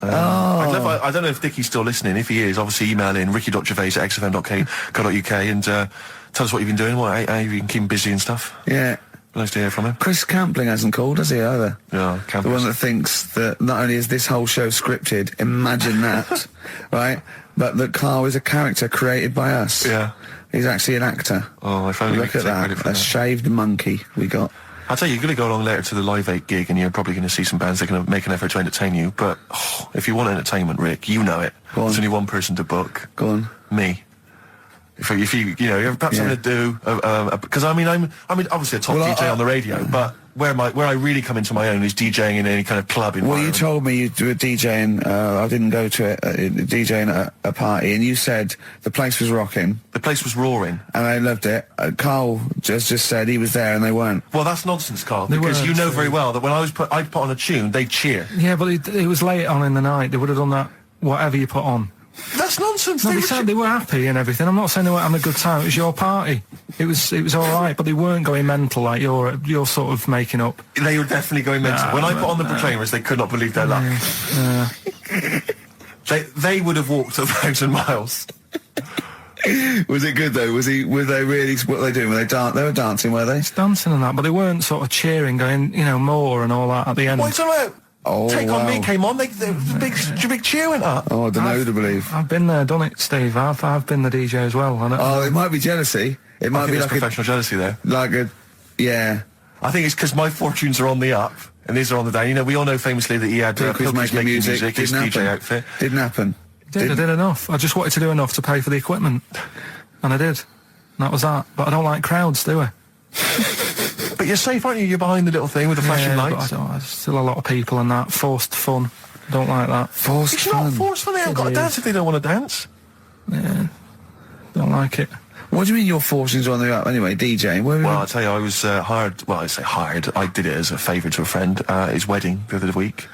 I don't know if Dickie's still listening. If he is, obviously email in ricky.gervais@xfm.co.uk and tell us what you've been doing, how you've been keeping busy and stuff. Yeah. Nice to hear from him. Chris Campling hasn't called, has he, either? Yeah, The one that thinks that not only is this whole show scripted, imagine that, right, but that Carl is a character created by us. Yeah. He's actually an actor. Oh, I finally Look at that. A shaved monkey we got. I'll tell you, you're going to go along later to the Live 8 gig and you're probably going to see some bands that are going to make an effort to entertain you, but if you want entertainment, Rick, you know it. There's only one person to book. Go on. Me. If you you're perhaps something to do, because I'm obviously a top DJ on the radio, but where I really come into my own is DJing in any kind of club environment. Well, you told me you were DJing, I didn't go to it, DJing at a party, and you said the place was rocking. The place was roaring. And I loved it. Carl just said he was there and they weren't. Well, that's nonsense, Carl, because you know very well that when I put on a tune, they'd cheer. Yeah, but it was late on in the night. They would have done that, whatever you put on. That's nonsense. No, they were happy and everything. I'm not saying they weren't having a good time. It was your party. It was all right, but they weren't going mental like you're sort of making up. They were definitely going mental. When I put on the Proclaimers, they could not believe their luck. They would have walked 1,000 miles. Was it good though? Were they really? What were they doing? They were dancing, were they? Dancing and that, but they weren't sort of cheering, going, more and all that at the end. What are you talking about? Take On Me came on, the big cheer went up. Oh, I don't know who to believe. I've been there, done it, Steve. I've been the DJ as well. It might be jealousy. It might be like professional jealousy there. Yeah. I think it's because my fortunes are on the up and these are on the down. We all know famously that he had Pilkington making music, his DJ outfit. Didn't happen. I did enough. I just wanted to do enough to pay for the equipment, and I did. And that was that. But I don't like crowds, do I? But you're safe, aren't you? You're behind the little thing with the flashing lights. But there's still a lot of people and that. Forced fun. Don't like that. Forced fun? It's not forced fun. They haven't got to dance if they don't want to dance. Yeah. Don't like it. What do you mean your fortunes are on the up? Anyway, DJing. Well, I'll tell you, I was hired. Well, I say hired. I did it as a favour to a friend. His wedding the other week.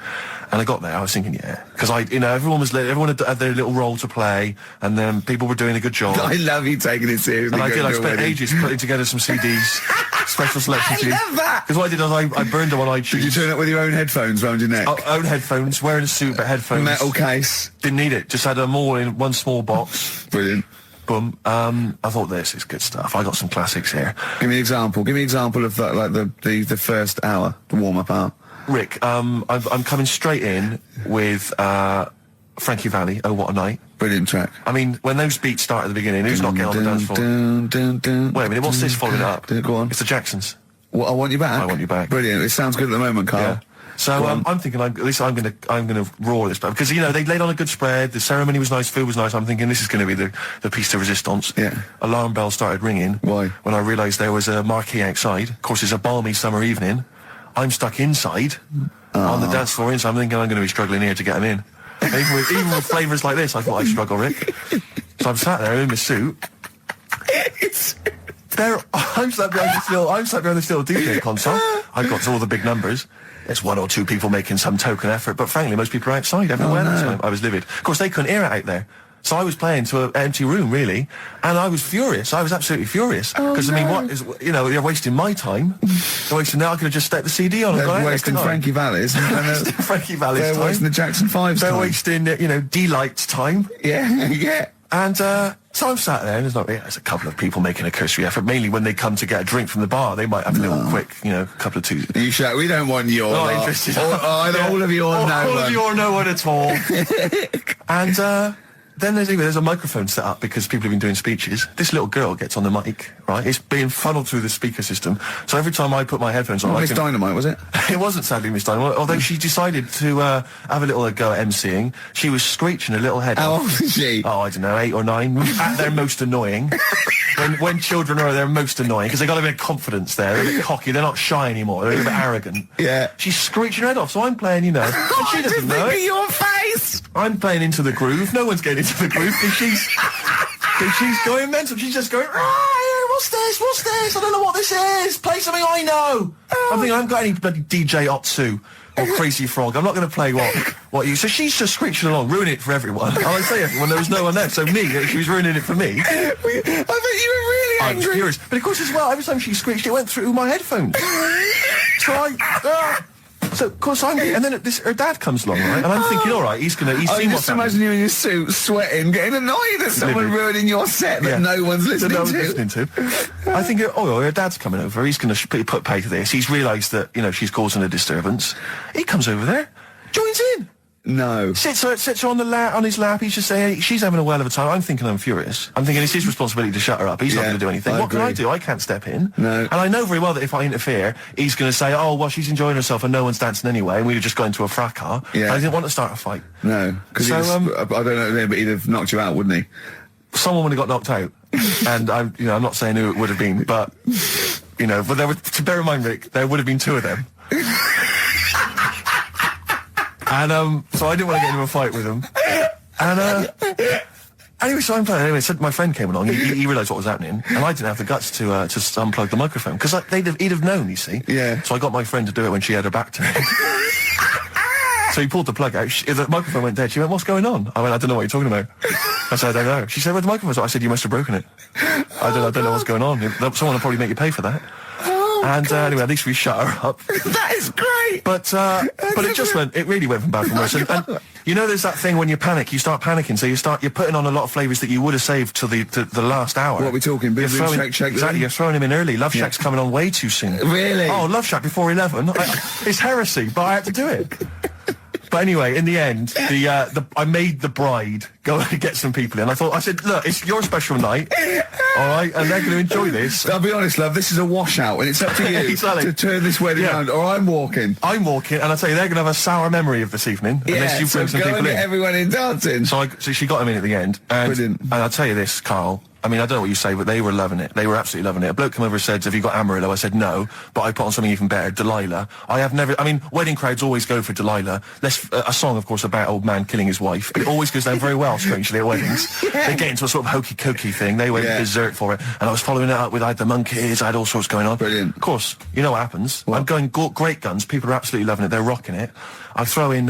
And I got there, I was thinking, because everyone had their little role to play, and then people were doing a good job. I love you taking it seriously. And I spent ages putting together some CDs, special selection CDs. I love that! Because what I did was I burned them on iTunes. Did you turn up with your own headphones round your neck? Own headphones, wearing a suit, but headphones. Metal case. Didn't need it, just had them all in one small box. Brilliant. Boom. I thought, this is good stuff. I got some classics here. Give me an example. Give me an example of that, like the first hour, the warm-up hour. Rick, I'm coming straight in with Frankie Valli, Oh What a Night. Brilliant track. I mean, when those beats start at the beginning, who's not getting on the dance floor? Wait a minute, what's this following up? Go on. It's the Jacksons. What, I Want You Back? I Want You Back. Brilliant. It sounds good at the moment, Carl. Yeah. So I'm thinking, at least I'm gonna roar this, because they laid on a good spread. The ceremony was nice, food was nice. I'm thinking this is going to be the piece de resistance. Yeah. Alarm bell started ringing. Why? When I realised there was a marquee outside. Of course, it's a balmy summer evening. I'm stuck inside on the dance floor, so I'm thinking I'm going to be struggling here to get them in. Even with flavours like this, I thought I'd struggle, Rick. So I'm sat there in my suit. I'm sat behind this little DJ console. I've got all the big numbers. There's one or two people making some token effort, but frankly, most people are outside everywhere. That time. I was livid. Of course, they couldn't hear it out there. So I was playing to an empty room, really, and I was furious. I was absolutely furious. Because, I mean, what is, they're wasting my time. They're wasting, now I could have just stuck the CD on. They're wasting Frankie Valli's. Frankie Valli's time. They're wasting the Jackson 5's time. They're wasting, D-Light's time. Yeah, yeah. And so I'm sat there, and there's a couple of people making a cursory effort. Mainly when they come to get a drink from the bar, they might have a little quick, couple of twos. You shout, we don't want your not interested. All of you or no one. All of you or no one at all. And then there's a microphone set up because people have been doing speeches. This little girl gets on the mic, right? It's being funneled through the speaker system. So every time I put my headphones on, Miss Dynamite, was it? It wasn't, sadly, Miss Dynamite. Although she decided to have a little go at emceeing. She was screeching a little head off. How old is she? Oh, I don't know, 8 or 9. At their most annoying. when children are their most annoying, because they got a bit of confidence there. They're a bit cocky. They're not shy anymore. They're a bit arrogant. Yeah. She's screeching her head off. So I'm playing, and she doesn't know it. Your face. I'm playing into the groove. No one's getting into the groove because she's going mental. She's just going, what's this? I don't know what this is. Play something I know. I'm thinking I haven't got any bloody DJ Otsu or Crazy Frog. I'm not going to play what you... So she's just screeching along, ruining it for everyone. I say everyone, there was no one there. So me, she was ruining it for me. I bet you were really angry. I'm furious. But of course as well, every time she screeched, it went through my headphones. So So, of course, and then her dad comes along, right? And I'm thinking, all right, he's seen what's just imagine you in your suit, sweating, getting annoyed at someone ruining your set that no one's listening to. I think, her dad's coming over. He's going to put pay to this. He's realised that, she's causing a disturbance. He comes over there, joins in. No. Sits her on his lap. He's just saying, she's having a whale of a time. I'm thinking I'm furious. I'm thinking it's his responsibility to shut her up. He's not going to do anything. What can I do? I can't step in. No. And I know very well that if I interfere, he's going to say, oh, well, she's enjoying herself and no one's dancing anyway, and we'd have just got into a fracas. Yeah. I didn't want to start a fight. No. Because I don't know, but he'd have knocked you out, wouldn't he? Someone would have got knocked out. And I'm not saying who it would have been, but, but to bear in mind, Rick, there would have been two of them. And so I didn't want to get into a fight with him. And anyway, so I'm playing. Anyway, so my friend came along. He realised what was happening, and I didn't have the guts to unplug the microphone because he'd have known. You see. Yeah. So I got my friend to do it when she had her back to me. So he pulled the plug out. The microphone went dead. She went, "What's going on?" I went, "I don't know what you're talking about." I said, "I don't know." She said, "Where's the microphone?" I said, "You must have broken it." I don't know what's going on. Someone will probably make you pay for that. Anyway, at least we shut her up. That is great. But it really went from bad from worse. And there's that thing when you panic, you start panicking. So you're putting on a lot of flavours that you would have saved to the last hour. What are we talking? Boom, boom, shake. Exactly, you're throwing him in early. Love Shack's coming on way too soon. Really? Oh, Love Shack before 11. It's heresy, but I had to do it. But anyway, in the end, I made the bride go and get some people in. I said, look, it's your special night, all right, and they're going to enjoy this. I'll be honest, love, this is a washout, and it's up to you to turn this wedding around, or I'm walking. I'm walking, and I tell you, they're going to have a sour memory of this evening unless you bring some people in. Everyone in dancing. So she got him in at the end, and I'll tell you this, Carl. I mean, I don't know what you say, but they were loving it. They were absolutely loving it. A bloke came over and said, "Have you got Amarillo?" I said, "No," but I put on something even better, Delilah. Wedding crowds always go for Delilah. A song, of course, about old man killing his wife. It always goes down very well, strangely, at weddings. They get into a sort of hokey-cokey thing. They went berserk for it. And I was following it up with, I had the monkeys, I had all sorts going on. Brilliant. Of course, you know what happens. What? I'm going great guns. People are absolutely loving it. They're rocking it. I throw in,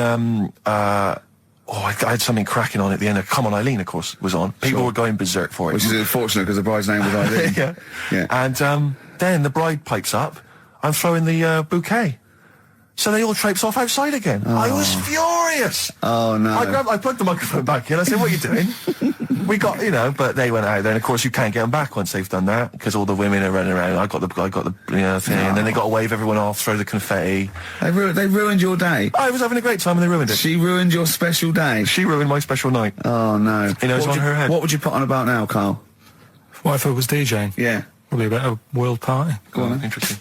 I had something cracking on at the end. Come On Eileen, of course, was on. People were going berserk for it. Which is unfortunate because the bride's name was Eileen. Yeah. And then the bride pipes up. I'm throwing the bouquet. So they all traipse off outside again. Oh. I was furious. Oh, no. I plugged the microphone back in. I said, "What are you doing?" We got, but they went out there. And, of course, you can't get them back once they've done that because all the women are running around. I got the thing. And then they got to wave everyone off, throw the confetti. They ruined your day. I was having a great time and they ruined it. She ruined your special day. She ruined my special night. Oh, no. It's on her head. What would you put on about now, Carl? What if I was DJing? Yeah. Probably a bit of a world party. Go on. Interesting.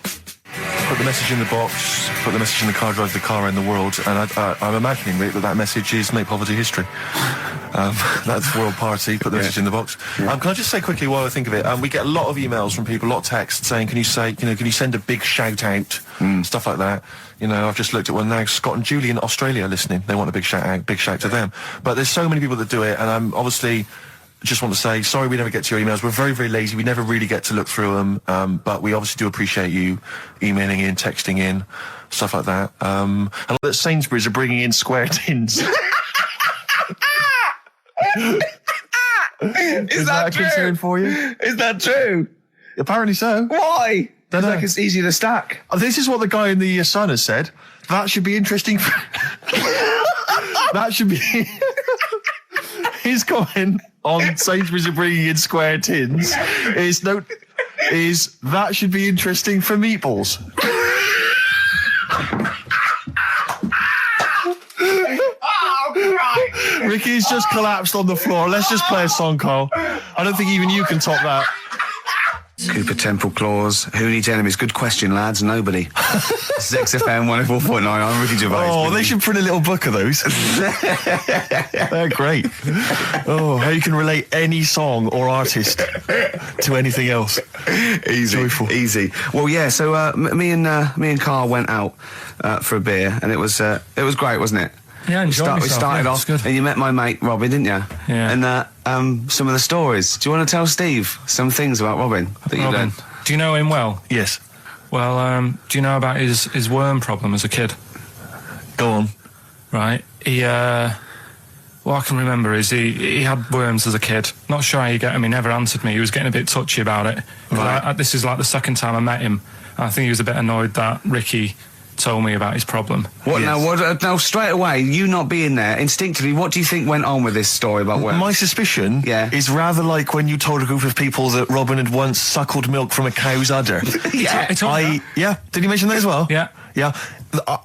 Put the message in the box, put the message in the car, drive the car around the world, and I'm imagining, Rick, that message is make poverty history. That's world party, put the message in the box. Can I just say quickly while I think of it, we get a lot of emails from people, a lot of texts saying, can you send a big shout out, stuff like that. I've just looked at one now, Scott and Julie in Australia listening, they want a big shout out, big shout to them. But there's so many people that do it, and I'm obviously just want to say, sorry we never get to your emails. We're very, very lazy. We never really get to look through them. But we obviously do appreciate you emailing in, texting in, stuff like that. And that Sainsbury's are bringing in square tins. Is that a concern for you? Is that true? Apparently so. Why? Don't know. Like it's easy to stack. This is what the guy in the Sun has said. That should be interesting. That should be... His comment on Sainsbury's are bringing in square tins is that should be interesting for meatballs. Ricky's just collapsed on the floor. Let's just play a song, Carl. I don't think even you can top that. Cooper Temple Claws. Who needs enemies? Good question, lads. Nobody. This is XFM 104.9. I'm Ricky Gervais. Oh, they should print a little book of those. They're great. Oh, how you can relate any song or artist to anything else. Easy. Joyful. Easy. Well, yeah, so me and Carl went out for a beer, and it was great, wasn't it? Yeah, we started off, good. and you met my mate Robin, didn't you? Yeah. And some of the stories. Do you want to tell Steve some things about Robin that you learned? Do you know him well? Yes. Well, do you know about his worm problem as a kid? Go on. Right. What I can remember is he had worms as a kid. Not sure how you get him. He never answered me. He was getting a bit touchy about it. Right. This is like the second time I met him. I think he was a bit annoyed that Ricky told me about his problem. What Yes. now? Now, straight away, you not being there, instinctively, what do you think went on with this story about worms? My suspicion is rather like when you told a group of people that Robin had once suckled milk from a cow's udder. It's all right. Did you mention that as well? Yeah. Yeah.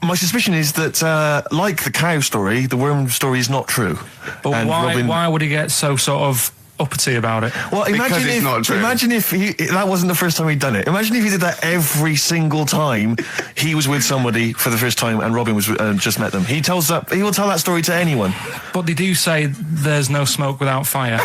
My suspicion is that, like the cow story, the worm story is not true. But And why would he get so sort of uppity about it? Well, Because it's not true. Imagine if that wasn't the first time he'd done it. Imagine if he did that every single time he was with somebody for the first time and Robin was just met them. He will tell that story to anyone. But they do say there's no smoke without fire.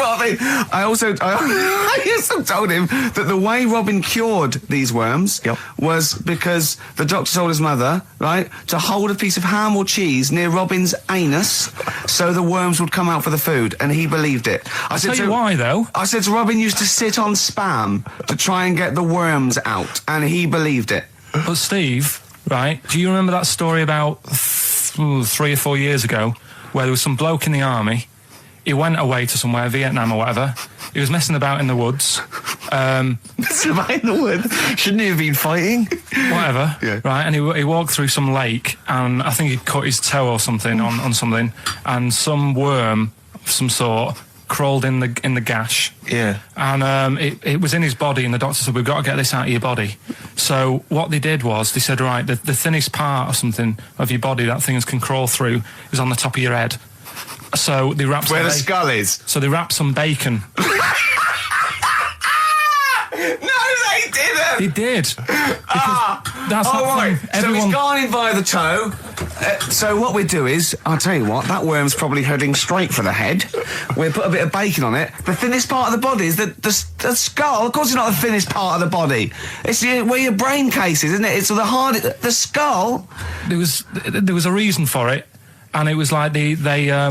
Robin. I also told him that the way Robin cured these worms was because the doctor told his mother, right, to hold a piece of ham or cheese near Robin's anus so the worms would come out for the food, and he believed it. I'll tell you why, though. I said to Robin used to sit on spam to try and get the worms out, and he believed it. But Steve, right, do you remember that story about 3 or 4 years ago where there was some bloke in the army? He went away to somewhere, Vietnam or whatever. He was messing about in the woods. Messing about in the woods? Shouldn't he have been fighting? Whatever. Yeah. Right, and he walked through some lake, and I think he cut his toe or something on something, and some worm of some sort crawled in the gash. Yeah. And it was in his body, and the doctor said, we've got to get this out of your body. So what they did was, they said, right, the thinnest part or something of your body that things can crawl through is on the top of your head. So they wrapped Where the skull is. So they wrapped some bacon. No, they didn't. They did. That's all right. thing. So he's gone in by the toe. So what we do is, I'll tell you what, that worm's probably heading straight for the head. We'll put a bit of bacon on it. The thinnest part of the body is the skull. Of course it's not the thinnest part of the body. It's where your brain case is, isn't it? It's the skull. There was a reason for it. And it was like they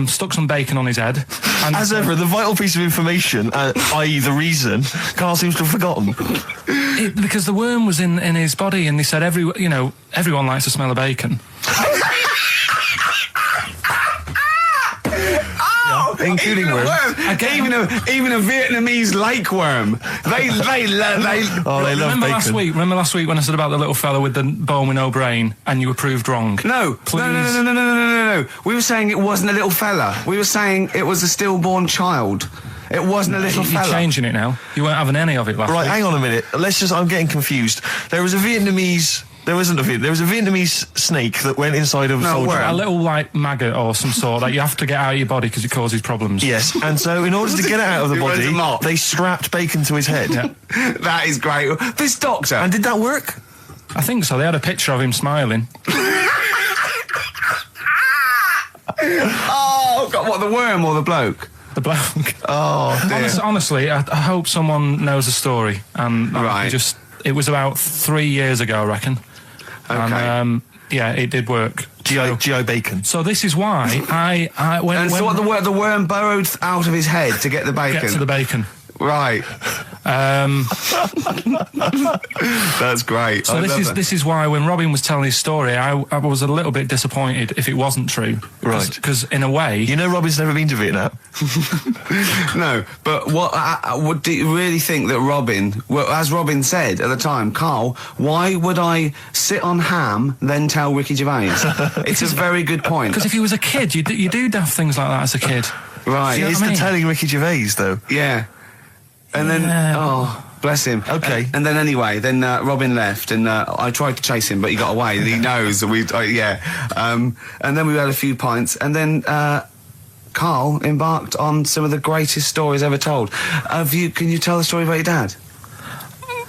stuck some bacon on his head. And as ever, the vital piece of information, i.e. the reason, Carl seems to have forgotten. Because the worm was in his body, and they said everyone likes the smell of bacon. Including worms. Even a Vietnamese lake worm. They love bacon. Remember last week when I said about the little fella with the bone with no brain, and you were proved wrong? No. Please. No. We were saying it wasn't a little fella. We were saying it was a stillborn child. It wasn't a little fella. You're changing it now. You weren't having any of it last week. Right, hang on a minute. I'm getting confused. There was a Vietnamese snake that went inside of a soldier. A little, like, maggot or some sort that you have to get out of your body because it causes problems. Yes, and so in order to get it out of the body, they strapped bacon to his head. Yeah. That is great. This doctor. And did that work? I think so. They had a picture of him smiling. Oh, God, what, the worm or the bloke? The bloke. Oh, dear. Honestly, I hope someone knows the story. Right. It was about 3 years ago, I reckon. Okay. And, yeah, it did work. G.I. Bacon. So this is why the worm burrowed out of his head to get the bacon? Get to the bacon. Right. That's great. So this is why when Robin was telling his story, I was a little bit disappointed if it wasn't true. Right. Because in a way, you know, Robin's never been to Vietnam. No, but what do you really think that Robin? Well, as Robin said at the time, Carl, why would I sit on ham then tell Ricky Gervais? It's a very good point. Because if he was a kid, you do daft things like that as a kid. Right. He is telling Ricky Gervais though. Yeah. And then, oh, bless him. Okay. And then anyway, Robin left, and I tried to chase him, but he got away. He knows that and then we had a few pints, and then Carl embarked on some of the greatest stories ever told. Can you tell the story about your dad?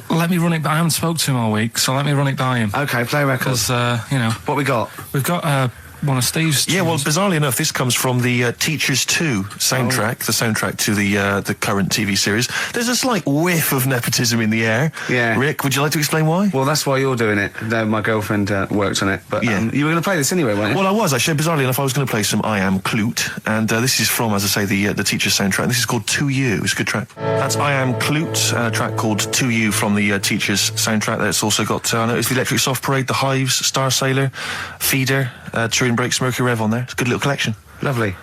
Let me run it by. I haven't spoke to him all week, so let me run it by him. Okay, play records. Because what we got? We've got one of Steve's. Yeah, well, bizarrely enough, this comes from the Teachers 2 soundtrack, the soundtrack to the current TV series. There's a slight whiff of nepotism in the air. Yeah. Rick, would you like to explain why? Well, that's why you're doing it. My girlfriend worked on it. But Yeah. you were going to play this anyway, weren't you? Well, I was actually. Bizarrely enough, I was going to play some I Am Clute, and this is from, as I say, the Teachers soundtrack. This is called To You. It's a good track. That's I Am Clute, a track called To You from the Teachers soundtrack. That's also got I noticed the Electric Soft Parade, The Hives, Star Sailor, Feeder, Turin Breaks, Mercury Rev on there. It's a good little collection. Lovely.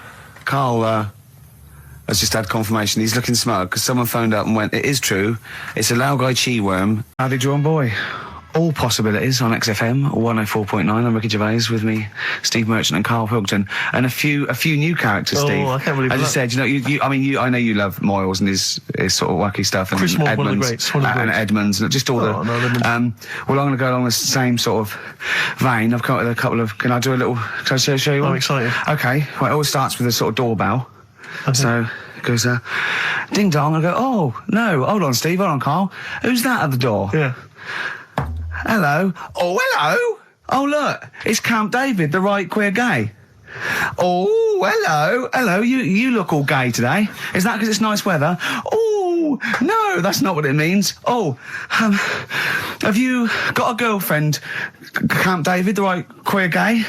Carl has just had confirmation. He's looking smug because someone phoned up and went, it is true. It's a Laogai chi worm. How did you on boy? All possibilities on XFM 104.9. I'm Ricky Gervais, with me, Steve Merchant and Karl Pilkington, and a few new characters. Steve, I can't believe as that. I said, I know you love Moyles and his sort of wacky stuff, and Chris Moyles, Edmonds, one of the greats, one of the and greats. Edmonds, and just all Well, I'm going to go along the same sort of vein. I've come up with a couple of. Can I do a little? Can I show you one? I'm excited. Okay. Well, it always starts with a sort of doorbell. So it goes, ding dong. I go, oh no, hold on, Steve, hold on, Karl. Who's that at the door? Yeah. Hello. Oh, hello. Oh, look, it's Camp David, the right queer gay. Oh, hello. Hello, you look all gay today. Is that because it's nice weather? Oh, no, that's not what it means. Oh, have you got a girlfriend, Camp David, the right queer gay?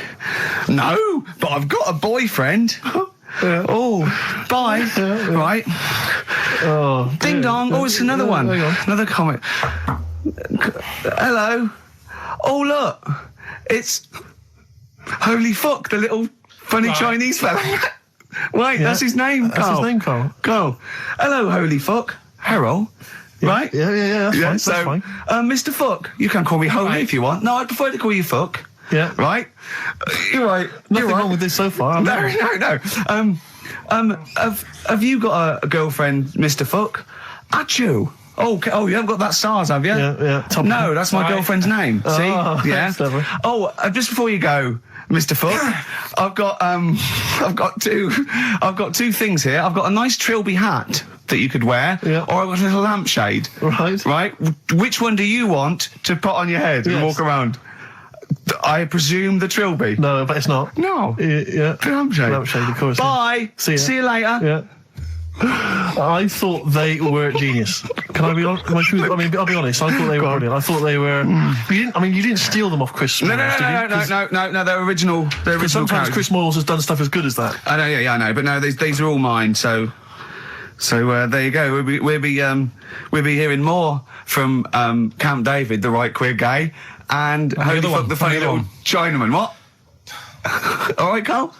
No, but I've got a boyfriend. Yeah. Oh, bye. Yeah. Right. Oh. Ding yeah. dong. Oh, it's another one. Hang on. Another comic. Hello. Oh, look. It's Holy Fuck, the little funny Chinese fella. Wait, that's his name, Karl. That's his name, Karl. Karl. Hello, Holy Fuck. Harold. Right? Yeah, that's fine. Mr. Fuck, you can call me Holy if you want. No, I prefer to call you Fuck. Yeah. Right? You're right. Nothing wrong with this so far. No. Have you got a girlfriend, Mr. Fuck? Achoo. Oh, you haven't got that SARS, have you? Yeah. No, that's my girlfriend's name. See? Yeah. Clever. Oh, just before you go, Mr. Fuck, I've got two things here. I've got a nice trilby hat that you could wear, or I've got a little lampshade. Right. Which one do you want to put on your head and walk around? I presume the trilby. No, but it's not. No. Yeah. The lampshade. Lampshade, of course. Bye. See ya. See you later. Yeah. I thought they were genius. Can I be honest? I'll be honest. I thought they were brilliant. I thought they were. You didn't steal them off Chris. No. They're original. They're original. Sometimes characters. Chris Moyles has done stuff as good as that. I know. Yeah, I know. But no, these are all mine. So there you go. We'll be hearing more from Camp David, the right queer gay, and Holy Fuck, the funny little Chinaman. What? All right, Karl.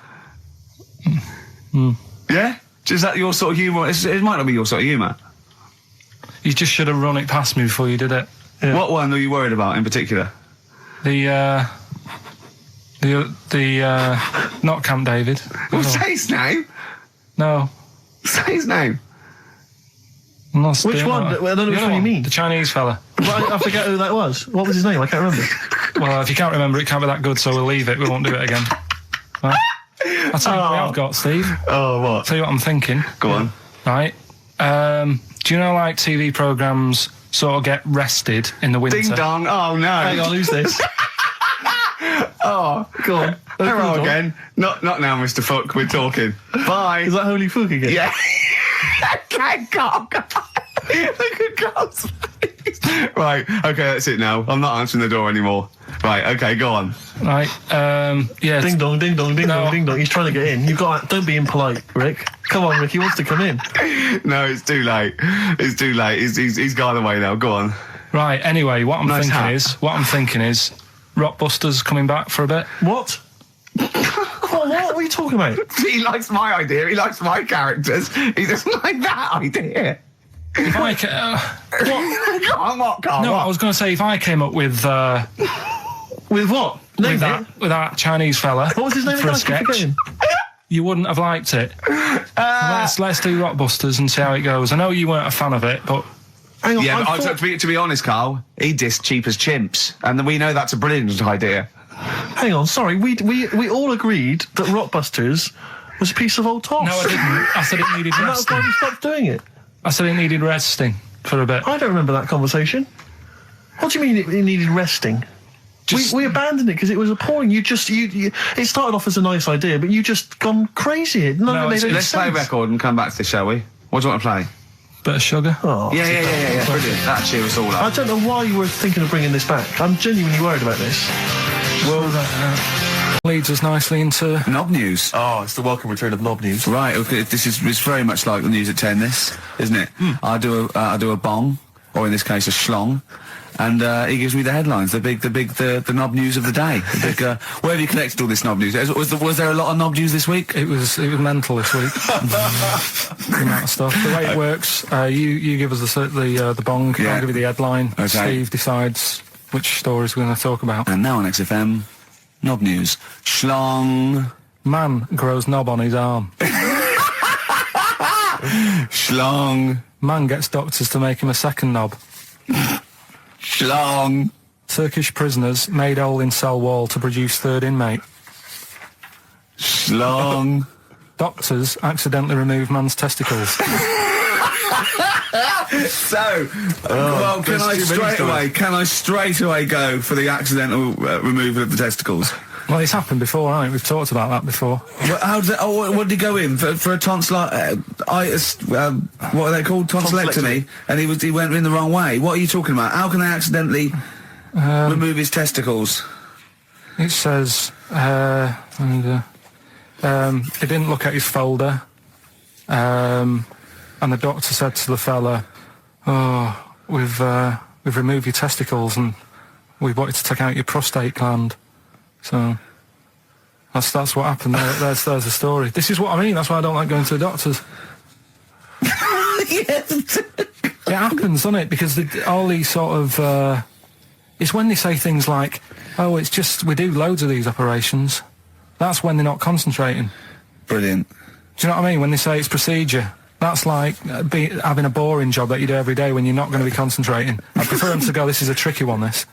Yeah. Is that your sort of humour? It might not be your sort of humour. You just should have run it past me before you did it. Yeah. What one are you worried about in particular? The not Camp David. Well, say his name. No. Say his name. I'm not Which doing one? that. I don't know The which other one you mean. The Chinese fella. Well, I forget who that was. What was his name? I can't remember. Well, if you can't remember, it can't be that good, so we'll leave it. We won't do it again. Right? I'll tell you what I've got, Steve. Oh, what? Tell you what I'm thinking. Go on. Right. Do you know, like, TV programmes sort of get rested in the winter? Ding dong. Oh no. Hang on, who's this? Oh, Go on. hello again. Not now, Mr. Fuck. We're talking. Bye. Is that Holy Fuck again? Yeah. Thank God. Look at Carl's face. Right. Okay, that's it now. I'm not answering the door anymore. Right. Okay, go on. Right. Yeah. Ding dong, ding dong, ding No. dong, ding dong. He's trying to get in. You've got. Don't be impolite, Rick. Come on, Rick. He wants to come in. No, it's too late. It's too late. He's gone away now. Go on. Right. Anyway, what I'm Nice hat. thinking is, Rockbusters coming back for a bit. What? What are you talking about? He likes my idea. He likes my characters. He doesn't like that idea. If I Go on, what, Karl? no, what? I was going to say if I came up with With what? Name it. with that Chinese fella What was his name for again? a I keep sketch, forgetting. you wouldn't have liked it. Let's do Rockbusters and see how it goes. I know you weren't a fan of it, but Hang on. Yeah, I but thought- to be honest, Karl, he dissed Cheap as Chimps, and we know that's a brilliant idea. Hang on. Sorry. We all agreed that Rockbusters was a piece of old toss. no, I didn't. I said it needed And that's why resting. we stopped doing it. I said it needed resting for a bit. I don't remember that conversation. What do you mean it needed resting? We abandoned it because it was appalling. You it started off as a nice idea, but you just gone crazy. None of it made any Let's play a sense. record and come back to this, shall we? What do you want to play? Bit of sugar. Oh, Yeah. Brilliant. That cheer us all I up. don't know why you were thinking of bringing this back. I'm genuinely worried about this. Well, that leads us nicely into Knob news. Oh, it's the welcome return of Knob News. Right. Okay, it's very much like the news at 10. This, isn't it? I do a bong, or in this case a schlong. And he gives me the headlines, the knob news of the day. The big, where have you collected all this knob news? Was there a lot of knob news this week? it was mental this week. The amount of stuff. The way it works, you give us the bong. Yeah. I'll give you the headline. Okay. Steve decides which stories we're going to talk about. And now on XFM, knob news. Schlong. Man grows knob on his arm. Schlong. Man gets doctors to make him a second knob. Schlong. Turkish prisoners made hole in cell wall to produce third inmate. Schlong. Doctors accidentally remove man's testicles. So, well, can I straight away go for the accidental removal of the testicles? Well, it's happened before, right? We've talked about that before. Well, how did what did he go in for a tonsillitis? What are they called? Tonsillectomy. And he went in the wrong way. What are you talking about? How can they accidentally remove his testicles? It says he didn't look at his folder, and the doctor said to the fella, "Oh, we've removed your testicles and we wanted to take out your prostate gland." So that's what happened. There's the story. This is what I mean. That's why I don't like going to the doctors. Yes. It happens, doesn't it? Because all these sort of it's when they say things like, "Oh, it's just we do loads of these operations." That's when they're not concentrating. Brilliant. Do you know what I mean? When they say it's procedure, that's like having a boring job that you do every day when you're not going to be concentrating. I prefer them to go, "This is a tricky one, this."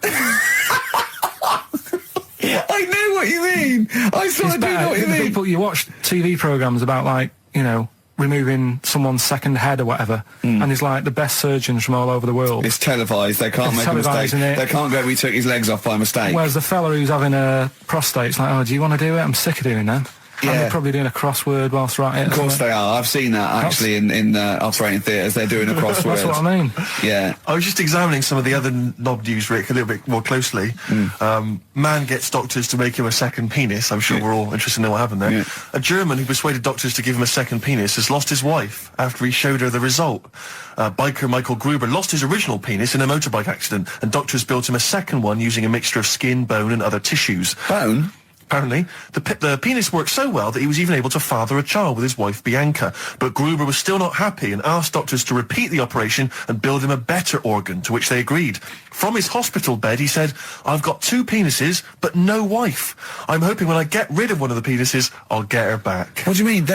I know what you mean. I sort of do know what you mean. You watch TV programmes about, like, you know, removing someone's second head or whatever, and there's like the best surgeons from all over the world. It's televised. They can't make a mistake. They can't go, "We took his legs off by mistake." Whereas the fella who's having a prostate's like, "Oh, do you want to do it? I'm sick of doing that." Yeah. And they're probably doing a crossword whilst right it. Of course they are. I've seen that actually in operating theatres. They're doing a crossword. That's what I mean. Yeah. I was just examining some of the other knob news, Rick, a little bit more closely. Man gets doctors to make him a second penis. I'm sure we're all interested to know what happened there. Yeah. A German who persuaded doctors to give him a second penis has lost his wife after he showed her the result. Biker Michael Gruber lost his original penis in a motorbike accident, and doctors built him a second one using a mixture of skin, bone and other tissues. Bone? Apparently, the penis worked so well that he was even able to father a child with his wife Bianca. But Gruber was still not happy and asked doctors to repeat the operation and build him a better organ, to which they agreed. From his hospital bed, he said, "I've got 2 penises, but no wife. I'm hoping when I get rid of one of the penises, I'll get her back." What do you mean?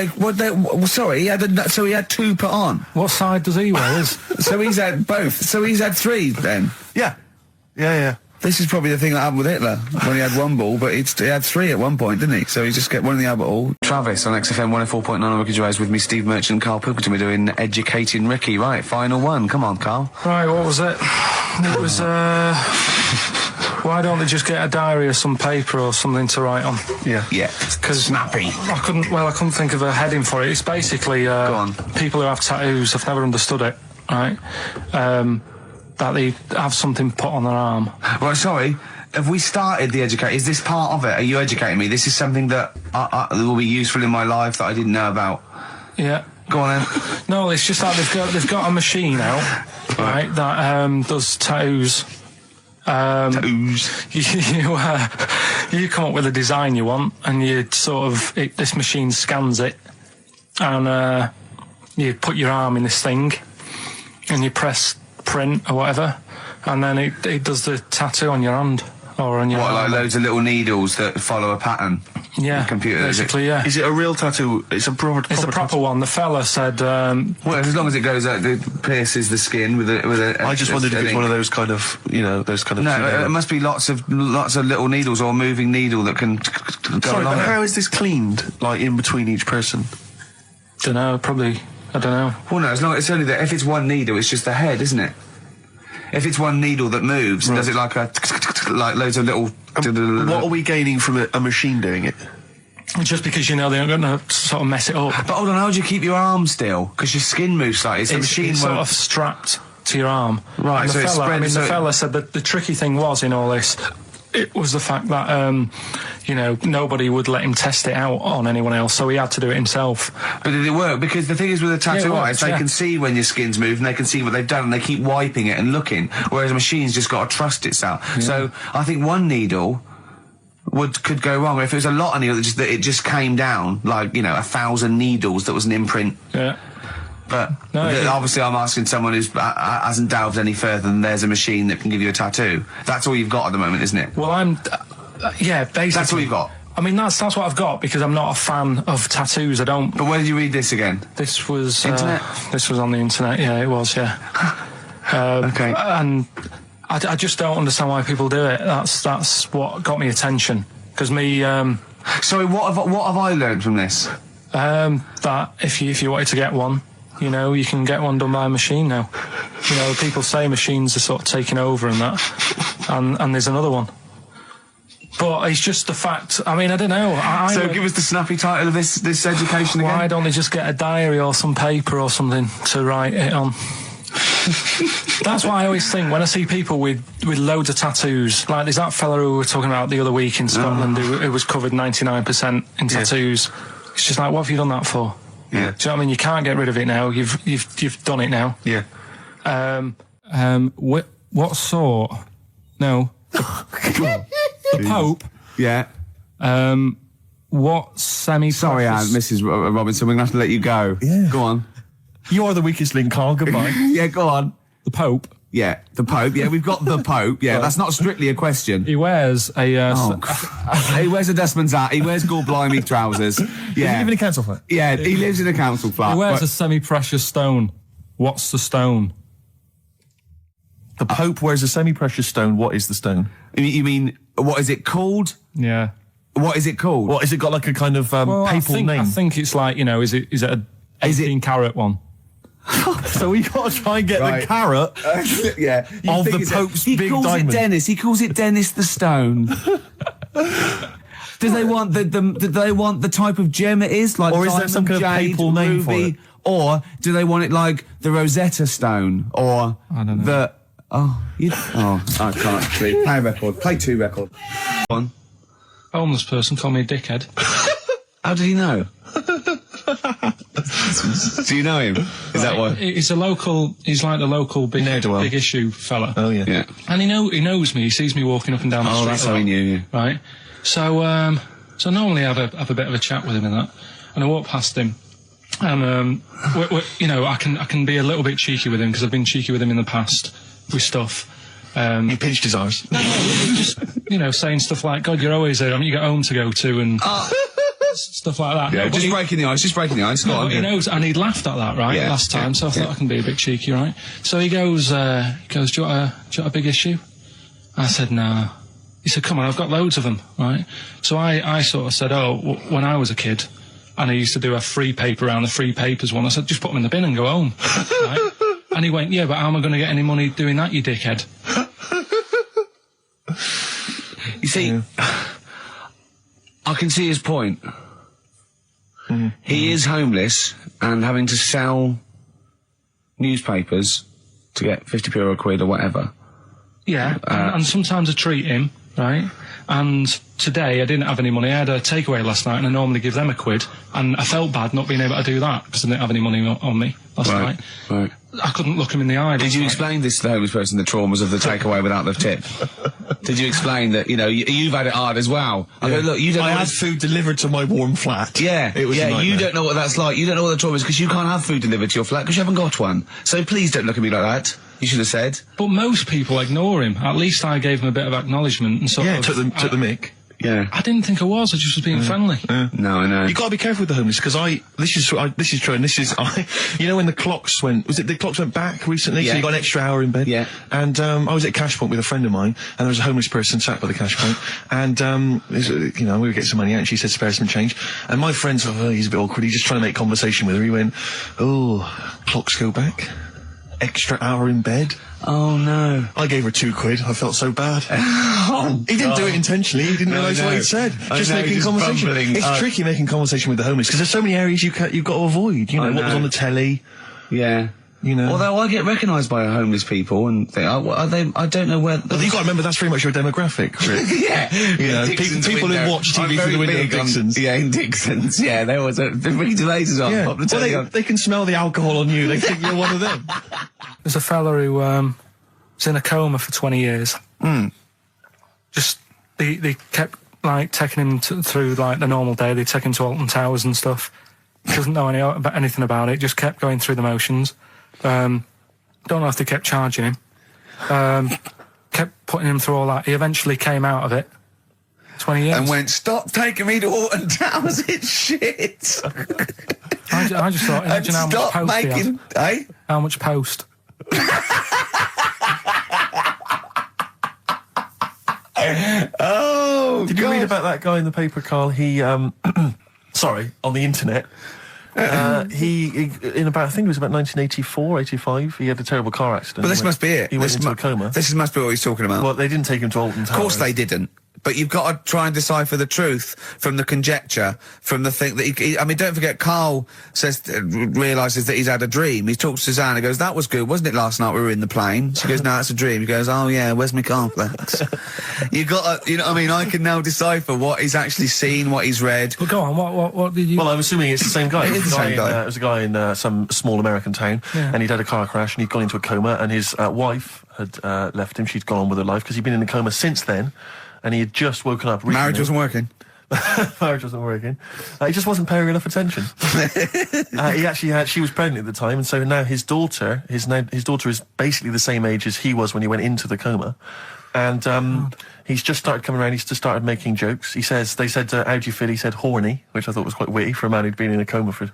Sorry, he had 2 put on. What side does he wear? So he's had both. So he's had 3 then. Yeah. This is probably the thing that happened with Hitler, when he had 1 ball, but he had 3 at one point, didn't he? So he just get one in the other ball. Travis on XFM 104.9 on Ricky Gervais with me, Steve Merchant and Karl Pilkington. We're doing Educating Ricky. Right, final one. Come on, Karl. Right, what was it? It was, why don't they just get a diary or some paper or something to write on? Yeah. Because snappy. I couldn't think of a heading for it. It's basically, Go on. people who have tattoos. I've never understood it, right? That they have something put on their arm. Right, sorry. Have we started the educate? Is this part of it? Are you educating me? This is something that will be useful in my life that I didn't know about. Yeah. Go on then. No, it's just that they've got a machine out, right, that does tattoos. Tattoos. You come up with a design you want, and you sort of this machine scans it, and you put your arm in this thing, and you press print or whatever, and then it does the tattoo on your hand or on your arm. Like loads of little needles that follow a pattern? Yeah, the computer, basically, yeah. Is it a real tattoo? It's a proper proper one. The fella said... well, as long as it goes out, it pierces the skin with a... I just wondered if it's one of those kind of, those kind of... No, it must be lots of little needles or a moving needle that can go along. How is this cleaned, like, in between each person? Dunno, probably... I don't know. Well, no, as long as it's only that. If it's one needle, it's just the head, isn't it? If it's one needle that moves, and does it like like loads of little... What are we gaining from a machine doing it? Just because they're not going to sort of mess it up. But hold on, how do you keep your arm still? Because your skin moves slightly. So the machine it's sort of strapped to your arm. Right, and so it's spread. the fella said that the tricky thing was in all this, it was the fact that nobody would let him test it out on anyone else, so he had to do it himself. But did it work? Because the thing is with a tattoo artist, they yeah. can see when your skin's moved and they can see what they've done and they keep wiping it and looking, whereas a machine's just got to trust itself. Yeah. So I think one needle could go wrong. If it was a lot of needles that it just came down, like 1,000 needles that was an imprint. Yeah. But No, obviously I'm asking someone who hasn't delved any further than there's a machine that can give you a tattoo. That's all you've got at the moment, isn't it? Well, yeah, basically. That's all you've got? I mean, that's what I've got because I'm not a fan of tattoos. I don't. But where did you read this again? This was Internet? This was on the internet. Yeah, it was. Yeah. Okay. And I just don't understand why people do it. That's what got me attention. Because me. Sorry, what have I learned from this? That if you wanted to get one, you know, you can get one done by a machine now. You know, people say machines are sort of taking over and that, and there's another one. But it's just the fact. I mean, I don't know. So give us the snappy title of this education again. Why don't they just get a diary or some paper or something to write it on? That's what I always think when I see people with loads of tattoos. Like there's that fella who we were talking about the other week in Scotland who was covered 99% in tattoos. It's just like, what have you done that for? Yeah. Do you know what I mean? You can't get rid of it now. You've done it now. Yeah. What sort? No. The Pope. Yeah. What semi? Sorry, Mrs. Robinson, we're going to have to let you go. Yeah. Go on. You are the weakest link, Carl. Goodbye. Yeah, go on. The Pope. Yeah, the Pope. Yeah, we've got the Pope. Yeah, that's not strictly a question. He wears a. He wears a dustman's hat. He wears gore blimey trousers. Does he Yeah. live in a council flat? Yeah, he lives in a council flat. He wears but- a semi-precious stone. What's the stone? The Pope wears a semi-precious stone. What is the stone? You mean, what is it called? Yeah. What is it called? What, has it got like a kind of papal name? I think it's like, you know, is it a 18-carat one? So we got to try and get Right. the carrot Yeah. of the Pope's he big calls diamond. it Dennis. He calls it Dennis the Stone. Do they want do they want the type of gem it is, like Or is there diamond, some kind of jade, papal name for ruby, it? or do they want it like the Rosetta Stone, or I don't know. the I can't actually play a record. Play 2 records. One. Homeless person called me a dickhead. How did he know? Do you know him? Is that why? He's like the local big issue fella. Oh yeah. Yeah. And he knows me. He sees me walking up and down the street. Oh, that's how he knew you. Right. So normally I have a bit of a chat with him and that. And I walk past him, and you know, I can be a little bit cheeky with him because I've been cheeky with him in the past with stuff. He pinched his arse. No, just, you know, saying stuff like, God, you're always there. I mean, you got home to go to and stuff like that. Yeah, No, but just he- breaking the ice. Just breaking the ice. Go No, on, but he yeah. knows, and he'd laughed at that, right, Yeah, last time, yeah, so I thought yeah. I can be a bit cheeky, right? So he goes, do you want a big issue? I said, no. He said, come on, I've got loads of them, right? So I sort of said, when I was a kid, and I used to do a free paper around the free papers one, I said, just put them in the bin and go home, right? And he went, yeah, but how am I going to get any money doing that, you dickhead? You see, I can see his point. He is homeless and having to sell newspapers to get 50p or a quid or whatever. Yeah, and sometimes I treat him, right? And today I didn't have any money. I had a takeaway last night and I normally give them a quid. And I felt bad not being able to do that because I didn't have any money on me last night. Right. I couldn't look him in the eye. Did you explain this to the homeless person, the traumas of the takeaway without the tip? Did you explain that, you know, you've had it hard as well? I go, look, you don't I know had food delivered to my warm flat. Yeah, It was a you nightmare. don't know what that's like. You don't know what the trauma is because you can't have food delivered to your flat because you haven't got one. So please don't look at me like that. You should have said. But most people ignore him. At least I gave him a bit of acknowledgement and sort Yeah, of... took the mic. Yeah. I didn't think I was. I just was being friendly. No, I know. You got to be careful with the homeless because this is true, and this is you know when the clocks went back recently, Yeah. so you got an extra hour in bed. Yeah. And I was at Cash Point with a friend of mine, and there was a homeless person sat by the Cash Point, and you know we would get some money out, and she said spare some change, and my friend thought, he's a bit awkward. He's just trying to make conversation with her. He went, clocks go back, extra hour in bed. Oh no. I gave her £2. I felt so bad. He didn't do it intentionally. He didn't realise what he'd said. Just making conversation. bumbling. It's tricky making conversation with the homeless because there's so many areas you've got to avoid. You know, what was on the telly. Yeah. You know. Although I get recognised by homeless people and think, are they? I don't know where. But you've got to remember that's very much your demographic, Rick. Yeah. You know, people who watch TV through the window of Dixon's. Yeah, in Dixon's. Yeah, there was a Ricky Gervais on. Yeah. Pop the Well, telly on. they can smell the alcohol on you. They think you're one of them. There's a fella who was in a coma for 20 years. Just, they kept, like, taking him through, like, the normal day. They'd take him to Alton Towers and stuff. Doesn't know anything about it. Just kept going through the motions. Don't know if they kept charging him. Kept putting him through all that. He eventually came out of it. 20 years. And went, stop taking me to Alton Towers, it's shit. I just thought, imagine how much post he had. Eh? How much post? Oh, Did you read about that guy in the paper, Carl? He, sorry, on the internet. He in about, I think it was about 1984, 85, he had a terrible car accident. But this must be it. He went into a coma. This must be what he's talking about. Well, they didn't take him to Alton Towers. Of course they didn't. But you've got to try and decipher the truth from the conjecture, from the thing that I mean, don't forget, Carl realises that he's had a dream. He talks to Suzanne and goes, that was good, wasn't it, last night we were in the plane? She goes, no, it's a dream. He goes, oh yeah, where's my cornflakes? You got to, you know what I mean? I can now decipher what he's actually seen, what he's read. Well, go on, what did you... Well, I'm assuming it's the same guy. It is the same guy. It was a guy in some small American town, and he'd had a car crash and he'd gone into a coma, and his wife had left him. She'd gone on with her life because he'd been in a coma since then. And he had just woken up recently. Marriage wasn't working. Marriage wasn't working. He just wasn't paying enough attention. He actually had, she was pregnant at the time, and so now his daughter is basically the same age as he was when he went into the coma. And he's just started coming around, he's just started making jokes. They said, how do you feel? He said horny, which I thought was quite witty for a man who'd been in a coma for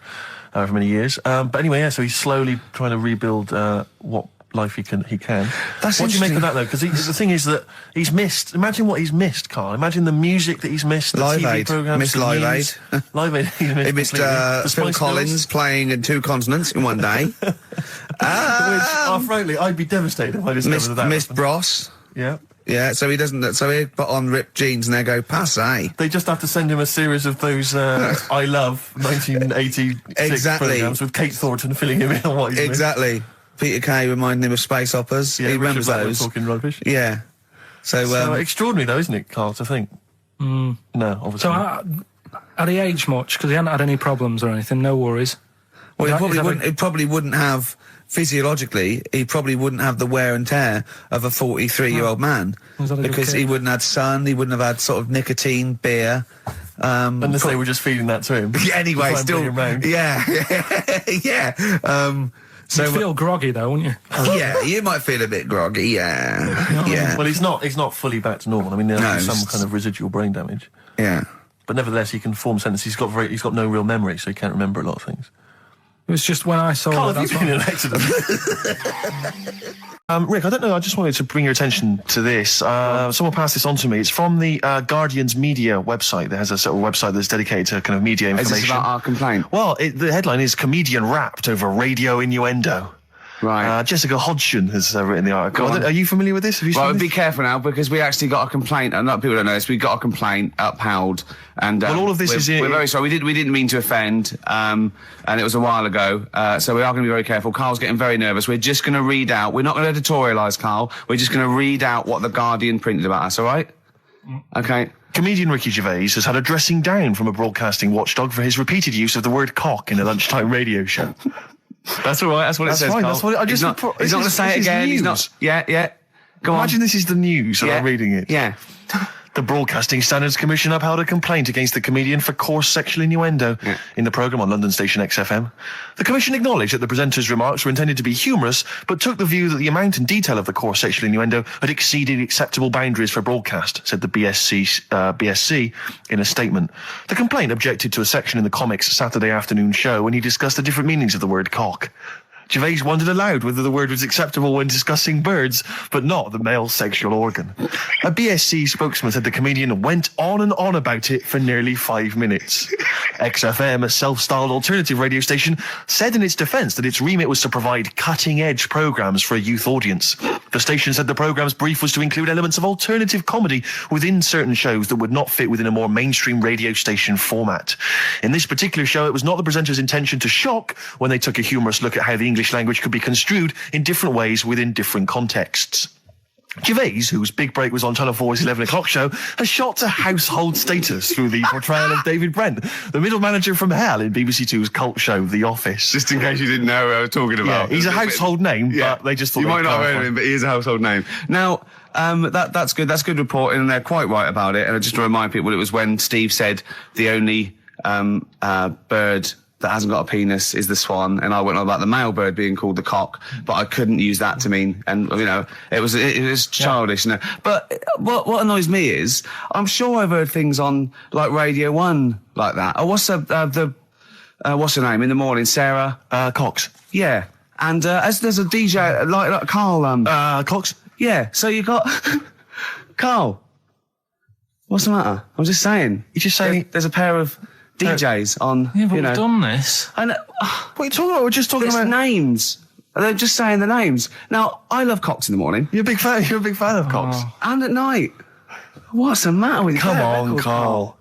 however many years. But anyway, yeah, so he's slowly trying to rebuild what life he can. That's what do you make of that, though? Because the thing is that he's missed. Imagine what he's missed, Carl. Imagine the music that he's missed. The Live TV Aid. programs. Missed Live Aid. Live Aid. He missed Phil Collins playing in 2 continents in one day. Frankly, I'd be devastated if I discovered that. Missed Bros. Yeah. Yeah, so he doesn't. So he put on ripped jeans and they go passe. They just have to send him a series of those I Love 1986 Exactly. programs with Kate Thornton filling him in on what he's missed. Exactly. Peter Kay reminding him of space operas. Yeah, he remembers Richard Blackwood those. talking rubbish. Yeah. So extraordinary, though, isn't it, Carl, to think? No, obviously. So, had he aged much? Because he hadn't had any problems or anything, no worries. well, he probably wouldn't have, physiologically, he probably wouldn't have the wear and tear of a 43-year-old man. Was that a good Because kid? he wouldn't have had sun, he wouldn't have had sort of nicotine, beer. Unless they were just feeding that to him. Anyway, Try and bring still. him round. Yeah. Yeah. So You'd feel groggy, though, wouldn't you? yeah, you might feel a bit groggy, yeah. Yeah. Well, he's not fully back to normal. I mean, there's some it's- kind of residual brain damage. Yeah. But nevertheless, he can form sentences. He's got no real memory, so he can't remember a lot of things. It was just when I saw Carl, it, have you been in an accident? Rick, I don't know, I just wanted to bring your attention to this. Someone passed this on to me. It's from the Guardian's media website. There has a sort of website that's dedicated to kind of media Is information. this about our complaint? Well, the headline is "Comedian Rapped Over Radio Innuendo." Right. Jessica Hodgson has written the article. Go on. Are you familiar with this? Have you Well, seen be this? careful now because we actually got a complaint. A lot of people don't know this. We got a complaint upheld, and Well, all of this we're very sorry. We didn't mean to offend, and it was a while ago. So we are going to be very careful. Carl's getting very nervous. We're just going to read out. We're not going to editorialise, Carl. We're just going to read out what the Guardian printed about us. All right? Okay. Comedian Ricky Gervais has had a dressing down from a broadcasting watchdog for his repeated use of the word cock in a lunchtime radio show. That's all right. That's what That's it says. fine, Carl. that's what I just- he's not this going to is- say this it is again. He's news. not. Yeah. Go on. Imagine this is the news and Yeah. I'm reading it. Yeah. The Broadcasting Standards Commission upheld a complaint against the comedian for coarse sexual innuendo in the programme on London station XFM. The Commission acknowledged that the presenter's remarks were intended to be humorous, but took the view that the amount and detail of the coarse sexual innuendo had exceeded acceptable boundaries for broadcast, said the BSC in a statement. The complaint objected to a section in the Comics Saturday afternoon show when he discussed the different meanings of the word cock. Gervais wondered aloud whether the word was acceptable when discussing birds, but not the male sexual organ. A BSC spokesman said the comedian went on and on about it for nearly 5 minutes. XFM, a self-styled alternative radio station, said in its defence that its remit was to provide cutting-edge programmes for a youth audience. The station said the programme's brief was to include elements of alternative comedy within certain shows that would not fit within a more mainstream radio station format. In this particular show, it was not the presenter's intention to shock when they took a humorous look at how the English language could be construed in different ways within different contexts. Gervais, whose big break was on Channel 4's 11 o'clock show, has shot to household status through the portrayal of David Brent, the middle manager from hell in BBC Two's cult show The Office. Just in case you didn't know who I was talking about. Yeah, he's a household name, but they just thought you they'd might not have heard clarify. of him, but he is a household name. Now, that's good. That's good reporting, and they're quite right about it. And just to remind people, it was when Steve said the only bird that hasn't got a penis is the swan, and I went on about the male bird being called the cock, but I couldn't use that to mean, and it was childish. But what annoys me is, I'm sure I've heard things on like Radio 1 like that. Oh, what's what's her name in the morning? Sarah Cox. Yeah, and as there's a DJ like Karl Cox. Yeah, so you got Karl. What's the matter? I'm just saying. You're just saying there's a pair of DJs on. Yeah, but we've done this. And what are you talking about? We're just talking about names. They're just saying the names. Now, I love cocks in the morning. You're a big fan. You're a big fan of Cox. And at night. What's the matter with you? Come on, Karl.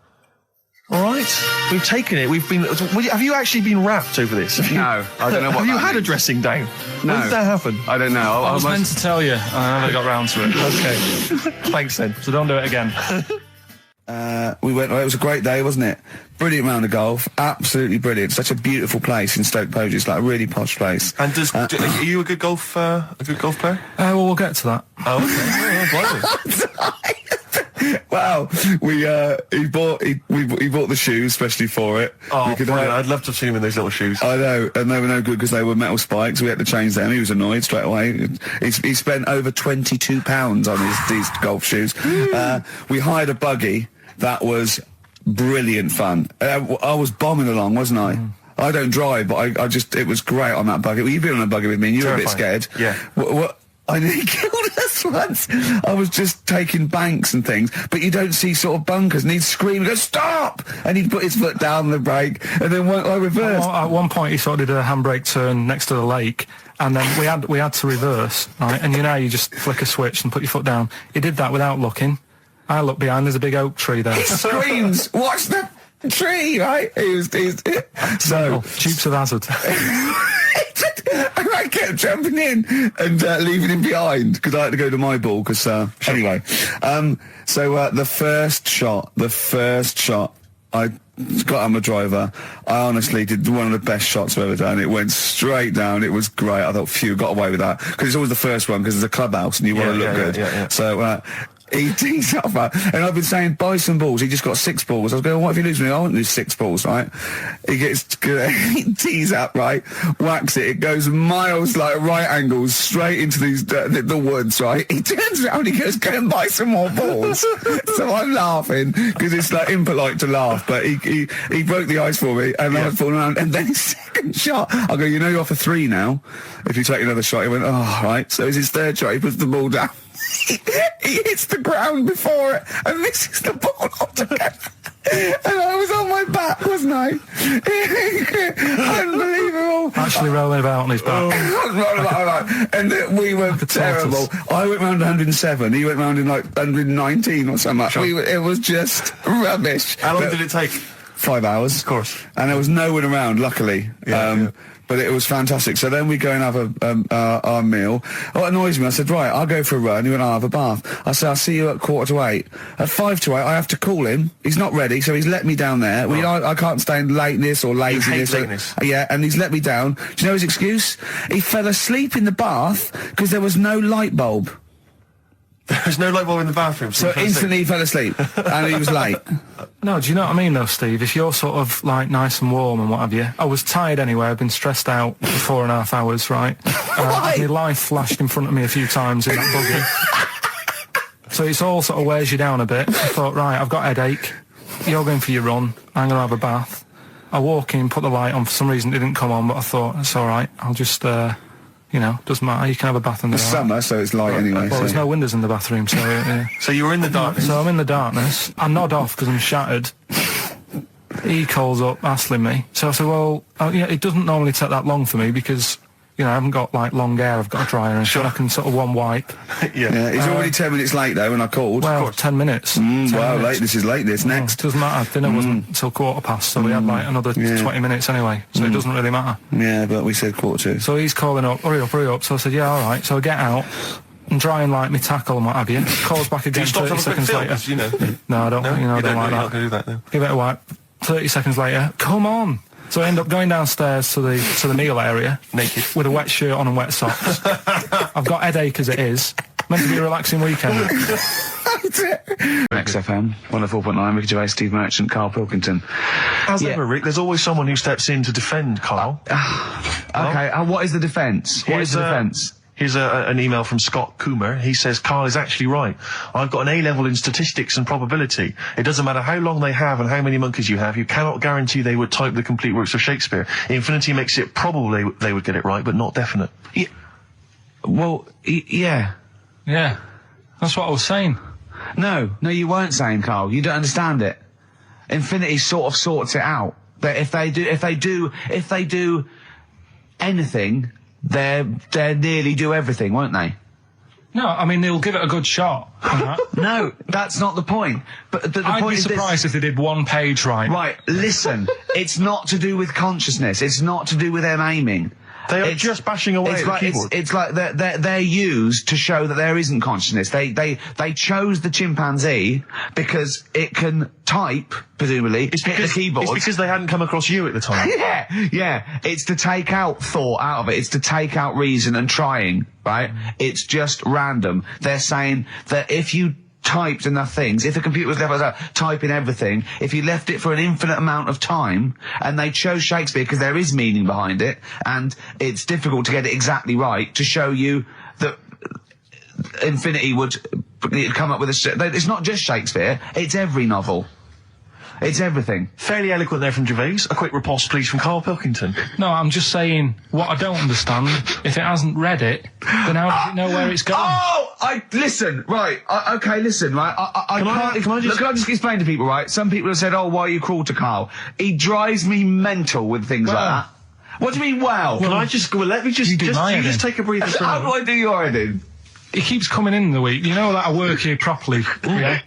All right, we've taken it. We've been. Have you actually been wrapped over this? No, I don't know what. Have you that had means. a dressing down? No. When did that happen? I don't know. I was meant to tell you, and I never got round to it. Okay, thanks then. So don't do it again. We went. It was a great day, wasn't it? Brilliant round of golf. Absolutely brilliant. Such a beautiful place in Stoke Poges. It's like a really posh place. And are you a good golf player? Well, we'll get to that. Oh, okay. Oh, Wow, he bought the shoes especially for it. oh brilliant. I'd love to have seen him in those little shoes. I know, and they were no good because they were metal spikes. We had to change them. He was annoyed straight away. He spent over £22 on these golf shoes. We hired a buggy that was brilliant fun. I was bombing along, wasn't I? I don't drive, but it was great on that buggy. Well, you've been on a buggy with me, and you were a bit scared. Yeah. What? I nearly killed us once. I was just taking banks and things, but you don't see sort of bunkers, and he'd scream and go, stop! And he'd put his foot down the brake, and then I reversed. At one point, he sort of did a handbrake turn next to the lake, and then we had to reverse, right? And you just flick a switch and put your foot down. He did that without looking. I looked behind, there's a big oak tree there. He screams, watch the tree, right? He's so... Dukes of Hazzard. And I kept jumping in and leaving him behind because I had to go to my ball. Because anyway, so the first shot, I got on my driver. I honestly did one of the best shots I've ever done. It went straight down. It was great. I thought, phew, got away with that because it's always the first one because it's a clubhouse and you want to look good. Yeah. So. He tees up, and I've been saying, buy some balls. He just got 6 balls. I was going, what if you lose me? I won't lose 6 balls, right? He tees up, right? Whacks it. It goes miles, like right angles, straight into these the woods, right? He turns around, he goes, go and buy some more balls. So I'm laughing, because it's like impolite to laugh, but he broke the ice for me, and I was falling around, and then his second shot, I go, you're off a 3 now. If you take another shot, he went, oh, right. So it's his third shot, he puts the ball down. He hits the ground before it and misses the ball altogether. And I was on my back, wasn't I? Unbelievable. Actually rolling about on his back. And we were terrible. I went round 107. He went round in like 119 or something. Sure. It was just rubbish. How long did it take? 5 hours. Of course. And there was no one around, luckily. But it was fantastic. So then we go and have our meal. What annoys me, I said, right, I'll go for a run. He went, I'll have a bath. I said, I'll see you at 7:45. At 7:55, I have to call him. He's not ready, so he's let me down there. I can't stand lateness or laziness. You hate lateness. Yeah, and he's let me down. Do you know his excuse? He fell asleep in the bath because there was no light bulb. There's no light bulb in the bathroom. So instantly he fell asleep, and he was late. No, do you know what I mean though, Steve? If you're sort of like nice and warm and what have you, I was tired anyway. I've been stressed out for 4.5 hours, right? My life flashed in front of me a few times in that buggy. So it's all sort of wears you down a bit. I thought, right, I've got a headache. You're going for your run. I'm going to have a bath. I walk in, put the light on. For some reason it didn't come on, but I thought, it's all right. I'll just... doesn't matter. You can have a bath in the dark. Summer, so it's light anyway. Well, there's no windows in the bathroom, so... Yeah. So you were in the darkness? So I'm in the darkness. I nod off because I'm shattered. He calls up, hassling me. So I said, well, it doesn't normally take that long for me because, I haven't got, like, long hair. I've got a dryer and I can sort of one wipe. Yeah, he's already 10 minutes late, though, when I called. Well, 10 minutes. 10 minutes. Late. This is late, this. Next. Doesn't matter. Dinner wasn't until 7:15, so we had, like, another 20 minutes anyway. So it doesn't really matter. Yeah, but we said 7:45. So he's calling up, hurry up. So I said, yeah, all right. So I get out and dry and like me tackle and what have you. Calls back again 30 seconds later. No, I don't. I don't like that. Not gonna do that, no. Give it a wipe. 30 seconds later, come on. So I end up going downstairs to the meal area. Naked. With a wet shirt on and wet socks. I've got headache as it is. Meant to be a relaxing weekend. XFM 104.9, Ricky Gervais, Steve Merchant, Karl Pilkington. As ever, Rick, there's always someone who steps in to defend Karl. Okay, what is the defence? What is the defence? Here's an email from Scott Coomer. He says, Karl is actually right. I've got an A-level in statistics and probability. It doesn't matter how long they have and how many monkeys you have. You cannot guarantee they would type the complete works of Shakespeare. Infinity makes it probable they would get it right, but not definite. Yeah. Well, yeah. Yeah. That's what I was saying. No, you weren't saying, Karl. You don't understand it. Infinity sort of sorts it out. That if they do anything, they nearly do everything, won't they? No, I mean, they'll give it a good shot. No, that's not the point. But the I'd point be is surprised if they did one page right. Right, listen, it's not to do with consciousness. It's not to do with them aiming. They are just bashing away at the keyboard. It's like they're used to show that there isn't consciousness. They chose the chimpanzee because it can type, presumably, hit the keyboard. It's because they hadn't come across you at the time. Yeah. It's to take out thought out of it. It's to take out reason and trying, right? It's just random. They're saying that if you typed enough things, if the computer was left typing everything, if you left it for an infinite amount of time, and they chose Shakespeare because there is meaning behind it, and it's difficult to get it exactly right, to show you that Infinity would come up with it's not just Shakespeare, it's every novel. It's everything. Fairly eloquent there from Gervais. A quick riposte, please, from Karl Pilkington. No, I'm just saying, what I don't understand, if it hasn't read it, then how does it know where it's going? Listen, right, Can I just explain to people, right? Some people have said, why are you cruel to Karl? He drives me mental with things like that. What do you mean, well? Let me just take a breather for a How do I do your editing? He keeps coming in the week. You know that I work here properly,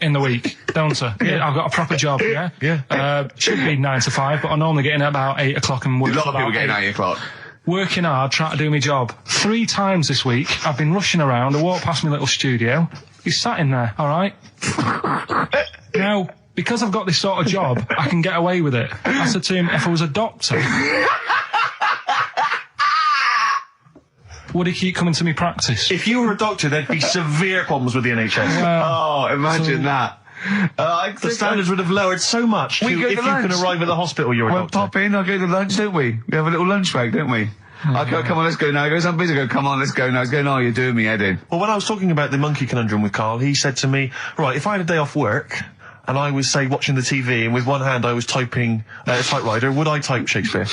in the week, don't I? Yeah, I've got a proper job, yeah? Yeah. Should be 9 to 5, but I normally get in at about 8 o'clock and work A lot till of people about getting 8. 8 o'clock. Working hard, trying to do my job. 3 times this week, I've been rushing around. I walked past my little studio. He's sat in there, all right? Now, because I've got this sort of job, I can get away with it. I said to him, if I was a doctor, would he keep coming to me practice? If you were a doctor, there'd be severe problems with the NHS. Imagine that. The standards would have lowered so much if you can arrive at the hospital, you're a doctor. Pop in, I'll go to lunch, don't we? We have a little lunch break, don't we? I go, come on, let's go now. He goes, I'm busy. I go, come on, let's go now. He's going, you're doing me head in. Well, when I was talking about the monkey conundrum with Karl, he said to me, right, if I had a day off work, and I was, say, watching the TV, and with one hand I was typing a typewriter, would I type Shakespeare?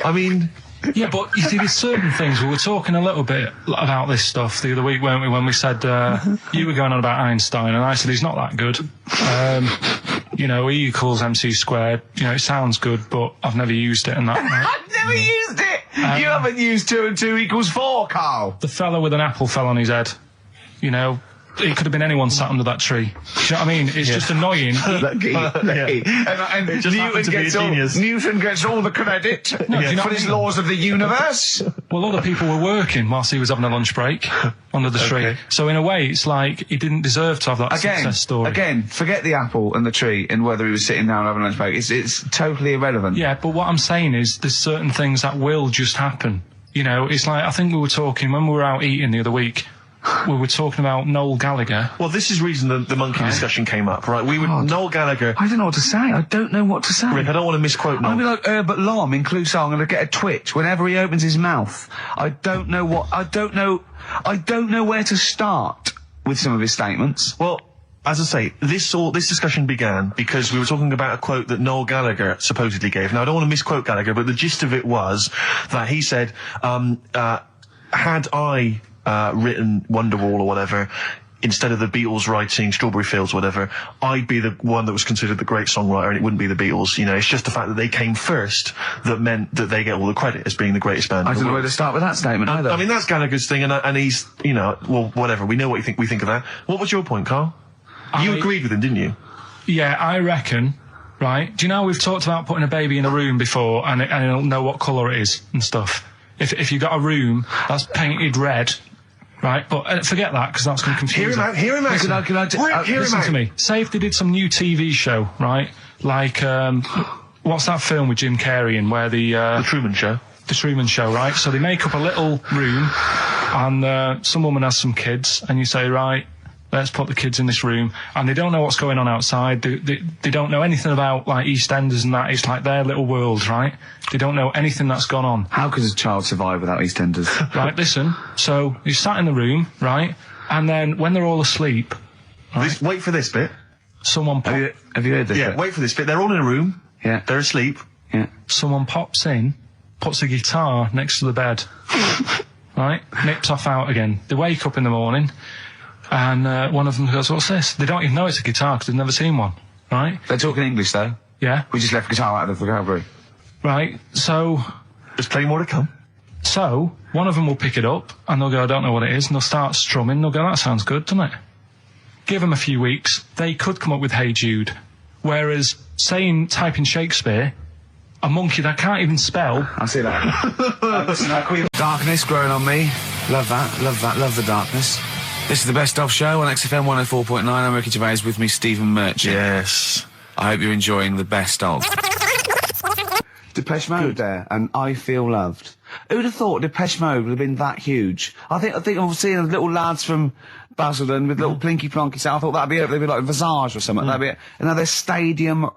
I mean... Yeah, but you see, there's certain things. We were talking a little bit about this stuff the other week, weren't we, when we said, you were going on about Einstein, and I said he's not that good. E equals MC squared. It sounds good, but I've never used it and that. I've never used it! You haven't used 2 and 2 equals 4, Karl! The fella with an apple fell on his head. It could have been anyone sat under that tree. Do you know what I mean? It's just annoying. Lucky. And Newton gets all the credit for his laws of the universe. Well, other people were working whilst he was having a lunch break under the tree. So in a way, it's like he didn't deserve to have that success story. Again, forget the apple and the tree and whether he was sitting down having a lunch break. It's totally irrelevant. Yeah, but what I'm saying is there's certain things that will just happen. It's like, I think we were talking, when we were out eating the other week, we were talking about Noel Gallagher. Well, this is the reason the monkey discussion came up, right? Noel Gallagher... I don't know what to say. I don't know what to say. Rick, I don't want to misquote Noel. I'll be like Herbert Lom in Clouseau. I'm going to get a twitch whenever he opens his mouth. I don't know where to start with some of his statements. Well, as I say, this discussion began because we were talking about a quote that Noel Gallagher supposedly gave. Now, I don't want to misquote Gallagher, but the gist of it was that he said, had I... written Wonderwall or whatever, instead of the Beatles writing Strawberry Fields or whatever, I'd be the one that was considered the great songwriter and it wouldn't be the Beatles. It's just the fact that they came first that meant that they get all the credit as being the greatest band. I don't know where to start with that statement either. I mean, that's Gallagher's thing and he's, well, whatever. We know what we think of that. What was your point, Karl? You agreed with him, didn't you? Yeah, I reckon, right? Do you know we've talked about putting a baby in a room before and it'll know what colour it is and stuff? If you got a room that's painted red, right, but forget that because that's going to confuse Hear him out. Listen to me. Say if they did some new TV show, right? Like, what's that film with Jim Carrey in where the Truman Show. The Truman Show, right? So they make up a little room and some woman has some kids and you say, right, let's put the kids in this room, and they don't know what's going on outside. They don't know anything about, like, EastEnders and that. It's like their little world, right? They don't know anything that's gone on. How could a child survive without EastEnders? Right, listen. So you sat in the room, right? And then when they're all asleep, right, Wait for this bit. someone Have you heard this? Yeah, bit? wait for this bit. They're all in a room. Yeah. They're asleep. Yeah. someone pops in, puts a guitar next to the bed, right? Nips off out again. They wake up in the morning, and one of them goes, "What's this?" They don't even know it's a guitar because they've never seen one, right? They're talking English, though. Yeah, We just left guitar out of the vocabulary. right. So There's plenty more to come. one of them will pick it up, and they'll go, "I don't know what it is," and they'll start strumming. They'll go, "That sounds good, doesn't it?" Give them a few weeks, they could come up with Hey Jude. Whereas, type in Shakespeare, a monkey that can't even spell. I see that. Darkness growing on me. Love that. Love the darkness. This is the Best Of Show on XFM 104.9. I'm Ricky Gervais, with me Stephen Merchant. Yes. I hope you're enjoying the Best Of. Depeche Mode there, and I Feel Loved. Who'd have thought Depeche Mode would have been that huge? I think I've seen little lads from Basildon with little plinky plonky set. I thought that'd be it. They'd be like Visage or something. That'd be it. And now they're stadium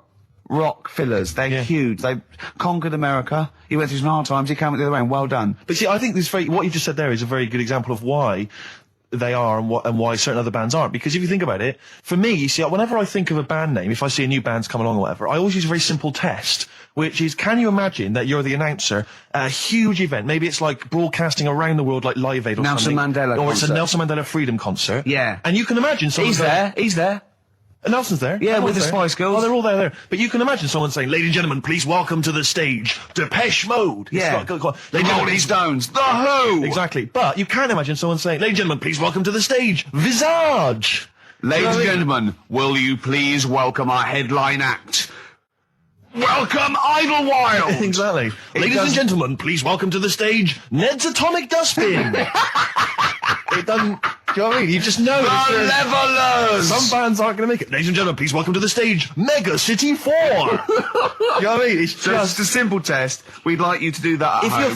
rock fillers. They're huge. They conquered America. He went through some hard times. He came out the other way, and well done. But see, I think what you just said there is a very good example of why they are and why certain other bands aren't. Because if you think about it, for me, you see, whenever I think of a band name, if I see a new band's come along or whatever, I always use a very simple test, which is, can you imagine that you're the announcer at a huge event? Maybe it's like broadcasting around the world, like Live Aid or Nelson something. Mandela Or it's concert. a Nelson Mandela Freedom concert. Yeah. And you can imagine someone He's there. Nelson's there. Yeah, Everyone's with the there. Spice Girls. Oh, they're all there. But you can imagine someone saying, "Ladies and gentlemen, please welcome to the stage, Depeche Mode." Yeah. Ladies and gentlemen, Rolling Stones. The Who. Exactly. But you can imagine someone saying, "Ladies and gentlemen, please welcome to the stage, Visage." Ladies and gentlemen, will you please welcome our headline act? Welcome Idlewild! Exactly. Ladies and gentlemen, please welcome to the stage, Ned's Atomic Dustbin. It doesn't... Do you know what I mean? You just know. The Levelers! Some bands aren't going to make it. Ladies and gentlemen, please welcome to the stage, Mega City 4. You know what I mean? It's So just... it's a simple test. We'd like you to do that at If home. you're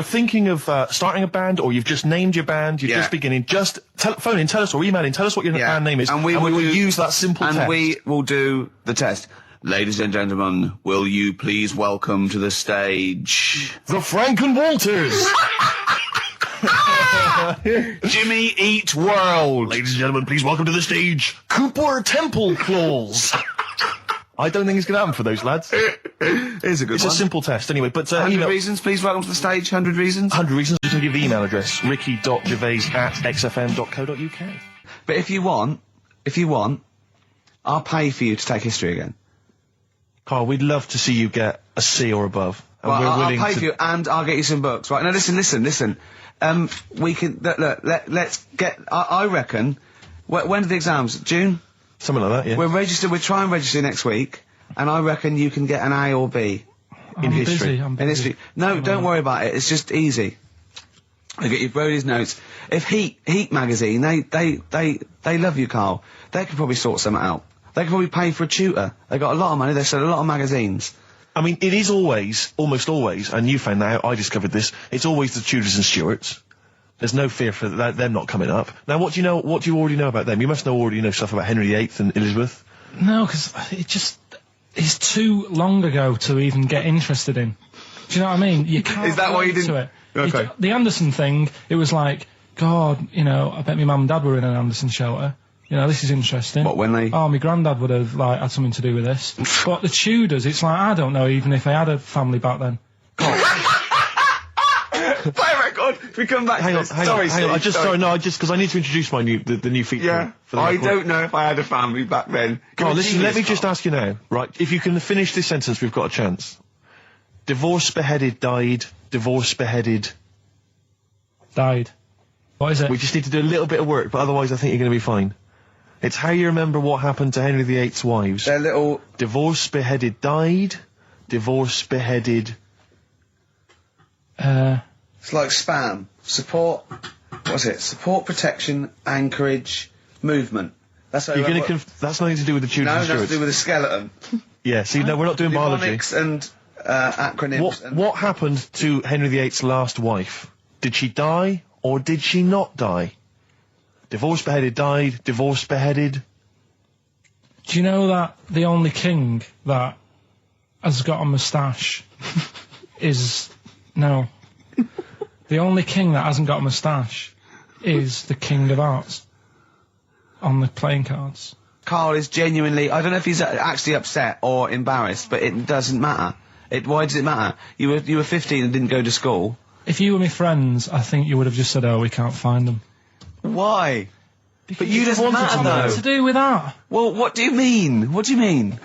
thinking of starting a band, or you've just named your band, you're just beginning, just phone in, tell us, or email in, tell us what your band name is, and we will use that simple test. And we will do the test. Ladies and gentlemen, will you please welcome to the stage the Franken Walters. Jimmy Eat World. Ladies and gentlemen, please welcome to the stage, Cooper Temple Claws. I don't think it's going to happen for those lads. Here's a good It's one. a simple test anyway, but 100 reasons, please welcome to the stage. 100 reasons. 100 reasons. Just going to give the email address, ricky.gervais@xfm.co.uk. But if you want, I'll pay for you to take history again. Carl, we'd love to see you get a C or above. And Well, we're I'll willing pay to... for you, and I'll get you some books. Right, now listen. We can, let's get, I reckon, when are the exams? June? Something like that, yeah. We'll try and register next week, and I reckon you can get an A or B. I'm history. busy, I'm In busy. history. No, don't worry about it, it's just easy. I get you Brody's notes. If Heat magazine, they love you, Carl. They could probably sort something out. They could probably pay for a tutor. They got a lot of money, they sell a lot of magazines. I mean, it is almost always, and you found that out, I discovered this, it's always the Tudors and Stuarts. There's no fear for them not coming up. Now, what do you already know about them? You must already know stuff about Henry VIII and Elizabeth. No, because it's too long ago to even get interested in. Do you know what I mean? You can't. Is that why you relate didn't- to it. Okay. The Anderson thing, it was like, God, I bet my mum and dad were in an Anderson shelter. This is interesting. What, when they- Oh, my granddad would have, had something to do with this. But the Tudors, it's like, I don't know even if they had a family back then. Play a record, if we come back Hang to on, this. hang Sorry, on. Steve, Because I need to introduce the new feature. Yeah, for the I record. don't know if I had a family back then. Carl, listen, let me Genius, just ask you now, right? If you can finish this sentence, we've got a chance. Divorced, beheaded, died. Divorced, beheaded. Died. What is it? We just need to do a little bit of work, but otherwise I think you're going to be fine. It's how you remember what happened to Henry VIII's wives. They're little... Divorced, beheaded, died. Divorced, beheaded. It's like spam. Support... What's it? Support, protection, anchorage, movement. That's how You're you going to that's nothing to do with the Tudors No, and nothing to Stuarts. do with the skeleton. Yeah, see, no, we're not doing biology. Mnemonics and acronyms. and What happened to Henry VIII's last wife? Did she die or did she not die? Divorced, beheaded, died. Divorced, beheaded. Do you know that the only king that has got a moustache is... No. The only king that hasn't got a moustache is the King of Hearts on the playing cards. Karl is genuinely... I don't know if he's actually upset or embarrassed, but it doesn't matter. Why does it matter? You were 15 and didn't go to school. If you were my friends, I think you would have just said, oh, we can't find them. Why? But you just doesn't matter, though. What to do with that? Well, what do you mean? What do you mean?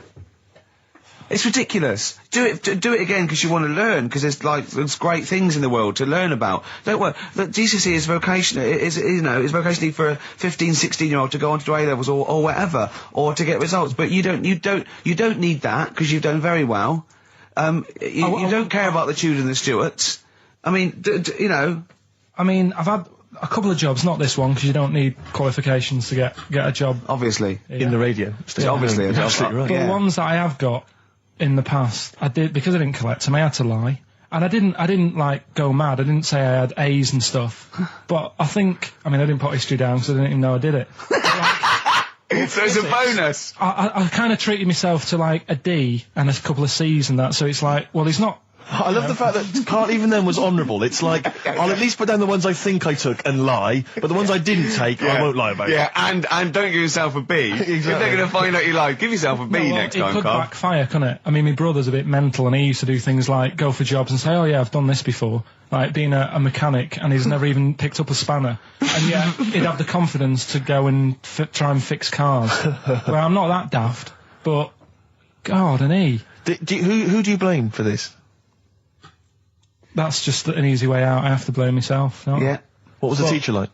It's ridiculous. Do it again because you want to learn, because there's great things in the world to learn about. Don't worry. Look, GCSE is vocational. Is vocationally for a 15, 16-year-old to go on to do A-levels or whatever, or to get results. But you don't need that because you've done very well. You don't care about the Tudors and the Stuarts. I mean, you know. I mean, I've had a couple of jobs, not this one, because you don't need qualifications to get a job. Obviously. In the radio. Yeah, obviously. You're absolutely right. But the ones that I have got in the past, I did, because I didn't collect them, I had to lie. And I didn't like go mad. I didn't say I had A's and stuff. But I didn't put history down because I didn't even know I did it. So it's a bonus. I kind of treated myself to like a D and a couple of C's and that, so it's like, well, he's not... I love the fact that Karl even then was honourable. It's like, I'll at least put down the ones I think I took and lie, but the ones I didn't take, I won't lie about. Yeah, and don't give yourself a B. Exactly. If they're going to find out you lied, give yourself a B next time, It could Karl. backfire, couldn't it? I mean, my brother's a bit mental, and he used to do things like go for jobs and say, oh yeah, I've done this before, like being a mechanic, and he's never even picked up a spanner. And yet, he'd have the confidence to go and try and fix cars. Well, I'm not that daft, but, God, an E. Who do you blame for this? That's just an easy way out. I have to blame myself. No? Yeah. What was the teacher like?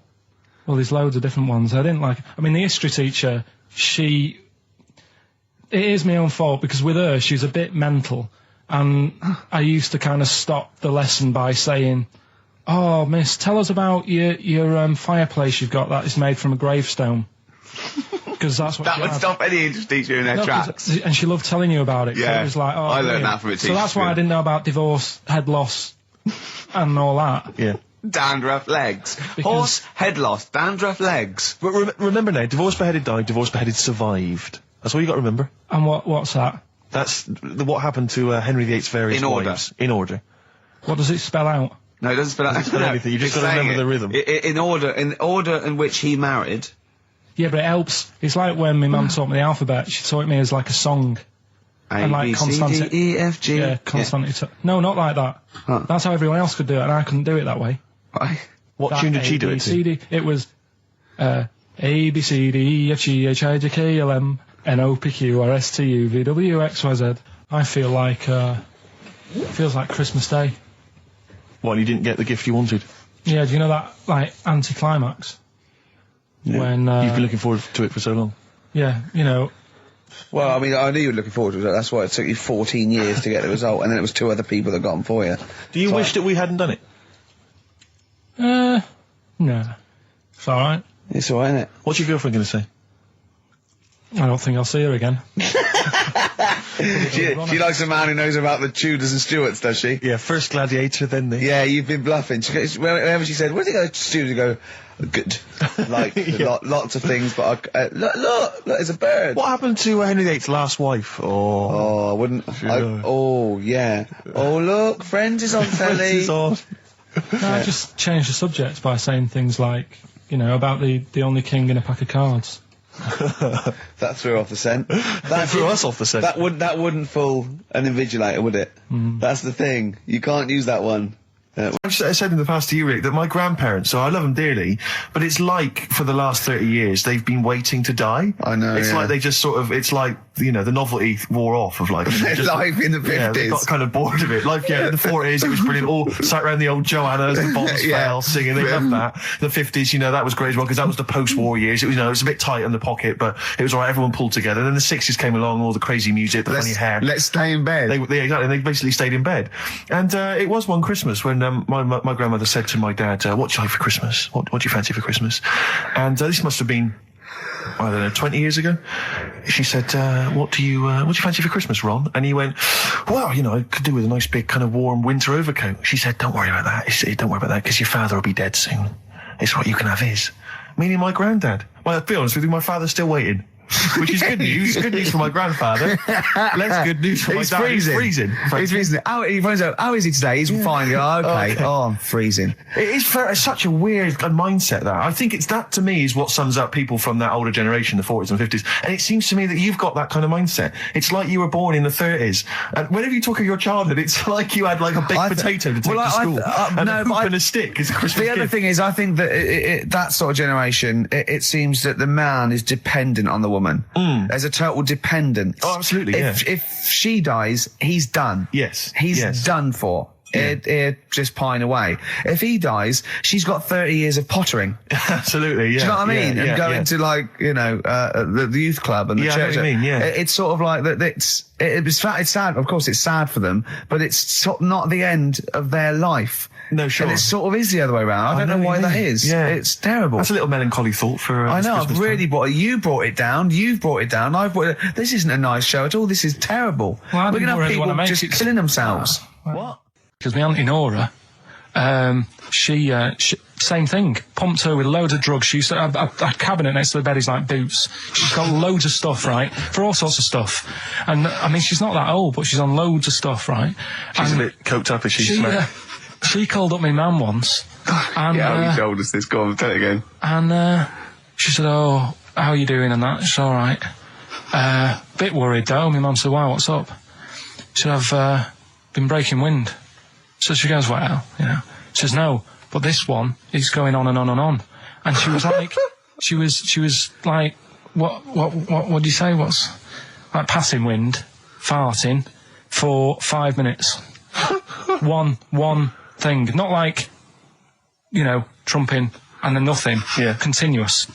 Well, there's loads of different ones. I didn't like... I mean, the history teacher, it is my own fault, because with her, she's a bit mental. And I used to kind of stop the lesson by saying, oh, miss, tell us about your fireplace you've got that is made from a gravestone. Because that's what that would stop any English teacher in their tracks. And she loved telling you about it. Yeah. So it was like, oh, I learned that from a teacher. So that's why I didn't know about divorce, head loss, and all that. Yeah. Dandruff legs. Horse, head loss, dandruff legs. But remember now, divorced, beheaded, died, divorced, beheaded, survived. That's all you got to remember. And what's that? That's what happened to Henry VIII's various wives. In order. What does it spell out? No, it doesn't spell out. It doesn't spell anything, you just got to remember the rhythm. In order in which he married. Yeah, but it helps. It's like when my mum taught me the alphabet, she taught me as like a song. A, B, C, D, E, F, G. Yeah, constant. No, not like that. Huh. That's how everyone else could do it, and I couldn't do it that way. Right. What tune did she do it to? It was A, B, C, D, E, F, G, H, I, J, K, L, M, N, O, P, Q, R, S, T, U, V, W, X, Y, Z. I feel like, it feels like Christmas Day. What, you didn't get the gift you wanted? Yeah, do you know that, like, anticlimax? Yeah. When, you've been looking forward to it for so long. Yeah, you know. Well, I mean, I knew you were looking forward to it. That's why it took you 14 years to get the result, and then it was 2 other people that got them for you. Do you wish that we hadn't done it? No. It's alright. It's alright, isn't it? What's your girlfriend going to say? I don't think I'll see her again. She likes a man who knows about the Tudors and Stuarts, does she? Yeah, first gladiator, then the... Yeah, you've been bluffing. Whenever she said, where did you go to Stuarts? You go, good. Like, lots of things, but look, it's a bird. What happened to Henry VIII's last wife? Oh, I wouldn't... oh, yeah. Oh, look, Friends is on telly. Friends is on. No, I just changed the subject by saying things like, you know, about the only king in a pack of cards. That threw off the scent. That threw us off the scent. That wouldn't fool an invigilator, would it? That's the thing. You can't use that one. I've said in the past to you, Rick, that my grandparents, so I love them dearly, but it's like for the last 30 years they've been waiting to die. I know. It's like they just sort of, it's like, you know, the novelty wore off of like... life in the 50s. Yeah, they got kind of bored of it. Like, yeah, in the 40s it was brilliant. All sat around the old Joannas, the bombs fell, singing, they loved that. The 50s, you know, that was great as well, because that was the post-war years. It was, you know, it was a bit tight in the pocket, but it was alright, everyone pulled together. Then the 60s came along, all the crazy music, the funny hair. Let's stay in bed. Exactly, they basically stayed in bed. And it was one Christmas when my grandmother said to my dad, what do you like for Christmas? What do you fancy for Christmas? And this must have been, I don't know, 20 years ago. She said, what do you fancy for Christmas, Ron? And he went, well, you know, I could do with a nice big kind of warm winter overcoat. She said, don't worry about that. Don't worry about that, because your father will be dead soon. It's what you can have his. Meaning my granddad. Well, to be honest with you, my father's still waiting. Which is good news. Good news for my grandfather. Less good news for my dad. Freezing. He's freezing. He finds out, how is he today? He's fine. Oh, okay. Oh, I'm freezing. It is it's such a weird mindset, that. I think that, to me, is what sums up people from that older generation, the 40s and 50s. And it seems to me that you've got that kind of mindset. It's like you were born in the 30s. And whenever you talk of your childhood, it's like you had like a baked potato to take to school. And a hoop and a stick is Christmas The other thing is, I think that that sort of generation, it seems that the man is dependent on the woman. There's a total dependence. Oh, absolutely, If she dies, he's done. Yes. He's done for. It just pine away. If he dies, she's got 30 years of pottering. Absolutely, yeah. Do you know what I mean? And going to, like, you know, the youth club and the church. I know what you mean, yeah. It's sort of like that. It's sad. Of course, it's sad for them, but it's not the end of their life. No, sure. And it sort of is the other way around. I don't know why that is. Yeah. It's terrible. That's a little melancholy thought for I know, Christmas I've really time. you brought it down, you've brought it down, I've brought it. This isn't a nice show at all, this is terrible. Well, We're going to have really people make just it killing themselves. What? Because my auntie Nora, she same thing, pumped her with loads of drugs. She used to have a cabinet next to the bed is like boots. She's got loads of stuff, right, for all sorts of stuff. And I mean, she's not that old, but she's on loads of stuff, right? She's a bit coked up, is she? She called up my mum once. And, you told us this. Go on, tell it again. And she said, "Oh, how are you doing?" And that. She's all right. Bit worried though. My mum said, "Why? What's up?" She said, "I've been breaking wind." So she goes, "Well, you know." She says, "No, but this one is going on and on and on." And she was like, she was like, what do you say? What's like passing wind, farting for 5 minutes. one thing, not like, you know, trumping and then nothing. Yeah. Continuous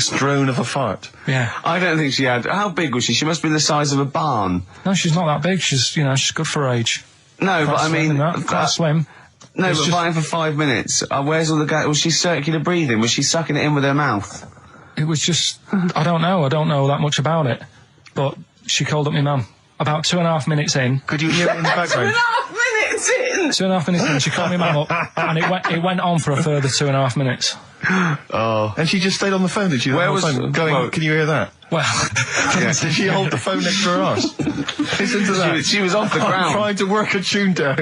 Drone of a fart. Yeah. I don't think she had. How big was she? She must be the size of a barn. No, she's not that big. She's good for her age. No, but I mean, quite slim. No, It's but just- fine for 5 minutes. Where's all the gas? Was she circular breathing? Was she sucking it in with her mouth? It was just, I don't know that much about it. But she called up my mum about 2.5 minutes in. Could you hear it in the background? 2.5 minutes in. 2.5 minutes in, she called my mum up, and it went on for a further 2.5 minutes. Oh. And she just stayed on the phone, did she? Where The whole was- phone going, well- can you hear that? Well, Did she hold the phone next to her arse? Listen to that. She was off the I'm ground. trying to work a tune down.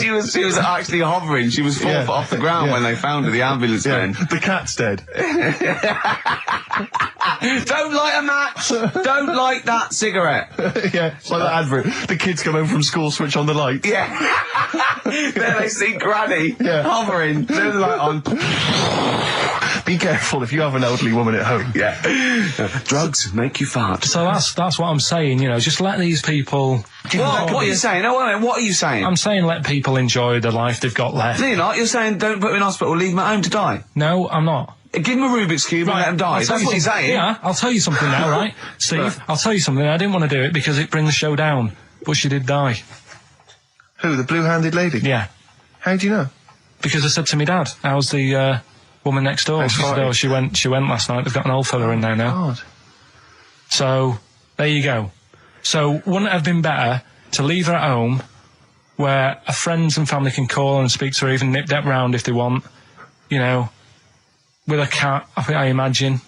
She was actually hovering. She was 4 foot off the ground when they found her, the ambulance men. The cat's dead. Don't light a match! Don't light that cigarette! Yeah, it's like that advert. The kids come home from school, switch on the light. Yeah. Then they see Granny hovering, turn the light on. Be careful if you have an elderly woman at home. Yeah. Drugs make you fart. so that's what I'm saying, you know, just let these people... What are you saying? No, wait a minute, what are you saying? I'm saying let people enjoy the life they've got left. No, you're not. You're saying don't put them in hospital, leave them at home to die. No, I'm not. Give them a Rubik's Cube and let them die. I'll tell That's what you you're saying. Yeah, I'll tell you something now, right? Steve, I'll tell you something. I didn't want to do it because it brings the show down, but she did die. Who, the blue-handed lady? Yeah. How do you know? Because I said to my dad, how's the woman next door? She said, oh, she went last night. They've got an old fella in there now. God. So, there you go. So, wouldn't it have been better to leave her at home where her friends and family can call and speak to her, even nip that round if they want, you know, with a cat, I imagine.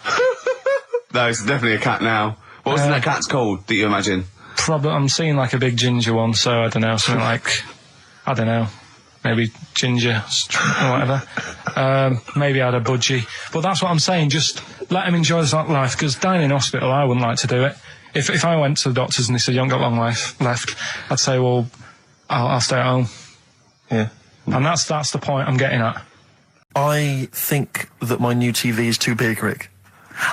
No, it's definitely a cat now. What's that cat's called, that you imagine? Probably, I'm seeing like a big ginger one, so I don't know, something like, I don't know, maybe ginger or whatever. Maybe I had a budgie. But that's what I'm saying, just let them enjoy that life, because dying in hospital, I wouldn't like to do it. If I went to the doctors and they said, you haven't got long life left, I'd say, well, I'll stay at home. Yeah. And that's the point I'm getting at. I think that my new TV is too big, Rick.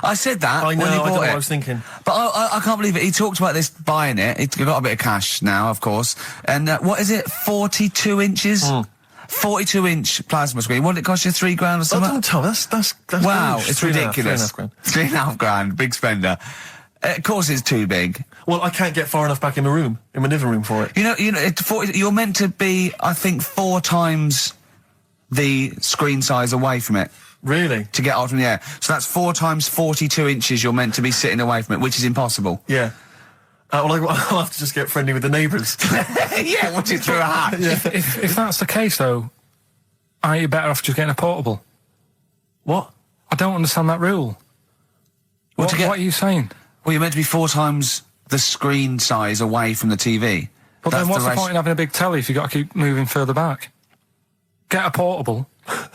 I said that I know, when he I don't know bought what it. I was thinking. But I can't believe it. He talked about this buying it. He's got a bit of cash now, of course. And what is it? 42 inches? 42-inch plasma screen. What did it cost you? $3 grand or something? Don't tell me. That's Wow, huge. it's 3.5 ridiculous. grand. $3.5 grand, big spender. Of course, it's too big. Well, I can't get far enough back in my room, in my living room for it. You know, you're meant to be, I think, 4 times the screen size away from it Really? to get out from the air. So that's 4 times 42 inches you're meant to be sitting away from it, which is impossible. Yeah. Well, I'll have to just get friendly with the neighbours. Yeah, watch it through a hat. If that's the case, though, are you better off just getting a portable? What? I don't understand that rule. What are you saying? Well, you're meant to be 4 times the screen size away from the TV. But then what's the point in having a big telly if you've got to keep moving further back? Get a portable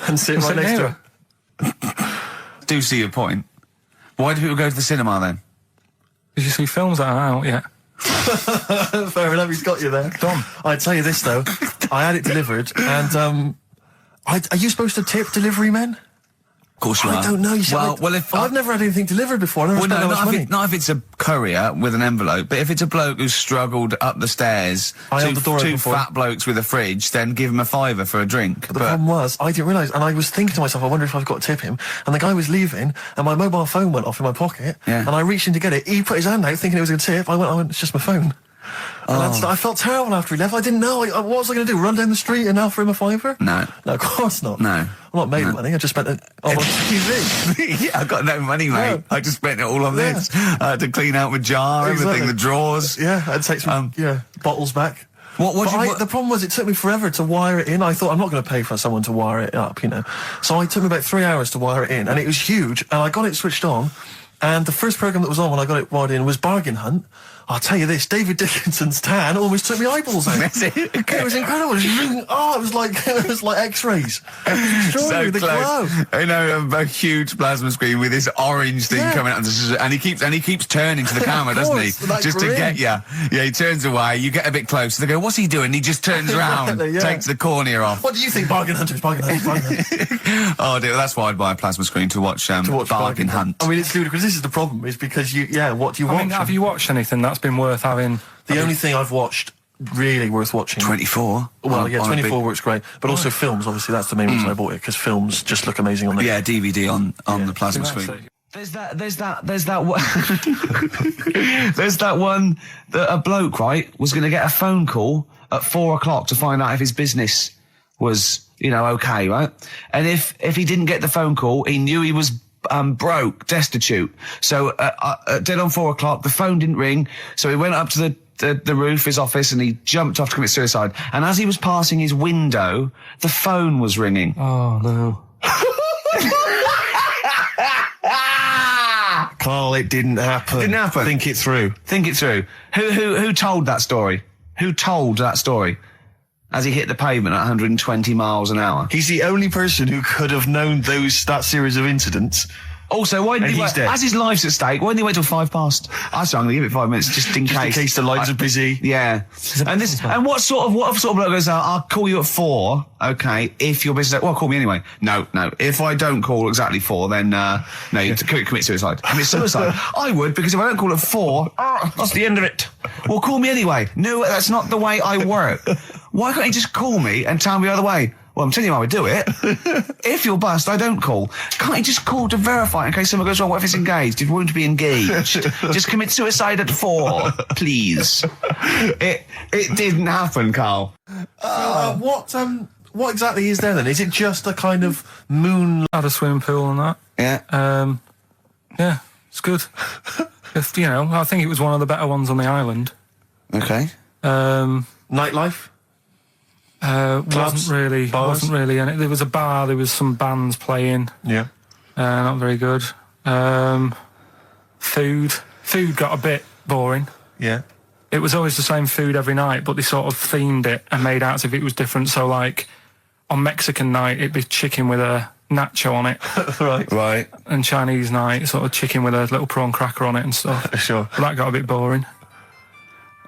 and sit right next to it. Do see your point. Why do people go to the cinema then? Did you see films that are out yet? Fair enough, he's got you there. Done. I'd tell you this, though. I had it delivered, and, are you supposed to tip delivery men? Of course you are. I don't know. You see, I've never had anything delivered before. I never spent that much money. Not if it's a courier with an envelope, but if it's a bloke who's struggled up the stairs, two fat blokes with a fridge, then give him a £5 for a drink. But the problem was, I didn't realise, and I was thinking to myself, I wonder if I've got to tip him. And the guy was leaving, and my mobile phone went off in my pocket, and I reached in to get it. He put his hand out thinking it was a tip. I went, it's just my phone. And I felt terrible after he left. I didn't know. What was I going to do? Run down the street and offer him a £5? No, of course not. No. I'm not made of money. I just spent it on TV. Yeah, I've got no money, mate. No. I just spent it all on this. I had to clean out my jar, everything, the drawers. Yeah, I'd take some bottles back. The problem was it took me forever to wire it in. I thought I'm not going to pay for someone to wire it up, So it took me about 3 hours to wire it in, and it was huge. And I got it switched on, and the first program that was on when I got it wired in was Bargain Hunt. I'll tell you this, David Dickinson's tan almost took my eyeballs out. That's it. It was incredible. It was like X-rays. So the close. glow. I know, a huge plasma screen with this orange thing coming out, and he keeps turning to the camera, doesn't he? Just to get you. Yeah, he turns away. You get a bit closer. They go, "What's he doing?" He just turns around, takes the cornea off. What do you think, Bargain Hunters? Bargain Hunters. Oh dear, that's why I'd buy a plasma screen to watch Bargain Hunt. I mean, it's ludicrous. This is the problem, is because what do you watch? I mean, have you watched anything that's been worth having? The only thing I've watched really worth watching. 24. Well, 24 works great, but also films. Obviously, that's the main reason I bought it, because films just look amazing on there. Yeah, DVD on the plasma screen. There's that one that a bloke, right, was going to get a phone call at 4 o'clock to find out if his business was, okay, right? And if he didn't get the phone call, he knew he was broke, destitute. So dead on 4 o'clock, the phone didn't ring, so he went up to the roof of his office and he jumped off to commit suicide. And as he was passing his window, the phone was ringing. Oh no. Carl, it didn't happen. Didn't happen. Think it through. Who told that story? Who told that story? As he hit the pavement at 120 miles an hour. He's the only person who could have known that series of incidents. Also, why didn't he wait? As his life's at stake, why didn't he wait till 5 past? I said, I'm going to give it 5 minutes just in case. In case the lines are busy. Yeah. And what sort of bloke goes, I'll call you at 4, okay, if your business, well, call me anyway. No. If I don't call exactly 4, then, no, you have to commit suicide. Commit suicide. I would, because if I don't call at 4, that's the end of it. Well, call me anyway. No, that's not the way I work. Why can't you just call me and tell me the other way? Well, I'm telling you how I do it. If you're bust, I don't call. Can't you just call to verify in case something goes wrong? What if it's engaged? It won't be engaged. Just commit suicide at 4, please. It didn't happen, Carl. What exactly is there then? Is it just a kind of moon? Had a swimming pool and that. Yeah. Yeah, it's good. I think it was one of the better ones on the island. Okay. Nightlife? Wasn't really in it. There was a bar, there was some bands playing. Yeah. Not very good. Food got a bit boring. Yeah. It was always the same food every night, but they sort of themed it and made out as if it was different. So, like, on Mexican night, it'd be chicken with a nacho on it. Right. And Chinese night, sort of chicken with a little prawn cracker on it and stuff. Sure. But that got a bit boring.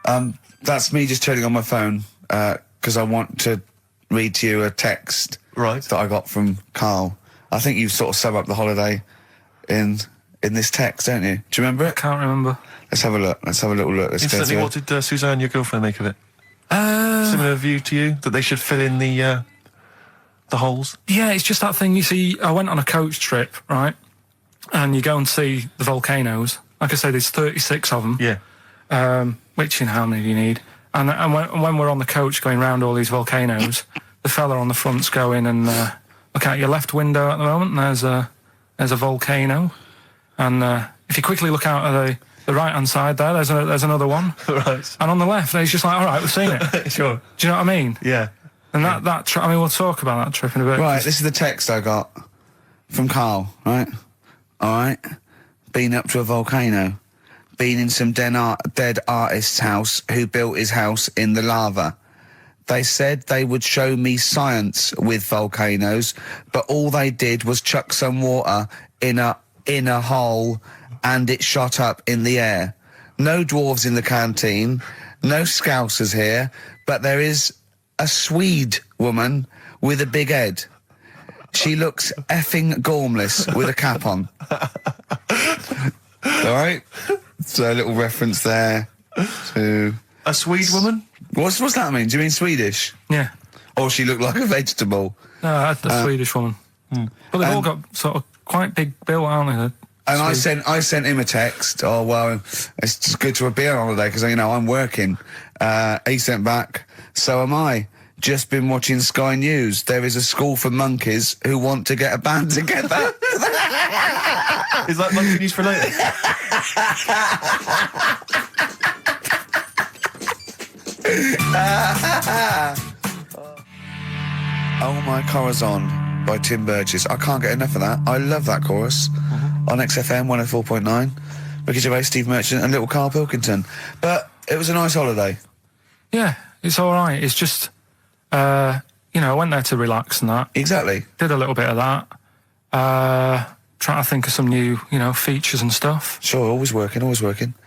That's me just turning on my phone, because I want to read to you a text that I got from Carl. I think you sort of sum up the holiday in this text, don't you? Do you remember it? Can't remember. Let's have a look. Let's have a little look. Instantly, what did Suzanne, your girlfriend, make of it? Similar view to you, that they should fill in the holes? Yeah, it's just that thing. You see, I went on a coach trip, right? And you go and see the volcanoes. Like I say, there's 36 of them. Yeah. Which, how many do you need? And when we're on the coach going round all these volcanoes, the fella on the front's going and look out your left window at the moment, and there's a volcano. And if you quickly look out at the right-hand side there's another one. Right. And on the left, he's just like, all right, we've seen it. Sure. Do you know what I mean? Yeah. And that trip, we'll talk about that trip in a bit. Right, this is the text I got from Karl, right? All right. Been up to a volcano. Been in some dead artist's house who built his house in the lava. They said they would show me science with volcanoes, but all they did was chuck some water in a hole and it shot up in the air. No dwarves in the canteen, no scousers here, but there is a Swede woman with a big head. She looks effing gormless with a cap on. All right? So a little reference there to... A Swede woman? What's that mean? Do you mean Swedish? Yeah. Or she looked like a vegetable? No, the Swedish woman. But they've all got sort of quite big bill, aren't they? And I sent him a text. Oh, well, it's just good to be on holiday because, you know, I'm working. He sent back, so am I. Just been watching Sky News. There is a school for monkeys who want to get a band together. Is that monkey news for later? Oh My Corazon by Tim Burgess. I can't get enough of that. I love that chorus. On XFM 104.9. Ricky Gervais, Steve Merchant and little Karl Pilkington. But it was a nice holiday. Yeah, it's all right. It's just, you know, I went there to relax and that. Exactly. Did a little bit of that. Trying to think of some new, you know, features and stuff. Sure, always working. 3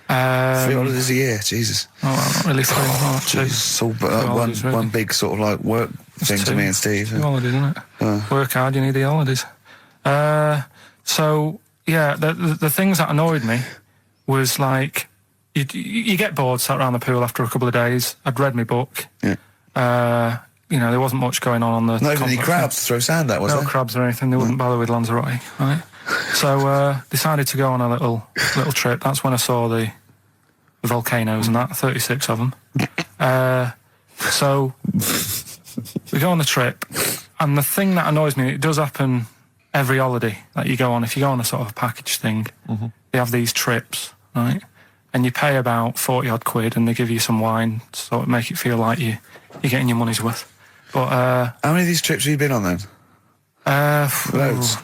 holidays a year, Jesus. Oh, well, not really 3 or 2. It's all one big sort of like work thing to me and Steve. 2 holidays, isn't it? Work hard, you need the holidays. So, yeah, the things that annoyed me was like, you get bored sat around the pool after a couple of days. I'd read my book. Yeah. You know, there wasn't much going on the... Not even any crabs to throw sand at, was there? No crabs or anything. They wouldn't bother with Lanzarote, right? So, decided to go on a little trip. That's when I saw the volcanoes and that, 36 of them. So, we go on the trip, and the thing that annoys me, it does happen every holiday that you go on. If you go on a sort of a package thing, they have these trips, right? And you pay about 40-odd quid, and they give you some wine, so it make it feel like you're getting your money's worth. But how many of these trips have you been on then? Loads.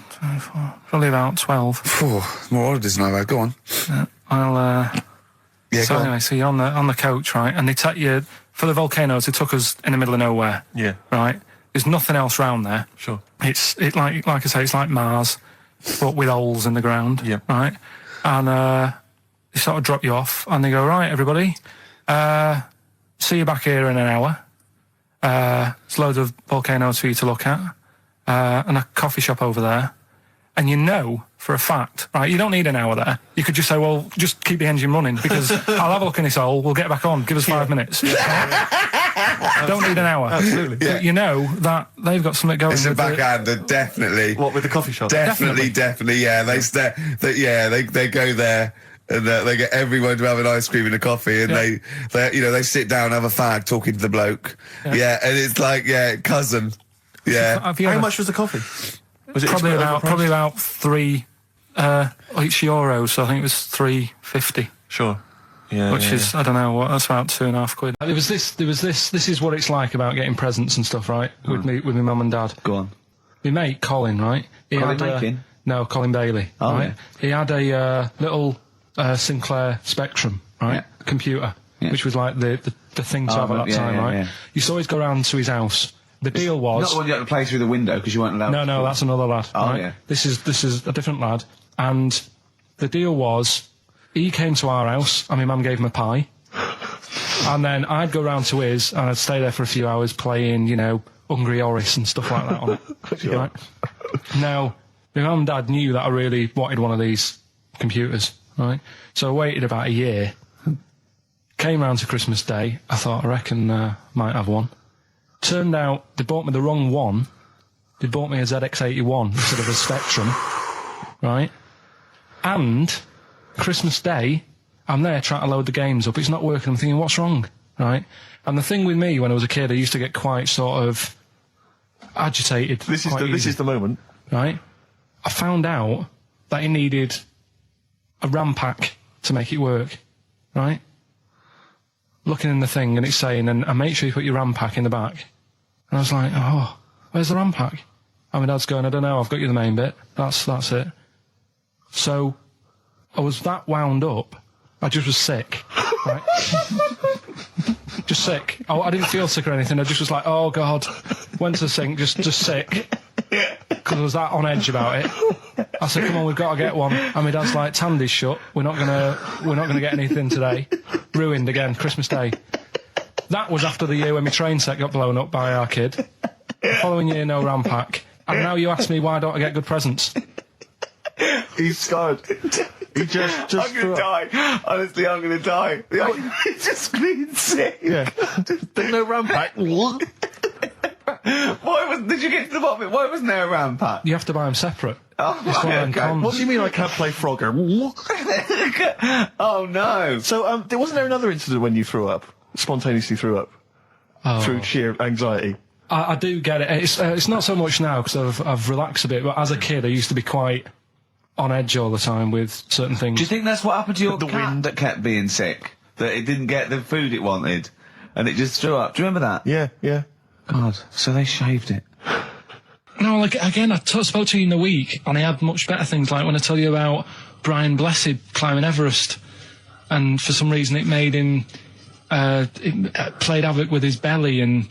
Probably about 12. More holidays than I've had. Go on. Yeah, so anyway, so you're on the coach, right? And they take you for the volcanoes. They took us in the middle of nowhere. Yeah. Right. There's nothing else round there. Sure. It's like I say, it's like Mars, but with holes in the ground. Yeah. Right. And they sort of drop you off, and they go, right, everybody, see you back here in an hour. There's loads of volcanoes for you to look at, and a coffee shop over there. And you know for a fact, right, you don't need an hour there. You could just say, well, just keep the engine running because I'll have a look in this hole, we'll get back on, give us 5 minutes. Don't need an hour. Absolutely. But you know that they've got something going. It's a with backhander, definitely. What, with the coffee shop? Definitely, yeah. They go there. And they get everyone to have an ice cream and a coffee, and they sit down, have a fag, talking to the bloke. Yeah, and it's like, cousin. Yeah. How much was the coffee? Was it probably about 3 each euros, so I think it was $3.50. Sure. Yeah. Which is, I don't know, what, that's about 2.5 quid. There was this is what it's like about getting presents and stuff, right? With my mum and dad. Go on. My mate, Colin, right? No, Colin Bailey. Oh, right? yeah. He had a little Sinclair Spectrum, right? Computer, which was like the thing to have at that time, right? Yeah. You used to always go round to his house. The deal was... Not the one you had to play through the window because you weren't allowed to. No, that's another lad. Oh, right? yeah. This is a different lad. And the deal was, he came to our house, and my mum gave him a pie. And then I'd go round to his, and I'd stay there for a few hours playing, you know, Hungry Horace and stuff like that on it. Sure. Right? Now, my mum and dad knew that I really wanted one of these computers, right? So I waited about a year. Came round to Christmas Day. I thought, I reckon might have one. Turned out they bought me the wrong one. They bought me a ZX81 instead of a Spectrum, right? And Christmas Day, I'm there trying to load the games up. It's not working. I'm thinking, what's wrong, right? And the thing with me, when I was a kid, I used to get quite sort of agitated. This is the moment, right? I found out that it needed a RAM pack to make it work, right? Looking in the thing and it's saying, and make sure you put your RAM pack in the back. And I was like, oh, where's the RAM pack? And my dad's going, I don't know, I've got you the main bit. That's it. So I was that wound up, I just was sick, right? Just sick. I didn't feel sick or anything, I just was like, oh God. Went to the sink, just sick. Because I was that on edge about it. I said, come on, we've got to get one. And my dad's like, Tandy's shut, we're not gonna get anything today. Ruined again, Christmas Day. That was after the year when my train set got blown up by our kid. The following year, no RAM pack. And now you ask me why don't I get good presents? He's scarred. He just I'm gonna die. Honestly, I'm gonna die. He's just screaming sick. Yeah. There's no RAM pack. What? Did you get to the bottom of it? Why wasn't there a RAM pack? You have to buy them separate. Oh, It's one of them okay. cons. What do you mean I can't play Frogger? Oh no. So, wasn't there another incident when you threw up? Spontaneously threw up? Oh. Through sheer anxiety? I do get it. It's not so much now because I've relaxed a bit, but as a kid I used to be quite on edge all the time with certain things. Do you think that's what happened to your The cat wind. that kept being sick? That it didn't get the food it wanted? And it just threw up? Do you remember that? Yeah. God, so they shaved it. No, like, again, I spoke to you in the week, and I had much better things, like when I tell you about Brian Blessed climbing Everest, and for some reason it made him, it played havoc with his belly, and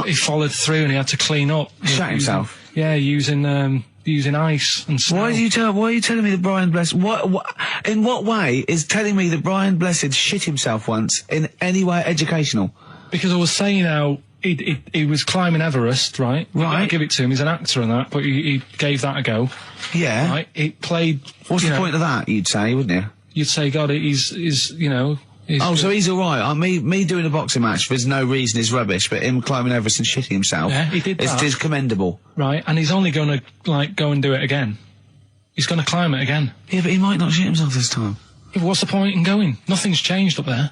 he followed through, and he had to clean up. Shot himself? Yeah, using ice and snow. Why are you telling me that Brian Blessed... in what way is telling me that Brian Blessed shit himself once in any way educational? Because I was saying how he was climbing Everest, right? Right. I give it to him, he's an actor and that, but he gave that a go. Yeah. Right? It played... What's the point of that, you'd say, wouldn't you? You'd say, God, he's you know... Oh, so he's all right. Me doing a boxing match for no reason is rubbish, but him climbing Everest and shitting himself... Yeah, he did that. Is commendable. Right, and he's only going to, like, go and do it again. He's going to climb it again. Yeah, but he might not shit himself this time. Yeah, but what's the point in going? Nothing's changed up there.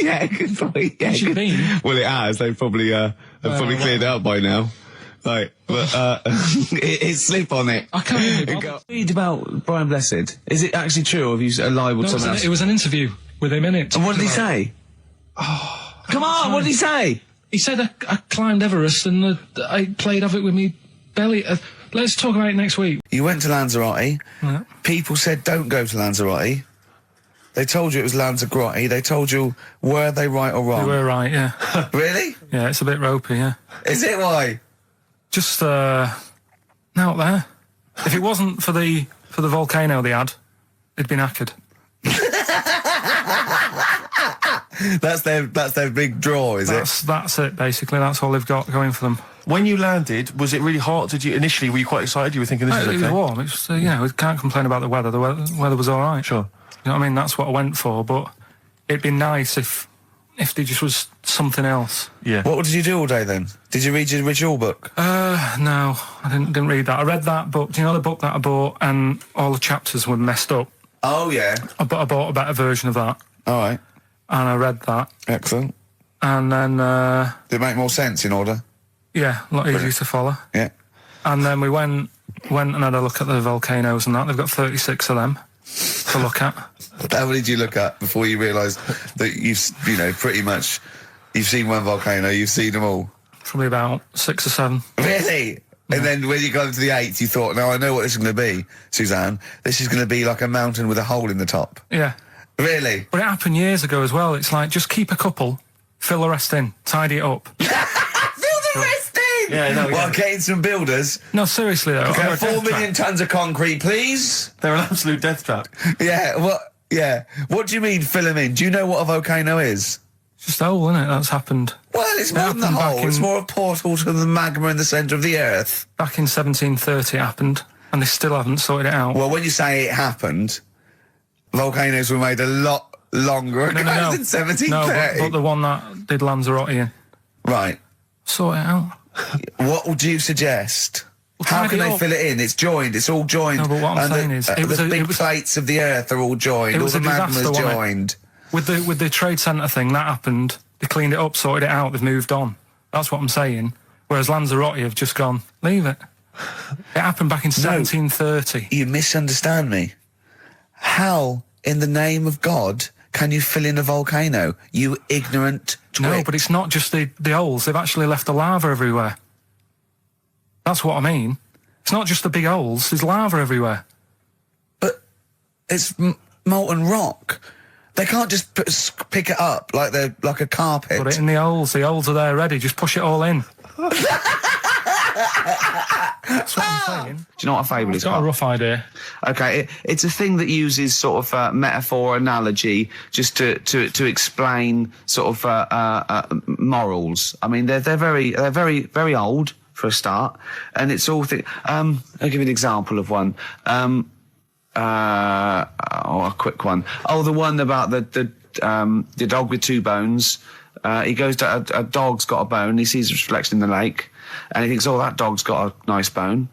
Yeah, good point. Yeah, It should be. Well, it has. They've probably cleared it up by now. Like, but it's slip on it. I can't even be bothered. Read about Brian Blessed. Is it actually true, or have you lied with No, someone else? it was an interview with him in it. And what did he say? Oh, Come on, what did he say? He said I climbed Everest and I played havoc with me belly. Let's talk about it next week. You went to Lanzarote. Yeah. People said don't go to Lanzarote. They told you it was Lanzarote. They told you, were they right or wrong? You were right, yeah. Really? Yeah, it's a bit ropey, yeah. Is it? Why? Just, out there. If it wasn't for the volcano they had, it'd been knackered. That's their big draw, is it? That's it, basically. That's all they've got going for them. When you landed, was it really hot? Initially, were you quite excited? You were thinking this is okay? It was warm. It's, you know, we can't complain about the weather. The weather was all right. Sure. You know what I mean? That's what I went for, but it'd be nice if there just was something else. Yeah. What did you do all day then? Did you read your ritual book? No, I didn't read that. I read that book. Do you know the book that I bought and all the chapters were messed up? Oh, yeah. I bought a better version of that. All right. And I read that. Excellent. And then, Did it make more sense in order? yeah, a lot easier to follow. Yeah. And then we went and had a look at the volcanoes and that. They've got 36 of them to look at. How many did you look at before you realised that pretty much, you've seen one volcano, you've seen them all? Probably about 6 or 7. Really? And then when you got to the 8th, you thought, now I know what this is going to be, Suzanne. This is going to be like a mountain with a hole in the top. Yeah. Really? But it happened years ago as well. It's like, just keep a couple, fill the rest in, tidy it up. Fill the rest in! Yeah, no, Well, yeah. getting some builders. No, seriously though. Okay, They're a 4 death million trap. tons of concrete, please. They're an absolute death trap. Yeah, what? Yeah. What do you mean, fill them in? Do you know what a volcano is? It's just a hole, isn't it? That's happened. Well, it's more than the happened back hole. It's in- more a portal to the magma in the centre of the earth. Back in 1730 it happened, and they still haven't sorted it out. Well, when you say it happened, volcanoes were made a lot longer ago no. than 1730. No, but the one that did Lanzarote in. Right. Sort it out. What would you suggest? Well, How tidy can it they up. fill it in? It's joined. It's all joined. No, but what I'm And saying the, is, it was the a- big it was- plates of the earth are all joined. It All was the a disaster, magma's wasn't it? joined. With the trade centre thing, that happened. They cleaned it up, sorted it out, they've moved on. That's what I'm saying. Whereas Lanzarote have just gone, leave it. It happened back in 1730. You misunderstand me. How, in the name of God, can you fill in a volcano? You ignorant twit. No, but it's not just the holes. They've actually left the lava everywhere. That's what I mean. It's not just the big holes, there's lava everywhere. But it's molten rock. They can't just pick it up like they're like a carpet. Put it in the holes are there ready, just push it all in. That's what I'm saying. Do you know what a fable is? I've got a rough idea. Okay, it's a thing that uses sort of metaphor, analogy, just to explain sort of morals. I mean, they're very old for a start, and it's all I'll give you an example of one. A quick one. Oh, the one about the dog with two bones. He goes to a dog's got a bone. He sees a reflection in the lake, and he thinks, "Oh, that dog's got a nice bone.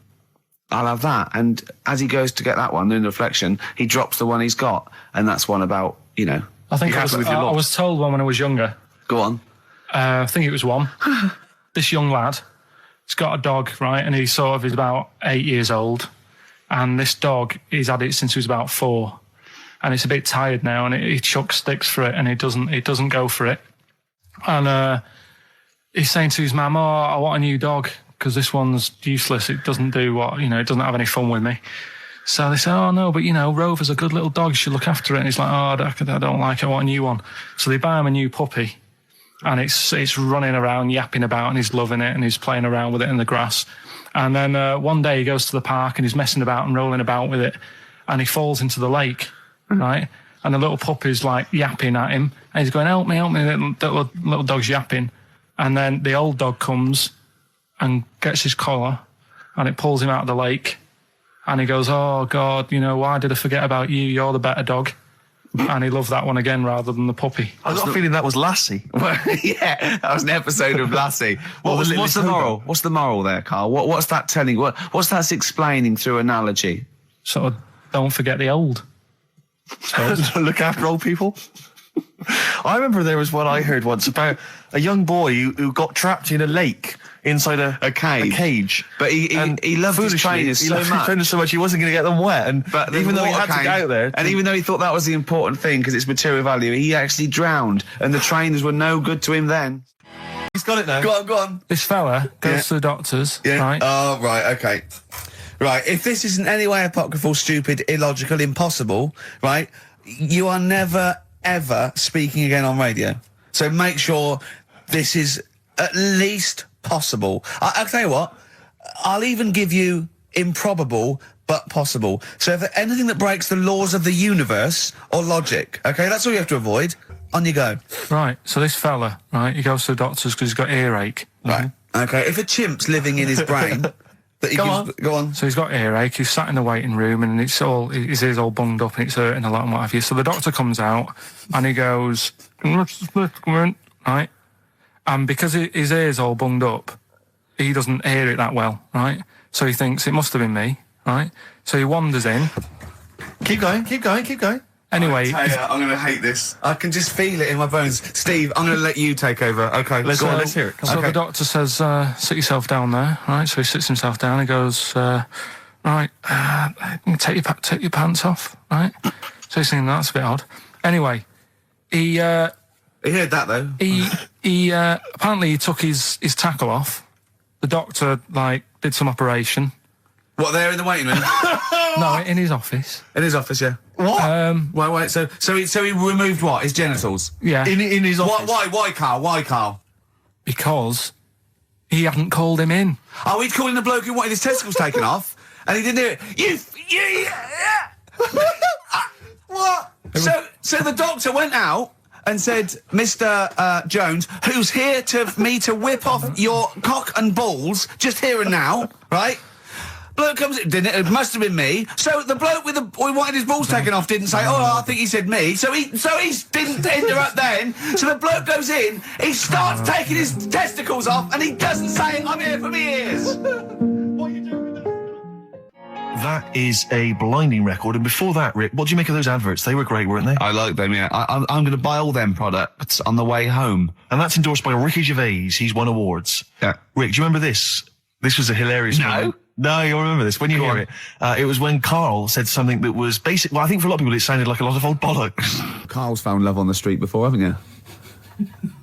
I'll have that." And as he goes to get that one in the reflection, he drops the one he's got, and that's one about I think I was told one when I was younger. Go on. I think it was one. This young lad, he's got a dog, right, and he sort of is about 8 years old, and this dog, he's had it since he was about 4, and it's a bit tired now, and he chucks sticks for it, and it doesn't go for it. And he's saying to his mum, "Oh, I want a new dog because this one's useless. It doesn't do it doesn't have any fun with me." So they say, "Oh no, but Rover's a good little dog. You should look after it." And he's like, "Oh, I don't like it. I want a new one." So they buy him a new puppy, and it's running around, yapping about, and he's loving it, and he's playing around with it in the grass. And then one day he goes to the park and he's messing about and rolling about with it, and he falls into the lake, right? And the little puppy's like yapping at him, and he's going, help me, the little dog's yapping. And then the old dog comes and gets his collar, and it pulls him out of the lake, and he goes, "Oh God, why did I forget about you? You're the better dog." And he loved that one again rather than the puppy. I got a feeling that was Lassie. Well, yeah, that was an episode of Lassie. What's the moral? What's the moral there, Carl? What's that telling? What's that explaining through analogy? Sort of, don't forget the old. Look after old people. I remember there was one I heard once about a young boy who got trapped in a lake inside a cage. But he loved his trainers so much he wasn't going to get them wet. But even though he had to get out there, and even though he thought that was the important thing because it's material value, he actually drowned, and the trainers were no good to him then. He's got it now. Go on. This fella goes to the doctors, right? Oh, right, okay. Right, if this is in any way apocryphal, stupid, illogical, impossible, right, you are never, ever speaking again on radio. So make sure this is at least possible. I'll tell you what, I'll even give you improbable but possible. So if anything that breaks the laws of the universe or logic, okay, that's all you have to avoid. On you go. Right, so this fella, right, he goes to the doctors because he's got earache. Right, okay, if a chimp's living in his brain... Go on. So he's got earache, he's sat in the waiting room, and his ear's all bunged up and it's hurting a lot and what have you. So the doctor comes out and he goes, right? And because his ear's all bunged up, he doesn't hear it that well, right? So he thinks it must have been me, right? So he wanders in. Keep going. Anyway, I'm going to hate this. I can just feel it in my bones. Steve, I'm going to let you take over. Okay, let's hear it. So the doctor says, sit yourself down there, right? So he sits himself down and goes, right, take your pants off, right? So he's thinking, that's a bit odd. Anyway, he heard that, though. He apparently he took his tackle off. The doctor, did some operation. What, there in the waiting room? No, in his office. In his office, yeah. What? Wait. So he removed what? His genitals? Yeah. In his office. Why, Carl? Because he hadn't called him in. Oh, he'd called in the bloke who wanted his testicles taken off, and he didn't do it. What? So the doctor went out and said, Mr. Jones, who's here to whip off your cock and balls, just here and now, right? Bloke comes in, didn't it? It must have been me. So the bloke who wanted his balls taken off didn't say, oh, I think he said me. So he didn't interrupt then. So the bloke goes in, he starts taking his testicles off, and he doesn't say, I'm here for me ears. What are you doing with that? That is a blinding record. And before that, Rick, what do you make of those adverts? They were great, weren't they? I like them, yeah. I'm going to buy all them products on the way home. And that's endorsed by Ricky Gervais. He's won awards. Yeah. Rick, do you remember this? This was a hilarious moment. No, you'll remember this when you hear it. It was when Karl said something that was basic. Well, I think for a lot of people it sounded like a lot of old bollocks. Karl's found love on the street before, haven't you?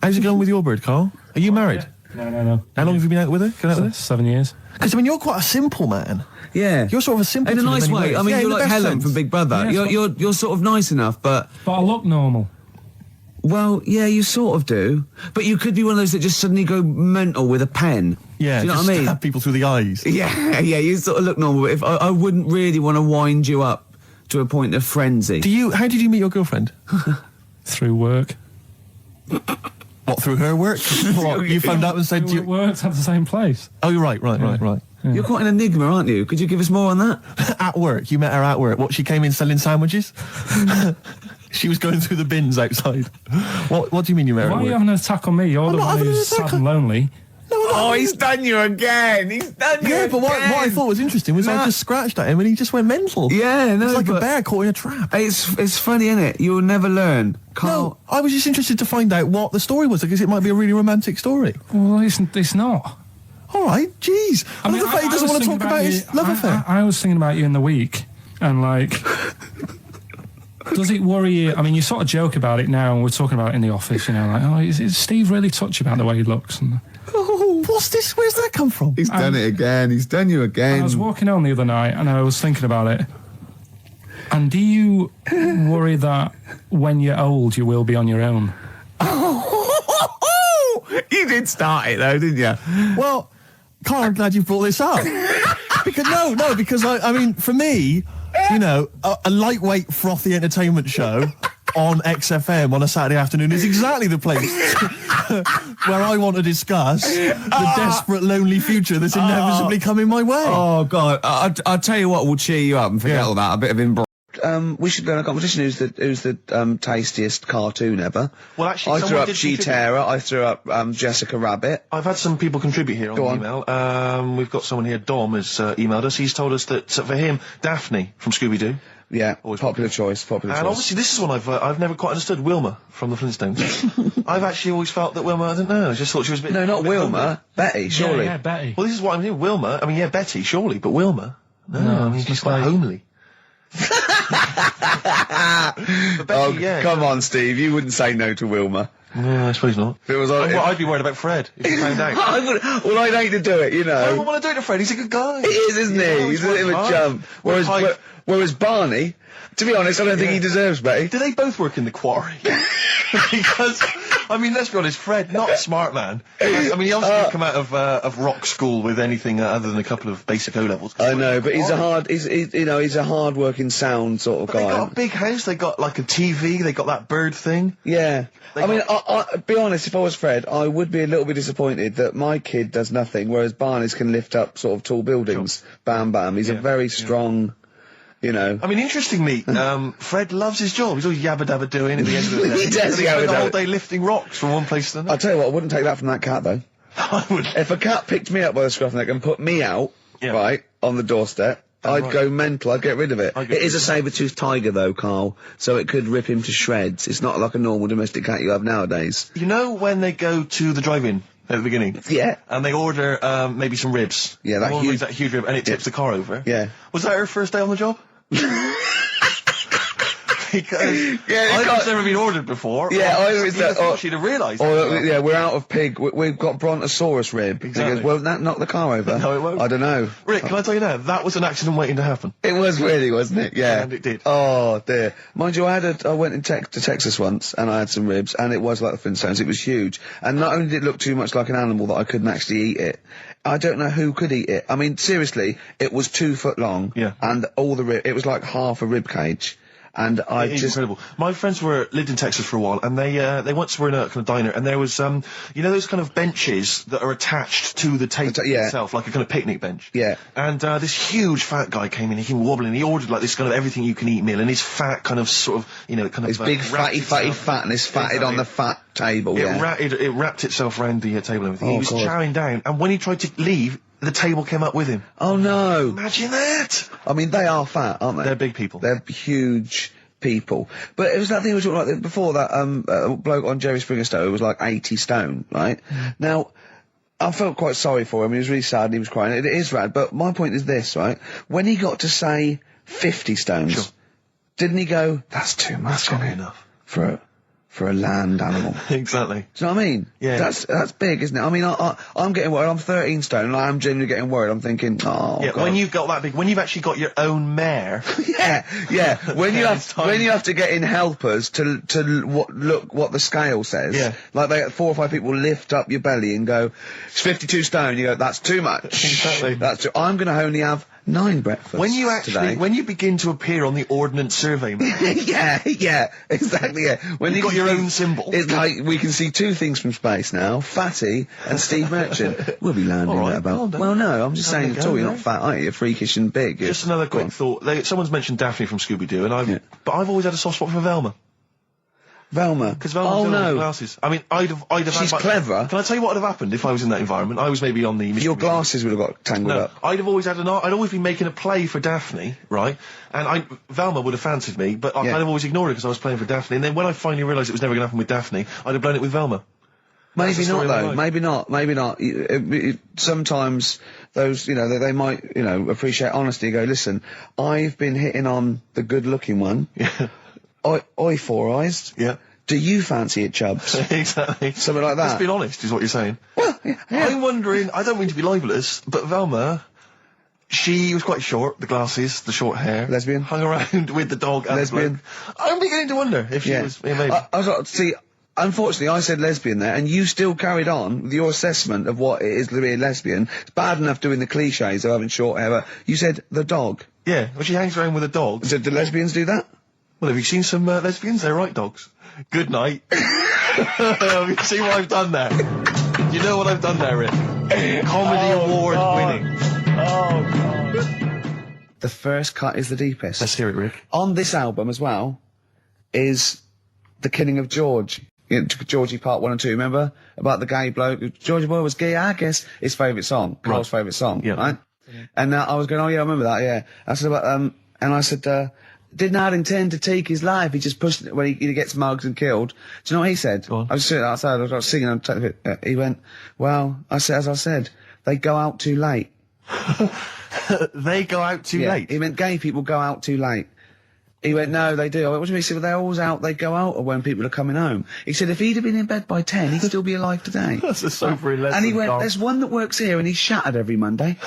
How's it going with your bird, Karl? Are you married? No. How long have you been out with her? Going out with her? 7 years. Because, I mean, you're quite a simple man. Yeah. You're sort of a simple In a nice way. I mean, yeah, you're in the like best Helen sense. from Big Brother. Yes, You're sort of nice enough, but... But I look normal. Well, yeah, you sort of do. But you could be one of those that just suddenly go mental with a pen. Yeah, do you know just what I mean? stab people through the eyes. Yeah, you sort of look normal. But if I wouldn't really want to wind you up to a point of frenzy. How did you meet your girlfriend? Through work. What, through her work? What, you phoned up and said... We worked at the same place. Oh, you're right. Yeah. You're quite an enigma, aren't you? Could you give us more on that? At work. You met her at work. What, she came in selling sandwiches? She was going through the bins outside. What do you mean you met her Why at are you work? having an attack on me? You're the not one having an who's attack sad and lonely. Oh, he's done you again. He's done you Yeah, but what I thought was interesting was I just scratched at him and he just went mental. Yeah, no, It's like a but- bear caught in a trap. It's funny, isn't it? You'll never learn. Carl. No, I was just interested to find out what the story was, because it might be a really romantic story. Well, it's not. All right, jeez. I love the fact he doesn't was want to thinking talk about his love affair. I was thinking about you in the week, and like, does it worry you? I mean, you sort of joke about it now, and we're talking about it in the office, you know, like, oh, is Steve really touchy about the way he looks? And Oh, what's this? Where's that come from? He's done it again. He's done you again. I was walking home the other night, and I was thinking about it. And do you worry that when you're old, you will be on your own? You did start it though, didn't you? Well, Carl, I'm glad you brought this up. because I mean, for me, you know, a lightweight, frothy entertainment show on XFM on a Saturday afternoon is exactly the place where I want to discuss the desperate, lonely future that's inevitably coming my way. Oh God! I'll tell you what will cheer you up and forget all that. A bit of imbro. We should go in a competition. Who's the tastiest cartoon ever? Well, actually, I threw someone up did G-Terror. I threw up Jessica Rabbit. I've had some people contribute here on the email. We've got someone here, Dom, has emailed us. He's told us that for him, Daphne from Scooby-Doo. Yeah, Always popular choice. Popular And choice. obviously, this is one I've never quite understood. Wilma from the Flintstones. I've actually always felt that Wilma. I don't know. I just thought she was a bit. No, not a bit Wilma. homely. Betty, surely. Yeah, Betty. Well, this is what I'm doing. Wilma. I mean, yeah, Betty, surely, but Wilma. No, I mean, it's she's just quite like- homely. But Betty, yeah. Come on, Steve. You wouldn't say no to Wilma. Yeah, I suppose not. If it was on. Well, I'd be worried about Fred if he found out. Well, I'd hate to do it, you I don't know. want to do it to Fred. He's a good guy. He is, isn't he? He's a bit of a jump. Whereas Barney, to be honest, I don't think he deserves Betty. Do they both work in the quarry? Because, I mean, let's be honest, Fred, not a smart man. I mean, he also didn't come out of rock school with anything other than a couple of basic O-levels. I know, but he's a hard-working, sound sort of But guy. they got a big house, they got like a TV, they got that bird thing. Yeah. They I mean, got- be honest, if I was Fred, I would be a little bit disappointed that my kid does nothing, whereas Barney's can lift up sort of tall buildings. Bam, bam. He's a very strong, you know. I mean, interestingly, Fred loves his job. He's always yabba dabba doing at the end of the day. He does And he spent the whole yabba-dabba. day lifting rocks from one place to I'll another. tell you what, I wouldn't take that from that cat, though. I would. If a cat picked me up by the scruff neck and put me out, Yeah. right, on the doorstep, I'd right. go mental. I'd get rid of it. I'd get It is a rid saber-toothed tiger, though, Carl, so it could rip him to shreds. It's not like a normal domestic cat you have nowadays. You know when they go to the drive-in at the beginning? Yeah. And they order maybe some ribs. Yeah, that Someone huge- brings that huge rib, and it tips the car over. Yeah. Was that her first day on the job? Because Yeah, I've got- never been ordered before. Yeah, either it's You'd have that, or- thought she'd have realised. Or, that. yeah, we're out of pig. We've got Brontosaurus rib. Exactly. He goes, won't that knock the car over? No, it won't. I don't know. Rick, can I tell you now? That was an accident waiting to happen. It was really, wasn't it? Yeah. And it did. Oh, dear. Mind you, I went to Texas once, and I had some ribs, and it was like the Flintstones. It was huge. And not only did it look too much like an animal that I couldn't actually eat it, I don't know who could eat it. I mean, seriously, it was 2 foot long. Yeah. And all the rib, it was like half a rib cage. And I It is just... incredible. My friends lived in Texas for a while, and they once were in a kind of diner, and there was you know those kind of benches that are attached to the table Yeah. itself, like a kind of picnic bench. Yeah. And this huge fat guy came in, he came wobbling, he ordered like this kind of everything you can eat meal, and his fat kind of sort of, you know, kind of His big wrapped fatty itself- fatness fatted on the fat table, yeah. It wrapped itself around the table and everything. Oh, He was God. chowing down, and when he tried to leave, the table came up with him. Oh, no. Imagine that! I mean, they are fat, aren't they? They're big people. They're huge people. But it was that thing we were talking about before, that bloke on Jerry Springer Show who was like 80 stone, right? Now, I felt quite sorry for him. He was really sad and he was crying. It is rad, but my point is this, right? When he got to say 50 stones, Sure. didn't he go, that's too much, Can't be isn't it? enough. For for a land animal. Exactly. Do you know what I mean? Yeah. That's big, isn't it? I mean, I'm getting worried. I'm 13 stone, and I am genuinely getting worried. I'm thinking, oh, Yeah, God. when you've got that big, when you've actually got your own mare. yeah. When you It's time. when you have to get in helpers to look what the scale says. Yeah. Like 4 or 5 people lift up your belly and go, it's 52 stone. You go, that's too much. Exactly. I'm going to only have 9 breakfasts When you actually, today. when you begin to appear on the Ordnance Survey map, yeah, exactly, yeah. When You've got your own symbol. It's like, we can see 2 things from space now, Fatty and Steve Merchant. We'll be landing All right, at about... well done. Well, no, I'm just Having saying a at go, all, you're no? not fat, are you? You're freakish and big. just another Go on. quick thought. Someone's mentioned Daphne from Scooby-Doo, and Yeah. but I've always had a soft spot for Velma. Velma. Because Velma Oh, was no. glasses. I mean, I'd have She's had my- clever. Can I tell you what would have happened if I was in that environment? I was maybe on the... Your glasses would have got tangled No, up. I'd have always had I'd always been making a play for Daphne, right? And Velma would have fancied me, but Yeah. I'd have always ignored it because I was playing for Daphne. And then when I finally realised it was never going to happen with Daphne, I'd have blown it with Velma. That's Maybe the not, story of my though. life. Maybe not. Sometimes those, they might, appreciate honesty and go, listen, I've been hitting on the good-looking one. Yeah. Oi, Four Eyes. Yeah. Do you fancy it, Chubbs? Exactly. Something like that. Let's be honest, is what you're saying. Well, yeah. I'm wondering, I don't mean to be libelous, but Velma, she was quite short, the glasses, the short hair. Lesbian? Hung around with the dog and Lesbian? the bloke. I'm beginning to wonder if she was... Yeah, maybe. I was like, see, unfortunately, I said lesbian there, and you still carried on with your assessment of what it is to be a lesbian. It's bad enough doing the cliches of having short hair, but you said the dog. Yeah, well, she hangs around with a dog. So do lesbians do that? Well, have you seen some lesbians? They're right dogs. Good night. Have you seen what I've done there? You know what I've done there, Rick? Comedy award winning. Oh, God. The first cut is the deepest. Let's hear it, Rick. On this album as well is The Killing of George. Georgie Part 1 and 2, remember? About the gay bloke. Georgie Boy was gay, I guess. His favourite song. Carl's favourite song, Yeah. right? And I was going, oh yeah, I remember that, yeah. I said about, and I said, did not intend to take his life. He just pushed it when he gets mugged and killed. Do you know what he said? Go on. I was sitting outside, I was singing, he went, well, as I said, they go out too late. They go out too Yeah, late. he meant gay people go out too late. He went, no, they do. I went, what do you mean? He said, well, they're always out, they go out when people are coming home. He said, if he'd have been in bed by 10, he'd still be alive today. That's a sobering lesson. And he went, Carl. there's one that works here and he's shattered every Monday.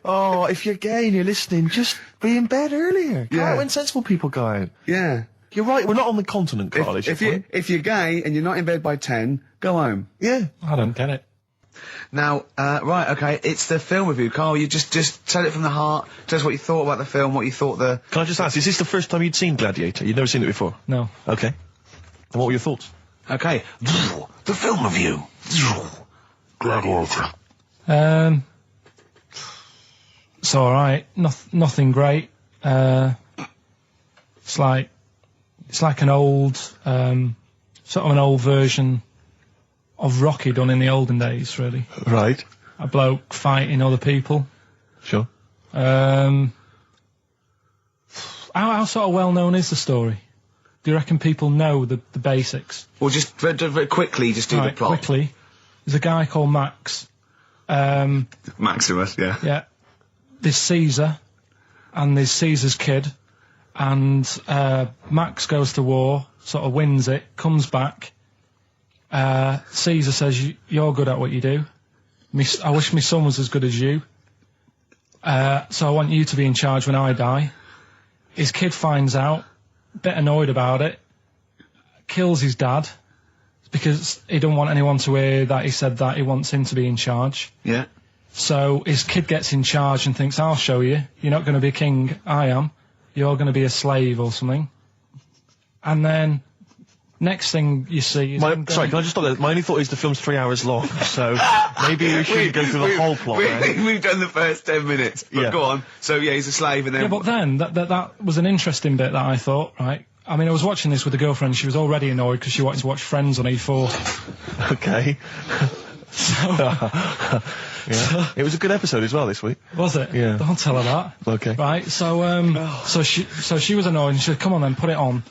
Oh, if you're gay and you're listening, just be in bed earlier. Go Yeah. out when sensible people go out. Yeah. You're right, we're not on the continent, Carl, is your point? If you're gay and you're not in bed by 10, go home. Yeah. I don't get it. Now, right, okay, it's the film review. Carl, you just tell it from the heart. Tell us what you thought about the film, what you thought the... Can I just ask, is this the first time you'd seen Gladiator? You'd never seen it before? No. Okay. And what were your thoughts? Okay. The film review. Gladiator. It's alright. Nothing great. It's like an old, sort of an old version of Rocky done in the olden days, really. Right. A bloke fighting other people. Sure. How sort of well known is the story? Do you reckon people know the basics? Well, just very quickly, just do the Right, plot. quickly. There's a guy called Max. Maximus, yeah. Yeah. There's Caesar, and there's Caesar's kid, and Max goes to war, sort of wins it, comes back. Caesar says, you're good at what you do. I wish my son was as good as you. So I want you to be in charge when I die. His kid finds out, a bit annoyed about it, kills his dad, because he don't want anyone to hear that he said that he wants him to be in charge. Yeah. So his kid gets in charge and thinks, I'll show you. You're not going to be king. I am. You're going to be a slave or something. And then next thing you see is... Sorry, can I just stop there? My only thought is the film's 3 hours long, so maybe we should go through the whole plot. We've done the first 10 minutes, but Yeah. go on. So, yeah, he's a slave and then... Yeah, but then, that was an interesting bit that I thought, right? I mean, I was watching this with a girlfriend. She was already annoyed because she wanted to watch Friends on E4. Okay. Yeah. It was a good episode as well this week. Was it? Yeah. Don't tell her that. Okay. Right, so she was annoyed and she said, come on then, put it on.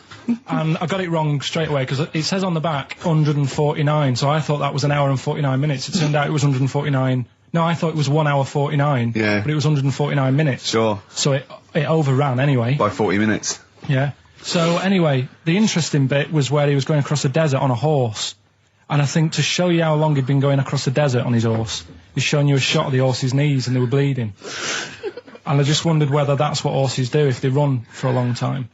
And I got it wrong straight away because it says on the back 149, so I thought that was an hour and 49 minutes. It turned out it was 149. No, I thought it was 1 hour 49. Yeah. But it was 149 minutes. Sure. So it overran anyway. By 40 minutes. Yeah. So anyway, the interesting bit was where he was going across the desert on a horse. And I think to show you how long he'd been going across the desert on his horse, he's showing you a shot of the horse's knees and they were bleeding. And I just wondered whether that's what horses do if they run for a long time.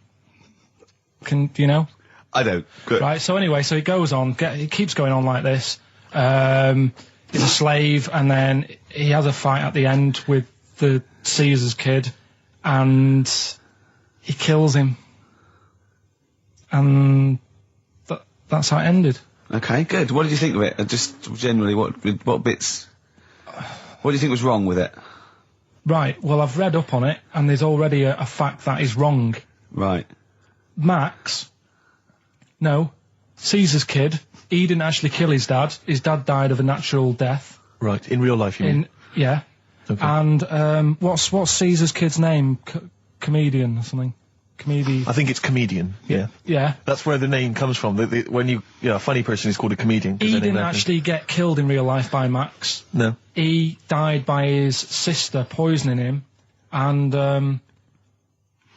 Do you know? I don't. Good. Right, so anyway, so he goes on, he keeps going on like this. He's a slave, and then he has a fight at the end with the Caesar's kid, and he kills him. And that's how it ended. Okay, good. What did you think of it? Just generally, what bits... What do you think was wrong with it? Right, well, I've read up on it, and there's already a fact that is wrong. Right. Caesar's kid, he didn't actually kill his dad. His dad died of a natural death. Right, in real life, you mean? Yeah. Okay. And what's Caesar's kid's name? Comedian or something? I think it's comedian, yeah. Yeah. That's where the name comes from. When a funny person is called a comedian. He didn't actually get killed in real life by Max. No. He died by his sister poisoning him, and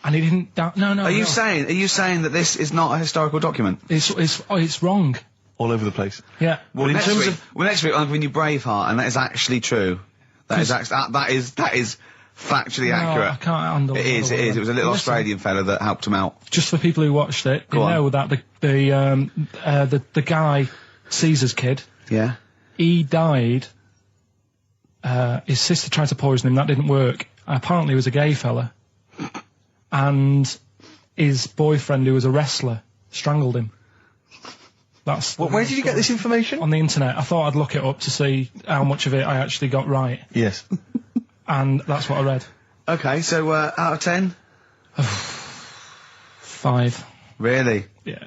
he didn't die. No. Are you saying that this is not a historical document? It's wrong. All over the place. Yeah. Well, next week I'm giving you Braveheart, and that is actually true. That is factually accurate. I can't handle it. It is. It was a little Australian fella that helped him out. Just for people who watched it, they know that the guy, Caesar's kid, yeah, he died. His sister tried to poison him. That didn't work. Apparently, he was a gay fella, and his boyfriend, who was a wrestler, strangled him. Where did you get this information? On the internet. I thought I'd look it up to see how much of it I actually got right. Yes. And that's what I read. Okay, so out of 10? 5. Really? Yeah.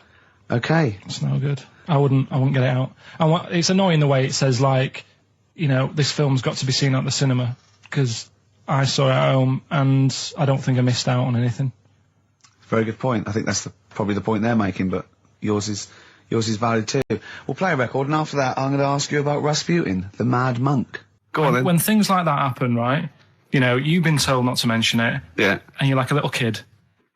Okay. It's no good. I wouldn't get it out. And it's annoying the way it says, like, you know, this film's got to be seen at the cinema, because I saw it at home and I don't think I missed out on anything. Very good point. I think that's probably the point they're making, but yours is valid too. We'll play a record, and after that I'm going to ask you about Rasputin, the Mad Monk. Go on then. When things like that happen, right, you know, you've been told not to mention it. Yeah. And you're like a little kid.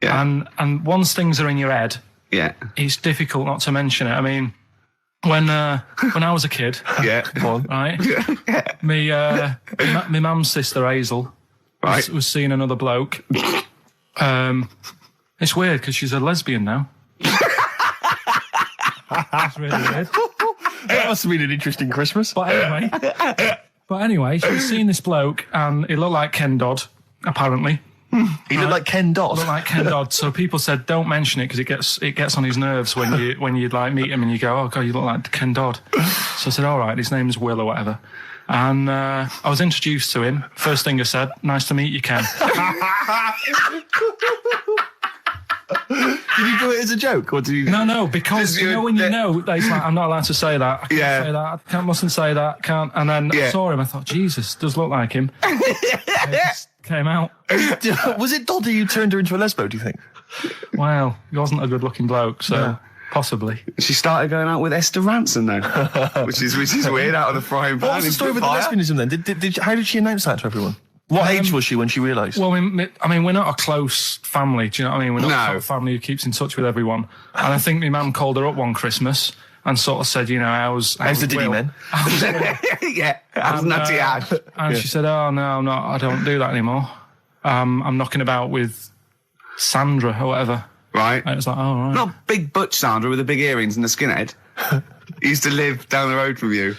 Yeah. And once things are in your head, yeah, it's difficult not to mention it. I mean, when I was a kid, yeah, go on. Right, my mum's sister Hazel, right, was seeing another bloke. It's weird because she's a lesbian now. That's really weird. That must have been an interesting Christmas. But anyway, she was seeing this bloke, and he looked like Ken Dodd, apparently. He looked like Ken Dodd. Looked like Ken Dodd. So people said, don't mention it because it gets on his nerves when you like meet him and you go, oh god, you look like Ken Dodd. So I said, all right, his name's Will or whatever. And I was introduced to him. First thing I said, nice to meet you, Ken. Did you do it as a joke, or did you? No, because you know when you know, it's like, I'm not allowed to say that. I can't say that. Mustn't say that. Can't. And then I saw him. I thought, Jesus, does look like him. It just came out. Was it Doddy who turned her into a lesbo? Do you think? Well, he wasn't a good-looking bloke, so possibly. She started going out with Esther Ranson though, which is weird, out of the frying pan. What was the story with the lesbianism then? How did she announce that to everyone? What age was she when she realised? Well, I mean, we're not a close family, do you know what I mean? We're not a sort of family who keeps in touch with everyone. And I think my mum called her up one Christmas and sort of said, you know, how's the Diddy men? Yeah, how's Nutty Ash? And she said, oh, no, I don't do that anymore. I'm knocking about with Sandra or whatever. Right. And it was like, oh, right. Not big butch Sandra with the big earrings and the skinhead. He used to live down the road from you.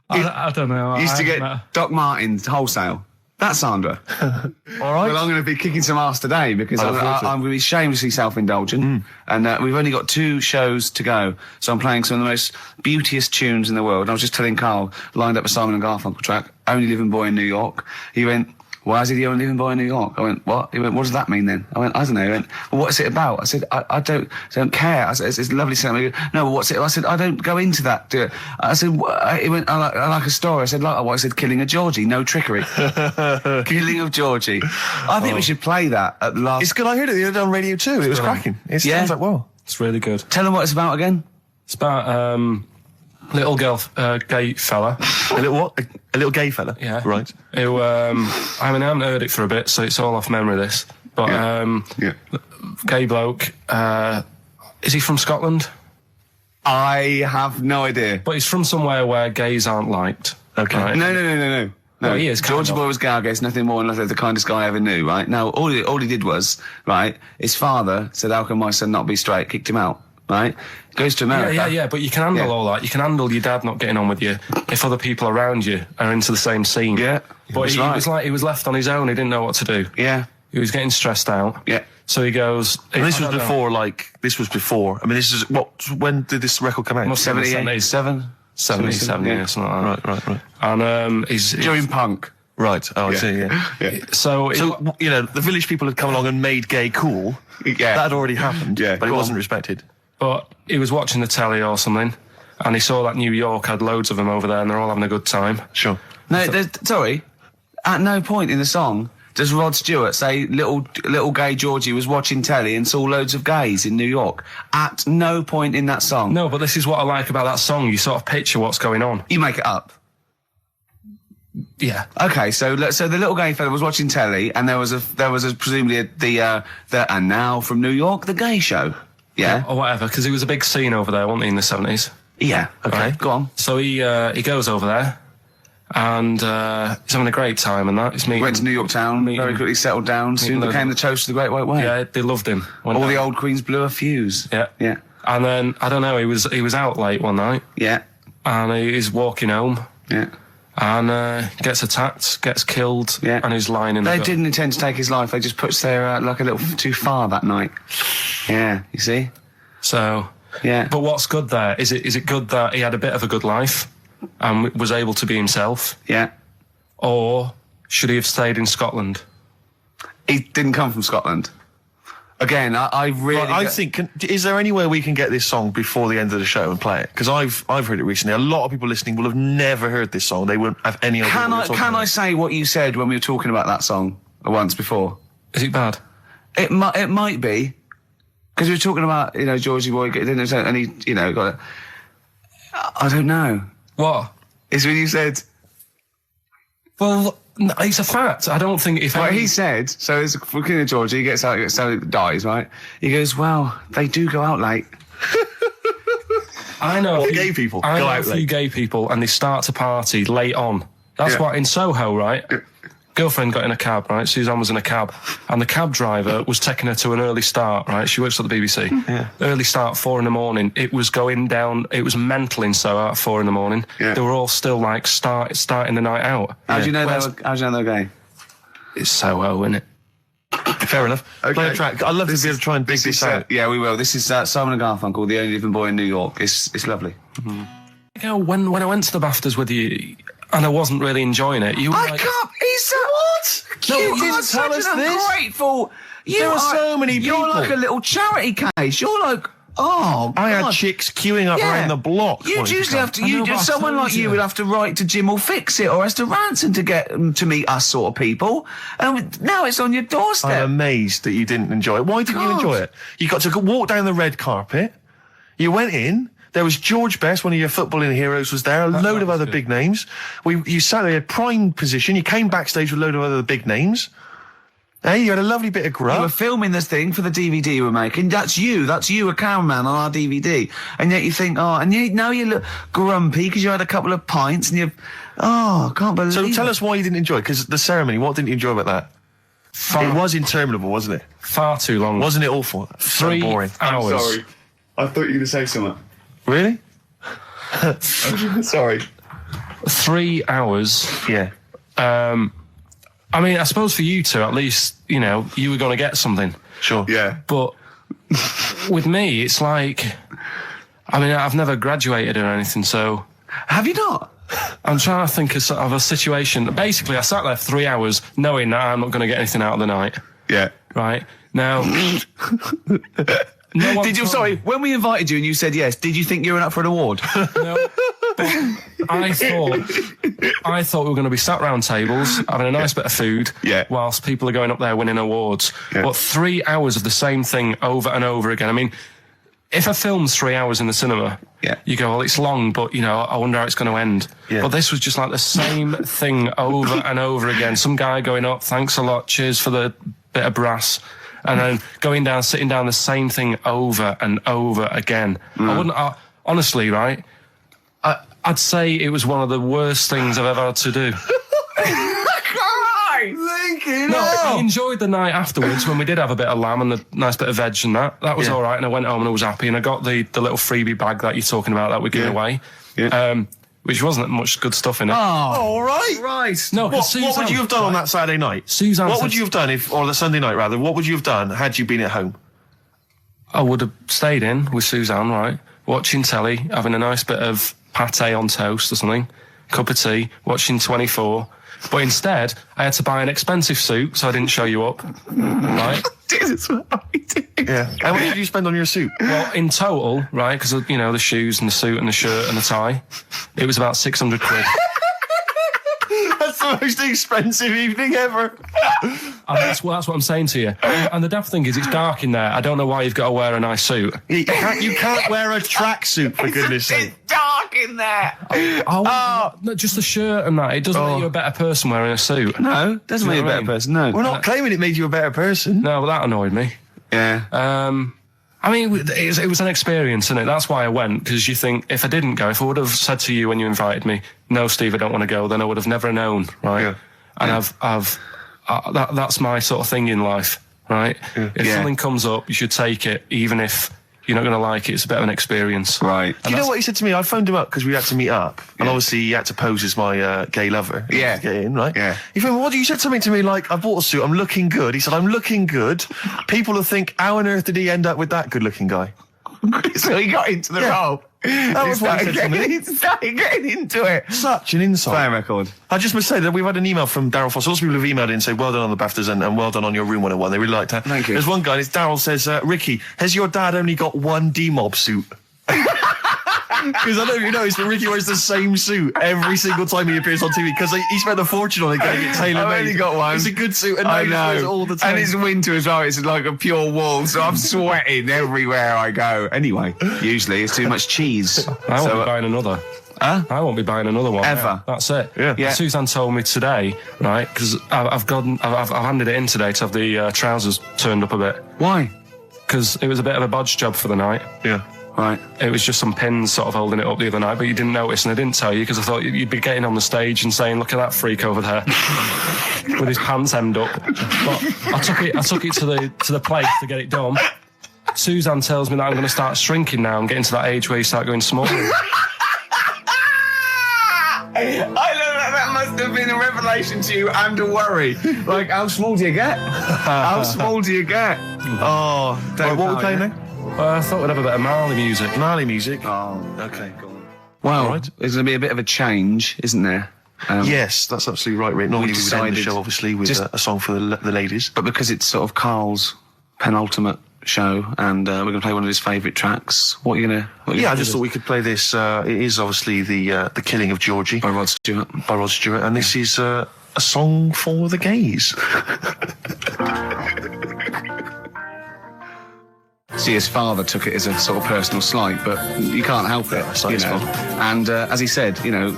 I don't know. He used to get Doc Martens wholesale. That's Sandra. All right. Well, I'm going to be kicking some ass today because I'm going to be shamelessly self-indulgent. And we've only got 2 shows to go. So I'm playing some of the most beauteous tunes in the world. And I was just telling Carl, lined up a Simon & Garfunkel track, Only Living Boy in New York. He went, why is he the only living boy in New York? I went, what? He went, what does that mean then? I went, I don't know. He went, well, what's it about? I said, I don't care. I said, it's lovely song. He goes, no, but what's it? I said, I don't go into that. Do it. I said, he went, I like a story. I said, like what? I said, killing of Georgie, no trickery. Killing of Georgie. I think we should play that at the last. It's good. I heard it the other day on Radio 2. It was cracking. It sounds like, well. It's really good. Tell them what it's about again. It's about, little gay fella. A little what? A little gay fella? Yeah. Right. Who, I haven't heard it for a bit, so it's all off memory, this. But Yeah. gay bloke. Is he from Scotland? I have no idea. But he's from somewhere where gays aren't liked. Okay. Right? No. Well, he is, kind George of. Boy was Gargates, nothing more than the kindest guy I ever knew, right? Now, all he did was, right, his father said, how can my son not be straight? Kicked him out, right? Goes to America. Yeah, but you can handle all that. You can handle your dad not getting on with you if other people around you are into the same scene. Yeah, But that's he right. was like, he was left on his own, he didn't know what to do. Yeah. He was getting stressed out. Yeah. So he goes... And this I was don't know. before, I mean, this is, when did this record come out? Must have been the 70s. 77, 77, yeah, something like that. Right. And he's... During punk. Right, oh, I see, yeah. Yeah. So you know, the village people had come along and made gay cool. Yeah. That had already happened, Yeah, but it go wasn't on. respected. But he was watching the telly or something, and he saw that New York had loads of them over there, and they're all having a good time. Sure. No, sorry. At no point in the song does Rod Stewart say little gay Georgie was watching telly and saw loads of gays in New York. At no point in that song. No, but this is what I like about that song. You sort of picture what's going on. You make it up. Yeah. Okay, so the little gay fella was watching telly, and there was presumably the and now from New York, the gay show. Yeah. Or whatever, because it was a big scene over there, wasn't he, in the 70s? Yeah. Okay. Right. Go on. So he goes over there, and he's having a great time and that. He's meeting... Went to New York town, very quickly settled down, soon loads became of- the toast of the Great White Way. Yeah, they loved him. All the old queens blew a fuse. Yeah. Yeah. And then, I don't know, he was out late one night, Yeah. and he's walking home, Yeah. and gets attacked, gets killed, Yeah. and he's lying in the They gut. didn't intend to take his life. They just pushed their luck a little too far that night. Yeah, you see? So, Yeah. but what's good there? Is it good that he had a bit of a good life and was able to be himself? Yeah. Or should he have stayed in Scotland? He didn't come from Scotland. Again, I really... Right, I think, is there any way we can get this song before the end of the show and play it? Because I've heard it recently. A lot of people listening will have never heard this song. They wouldn't have any idea. Can I say what you said when we were talking about that song once before? Is it bad? It might be. Because we were talking about, Georgie Boy, and he, got it. I don't know. What? It's when you said... Well, no, it's a fact. I don't think if Right, any- he said, so it's looking at Georgie, he gets out, so he dies, right? He goes, well, they do go out late. I know What a few- gay people I go know out a few late? gay people, and they start to party late on. That's Yeah. what in Soho, right? Girlfriend got in a cab, right? Suzanne was in a cab, and the cab driver was taking her to an early start, right? She works at the BBC. Yeah. Early start, 4 a.m. It was going down. It was mental in Soho at 4 a.m. Yeah. They were all still like starting the night out. How do you know Whereas- they were gay? It's Soho, isn't it? Fair enough. Okay. Play a track. I'd love to be able to try and dig this out. Yeah, we will. This is Simon and Garfunkel, The Only Living Boy in New York. It's lovely. You know, when I went to the BAFTAs with you, and I wasn't really enjoying it, you were like, He's what? No, you you didn't are tell such us an this. ungrateful. There are so many You're people. like a little charity case. You're like, oh, I had God. chicks queuing up Yeah. around the block. You'd wanting to usually come. have to. I know, but I Someone told like you you. would have to write to Jim or Fix It or Esther Ranson to get them to meet us sort of people. And now it's on your doorstep. I'm amazed that you didn't enjoy it. Why didn't you God. enjoy it? You got to walk down the red carpet. You went in. There was George Best, one of your footballing heroes, was there. A load of was other good. big names. You sat there, prime position. You came backstage with a load of other big names. Hey, you had a lovely bit of You were grub. filming this thing for the DVD you were making. That's you, a cameraman on our DVD. And yet you think, now you look grumpy because you had a couple of pints and I can't believe So it. tell us why you didn't enjoy it, because the ceremony, what didn't you enjoy about that? It was interminable, wasn't it? far too long. Wasn't it awful? So 3 boring. hours. I thought you were going to say something. Really? Sorry. 3 hours. Yeah. I mean, I suppose for you two, at least, you were going to get something. Sure. Yeah. But with me, it's like, I mean, I've never graduated or anything, so Have you not? I'm trying to think of sort of a situation. Basically, I sat there for 3 hours knowing that I'm not going to get anything out of the night. Yeah. Right? Now, no one Did you? told- Sorry, when we invited you and you said yes, did you think you were up for an award? No. I thought we were going to be sat round tables having a nice bit of food, Yeah. whilst people are going up there winning awards. Yeah. But 3 hours of the same thing over and over again. I mean, if a film's 3 hours in the cinema, Yeah. you go, well, it's long, but I wonder how it's going to end. Yeah. But this was just like the same thing over and over again. Some guy going up, thanks a lot, cheers for the bit of brass, and then sitting down the same thing over and over again. Honestly, right, I'd say it was one of the worst things I've ever had to do. I enjoyed the night afterwards when we did have a bit of lamb and a nice bit of veg and that. That was all right, and I went home and I was happy, and I got the little freebie bag that you're talking about that we're giving away, which wasn't much good stuff in it. Oh, all right. Right. No, What would you have done on that Saturday night? Suzanne What said- would you have done or the Sunday night rather? What would you have done had you been at home? I would have stayed in with Suzanne, right, watching telly, having a nice bit of pate on toast or something, cup of tea, watching 24. But instead, I had to buy an expensive suit, so I didn't show you up, right? Jesus, what are we doing? Yeah. And what did you spend on your suit? Well, in total, right, because, the shoes and the suit and the shirt and the tie, it was about 600 quid. That's the most expensive evening ever. And that's what I'm saying to you. And the daft thing is, it's dark in there. I don't know why you've got to wear a nice suit. You can't wear a tracksuit, for goodness sake. It's dark in there. No, just the shirt and that. It doesn't make you a better person wearing a suit. No, doesn't make you a better person, no. We're not claiming it made you a better person. No, well, that annoyed me. Yeah. I mean, it was an experience, isn't it? That's why I went, because you think, if I didn't go, if I would have said to you when you invited me, no, Steve, I don't want to go, then I would have never known, right? Yeah. And that's my sort of thing in life, right? Yeah. If something comes up, you should take it, even if you're not going to like it. It's a bit of an experience. Right. Do you know what he said to me? I phoned him up because we had to meet up, and obviously he had to pose as my gay lover. Yeah. To get in, right? Yeah. He phoned, what? You said something to me like, I bought a suit, I'm looking good. He said, I'm looking good. People will think, how on earth did he end up with that good-looking guy? So he got into the role. That was what he said to me. He started getting into it. Such an insight. Fair record. I just must say that we've had an email from Darryl Foster. Lots of people have emailed in and say, well done on the BAFTAs and well done on your Room 101. They really liked that. Thank you. There's one guy, and it's Darryl says, Ricky, has your dad only got one D-Mob suit? Because I don't know if you noticed, but Ricky wears the same suit every single time he appears on TV because he spent a fortune on it getting it tailor-made. I've only got one. It's a good suit, and I he wears it know. all the time. And it's winter as well. It's like a pure wool, so I'm sweating everywhere I go. Anyway, usually it's too much cheese. I won't be buying another. Huh? I won't be buying another one. Ever. That's it. Yeah. Suzanne told me today, right, because I've handed it in today to have the trousers turned up a bit. Why? Because it was a bit of a bodge job for the night. Yeah. Right. It was just some pins sort of holding it up the other night, but you didn't notice, and I didn't tell you because I thought you'd be getting on the stage and saying, "Look at that freak over there with his pants hemmed up." But I took it to the place to get it done. Suzanne tells me that I'm going to start shrinking now and getting to that age where you start going smaller. I know that must have been a revelation to you and a worry. Like, how small do you get? How small do you get? Oh, Don't what are we know, playing yeah. now? I thought we'd have a bit of Marley music. Marley music. Oh. Okay, go on. Well, Right. there's going to be a bit of a change, isn't there? Yes, that's absolutely right, Rick. Normally we would end the decided show, obviously, with just- a song for the ladies. But because it's sort of Carl's penultimate show, and we're going to play one of his favourite tracks, what are you going to... Yeah, I just thought we could play this. It is obviously the Killing of Georgie By Rod Stewart. by Rod Stewart, and this is a song for the gays. See, his father took it as a sort of personal slight, but you can't help it, it's not you his know. fault. And as he said, you know,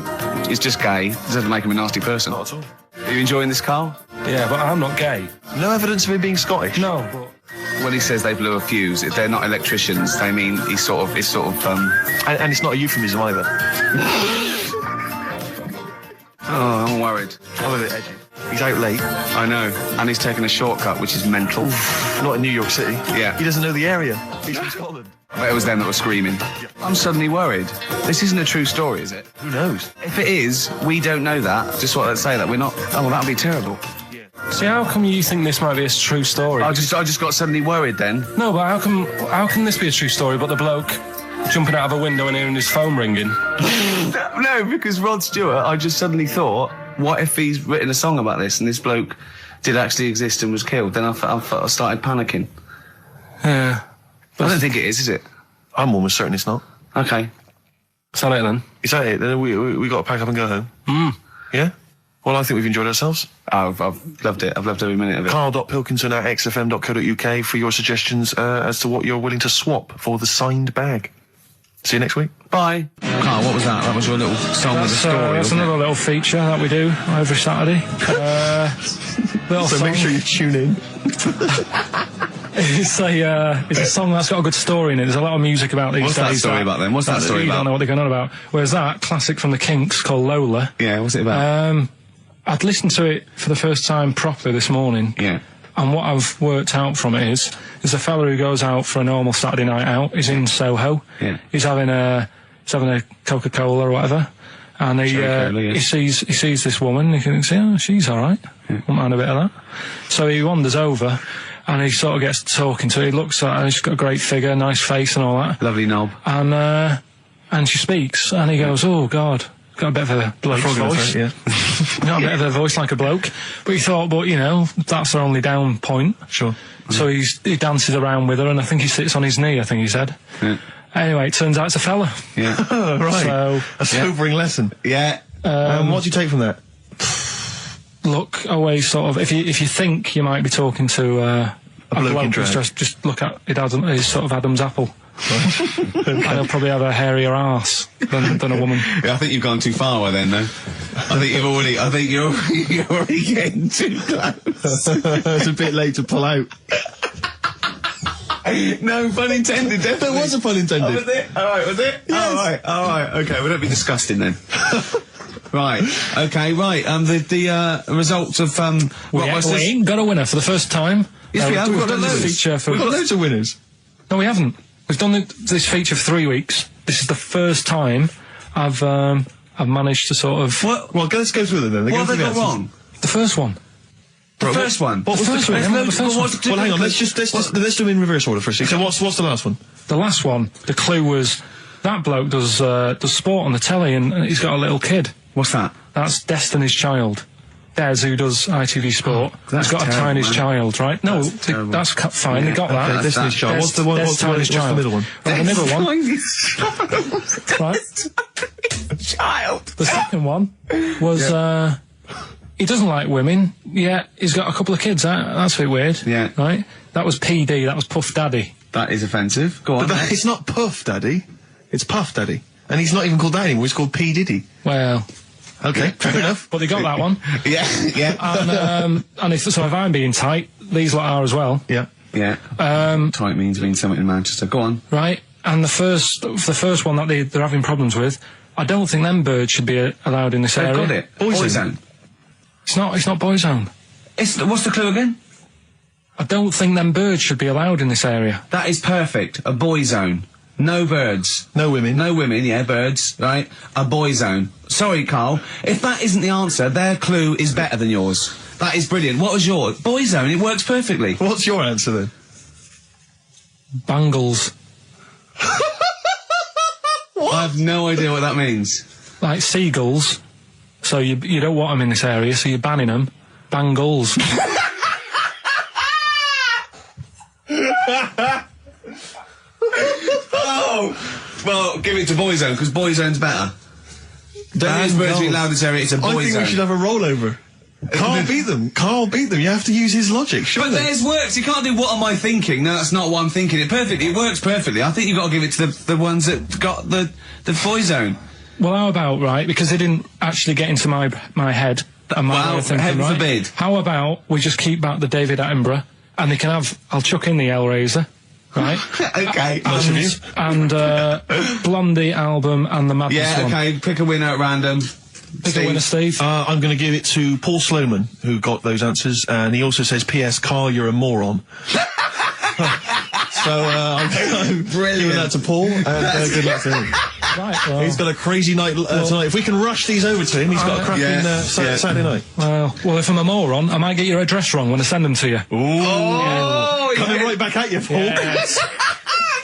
it's just gay. It doesn't make him a nasty person. Not at all. Are you enjoying this, Carl? Yeah, but I'm not gay. No evidence of him being Scottish. No, but When he says they blew a fuse, if they're not electricians, they mean it's sort of And it's not a euphemism either. oh, I'm worried. I'm a bit edgy. He's out late. I know. And he's taken a shortcut, which is mental. Not in New York City. Yeah. He doesn't know the area. He's from Scotland. But it was them that were screaming. I'm suddenly worried. This isn't a true story, is it? Who knows? If it is, we don't know that. Just what I'd say that we're not. Oh, well, that'd be terrible. see, how come you think this might be a true story? I just got suddenly worried then. No, but how can this be a true story? But the bloke jumping out of a window and hearing his phone ringing. No, because Rod Stewart, I just suddenly thought, what if he's written a song about this and this bloke did actually exist and was killed? Then I started panicking. Yeah. I don't think it is it? I'm almost certain it's not. Okay. Is that it then? Is that it? Then we got to pack up and go home. Yeah? Well, I think we've enjoyed ourselves. I've loved it. I've loved every minute of it. Karl.Pilkington at xfm.co.uk for your suggestions as to what you're willing to swap for the signed bag. See you next week. Bye. Carl, what was that? That was your little song with a story. That's wasn't another little feature that we do every Saturday. Little So song. make sure you tune in. It's a song that's got a good story in it. There's a lot of music about these What's days. that story about then? What's that story You about? don't know what they're going on about. Whereas that classic from the Kinks called Lola. Yeah, what's it about? I'd listened to it for the first time properly this morning. Yeah. And what I've worked out from it is a fella who goes out for a normal Saturday night out. He's in Soho. Yeah. He's having a Coca-Cola or whatever. And he sees this woman. He thinks, oh, she's all right. Won't mind a bit of that. So he wanders over, and he sort of gets talking to her. He looks at her. She's got a great figure, nice face, and all that. Lovely knob. And she speaks, and he goes, "Oh God." Got a bit of a bloke's voice. Yeah. Got a bit of a voice like a bloke. But he thought, that's her only down point. Sure. So he dances around with her, and I think he sits on his knee, I think he said. Yeah. Anyway, it turns out it's a fella. Yeah. Oh, right. So, a sobering lesson. Yeah. What do you take from that? look always sort of, if you think you might be talking to a bloke in drag, just look at his sort of Adam's apple. And he'll probably have a hairier arse than a woman. Yeah, I think you've gone too far away then, though. I think you're already getting too close. It's a bit late to pull out. No pun intended, definitely. There was a pun intended. Oh, was it? Alright, was it? Yes. Alright, okay, we don't be disgusting then. Right, okay, right, the results of, We ain't got a winner for the first time. Yes, we have. We've done this feature for... We've got loads of winners. No, we haven't. We've done this feature for 3 weeks. This is the first time I've managed to sort of... What? Well, let's go through them then. What have they got wrong? The first one. The first one? What was the first one? Well, hang on, let's do them in reverse order first. So what's the last one? The last one, the clue was, that bloke does sport on the telly and he's got a little kid. What's that? That's Destiny's Child. Des, who does ITV Sport, has got a tiny child, right? No, that's fine, they got that. Okay, Destiny's Child. What's the middle one? Right, the middle one. Right. Child. The second one was, he doesn't like women, yet he's got a couple of kids. That's a bit weird. Yeah. Right? That was PD, that was Puff Daddy. That is offensive. Go on. But it's not Puff Daddy. It's Puff Daddy. And he's not even called that anymore, he's called P. Diddy. Well... Okay, fair enough. But they got that one. Yeah. And if I'm being tight, these lot are as well. Yeah. Yeah. Tight means being something in Manchester. Go on. Right. And the first one that they're having problems with, I don't think them birds should be allowed in this area. They've got it. Boyzone. It's not Boyzone. What's the clue again? I don't think them birds should be allowed in this area. That is perfect. A boy zone. No birds. No women. No women, yeah, birds, right? A boy zone. Sorry, Carl. If that isn't the answer, their clue is better than yours. That is brilliant. What was yours? Boy zone, it works perfectly. What's your answer then? Bangles. I have no idea what that means. Like seagulls. So you don't want them in this area, so you're banning them. Bangles. Oh! Well, give it to Boyzone, because Boyzone's better. Don't use birds to be allowed in this area, it's a Boyzone. I think we should have a rollover. Carl beat them. Carl beat them. You have to use his logic, surely. But theirs works. You can't do what am I thinking. No, that's not what I'm thinking. It perfectly. It works perfectly. I think you've got to give it to the ones that got the Boyzone. Well, how about, right, because they didn't actually get into my head and my way of thinking, heaven right? forbid. How about we just keep back the David Attenborough, and they can have, I'll chuck in the Hellraiser, right? Okay. And Blondie album and the Madness one. Yeah, okay, pick a winner at random. Pick a winner, Steve. I'm going to give it to Paul Sloman, who got those answers, and he also says, P.S. Carl, you're a moron. So, I'm giving that to Paul, and good luck to him. Right, well, He's got a crazy night tonight. If we can rush these over to him, he's got a cracking Saturday night. well, if I'm a moron, I might get your address wrong when I send them to you. Ooh. Coming right back at you, Paul. Yes.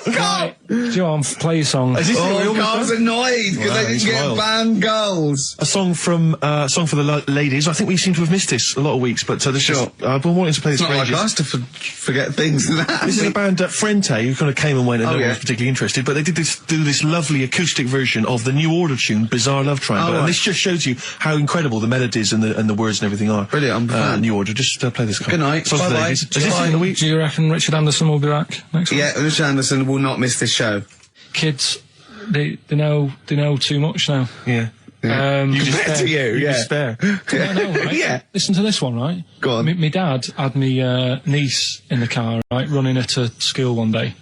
Right. Joe, play your song. Is this Carl's annoyed because they didn't get banned goals. A song for the ladies. I think we seem to have missed this a lot of weeks, but I've been wanting to play this. It's not for like ages. us to forget things like that. This is a band, Frente, who kind of came and went and no one was particularly interested, but they did do this lovely acoustic version of the New Order tune, Bizarre Love Triangle, and this just shows you how incredible the melodies and the words and everything are. Brilliant, I'm a fan. New Order, just play this. Good night. Bye-bye. Is this in the week? Do you reckon Richard Anderson will be back next week? Yeah, Richard Anderson will not miss this show. Kids, they know too much now. Yeah. You Compared to you, yeah. Despair. I know, right? Yeah. Listen to this one, right? Go on. My dad had me niece in the car, right, running her to school one day,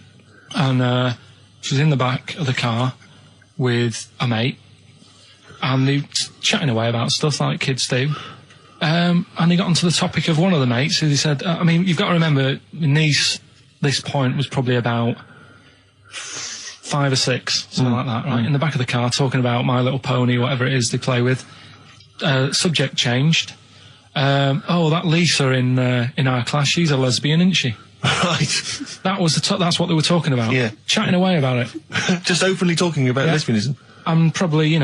and she was in the back of the car with a mate, and they were chatting away about stuff like kids do. And he got onto the topic of one of the mates, who he said, I mean, you've got to remember, my niece, this point, was probably about 5 or 6, something like that, right? In the back of the car, talking about My Little Pony, whatever it is they play with. Subject changed. That Lisa in our class, she's a lesbian, isn't she? Right. That was that's what they were talking about. Yeah. Chatting away about it. Just openly talking about lesbianism. And probably,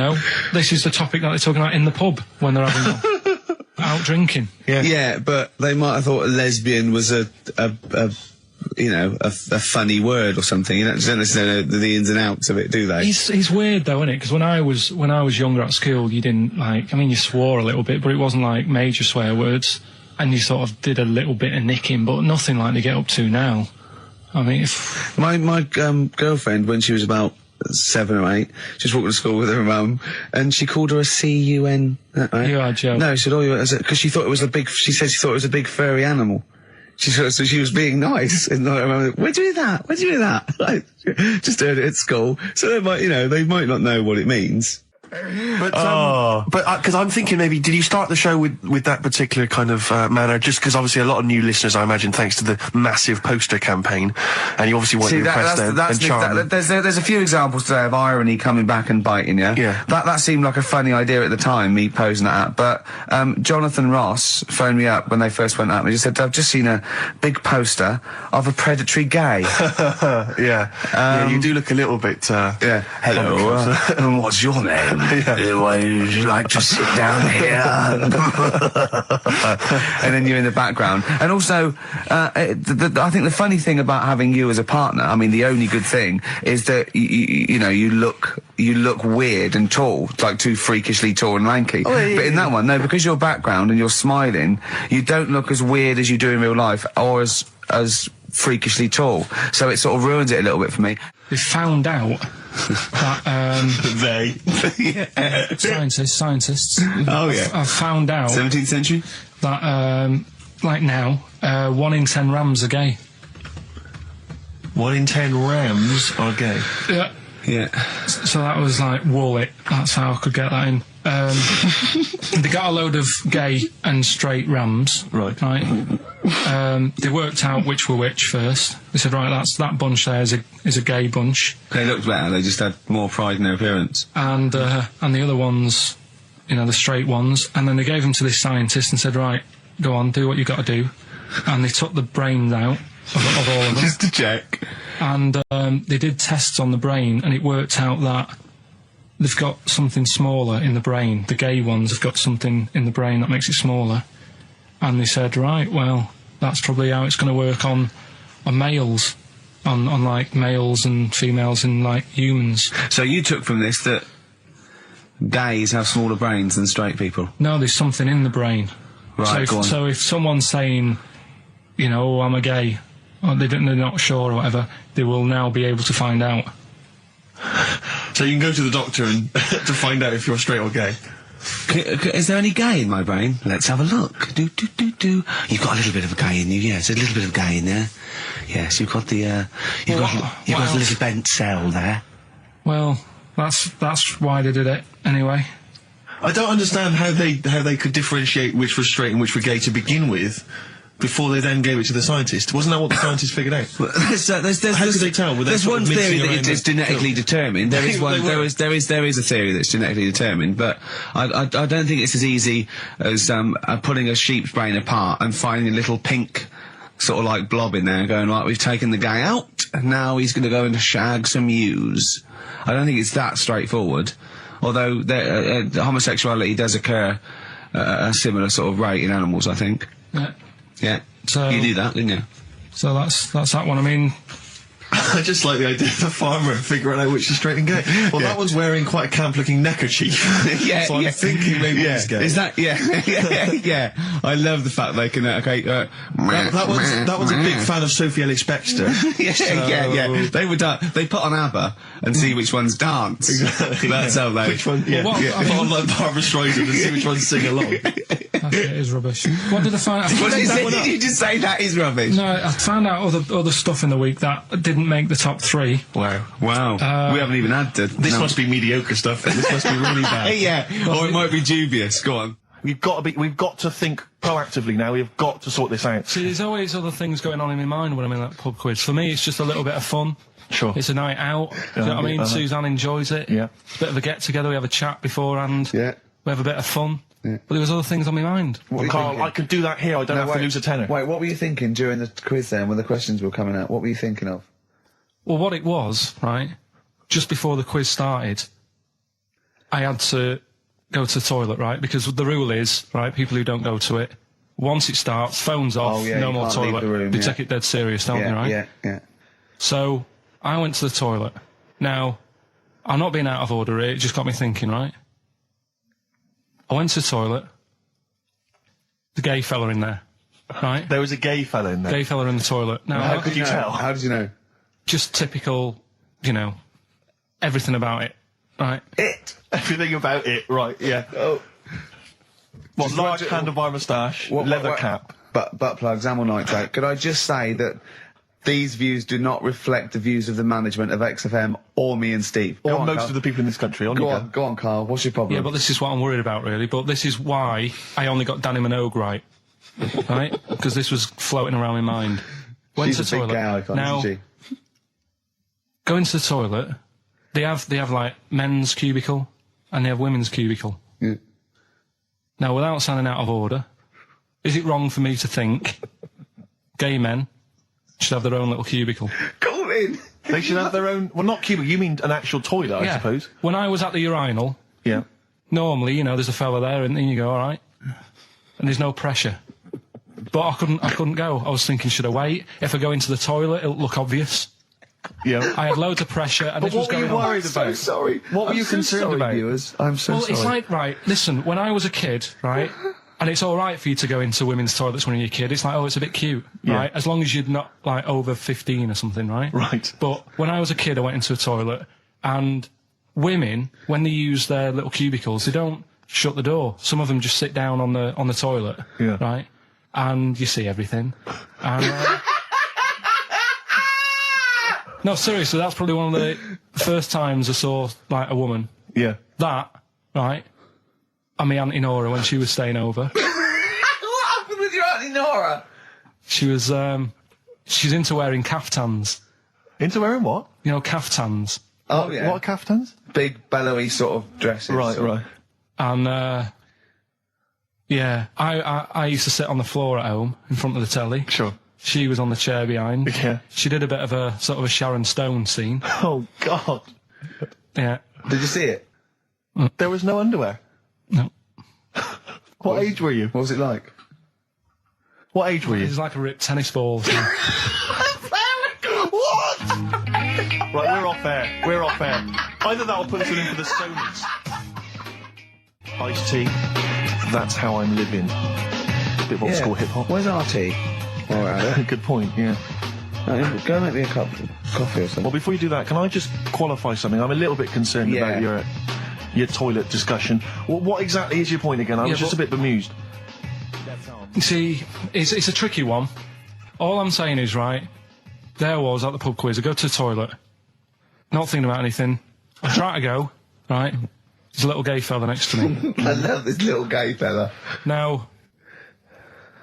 this is the topic that they're talking about in the pub when they're having out drinking. Yeah. Yeah, but they might have thought lesbian was a funny word or something. You don't necessarily know the ins and outs of it, do they? He's weird though, isn't it? Because when I was younger at school, you didn't you swore a little bit, but it wasn't like major swear words, and you sort of did a little bit of nicking, but nothing like they get up to now. I mean, my girlfriend, when she was about 7 or 8, just walking to school with her mum, and she called her a C-U-N. Right? You are joking. No, she said, because she thought it was she said she thought it was a big furry animal. So she was being nice, and I remember, where'd you hear that? Where'd you hear that? I just heard it at school. So they might not know what it means. But because I'm thinking maybe, did you start the show with that particular kind of manner? Just because obviously a lot of new listeners, I imagine, thanks to the massive poster campaign, and you obviously want to impress them and charm them. There's a few examples today of irony coming back and biting you. Yeah. That seemed like a funny idea at the time, me posing that. But Jonathan Ross phoned me up when they first went up and he just said, I've just seen a big poster of a predatory gay. Yeah, you do look a little bit. Hello, and what's your name? Would you like to sit down here? And then you're in the background. And also, I think the funny thing about having you as a partner, I mean, the only good thing is that you look weird and tall, like too freakishly tall and lanky. Oh, yeah, but in that one, no, because your background and you're smiling, you don't look as weird as you do in real life, or as freakishly tall. So it sort of ruins it a little bit for me. they found out that scientists. Oh yeah. Have found out 17th century. That like now, 1 in 10 rams are gay. 1 in 10 rams are gay. Yeah. Yeah. So that was like, wall it. That's how I could get that in. They got a load of gay and straight rams. Right. They worked out which were which first. They said, right, that bunch there is a gay bunch. They looked better. They just had more pride in their appearance. And the other ones, the straight ones. And then they gave them to this scientist and said, right, go on, do what you got to do. And they took the brains out of all of them. Just to check. And they did tests on the brain, and it worked out that they've got something smaller in the brain. The gay ones have got something in the brain that makes it smaller. And they said, right, well, that's probably how it's going to work on males, on like males and females and like humans. So you took from this that gays have smaller brains than straight people? No, there's something in the brain. Right, go on. So if someone's saying, oh, I'm a gay, or they're not sure or whatever, they will now be able to find out. So you can go to the doctor and to find out if you're straight or gay. Is there any gay in my brain? Let's have a look. Do. You've got a little bit of a gay in you, yes. There's a little bit of gay in there. Yes, you've got the, you've got a little bent cell there. Well, that's why they did it, anyway. I don't understand how they could differentiate which was straight and which were gay to begin with, before they then gave it to the scientist. Wasn't that what the scientists figured out? How could they tell? There's one theory that it's genetically determined. There is one. There is a theory that's genetically determined, but I don't think it's as easy as pulling a sheep's brain apart and finding a little pink sort of like blob in there, and going, right, we've taken the guy out, and now he's going to go and shag some ewes. I don't think it's that straightforward. Although homosexuality does occur at a similar sort of rate in animals, I think. Yeah. Yeah. So you knew that, didn't you? So that's that one. I mean, I just like the idea of the farmer figuring out which is straight and gay. Well, that one's wearing quite a camp-looking neckerchief. So I'm thinking maybe he's gay. Is that, yeah. I love the fact they can, That one's a big fan of Sophie Ellis-Bextor. They put on ABBA and see which ones dance. Exactly. That's how they... Which one, Put on like Barbara Streisand and see which ones sing along. It is rubbish. What did I find out? What did you just say that is rubbish? No, I found out other stuff in the week that didn't make the top 3. Wow. We haven't even had This must be mediocre stuff. This must be really bad. Or it might be dubious. Go on. We've got to think proactively now. We've got to sort this out. See, there's always other things going on in my mind when I'm in that pub quiz. For me, it's just a little bit of fun. Sure. It's a night out. Do you know what I mean? Suzanne enjoys it. Yeah. Bit of a get-together. We have a chat beforehand. Yeah. We have a bit of fun. Yeah. But there was other things on my mind. Well, Carl, I can do that here. I don't have to lose a tenner. Wait, what were you thinking during the quiz then, when the questions were coming out? What were you thinking of? Well, what it was, right, just before the quiz started, I had to go to the toilet, right, because the rule is, right, people who don't go to it, once it starts, phones off, no more toilet. They take it dead serious, don't they, right? Yeah. So, I went to the toilet. Now, I'm not being out of order here, it just got me thinking, right? I went to the toilet, the gay fella in there, right? There was a gay fella in there. Gay fella in the toilet. Now, How could you tell? How did you know? Just typical, everything about it, right? Everything about it, right, yeah. Oh. What, large handlebar moustache, leather cap. Butt plugs, amyl nitrate. Could I just say that these views do not reflect the views of the management of XFM or me and Steve. Or most of the people in this country. Go on, Carl. What's your problem? Yeah, but this is what I'm worried about, really. But this is why I only got Danny Minogue right. Right? Because this was floating around my mind. Went She's to the a big toilet. gay icon, now, isn't she? Going to the toilet, they have like men's cubicle and they have women's cubicle. Yeah. Now, without sounding out of order, is it wrong for me to think gay men should have their own little cubicle? Go in. They should have their own... Well, not cubicle, you mean an actual toilet, I suppose. When I was at the urinal, normally, there's a fella there and then you go, all right, and there's no pressure. But I couldn't go. I was thinking, should I wait? If I go into the toilet, it'll look obvious. Yeah. I had loads of pressure and But this was what were going you on. worried about? I'm so sorry. What were you concerned about? Viewers? I'm so Well, sorry. it's like, right, listen, when I was a kid, right, and it's all right for you to go into women's toilets when you're a kid. It's like, oh, it's a bit cute, right? As long as you're not, like, over 15 or something, right? Right. But when I was a kid, I went into a toilet, and women, when they use their little cubicles, they don't shut the door. Some of them just sit down on the toilet, right? And you see everything. And... No, seriously, that's probably one of the first times I saw, like, a woman. Yeah. That, right, and my Auntie Nora when she was staying over. What happened with your Auntie Nora? She was, she's into wearing caftans. Into wearing what? Caftans. Oh, yeah. What are caftans? Big, bellowy sort of dresses. Right. And, I used to sit on the floor at home in front of the telly. Sure. She was on the chair behind. Yeah. She did a bit of a sort of a Sharon Stone scene. Oh, God. Yeah. Did you see it? There was no underwear. No. What age were you? What was it like? What age were It you? was like a ripped tennis ball. So. What? Right, we're off air. We're off air. Either that or put us in for the Stoners. Iced tea. That's how I'm living. Bit of old school hip hop. Where's our tea? All right. Good point, yeah. Go and make me a cup of coffee or something. Well, before you do that, can I just qualify something? I'm a little bit concerned about your toilet discussion. What exactly is your point again? I was just a bit bemused. You see, it's a tricky one. All I'm saying is, right, there I was at the pub quiz. I go to the toilet, not thinking about anything. I try to go, right? There's a little gay fella next to me. I love this little gay fella. Now,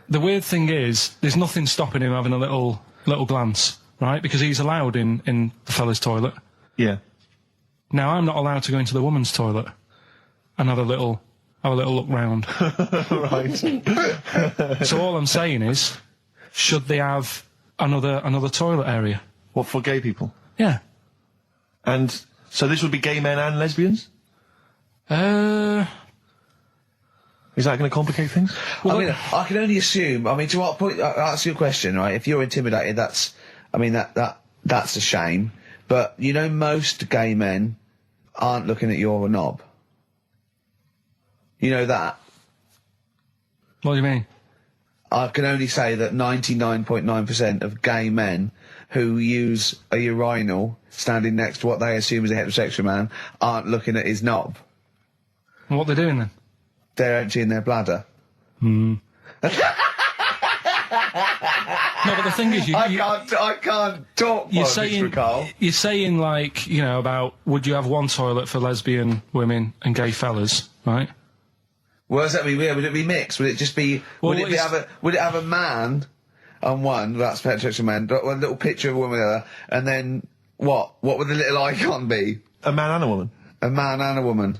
the weird thing is, there's nothing stopping him having a little glance, right? Because he's allowed in the fella's toilet. Yeah. Now, I'm not allowed to go into the woman's toilet and have a little look round. Right. So all I'm saying is, should they have another toilet area? What, for gay people? Yeah. And so this would be gay men and lesbians? Is that going to complicate things? Well, I can only assume. I mean, to what point? I'll ask you a question, right? If you're intimidated, that that's a shame. But, you know, most gay men aren't looking at your knob. You know that? What do you mean? I can only say that 99.9% of gay men who use a urinal standing next to what they assume is a heterosexual man aren't looking at his knob. And what they're doing then? They're emptying their bladder. No, but the thing is, I can't talk. You're saying like, you know, about would you have one toilet for lesbian women and gay fellas, right? What does that mean? Would it be mixed? Would it just be? Well, would it have a man on one? That's heterosexual man. One little picture of a woman on the other, and then what? What would the little icon be? A man and a woman. A man and a woman.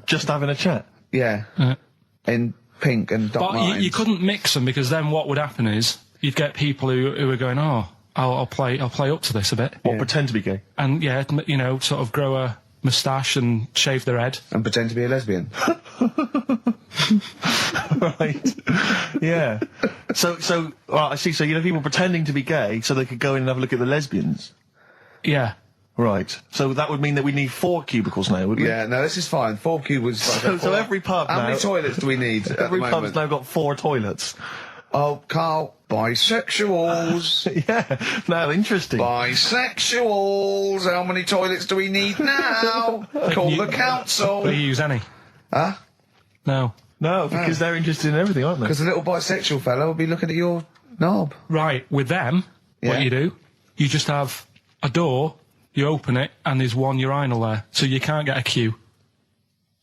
Just having a chat. Yeah. In pink and Doc But you couldn't mix them, because then what would happen is you'd get people who are going, oh, I'll play up to this a bit. What, pretend to be gay? And yeah, you know, sort of grow a moustache and shave their head. And pretend to be a lesbian. Right. Yeah. So, I see. So, you know, people pretending to be gay so they could go in and have a look at the lesbians. Yeah. Right. So that would mean that we need 4 cubicles now, would we? Yeah, no, this is fine. 4 cubicles. So every pub How now... many toilets do we need at Every the pub's moment? now got 4 toilets. Oh, Carl, bisexuals. Yeah. Now, interesting. Bisexuals. How many toilets do we need now? Call the council. Do you use any? Huh? No. No, because they're interested in everything, aren't they? Because a little bisexual fella will be looking at your knob. Right, with them, Yeah. what you do, you just have a door, you open it, and there's one urinal there, so you can't get a queue.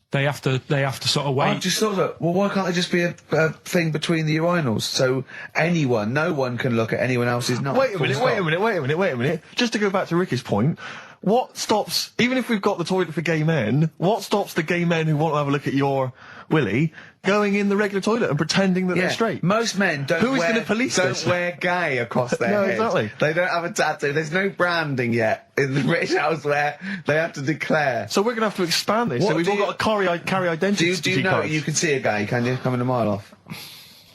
They have to sort of wait. I've just thought of it. Well, why can't there just be a thing between the urinals so no one can look at anyone else's knob? Wait a minute. Just to go back to Ricky's point, what stops, even if we've got the toilet for gay men, what stops the gay men who want to have a look at your willy going in the regular toilet and pretending that they're straight? Most men don't Who is going to police this? wear gay across their No, head. exactly. They don't have a tattoo. There's no branding yet in the British house where they have to declare. So we're going to have to expand this. What So we've do all you- got to carry identity Do you know cards. you can see a gay, can you? Coming a mile off.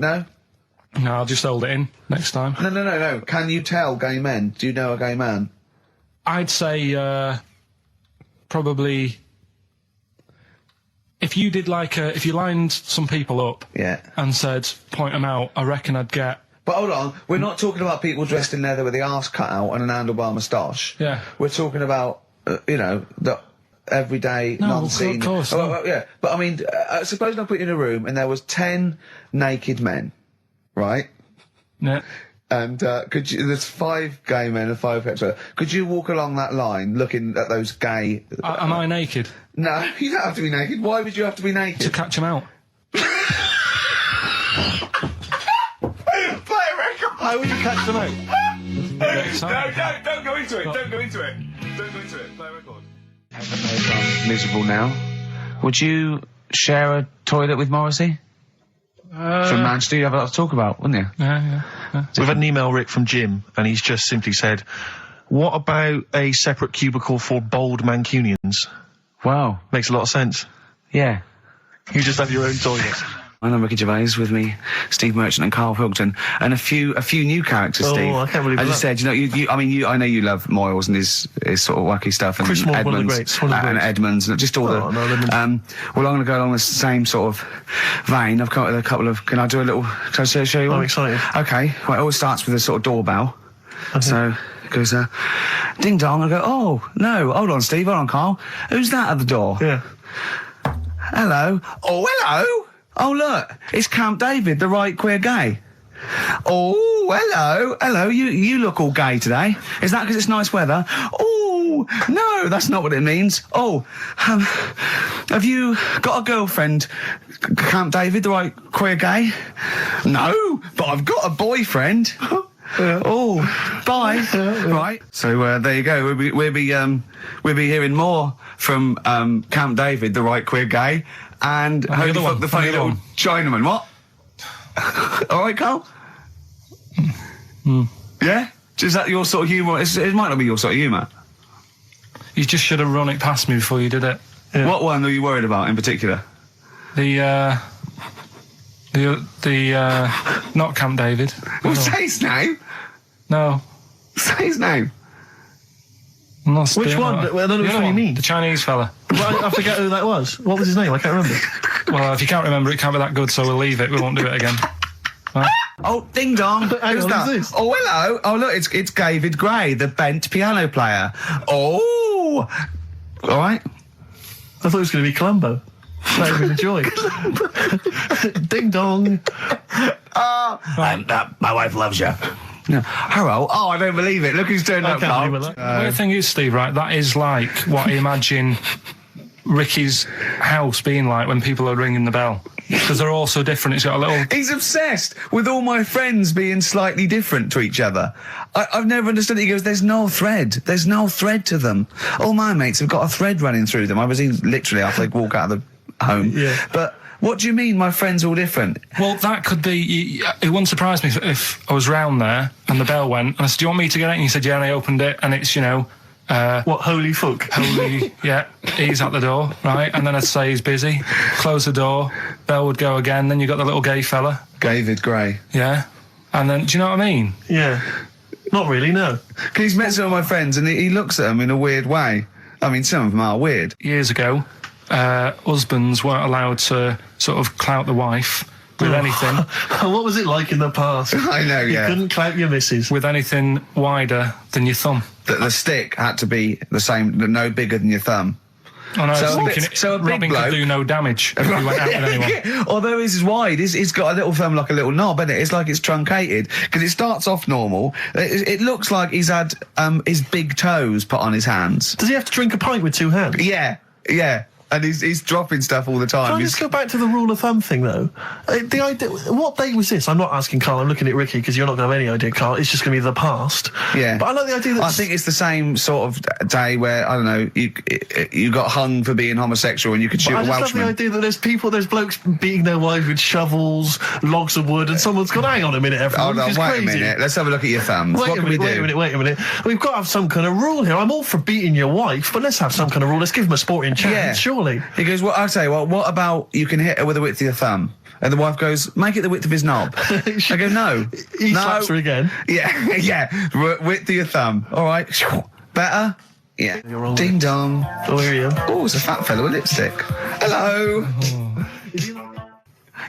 No? No, I'll just hold it in next time. No. Can you tell gay men? Do you know a gay man? I'd say probably if you did if you lined some people up Yeah. and said point them out, I reckon I'd get. But hold on, we're not talking about people dressed in leather with the arse cut out and an handlebar moustache. Yeah. We're talking about, the everyday, No, non-seen... of course, Oh, no. well, yeah, but I mean, suppose I put you in a room and there was 10 naked men, right? Yeah. And there's 5 gay men and 5 hetero. Could you walk along that line looking at those gay... Am I naked No, you don't have to be naked. Why would you have to be to naked? catch them out? Play a record! How would you catch them out? Don't go into it. Don't go into it. Play a record. Miserable now. Would you share a toilet with Morrissey? From Manchester, you'd have a lot to talk about, wouldn't you? Yeah. We've had an email, Rick, from Jim, and he's just simply said, what about a separate cubicle for bold Mancunians? Wow. Makes a lot of sense. Yeah. You just have your own toilet. I'm Ricky Gervais, with me, Steve Merchant and Karl Pilkington, and a few new characters, Oh, Steve. I can't believe As I that. said, I know you love Moyles and his sort of wacky stuff, and Chris Moore, one of the Edmonds, greats, one of the and greats. Edmonds, and just all Oh, no, Edmonds. well, I'm going to go along the same sort of vein. I've got a couple of. Can I show you one? I'm excited. Okay. Well, it always starts with a sort of doorbell. So it goes, ding dong. I go, oh no, hold on, Steve, hold on, Karl. Who's that at the door? Yeah. Hello. Oh, hello. Oh, look, it's Camp David, the right queer gay. Oh, hello. You look all gay today. Is that because it's nice weather? Oh, no, that's not what it means. Oh, have you got a girlfriend, Camp David, the right queer gay? No, but I've got a boyfriend. Oh, bye. Right. So there you go. We'll be hearing more from Camp David, the right queer gay, and the Holy other Fuck one, the funny the other little one. Chinaman. What? All right, Karl. Yeah. Is that your sort of humour? It might not be your sort of humour. You just should have run it past me before you did it. Yeah. What one are you worried about in particular? The not Camp David. Well, No. say his name. No. Say his name. Which one? I don't know which one you mean. The Chinese fella. Well, I forget who that was. What was his name? I can't remember. Well, if you can't remember, it can't be that good, so we'll leave it. We won't do it again. Right? Oh, ding dong! Hang Who's on, that? who's this? Oh, hello! Oh, look, it's David Gray, the bent piano player. Oh, all right. I thought it was going to be Columbo. That would be the joy. Ding dong. My wife loves you. No. Hello. Oh, I don't believe it. Look who's turned up. can't believe it. The weird thing is, Steve, right, that is like what I imagine Ricky's house being like when people are ringing the bell. Because they're all so different. It's got a little... He's obsessed with all my friends being slightly different to each other. I've never understood it. He goes, there's no thread. There's no thread to them. All my mates have got a thread running through them. I was literally after they walk out of the home. Yeah. But what do you mean my friends are all different? Well, that could be... It wouldn't surprise me if I was round there and the bell went, and I said, do you want me to get it? And he said, yeah, and I opened it, and it's, you know... what, holy fuck? Holy, yeah, he's at the door, right? And then I'd say he's busy, close the door, bell would go again, then you got the little gay fella. David Gray. Yeah. And then, do you know what I mean? Yeah. Not really, no. Because he's met some of my friends and he looks at them in a weird way. I mean, some of them are weird. Years ago, husbands weren't allowed to sort of clout the wife with anything. What was it like in the past? I know, yeah. You couldn't clout your missus. With anything wider than your thumb. The stick had to be the same, no bigger than your thumb. Oh, no, So I was a bit- thinking so a big Robin bloke- could do no damage if he went out with anyone. Although his is wide, he's got a little thumb like a little knob, isn't it? It's like it's truncated because it starts off normal. It looks like he's had his big toes put on his hands. Does he have to drink a pint with two hands? Yeah, yeah. And he's dropping stuff all the time. Can I just go back to the rule of thumb thing, though? The idea, what date was this? I'm not asking Carl, I'm looking at Ricky, because you're not going to have any idea, Carl. It's just going to be the past. Yeah. But I like the idea that... I think it's the same sort of day where, I don't know, you got hung for being homosexual and you could shoot I a just love Welshman. the idea that there's blokes beating their wives with shovels, logs of wood, and someone's gone, hang on a minute, everyone, Hold on, this is wait crazy. a minute. Let's have a look at your thumbs. What can we do? Wait a minute. We've got to have some kind of rule here. I'm all for beating your wife, but let's have some kind of rule. Let's give him a sporting chance, Yeah. surely. He goes, well, I'll tell you what about you can hit her with the width of your thumb? And the wife goes, make it the width of his knob. I go, no. He no. slaps her again. Yeah, yeah. Width of your thumb. All right. Better? Yeah. You're wrong. Ding dong. Oh, here you are. Oh, it's a fat fella with lipstick. Hello.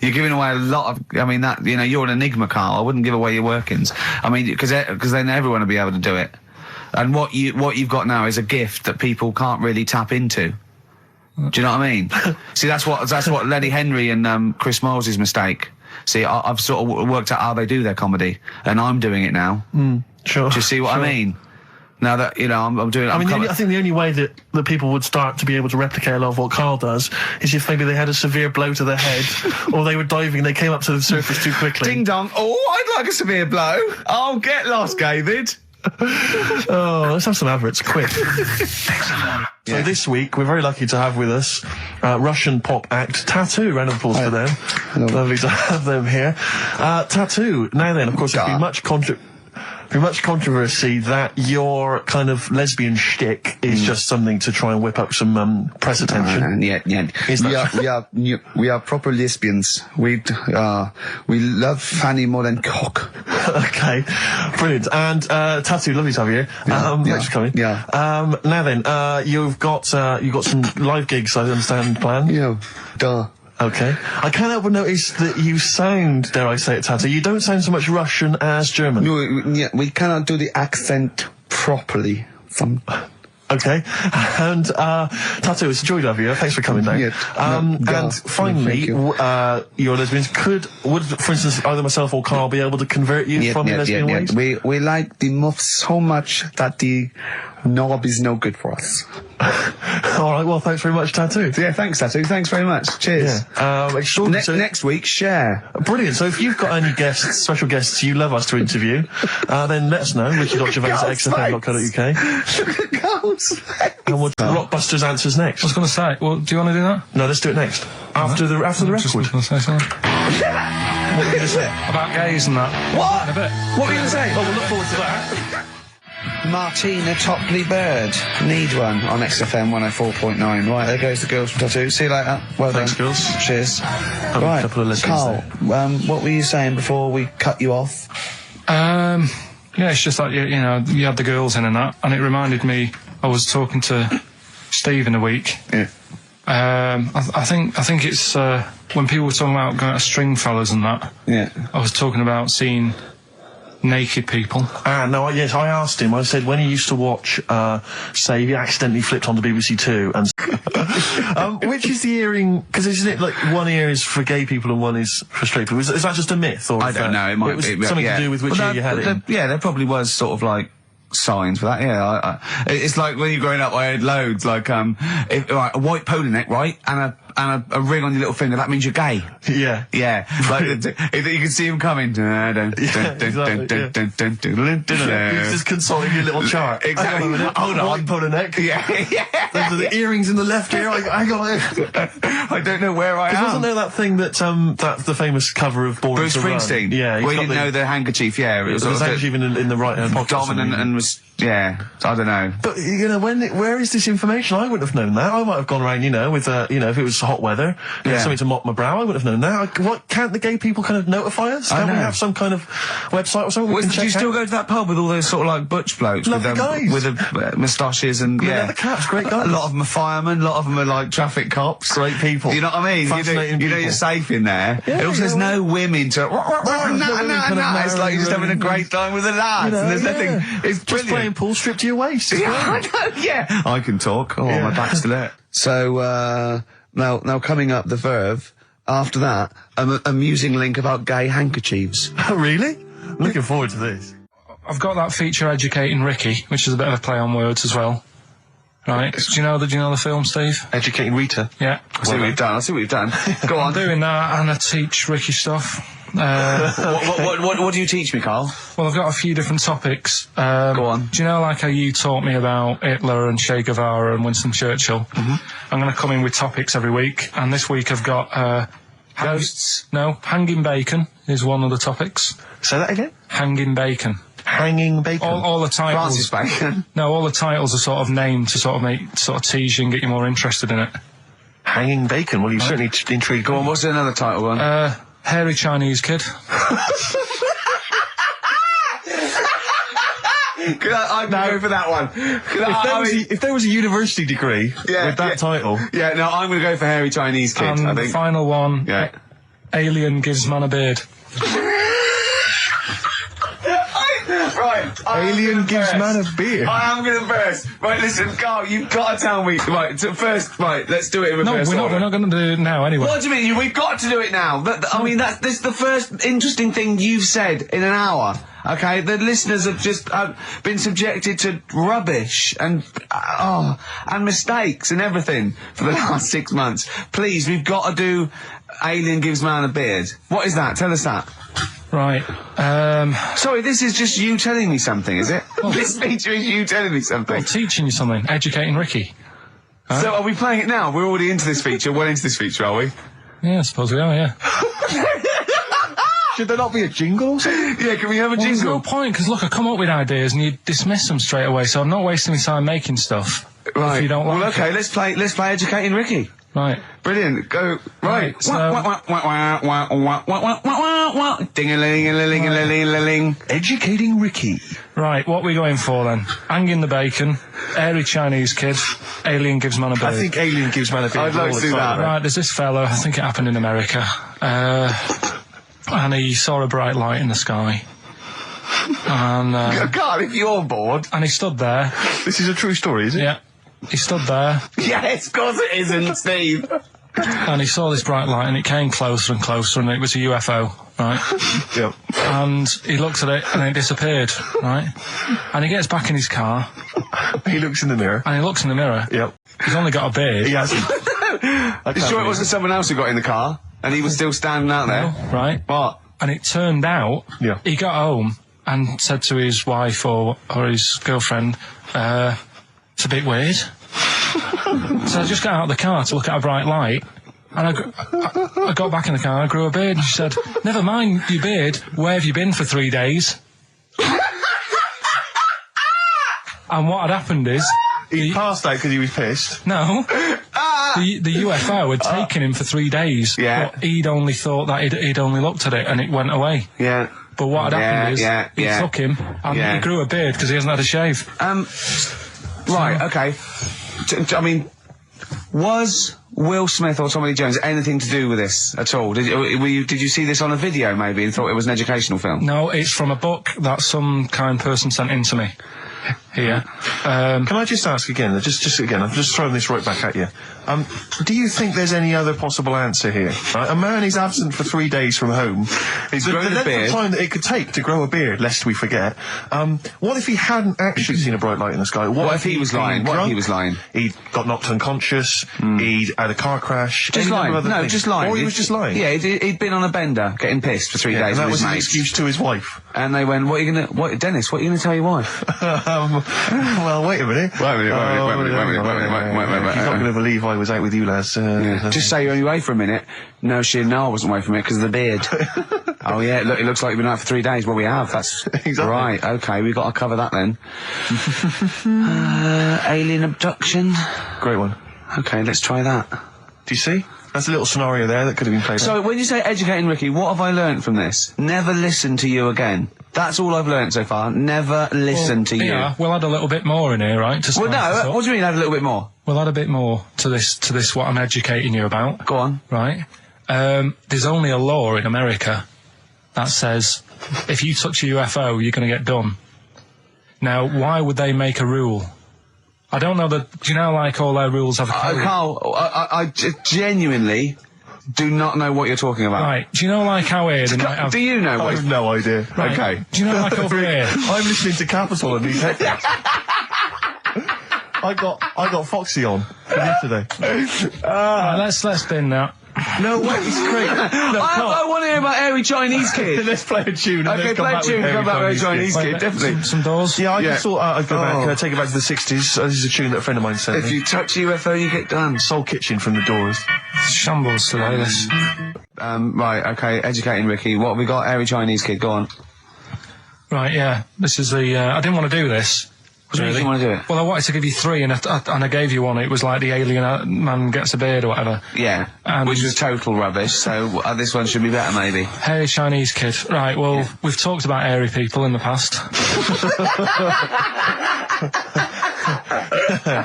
You're giving away a lot of... I mean, that, you know, you're an enigma, Carl. I wouldn't give away your workings. I mean, because then everyone will be able to do it. And what you've got now is a gift that people can't really tap into. Do you know what I mean? See, that's what Lenny Henry and Chris Miles' mistake. See, I've sort of worked out how they do their comedy, and I'm doing it now. Sure. Do you see what I mean? Now that, you know, I'm doing it. I mean, I think the only way that people would start to be able to replicate a lot of what Carl does is if maybe they had a severe blow to the head, or they were diving and they came up to the surface too quickly. Ding dong. Oh, I'd like a severe blow. Oh, get lost, David. Oh, let's have some adverts, quick. So this week, we're very lucky to have with us Russian pop act Tattoo. Round of applause for them. Lovely to have them here. Tattoo. Now then, of course, there's been much controversy that your kind of lesbian shtick is just something to try and whip up some press attention. Yeah. Is that We are proper lesbians. We love fanny more than cock. Okay, brilliant. And Tattoo, lovely to have you here. Thanks for coming. Yeah. Now then, you've got some live gigs, I understand, planned. Yeah, duh. Okay. I can't help but notice that you sound, dare I say it, Tattoo, you don't sound so much Russian as German. No, we cannot do the accent properly. Okay. And Tattoo, it's a joy to have you. Thanks for coming down. And finally, your lesbians would, for instance, either myself or Carl be able to convert you from your lesbian ways? We like the muff so much that the knob is no good for us. All right, well, thanks very much, Tattoo. Yeah, thanks, Tattoo. Thanks very much. Cheers. Extraordinary. Next week, share. Brilliant. So if you've got any guests, special guests you love us to interview, then let us know. Ricky.gervais@xfm.co.uk. And we'll do Rockbusters Answers next. I was going to say, well, do you want to do that? No, let's do it next. After the record. Just was going to say something. What were you going to say? About gays and that. What? In a bit. What were you going to say? Oh, we'll look forward to that. Martina Topley Bird. Need one on XFM 104.9. Right, there goes the girls from Tattoo. See you later. Well Thanks, done. girls. Cheers. A couple of listeners Carl, what were you saying before we cut you off? Yeah, it's just like, you know, you had the girls in and that, and it reminded me I was talking to Steve in a week. Yeah. I think it's when people were talking about going to Stringfellas and that. Yeah. I was talking about seeing naked people. No, yes, I asked him. I said when he used to watch, say, he accidentally flipped onto BBC Two, and which is the earing? Because isn't it like one ear is for gay people and one is for straight people? Is that just a myth, or I don't know. It might was be something to do with which ear you had it in? Yeah, there probably was sort of like signs for that. Yeah, it's like when you're growing up, I heard loads like right, a white polo neck, right, and a ring on your little finger. That means you're gay. Yeah. Yeah, like you can see him coming. He's just consulting your little chart. Exactly. Hang on a minute. Hold on, polo neck. Yeah. Those are the earrings in the left ear. I don't know where I am. Wasn't there that thing that's the famous cover of Born Bruce to Run? Springsteen? Yeah. Well, he didn't know the handkerchief. Yeah, it was There's handkerchief in the right hand pocket. dominant and was. Yeah, I don't know. But, where is this information? I wouldn't have known that. I might have gone around, with, if it was hot weather, something to mop my brow, I wouldn't have known that. What, can't the gay people kind of notify us? Can't we have some kind of website or something we can check do you still out? go to that pub with all those sort of like butch blokes Lovely guys. with the moustaches and They're the cats, great guys. A lot of them are firemen, a lot of them are like traffic cops. Great people. You know what I mean? Fascinating You know people. you're safe in there. Yeah, and also there's no women to... no women kind of It's like you're just having a marrying great time with the lads. and there's nothing... It's just brilliant. playing pool stripped to your waist. Yeah, I know, yeah. I can talk. Oh, my back's to it. So, now coming up the Verve, after that, an amusing link about gay handkerchiefs. Oh, really? I'm looking forward to this. I've got that feature Educating Ricky, which is a bit of a play on words as well. Right? Do you know the film, Steve? Educating Rita. Yeah. I see what you've done. Go on. I'm doing that, and I teach Ricky stuff. What do you teach me, Carl? Well, I've got a few different topics. Go on. Do you know, like how you taught me about Hitler and Che Guevara and Winston Churchill? Mm-hmm. I'm going to come in with topics every week, and this week I've got Ghosts? hanging bacon is one of the topics. Say that again? Hanging bacon. Hanging bacon. All the titles. Francis Bacon. No, all the titles are sort of named to sort of tease you and get you more interested in it. Hanging bacon. Well, you've certainly intrigued. Go on, what's another title one? Hairy Chinese kid. I'd go for that one. If there was a university degree with that title... Yeah, no, I'm going to go for hairy Chinese kid, And I the think. final one, Yeah. Alien gives man a beard. Right. Alien gives man a beard. I am going to burst. Right, listen, Carl, you've got to tell me. Right, so first, right, let's do it in No, reverse we're order. not going to do it now anyway. What do you mean? We've got to do it now. I mean, this is the first interesting thing you've said in an hour. Okay, the listeners have just been subjected to rubbish and mistakes and everything for the last 6 months. Please, we've got to do Alien gives man a beard. What is that? Tell us that. Right. Sorry, this is just you telling me something, is it? This feature is you telling me something. I'm teaching you something. Educating Ricky. So are we playing it now? We're already into this feature. Well into this feature, are we? Yeah, I suppose we are, yeah. Should there not be a jingle or something? Yeah, can we have a Well, there's no jingle? point, because look, I come up with ideas and you dismiss them straight away, so I'm not wasting my time making stuff. Right. If you don't like well, okay, it. let's play Educating Ricky. Right. Brilliant. Go. Right. So- Ding-a-ling-a-ling-a-ling-a-ling. Educating Ricky. Right, what are we going for then? Hanging the bacon, hairy Chinese kid, Alien gives man a beard. I think Alien gives man a beard. I'd like to do that. Right, there's this fella, I think it happened in America, and he saw a bright light in the sky. And, Carl, if you're bored. and he stood there. This is a true story, is it? Yeah. He stood there, Yes, of course it isn't, Steve. and he saw this bright light, and it came closer and closer, and it was a UFO, right? Yep. And he looked at it, and it disappeared, right? And he gets back in his car, He looks in the mirror. and he looks in the mirror. Yep. He's only got a beard. He has. You sure it wasn't someone else who got in the car and he was still standing out there? Right? What? And it turned out, Yeah. he got home and said to his wife or his girlfriend, it's a bit weird. So I just got out of the car to look at a bright light, and I got back in the car, I grew a beard, and she said, never mind your beard, where have you been for 3 days? And what had happened is... He passed out because he was pissed. No. The UFO had taken him for 3 days. Yeah. But he'd only thought that he'd only looked at it and it went away. Yeah. But what had happened is, he took him and he grew a beard because he hasn't had a shave. Right, okay. I mean, was Will Smith or Tommy Lee Jones anything to do with this at all? Did you see this on a video maybe and thought it was an educational film? No, it's from a book that some kind person sent in to me. Here. Can I just ask again, just again, I'm just throwing this right back at you. Do you think there's any other possible answer here? Right? A man is absent for 3 days from home. He's grown a length beard. of time that it could take to grow a beard, lest we forget. What if he hadn't actually seen a bright light in the sky? What if he was lying? What if he was lying? He'd got knocked unconscious, he'd had a car crash. Just lying. No, just lying. Or he was just lying. Yeah, he'd been on a bender, getting pissed for 3 days and that with was his his mates. excuse to his wife. And they went, Dennis, what are you going to tell your wife? Well, wait a minute. Wait a minute. He's not going to believe I was out with you, lads. Just say you're only away for a minute. No, I wasn't away from it because of the beard. Oh, yeah, look, it looks like you've been out for 3 days. Well, we have. That's Exactly. right. Okay, we've got to cover that then. Alien abduction. Great one. Okay, let's try that. Do you see? That's a little scenario there that could have been played. So, when you say educating Ricky, what have I learnt from this? Never listen to you again. That's all I've learnt so far. Never listen to you. Yeah, we'll add a little bit more in here, right? To Well, spice this no, up. what do you mean add a little bit more? We'll add a bit more to this what I'm educating you about. Go on. Right? There's only a law in America that says if you touch a UFO, you're going to get done. Now, why would they make a rule? I don't know that. Do you know, like, all their rules have a code? Carl, I genuinely do not know what you're talking about. Right. Do you know, like, how here they might have... Do you know I what? have no idea. Right. Okay. Do you know, like, over here... I'm listening to Capital and these headphones. I got Foxy on from yesterday. Right, let's bin that. No way, it's great. No, I want to hear about Airy Chinese Kid. Let's play a tune. And Okay, then come play a back with tune, come back with Airy Airy Chinese Wait, Kid, definitely. Some doors. Yeah, I Yeah. just thought I'd go back, Oh. take it back to the 60s. This is a tune that a friend of mine sent If me. you touch a UFO, you get done. Soul Kitchen from the Doors. Shambles today, this. Right, okay, educating Ricky. What have we got? Airy Chinese Kid, go on. Right, yeah. This is the... I didn't want to do this. What do you want to do it? Well, I wanted to give you 3, and I gave you one. It was like the alien man gets a beard or whatever. Yeah, And- which was total rubbish, so this one should be better, maybe. Hairy Chinese kid. Right, well, we've talked about hairy people in the past.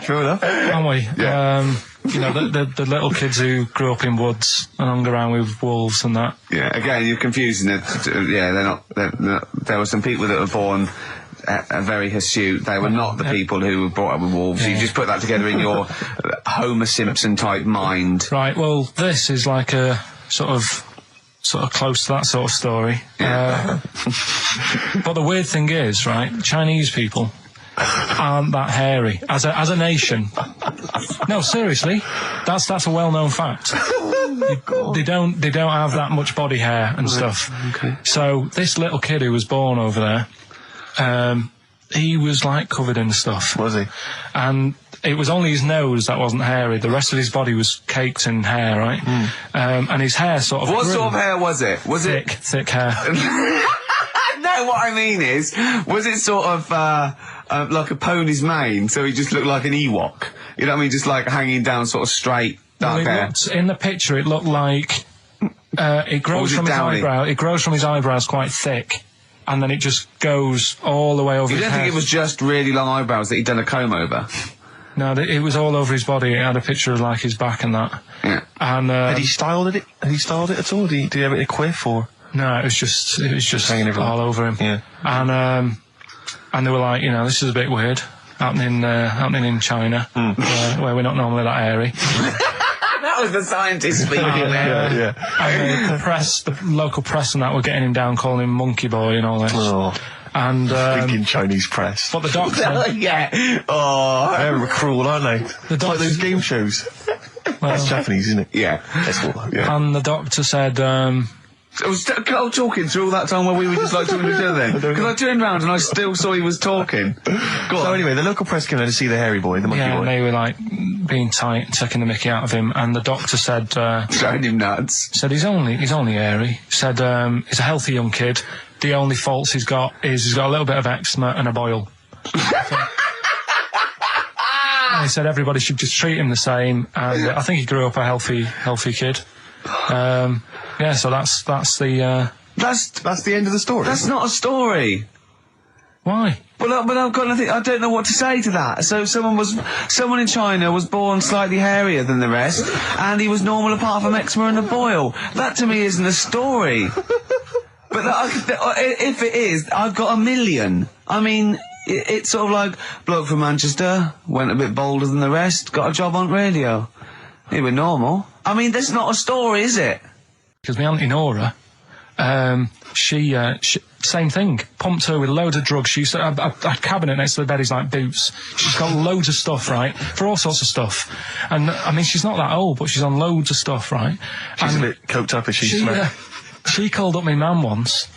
True enough. Haven't we? Yeah. You know, the little kids who grew up in woods and hung around with wolves and that. Yeah, again, you're confusing it. Yeah, they're not, there were some people that were born very hirsute. They were not the people who were brought up with wolves. You just put that together in your Homer Simpson type mind. Right, well, this is like a sort of close to that sort of story. Yeah. But the weird thing is, right, Chinese people aren't that hairy as a nation. No, seriously, that's a well-known fact. They don't have that much body hair and stuff. Okay. So this little kid who was born over there, he was like covered in stuff. Was he? And it was only his nose that wasn't hairy. The rest of his body was caked in hair, right? And his hair sort of What grew. sort of hair was it? Was Thick hair. No, what I mean is, was it sort of like a pony's mane, so he just looked like an Ewok? You know what I mean? Just like hanging down sort of straight, Well, dark hair. in the picture, it looked like it grows was it from his downy? eyebrow. It grows from his eyebrows quite thick, and then it just goes all the way over You his don't head. think it was just really long eyebrows that he'd done a comb over? No, it was all over his body. It had a picture of like his back and that. Yeah. And Had he styled it? Had he styled it at all? Did he have it in a quiff or? no, it was just Hanging everywhere. all over him. Yeah. And they were like, you know, this is a bit weird happening in China, where we're not normally that hairy. That was the scientist speaking there. Yeah. And the local press and that were getting him down, calling him monkey boy and all this. Oh, And thinking Chinese press. but the doctor, Yeah. Oh. They're cruel, aren't they? It's like those game shows. That's Japanese, isn't it? Yeah. That's what. Yeah. and the doctor said, I was talking through all that time while we were just like talking to each other then. Because I turned round and I still saw he was talking. Go on. So anyway, the local press came there to see the hairy boy, the monkey yeah, boy. and they were like being tight, taking the mickey out of him, and the doctor said Showing him nuts. he's only hairy. Said he's a healthy young kid. The only faults he's got is he's got a little bit of eczema and a boil. And he said everybody should just treat him the same, and I think he grew up a healthy kid. Yeah, so that's the That's the end of the story. That's not a story. Why? But I've got nothing. I don't know what to say to that. So someone in China was born slightly hairier than the rest, and he was normal apart from eczema and a boil. That to me isn't a story. But if it is, I've got a million. I mean, it's sort of like bloke from Manchester went a bit bolder than the rest, got a job on radio. He was normal. I mean, that's not a story, is it? Because my auntie Nora, she same thing. Pumped her with loads of drugs. She used to have a cabinet next to the bed is like boots. She's got loads of stuff, right? For all sorts of stuff. And, I mean, she's not that old, but she's on loads of stuff, right? She's a bit coked up, is she? She called up my mum once.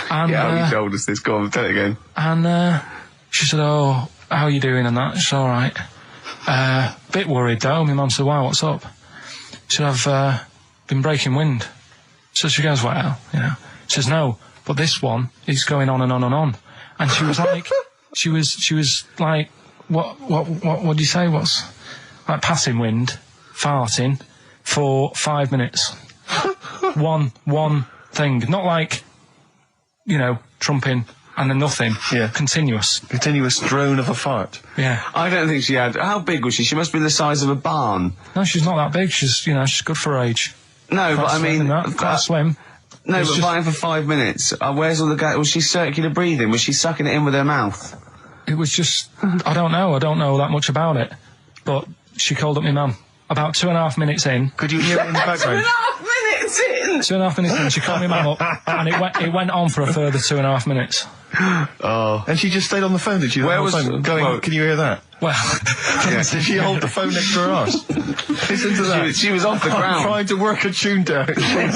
And, yeah, you told us this. Go on, tell it again. And, she said, oh, how are you doing and that? She's alright. Bit worried though. My mum said, wow, what's up? She said, I've, been breaking wind. So she goes, well, you know. She says, no, but this one is going on and on and on. And she was like, she was like, what do you say? What's, like passing wind, farting, for 5 minutes. One thing. Not like, you know, trumping and then nothing. Yeah. Continuous drone of a fart. Yeah. I don't think she had... How big was she? She must be the size of a barn. No, she's not that big. She's, you know, she's good for her age. No, but I mean... Quite slim. No, It's but just- fighting for 5 minutes. Where's all the gas? Was she circular breathing? Was she sucking it in with her mouth? It was just... I don't know that much about it. But she called up my mum. About 2.5 minutes in... Could you hear it in the background? 2.5 minutes in! 2.5 minutes in, she called my mum up, and it went on for a further 2.5 minutes. Oh. And she just stayed on the phone, did she? Where The whole was- time going, well- can you hear that? Well, Did she hold the phone next to her arse? Listen to that. She was off the ground. Trying to work a tune down.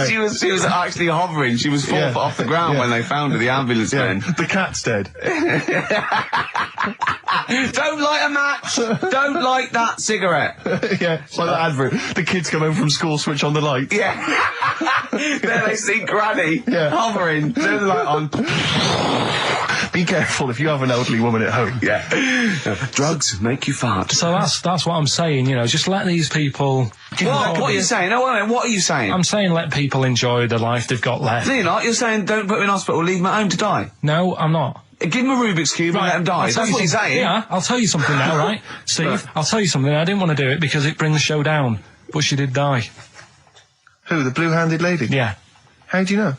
she was actually hovering. She was 4 foot off the ground when they found her, the ambulance men. The cat's dead. Don't light a match! Don't light that cigarette! Yeah, it's like that advert. The kids come home from school, switch on the light. Yeah. There they see Granny hovering. Turn the light on. Be careful if you have an elderly woman at home. Yeah. Drugs make you fart. so that's what I'm saying, you know, just let these people... What are you saying? No, wait a minute, what are you saying? I'm saying let people enjoy the life they've got left. No, you're not. You're saying don't put them in hospital, leave them at home to die. No, I'm not. Give them a Rubik's Cube and let them die. I'll tell That's what you you're something. saying. Yeah, I'll tell you something now, right? Steve, I'll tell you something. I didn't want to do it because it brings the show down. But she did die. Who, the blue-handed lady? Yeah. How do you know?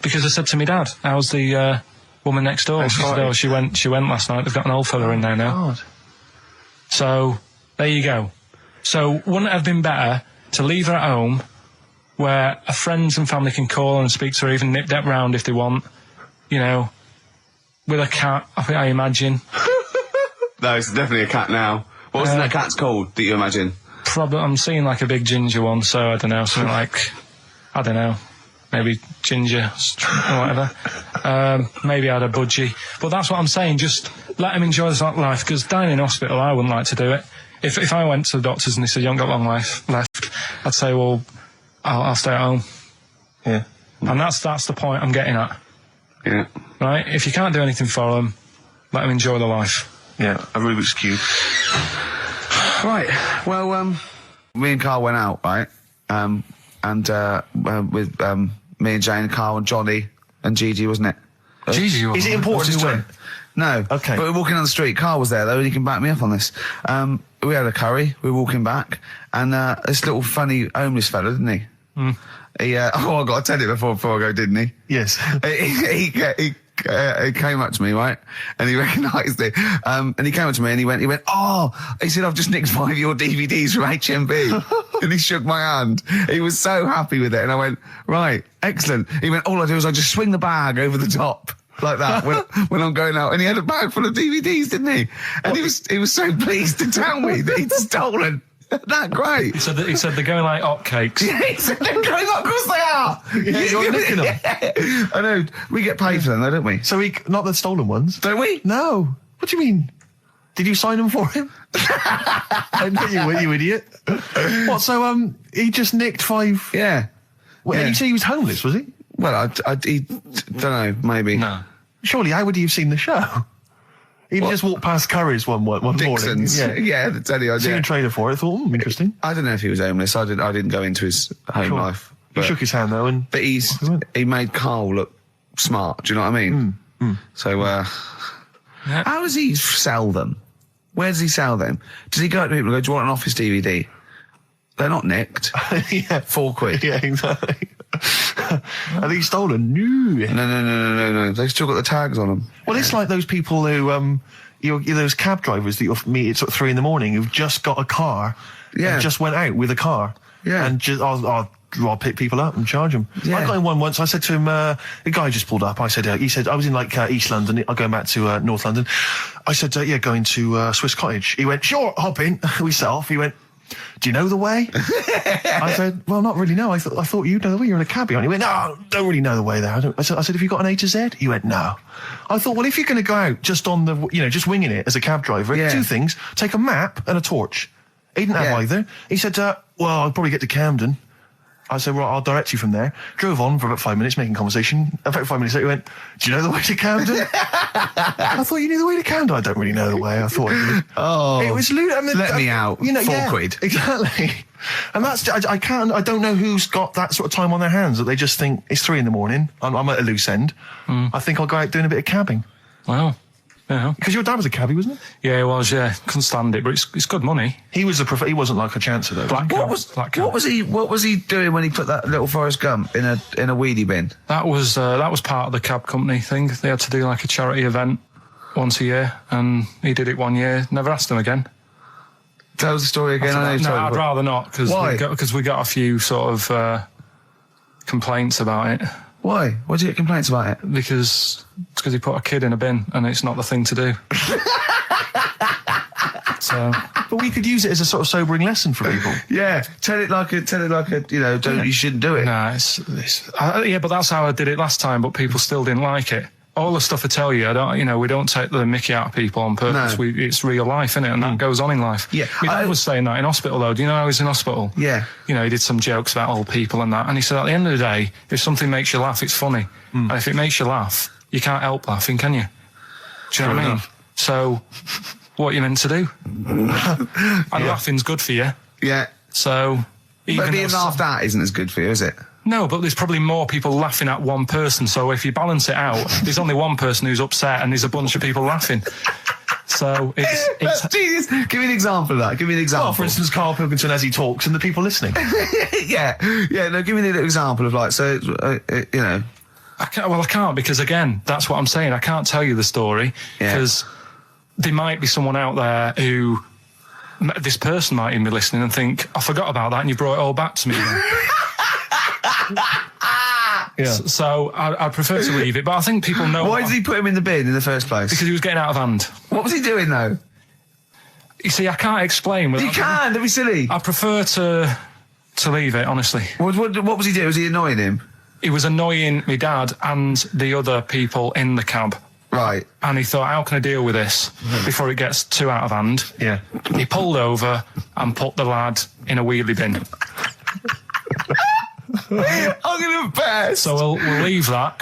Because I said to my dad, how's the woman next door? She said, oh, she went last night. They've got an old fella in there now. God. So, there you go. So, wouldn't it have been better to leave her at home where her friends and family can call and speak to her, even nip that round if they want, you know, with a cat, I imagine. No, it's definitely a cat now. What was that cat's called that you imagine? Probably, I'm seeing like a big ginger one, so I don't know, something like, I don't know, maybe ginger or whatever. Maybe I had a budgie. But that's what I'm saying, just let them enjoy this life, because dying in hospital, I wouldn't like to do it. If I went to the doctors and they said, you haven't got long life left, I'd say, well, I'll stay at home. Yeah. And that's the point I'm getting at. Yeah. Right? If you can't do anything for them, let them enjoy the life. Yeah, a Rubik's Cube. Right. Well, Me and Carl went out, right? With me and Jane, Carl and Johnny and Gigi, wasn't it? Gigi, Is it important who went? No. Okay. But we're walking down the street. Carl was there, though, and he can back me up on this. We had a curry. We were walking back, and this little funny homeless fella, didn't he? He, I got to tell you before I go, didn't he? Yes. He came up to me, right? And he recognised it. And he came up to me and he went, he said, I've just nicked 5 of your DVDs from HMV. And he shook my hand. He was so happy with it. And I went, right, excellent. He went, all I do is I just swing the bag over the top. Like that when I'm going out, and he had a bag full of DVDs, didn't he? And he was so pleased to tell me that he'd stolen. That great. He said they're going like hotcakes. Yeah, he said they're going up, of course they are. Yeah, you're nicking them. I know. We get paid for them, though, don't we? So not the stolen ones? Don't we? No. What do you mean? Did you sign them for him? I know you were, you idiot. What, so, he just nicked 5... Yeah. Well, Yeah. and you say he was homeless, was he? Well, he don't know, maybe. No. Surely, how would he have seen the show? He'd just walked past Curry's one Dixon's. morning. Yeah, that's any Seen a idea. trailer for it, thought, interesting. I don't know if he was homeless. I didn't go into his home Sure. life. He shook his hand, though, and... But he made Carl look smart, do you know what I mean? So, Yeah. How does he sell them? Where does he sell them? Does he go to people and go, do you want an Office DVD? They're not nicked. Yeah. £4. Yeah, exactly. Are these stolen? No. No. They've still got the tags on them. Well, it's like those people who, those cab drivers that you'll meet at sort of 3 a.m. who've just got a car. Yeah. And just went out with a car. Yeah. And just, I'll pick people up and charge them. Yeah. I got in one once. I said to him, the guy just pulled up. I said, he said, I was in like East London. I'm going back to North London. I said, going to Swiss Cottage. He went, sure, hop in. We set off. He went, do you know the way? I said, well, not really, no. I thought you'd know the way. You're in a cabbie. And he went, no, don't really know the way there. I said, have you got an A to Z? He went, no. I thought, well, if you're going to go out just on the, just winging it as a cab driver, two things. Take a map and a torch. He didn't have either. He said, well, I'll probably get to Camden. I said, right, I'll direct you from there. Drove on for about 5 minutes, making conversation. About 5 minutes later, he went, do you know the way to Camden? I thought you knew the way to Camden. I don't really know the way. I thought I did. Oh. It was lewd. I mean, let me out. £4. Exactly. And that's, I don't know who's got that sort of time on their hands that they just think it's 3 a.m. I'm at a loose end. I think I'll go out doing a bit of cabbing. Wow. Yeah. Because your dad was a cabbie, wasn't he? Yeah, he was, yeah. Couldn't stand it, but it's good money. He was he wasn't like a chancer, though. What was he doing when he put that little Forrest Gump in a weedy bin? That was part of the cab company thing. They had to do like a charity event once a year, and he did it one year. Never asked him again. Tell the story again. I'd rather not, because we got a few sort of complaints about it. Why? Why did you get complaints about it? Because he put a kid in a bin, and it's not the thing to do. So, but we could use it as a sort of sobering lesson for people. Yeah, tell it like a, you shouldn't do it. No, but that's how I did it last time. But people still didn't like it. All the stuff I tell you, we don't take the mickey out of people on purpose. No. It's real life, innit? And that goes on in life. Yeah. My dad was saying that in hospital, though. Do you know I was in hospital? Yeah. He did some jokes about old people and that. And he said, at the end of the day, if something makes you laugh, it's funny. And if it makes you laugh, you can't help laughing, can you? Do you know what I mean? So, what are you meant to do? And laughing's good for you. Yeah. So, but being laughed at isn't as good for you, is it? No, but there's probably more people laughing at one person. So if you balance it out, there's only one person who's upset and there's a bunch of people laughing. So it's Jesus. Give me an example of that. Give me an example. Well, for instance, Karl Pilkington as he talks and the people listening. Yeah. No, give me an example of I can't because again, that's what I'm saying. I can't tell you the story because there might be someone out there who this person might even be listening and think, I forgot about that and you brought it all back to me. So I prefer to leave it, but I think people know. Why did he put him in the bin in the first place? Because he was getting out of hand. What was he doing though? You see, I can't explain. You can't. Don't be silly. I prefer to leave it, honestly. What was he doing? Was he annoying him? He was annoying my dad and the other people in the cab. Right. And he thought, how can I deal with this before it gets too out of hand? Yeah. He pulled over and put the lad in a wheelie bin. I'm going to burst. So we'll leave that.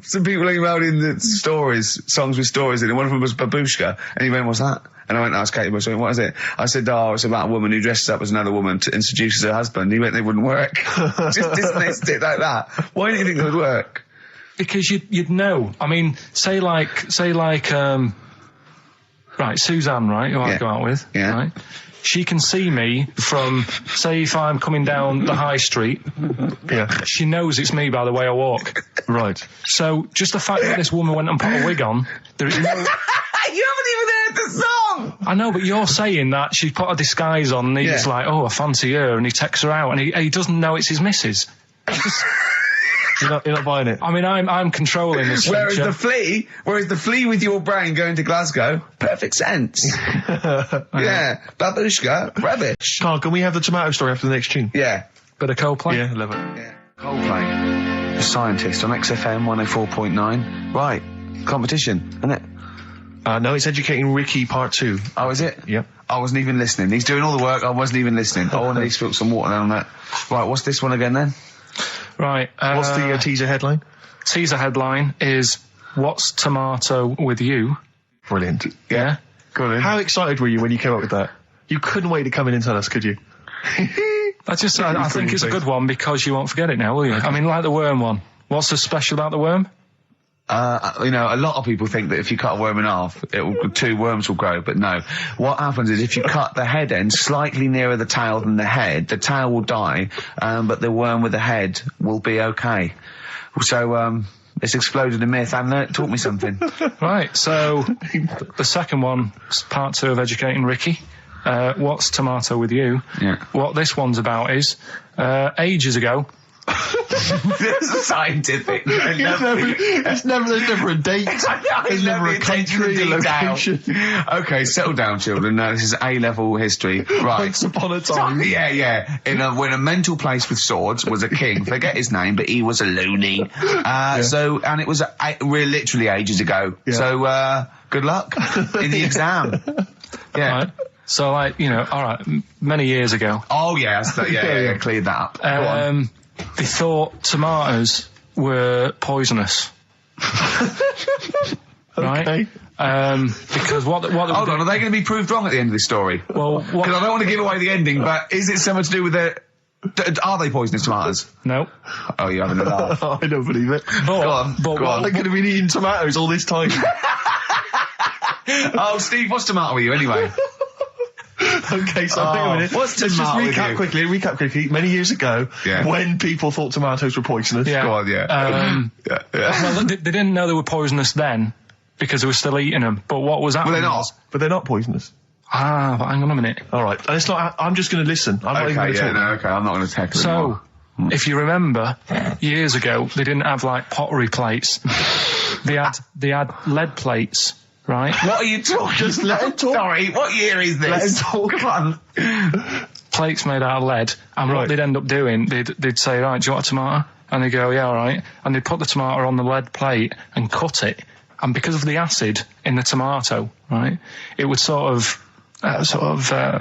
Some people emailed in the songs with stories in it. One of them was Babushka, and he went, what's that? And I went, it's Katie Bush. I went, what is it? I said, it's about a woman who dresses up as another woman and seduces her husband. He went, they wouldn't work. Just dismissed it like that. Why do you think it would work? Because you'd know. I mean, say like, right, Suzanne, right, who I go out with, right? She can see me from, say, if I'm coming down the high street. Yeah. She knows it's me by the way I walk. Right. So just the fact that this woman went and put a wig on, there is no... You haven't even heard the song! I know, but you're saying that she put a disguise on and he's like, I fancy her, and he takes her out and he doesn't know it's his missus. You're not buying it. I mean, I'm controlling this. Whereas the flea with your brain going to Glasgow, perfect sense. Yeah, Babushka, rubbish. Carl, can we have the tomato story after the next tune? Yeah. Bit of Coldplay? Yeah, love it. Yeah. Coldplay, The Scientist on XFM 104.9. Right, competition, isn't it? No, it's Educating Ricky Part 2. Oh, is it? Yep. I wasn't even listening. He's doing all the work, I wasn't even listening. I want to spill some water down that. Right, what's this one again then? Right. What's the teaser headline? Teaser headline is, What's Tomato with You? Brilliant. Yeah? Go on. How excited were you when you came up with that? You couldn't wait to come in and tell us, could you? I think it's a good one because you won't forget it now, will you? I mean, like the worm one. What's so special about the worm? You know, a lot of people think that if you cut a worm in half, 2 worms will grow, but no. What happens is if you cut the head end slightly nearer the tail than the head, the tail will die, but the worm with the head will be okay. So, it's exploded a myth, and it taught me something. Right, so the second one, part 2 of educating Ricky. What's tomato with you? Yeah. What this one's about is, ages ago... This is scientific. There's never a date. There's never a country, a location. Okay, settle down, children. This is A-level history. Right. Once upon a time. Yeah. When a mental place with swords was a king. Forget his name, but he was a loony. And it was literally ages ago. Yeah. So, good luck in the exam. Yeah. Right. So, like, you know, all right, many years ago. Oh, yeah, cleared that up. Go on. They thought tomatoes were poisonous. Right? Because what hold on, are they going to be proved wrong at the end of this story? Well, because I don't want to give away the ending, but is it something to do with are they poisonous tomatoes? No. Oh, you're having a laugh. I don't believe it. Go on. They could have been eating tomatoes all this time. Oh, Steve, what's tomato with you anyway? Okay, so think a minute. Let's just recap quickly. Many years ago, when people thought tomatoes were poisonous. Yeah. Go on, Well, they didn't know they were poisonous then because they were still eating them. But what was happening? Well, they're not. But they're not poisonous. But hang on a minute. All right, and it's not. I'm just going to listen. I'm not even going to talk. Okay, I'm not going to tackle it anymore. If you remember, years ago they didn't have like pottery plates. They had lead plates. Right? What are you talking? Just let him talk. Sorry, what year is this? Let him talk. Come on. Plates made out of lead, and what they'd end up doing, they'd say, right, do you want a tomato? And they'd go, yeah, all right. And they'd put the tomato on the lead plate and cut it. And because of the acid in the tomato, right, it would sort of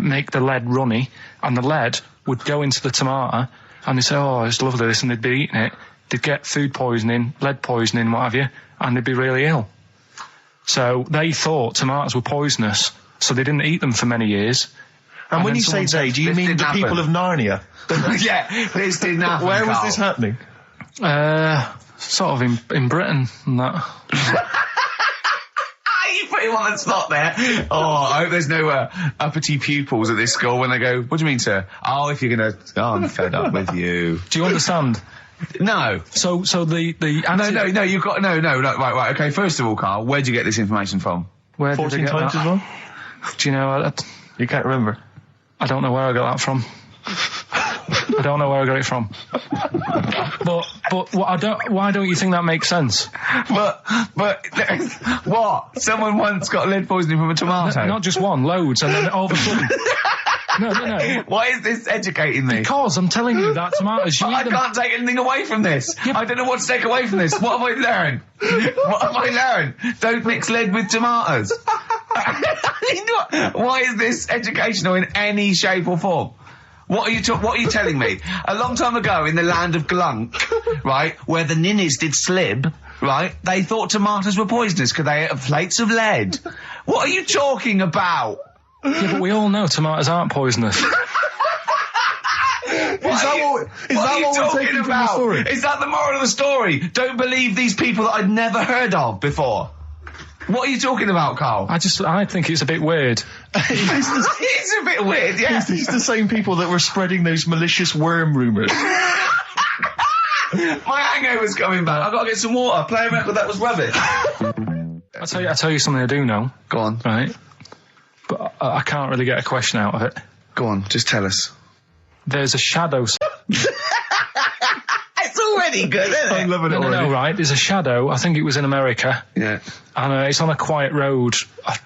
make the lead runny, and the lead would go into the tomato, and they'd say, oh, it's lovely this, and they'd be eating it. They'd get food poisoning, lead poisoning, what have you, and they'd be really ill. So they thought tomatoes were poisonous, so they didn't eat them for many years. And when you say they, do you mean the people of Narnia? Yeah, this didn't happen. Where was this happening? Sort of in Britain and that. You put him on the spot there. Oh, I hope there's no uppity pupils at this school when they go, what do you mean, sir? Oh, if you're going to... Oh, I'm fed up with you. Do you understand? No. So the No, you've got... No, right, okay, first of all, Carl, where'd you get this information from? Where did 14 times as well? Do you know... You can't remember? I don't know where I got that from. I don't know where I got it from. But why don't you think that makes sense? But what? Someone once got lead poisoning from a tomato? Not just one, loads, and then all of a sudden... No. Why is this educating me? Because I'm telling you that tomatoes... I can't take anything away from this. Yeah, I don't know what to take away from this. What have I learned? What have I learned? Don't mix lead with tomatoes. Why is this educational in any shape or form? What are you telling me? A long time ago in the land of Glunk, right, where the ninnies did slib, right, they thought tomatoes were poisonous because they ate plates of lead. What are you talking about? Yeah, but we all know tomatoes aren't poisonous. Is that what we're taking from the story? Is that the moral of the story? Don't believe these people that I'd never heard of before. What are you talking about, Carl? I think it's a bit weird. It's a bit weird, yeah. It's the same people that were spreading those malicious worm rumours. My hangover's coming back. I've got to get some water. Play a record that was rubbish. I'll tell you something I do know. Go on. Right? But I can't really get a question out of it. Go on, just tell us. There's a shadow... It's already good, isn't it? I'm loving it already. No, right. There's a shadow. I think it was in America. Yeah. And it's on a quiet road.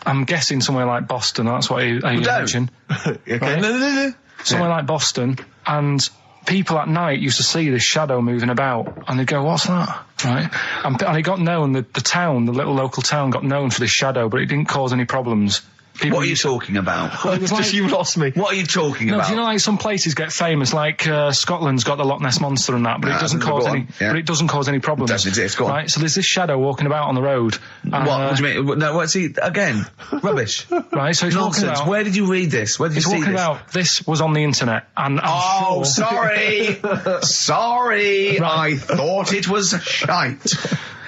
I'm guessing somewhere like Boston. That's what you mentioned. Okay. Right? No. Somewhere like Boston. And people at night used to see this shadow moving about. And they'd go, what's that? Right? And it got known, the town, the little local town got known for this shadow, but it didn't cause any problems. People What are you talking about? Well, it was like, you lost me. What are you talking no, about? do you know, like some places get famous, like Scotland's got the Loch Ness Monster and that, but No, it doesn't go cause on, any. yeah. But it doesn't cause any problems. Doesn't exist, go on. Right. So there's this shadow walking about on the road. What do you mean? No, what's he again? Rubbish. Right. So he's walking Nonsense. about. Where did you read this? Where did you He's see walking this? about. This was on the internet, and I'm sure. Sorry. Sorry. Right. I thought it was shite.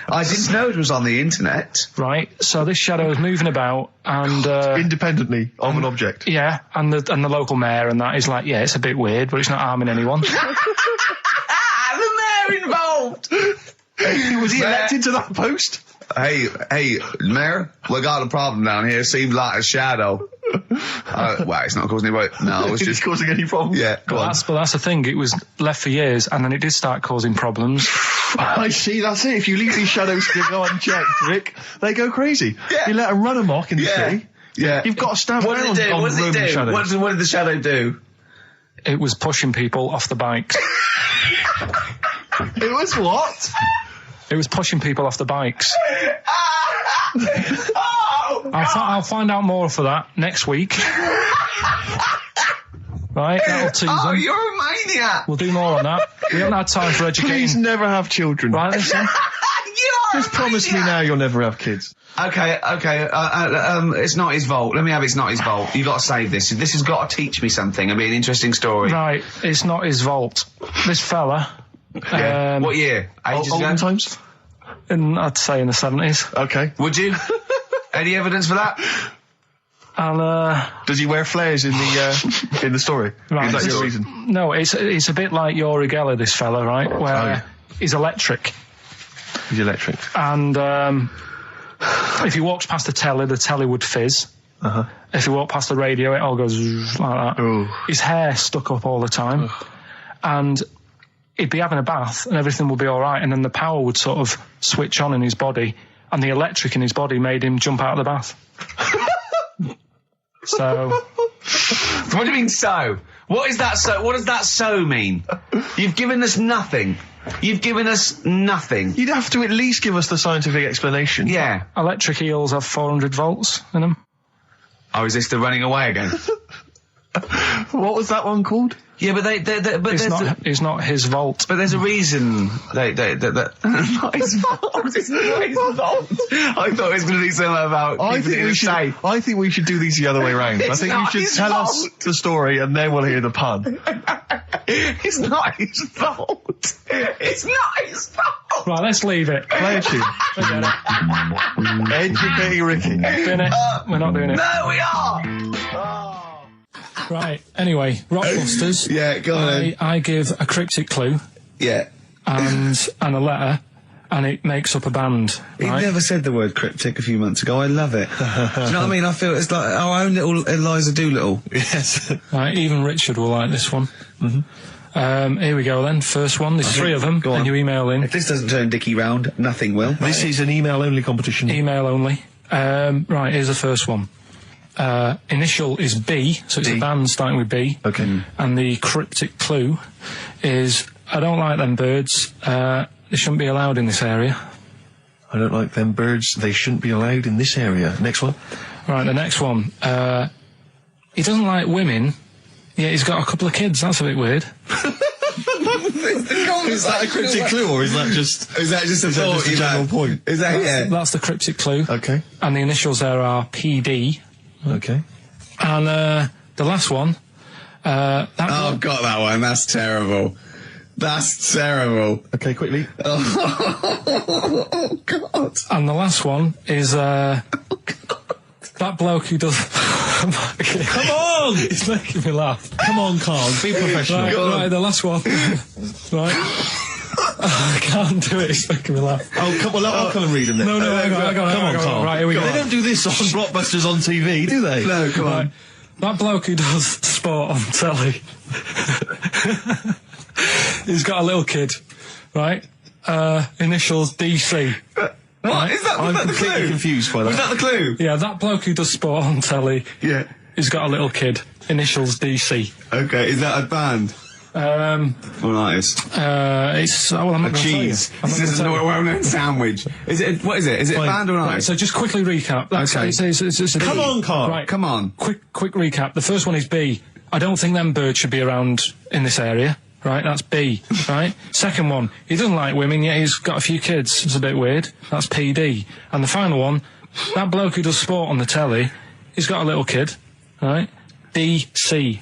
I didn't know it was on the internet. Right. So this shadow is moving about, and Independently of an object. yeah, and the local mayor and that is like, yeah, it's a bit weird, but it's not harming anyone. The mayor involved. Was he elected to that post? Hey, Mayor, we got a problem down here. Seems like a shadow. Well, it's not causing any. No, it's Is just it causing any problems? Yeah, go on. But that's the thing. It was left for years, and then it did start causing problems. I see, that's it. If you leave these shadows to go unchecked, Rick, they go crazy. Yeah. You let them run amok in the Yeah. city. Yeah. You've got to stand What around did it do? on What did it roaming do? shadows. What did the shadow do? It was pushing people off the bikes. It was what? It was pushing people off the bikes. Oh, I'll find out more for that next week. Right, that'll tease oh, them. you're a maniac. We'll do more on that. We haven't had time for Please educating. never have children. Right, listen. You are Just promise me now you'll never have kids. Okay. It's not his fault. Let me have it's not his fault. You got to save this. This has got to teach me something. It'll be an interesting story. Right, it's not his fault. This fella, Yeah. What year? Ages ago? Olden times? I'd say in the 70s. Okay. Would you? Any evidence for that? And, Does he wear flares in the story? Right. Is that your So- reason? no, it's a bit like Yuri Geller, this fella, right, where he's electric. He's electric. And if he walks past the telly would fizz. Uh-huh. If he walked past the radio, it all goes like that. Ooh. His hair stuck up all the time. And he'd be having a bath and everything would be all right, and then the power would sort of switch on in his body, and the electric in his body made him jump out of the bath. So... What do you mean so? What is that so? What does that so mean? You've given us nothing. You've given us nothing. You'd have to at least give us the scientific explanation. Yeah. Electric eels have 400 volts in them. Oh, is this the running away again? What was that one called? Yeah, but It's not his volt. But there's a reason that not his fault. It's not his fault. I thought it was going to be something about I keeping think, it we should, safe. I think we should do these the other way round. I It's think you not should his tell us fault. the story and then we'll hear the pun. It's not his fault. It's not his fault. Right, let's leave it. Play a tune. Forget it. Educating Ricky. Doing it. We're not doing it. No, we are. Right, anyway, Rockbusters. Yeah, go on then. I give a cryptic clue Yeah. and a letter, and it makes up a band. He Right? never said the word cryptic a few months ago. I love it. Do you know what I mean? I feel it's like our own little Eliza Doolittle. Yes. Right, even Richard will like this one. Here we go then. First one. There's three of them, Go on. and you email in. If this doesn't turn Dickie round, nothing will. This is an email-only competition. Email only. Right, here's the first one. Initial is B, so it's B. a band starting with B. Okay. And the cryptic clue is, I don't like them birds. They shouldn't be allowed in this area. I don't like them birds. They shouldn't be allowed in this area. Next one. Right, the next one. He doesn't like women, yet he's got a couple of kids. That's a bit weird. Is that a cryptic clue or is that just Is that just a thought just a you've general had? point? Is that That's the cryptic clue. Okay. And the initials there are PD. Okay. And the last one, that Oh, one- got that one. That's terrible. That's terrible. Okay, quickly. Oh, God. and the last one is that bloke who does. Come on! It's making me laugh. Come on, Carl. Be professional. Right, the last one. Right. I can't do it. It's making me laugh. Oh, come on. I'll come and read them then. No, hang on. Come on, Carl. Right, here we go. They don't do this on Blockbusters on TV, do they? No, come on. Right. That bloke who does sport on telly. He's got a little kid, right? Initials DC. What? Is that, was I'm that the completely clue? confused by that. Was that the clue? Yeah, that bloke who does sport on telly. Yeah. He's got a little kid. Initials DC. Okay, is that a band? What is It's well, I'm not a gonna tell you. cheese? I'm not This gonna is tell a you. well-known sandwich. Is it? What is it? Is it band or not? Right, so just quickly recap. That's Okay. it's a Come B. on, Carl. Right, Come on. quick recap. The first one is B. I don't think them birds should be around in this area. Right, that's B. Right. Second one, he doesn't like women, yet he's got a few kids. It's a bit weird. That's PD. And the final one, that bloke who does sport on the telly, he's got a little kid. Right. DC.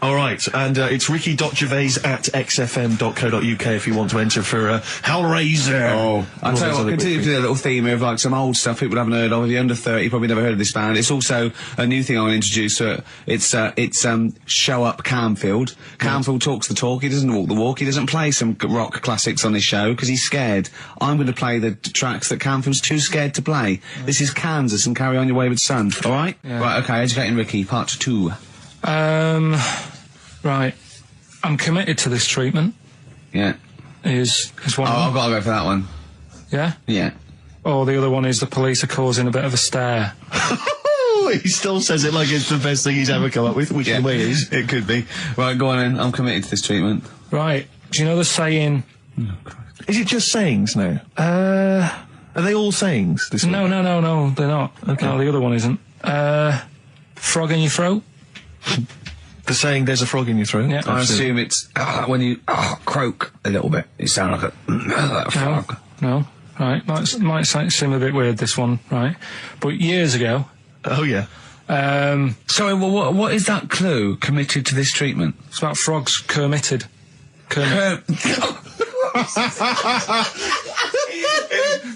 All right, and it's ricky.gervais at xfm.co.uk if you want to enter for Hellraiser. Oh, I'll tell you what, continue to to do a little theme of like some old stuff people haven't heard of. If you're under 30, you probably never heard of this band. It's also a new thing I want to introduce. It's Show Up Camfield. Camfield talks the talk, he doesn't walk the walk, he doesn't play some rock classics on his show because he's scared. I'm going to play the tracks that Camfield's too scared to play. This is Kansas and Carry On Your Wayward Son, alright? Right, okay, Educating Ricky, part 2. Right. I'm committed to this treatment. Yeah. Is one Oh, of I've them. got to go for that one. Yeah? Yeah. Or the other one is the police are causing a bit of a stir. He still says it like it's the best thing he's ever come up with, which in a way it is. It could be. Right, go on then. I'm committed to this treatment. Right. Do you know the saying... Is it just sayings now? Are they all sayings? This No, week? no, they're not. Okay. No, the other one isn't. Frog in your throat? The saying, there's a frog in your throat? Yeah. I assume it's when you croak a little bit. You sound like a frog. No. Right. Might seem a bit weird, this one, right? But years ago... Oh, yeah. Sorry, well, what is that clue? Committed to this treatment? It's about frogs Kermitted. Kermit.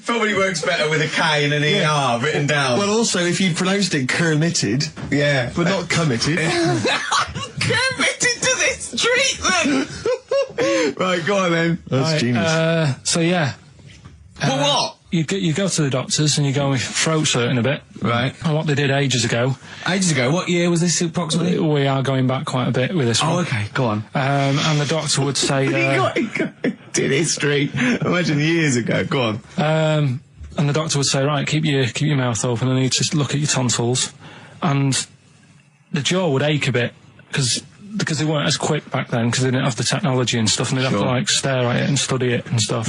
Probably works better with a K and an ER written down. Well, also, if you pronounced it committed, yeah. but not committed. Committed to this treatment! Right, go on then. That's Right, genius. So, yeah. Well, what? You go to the doctors and you go with throat hurting a bit. Right. And what they did ages ago... Ages ago, what year was this approximately? We are going back quite a bit with this one. Oh, okay, go on. And the doctor would say... Did history. Imagine years ago, go on. and the doctor would say, right, keep your mouth open. I need to look at your tonsils. And the jaw would ache a bit because they weren't as quick back then because they didn't have the technology and stuff, and they'd have to like stare at it and study it and stuff.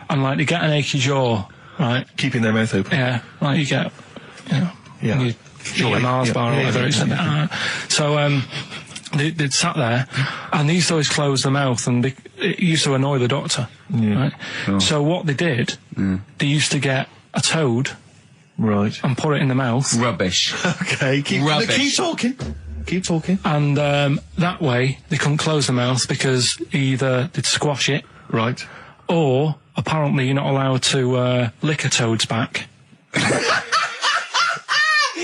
And like they get an achy jaw, right? Keeping their mouth open. Yeah, like you get, Yeah. when you eat a Mars bar or whatever. So they'd sat there, and they used to always close their mouth, and it used to annoy the doctor. Right? So what they did, they used to get a toad, Right. and put it in the mouth, Rubbish. Okay, keep talking. Keep talking. and that way they couldn't close the mouth because either they'd squash it, Right. or apparently you're not allowed to lick a toad's back.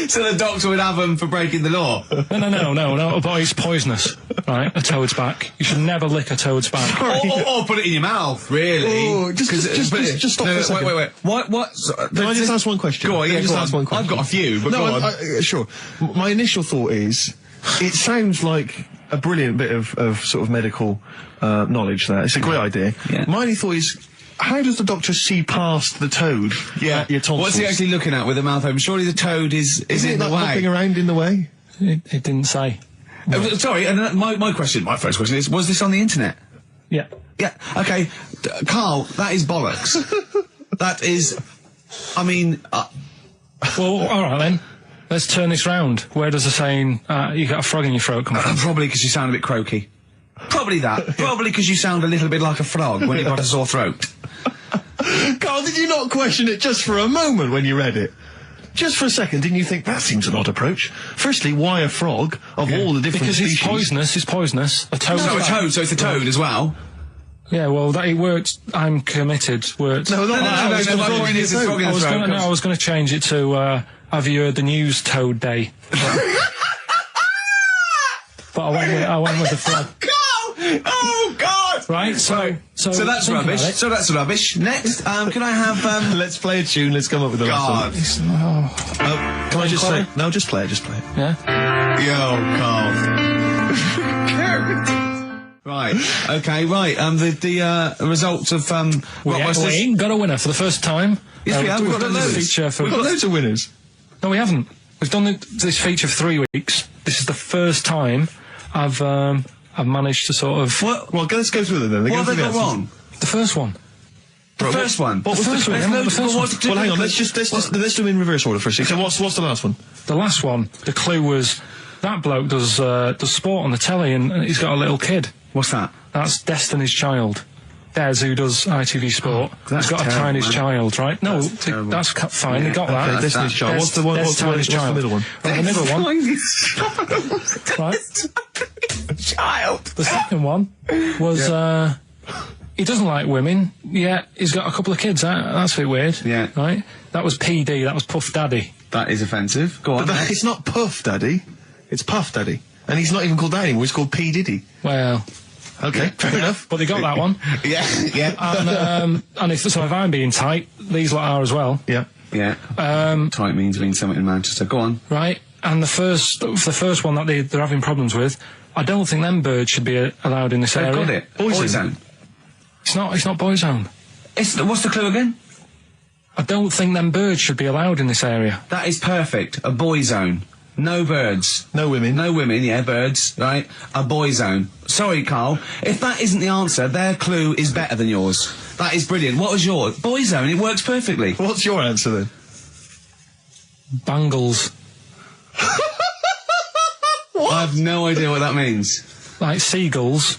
So the doctor would have them for breaking the law? No, but it's poisonous, right? A toad's back. You should never lick a toad's back. Or put it in your mouth, really. Oh, just stop for a second. Wait. What? Can I just ask one question? Go on, Can I yeah, just go ask on. one question? I've got a few, but no, go on. Sure. My initial thought is, it sounds like a brilliant bit of sort of medical knowledge there. It's a great idea. Yeah. My only thought is, how does the doctor see past the toad? At your tonsils? What's he actually looking at with the mouth open? Surely the toad is Is in it the like way. hopping around in the way? It didn't say. Sorry, and my first question is, was this on the internet? Yeah. Yeah, okay. Carl, that is bollocks. That is, I mean... Well, all right then. Let's turn this round. Where does the saying, you got a frog in your throat come from? Probably because you sound a bit croaky. Probably that. Probably because you sound a little bit like a frog when you've got a sore throat. Carl, did you not question it just for a moment when you read it? Just for a second, didn't you think, that seems an odd approach? Firstly, why a frog, of all the different Because species? it's poisonous. A toad. So a toad, so it's a toad as well. Yeah, well, that it worked. I'm committed. Worked. No, My point is, it's frog in the throat. I was going to change it to, have you heard the news Toad Day? But I went with the frog. Oh, God! Right, so that's think rubbish. about it. So that's rubbish. Next, can I have, Let's play a tune, let's come up with a God. Can I just say? No, just play it. Yeah. Yo, Carl. Right, okay, right, the results of, We ain't got a winner for the first time. Yes, we have. We've got done this loads. feature for... We've got loads of winners. No, we haven't. We've done this feature for 3 weeks. This is the first time I've I've managed to sort of... What? Well, let's go through them then. What have they got wrong? The first one. The first one. What was the first one? first Yeah, the first one. Well, hang on. Let's do them in reverse order for a second. So what's the last one? The last one, the clue was, that bloke does sport on the telly and he's got a little kid. What's that? That's Destiny's Child. Des, who does ITV Sport, that's has got terrible, a Tiny's man. Child, right? No, terrible. that's fine, they got that. Okay, Destiny's Child. Des- What's the one? Des What's the Tiny's Child. middle one? Right, the middle one, right? Child. The second one was, he doesn't like women, yet he's got a couple of kids, that's a bit weird. Yeah. Right? That was PD, that was Puff Daddy. That is offensive. Go on. But it's not Puff Daddy. It's Puff Daddy. And he's not even called that anymore. He's called P. Diddy. Well... Okay, fair enough. But they got that one. yeah. And if I'm being tight, these lot are as well. Yeah. Yeah. Tight means something in Manchester. Go on. Right? And the first one that they're having problems with, I don't think them birds should be allowed in this They've area. got it. Boyzone. It's not Boyzone. What's the clue again? I don't think them birds should be allowed in this area. That is perfect. A boy zone. No birds. No women. No women, yeah, birds, right? A boy zone. Sorry, Carl. If that isn't the answer, their clue is better than yours. That is brilliant. What was yours? Boy zone, it works perfectly. What's your answer then? Bangles. I have no idea what that means. Like seagulls.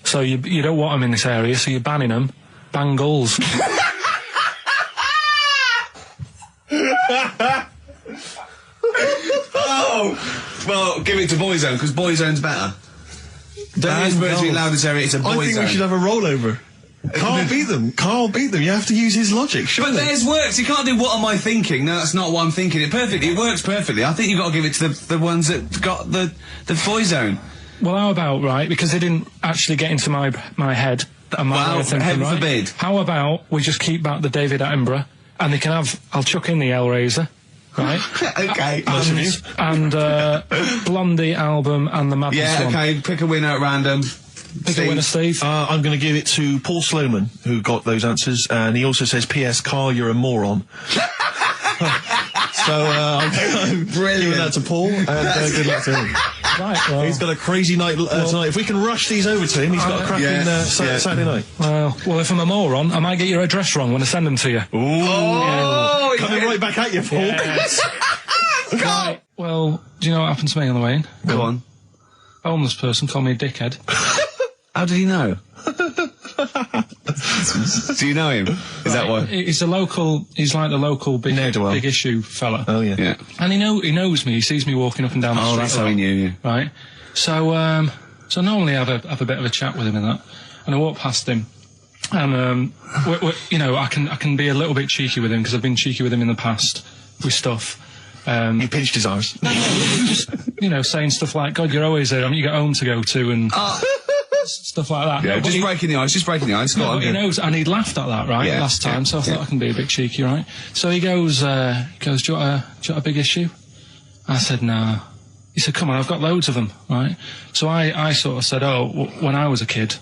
So you don't want them in this area, so you're banning them. Bangles. Oh! Well, give it to Boyzone, because Boyzone's better. Don't use birds being allowed in this area, it's a Boyzone. I think we should have a rollover. Carl beat them. Carl beat them. You have to use his logic, But surely. theirs works. You can't do what am I thinking. No, that's not what I'm thinking. It perfectly. It works perfectly. I think you've got to give it to the ones that got the Boyzone. Well, how about, right, because they didn't actually get into my head and my Well, way of thinking, heaven right? forbid. How about we just keep back the David Attenborough, and they can have, I'll chuck in the Hellraiser, right? Okay. and Blondie album and the Madness Yeah, one. okay. Pick a winner at random. Pick a winner, Steve. I'm going to give it to Paul Sloman, who got those answers, and he also says, P.S. Carl, you're a moron. So, I'm giving that to Paul, and good luck to him. Right, well, He's got a crazy night tonight. If we can rush these over to him, he's got a cracking Saturday night. well, if I'm a moron, I might get your address wrong when I send them to you. Oh, Coming right back at you, Paul. Yes. Right, well, do you know what happened to me on the way in? Go on. A homeless person called me a dickhead. How did he know? Do you know him? Is that what? He's like the local big issue fella. Oh, yeah. Yeah. And he knows me. He sees me walking up and down the street. Oh, that's how he knew you. Right. So normally I have a bit of a chat with him and that. And I walk past him, and I can be a little bit cheeky with him because I've been cheeky with him in the past with stuff. You pinched his arse. Just saying stuff like, "God, you're always there. I mean, you got home to go to," and stuff like that. Yeah, No, but just breaking the ice. Go on. but he knows, and he laughed at that, right, Yeah, last time, yeah, so I thought yeah. I can be a bit cheeky, right? So he goes, do you want a big issue? I said, no. He said, come on, I've got loads of them, right? So I sort of said, when I was a kid,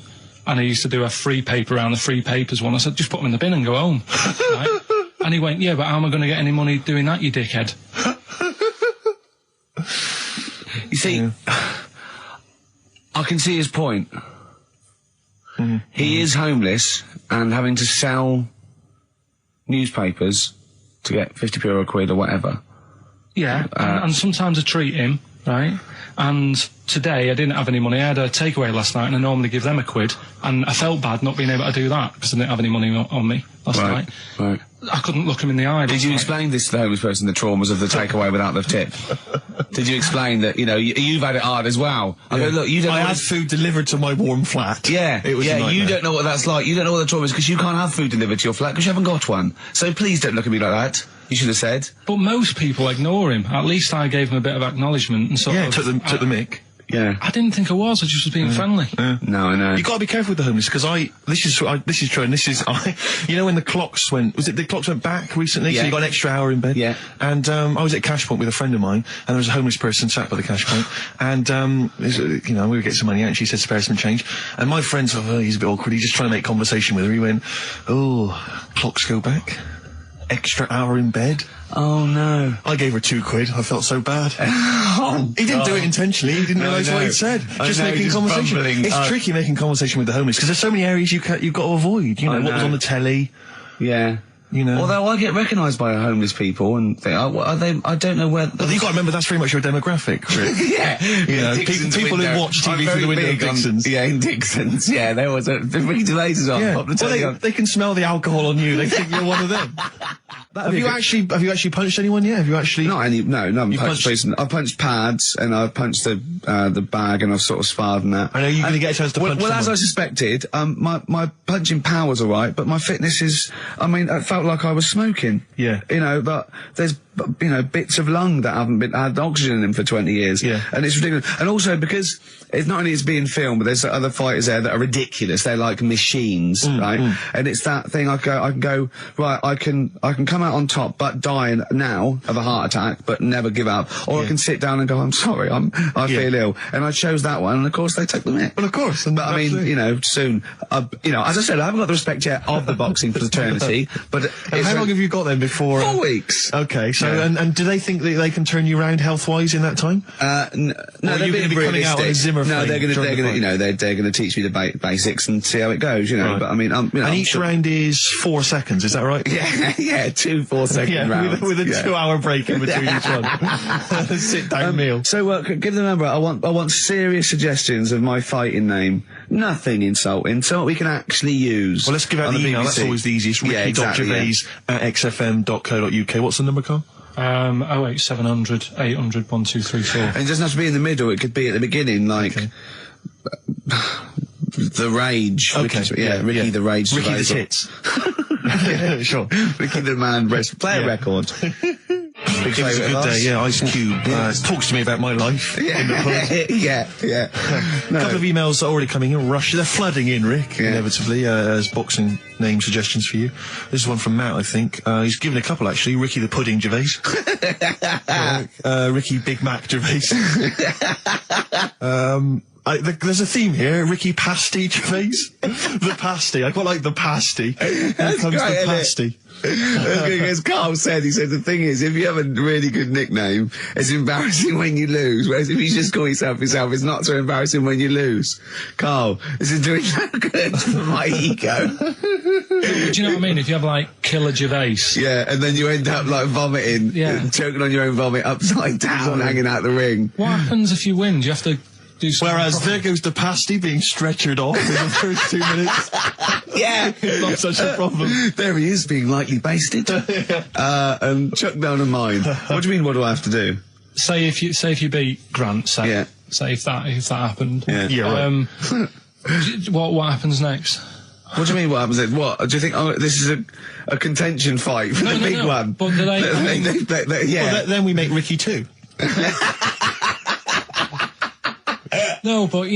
and I used to do a free paper around the free papers one, I said, just put them in the bin and go home, right? And he went, yeah, but how am I going to get any money doing that, you dickhead? You see, I can see his point. He is homeless and having to sell newspapers to get 50p or a quid or whatever. Yeah, and sometimes I treat him, right? And today I didn't have any money. I had a takeaway last night, and I normally give them a quid. And I felt bad not being able to do that because I didn't have any money on me last night. Right. I couldn't look him in the eye. Did you explain this to the homeless person, the traumas of the takeaway without the tip? Did you explain that, you've had it hard as well? I go, look, you don't I know had food delivered to my warm flat. Yeah, It was a nightmare. you don't know what that's like. You don't know what the trauma is because you can't have food delivered to your flat because you haven't got one. So please don't look at me like that. You should have said. But most people ignore him. At least I gave him a bit of acknowledgement and sort of... took the mick. Yeah. I didn't think I was. I just was being friendly. No, I know. You got to be careful with the homeless because this is true, and when the clocks went back recently, so Yeah. you got an extra hour in bed. Yeah. And I was at Cash Point with a friend of mine, and there was a homeless person sat by the Cash Point, and we would get some money out, and she said spare some change, and my friend thought, he's a bit awkward. He's just trying to make conversation with her. He went, "Oh, clocks go back." extra hour in bed. Oh no. I gave her £2. I felt so bad. Oh, He didn't do it intentionally. He didn't realise what he'd said. Just making conversation. bumbling. It's tricky making conversation with the homeless because there's so many areas you've got to avoid. You know, what was on the telly. Yeah. You know. Although I get recognised by homeless people and think, oh, what are they? I don't know where. But you've got to remember that's very much your demographic, Rick. Yeah. You know, Dixon's people window. who watch I'm TV very through the window of big on- Dixon's. Yeah, in Dixon's. Yeah, there was a Ricky Gervais as well. Yeah. Pop the telly Well, on. they can smell the alcohol on you. They think you're one of them. Have you actually punched anyone yet? Have you actually? Not any. No, no. You punched- I've punched pads and I've punched the bag and I've sort of sparred and that. I know you're going to get a chance to punch Well, as someone. I suspected, my punching power was all right, but my fitness is. I mean, it felt like I was smoking. Yeah. You know, but there's bits of lung that haven't had oxygen in them for 20 years. Yeah. And it's ridiculous. And also because it's not only it's being filmed, but there's other fighters there that are ridiculous. They're like machines, right? And it's that thing. I can go right. I can come out on top, but die now of a heart attack, but never give up. Or I can sit down and go, I'm sorry, I feel ill. And I chose that one. And of course they took the mick. Well, of course. But I mean, soon. As I said, I haven't got the respect yet of the boxing fraternity. But And how long have you got then before? 4 weeks. Okay, so Yeah. and do they think that they can turn you around health-wise in that time? No, Or they're you're being gonna be coming out realistic. as Zimmer No, flame they're going during the fight? to, they're going to teach me the basics and see how it goes, Right. But I mean, And I'm each sure- round is 4 seconds, is that right? yeah, 2 4-second rounds. with a Yeah. 2-hour break in between each one. Sit-down meal. So give them a number. I want serious suggestions of my fighting name. Nothing insulting. Something we can actually use. Well, let's give out on the email. That's BBC. always the easiest. Yeah, exactly, Ricky.gervais@xfm.co.uk. What's the number, Carl? 08700 800 1234. And it doesn't have to be in the middle. It could be at the beginning, like the Rage. Okay, Ricky the Rage. Ricky the Survivor. Tits. Yeah, sure. Ricky the Man Breast. Play a Yeah. record. It was a good day, yeah. Ice Cube talks to me about my life. In the pub. yeah. A couple of emails are already coming in. They're flooding in, Rick, Yeah. inevitably, as boxing name suggestions for you. This is one from Matt, I think. He's given a couple, actually. Ricky the Pudding Gervais. Ricky Big Mac Gervais. There's a theme here. Ricky Pasty Gervais. The Pasty. I quite like the Pasty. Here comes great, the isn't it? Pasty. As Carl said, he said the thing is, if you have a really good nickname, it's embarrassing when you lose. Whereas if you just call yourself, it's not so embarrassing when you lose. Carl, this is doing so good for my ego. Do you know what I mean? If you have like Killer Gervais. Yeah, and then you end up like vomiting, choking on your own vomit upside down, hanging out the ring. What happens if you win? Do you have to do something? Whereas there goes the Pasty being stretchered off in the first 2 minutes. Yeah, Not such a problem. There he is, being lightly basted, and chucked down a mine. What do you mean? What do I have to do? Say if you beat Grant, say if that happened. Yeah, right. What happens next? What do you mean? What happens? What do you think? Oh, this is a contention fight for the big one. But do they? Yeah. Well, then we make Ricky 2. No, but do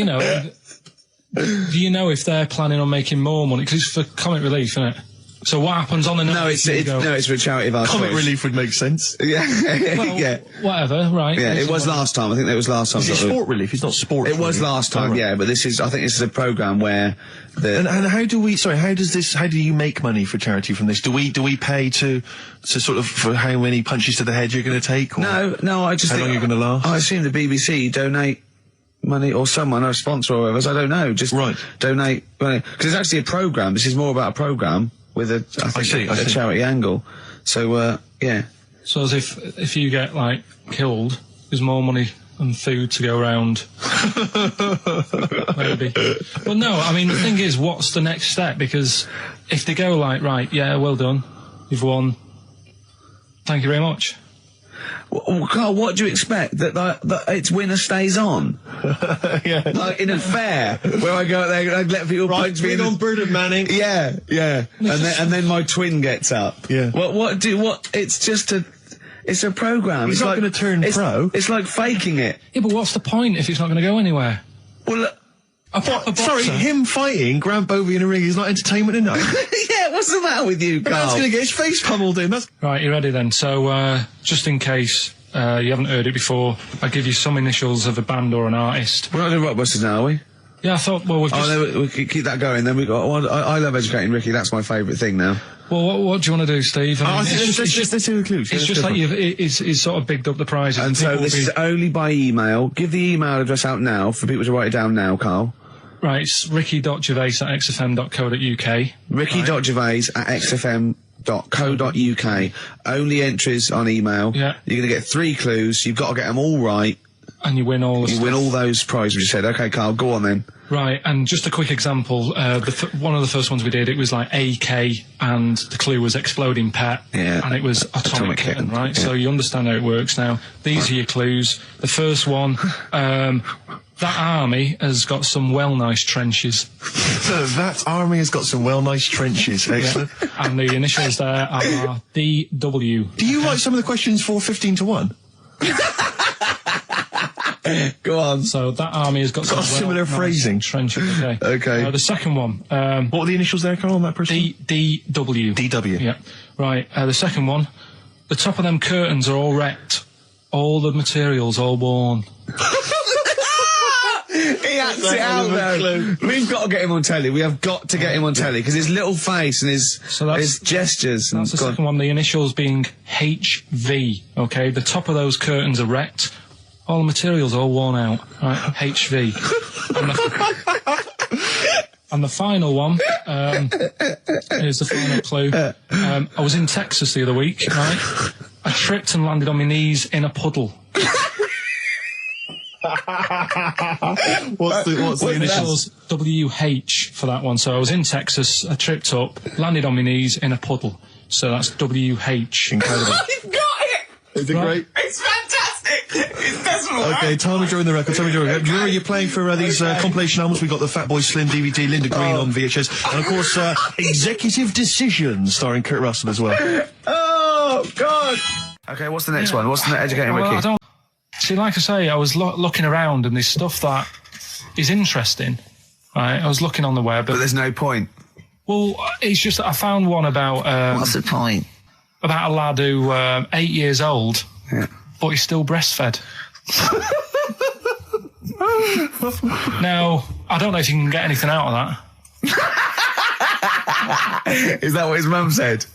you know if they're planning on making more money? Because it's for comic relief, isn't it? So what happens on the night? No, it's for a charity of our Comic choice. relief would make sense. Yeah, Well, yeah, whatever, right? yeah. It was Somebody- last time. I think that was last time. Is it sport relief? It's not sport. It was last time, yeah. But this is. I think this is a program where And how do we? Sorry, how do you make money for charity from this? Do we pay to sort of for how many punches to the head you're going to take? Or No. I just how think long you're going to last? I assume the BBC donate money or someone or a sponsor or whatever. I don't know. Just donate money because it's actually a program. This is more about a program with a I think I a see. charity angle. So yeah. So as if you get like killed, there's more money and food to go around. Maybe. But no, I mean the thing is, what's the next step? Because if they go like, right, yeah, well done, you've won. Thank you very much. Well, Carl, what do you expect? That it's winner stays on? Yeah. Like in a fair where I go out there and I let people punch me Bring in on Bird of Manning. Yeah. And then my twin gets up. Yeah. It's just it's a program. He's It's not like- gonna turn it's- pro. It's like faking it. Yeah, but what's the point if it's not going to go anywhere? Well, A proper Sorry, boxer. him fighting Grant Bovey in a ring is not entertainment enough. yeah, what's the matter with you, The Carl? man's going to get his face pummeled in. That's Right, you ready then? So, just in case you haven't heard it before, I'll give you some initials of a band or an artist. We're not doing Rockbusters now, are we? Yeah, I thought, well, we've just... we could keep that going. Then we got. I love educating Ricky. That's my favourite thing now. Well, what do you want to do, Steve? I mean, Let's do the clues. It's just like it's sort of bigged up the prizes. And so this is only by email. Give the email address out now for people to write it down now, Carl. Right, it's ricky.gervais@xfm.co.uk. ricky.gervais@xfm.co.uk. Only entries on email. Yeah. You're going to get 3 clues. You've got to get them all right. And you win all the You win all those prizes you said. Okay, Carl, go on then. Right, and just a quick example, one of the first ones we did, it was like AK, and the clue was exploding pet, and it was atomic kitten, right? Yeah. So you understand how it works now. These are your clues. The first one, that army has got some nice trenches. That army has got some nice trenches. Excellent. Yeah. And the initials there are DW. Do you write some of the questions for 15 to 1? Go on. So that army has got some similar phrasing. Trenches. Okay. Okay. The second one. What were the initials there, Carl, on that person? DW. DW. Yeah. Right. The second one. The top of them curtains are all wrecked. All the materials all worn. He acts it out though. We've got to get him on telly. We have got to get him on telly because his little face and his gestures. That's the second one. The initials being HV. Okay. The top of those curtains are wrecked. All the materials all worn out. Right. HV. And the final one, here's the final clue. I was in Texas the other week, right? I tripped and landed on my knees in a puddle. What's the initials? WH for that one. So I was in Texas, I tripped up, landed on my knees in a puddle. So that's WH. Incredible. You've got it! Is it great? It's fantastic! It's desperate. Okay, time during the record. Do you remember you're playing for these compilation albums? We got the Fatboy Slim DVD, Linda Green on VHS, and of course Executive Decision starring Kurt Russell as well. Oh God! Okay, what's the next one? What's the educating Ricky? I don't see. Like I say, I was looking around, and there's stuff that is interesting. Right, I was looking on the web, but there's no point. Well, it's just that I found one about. What's the point? About a lad who 8 years old, but he's still breastfed. Now, I don't know if you can get anything out of that. Is that what his mum said?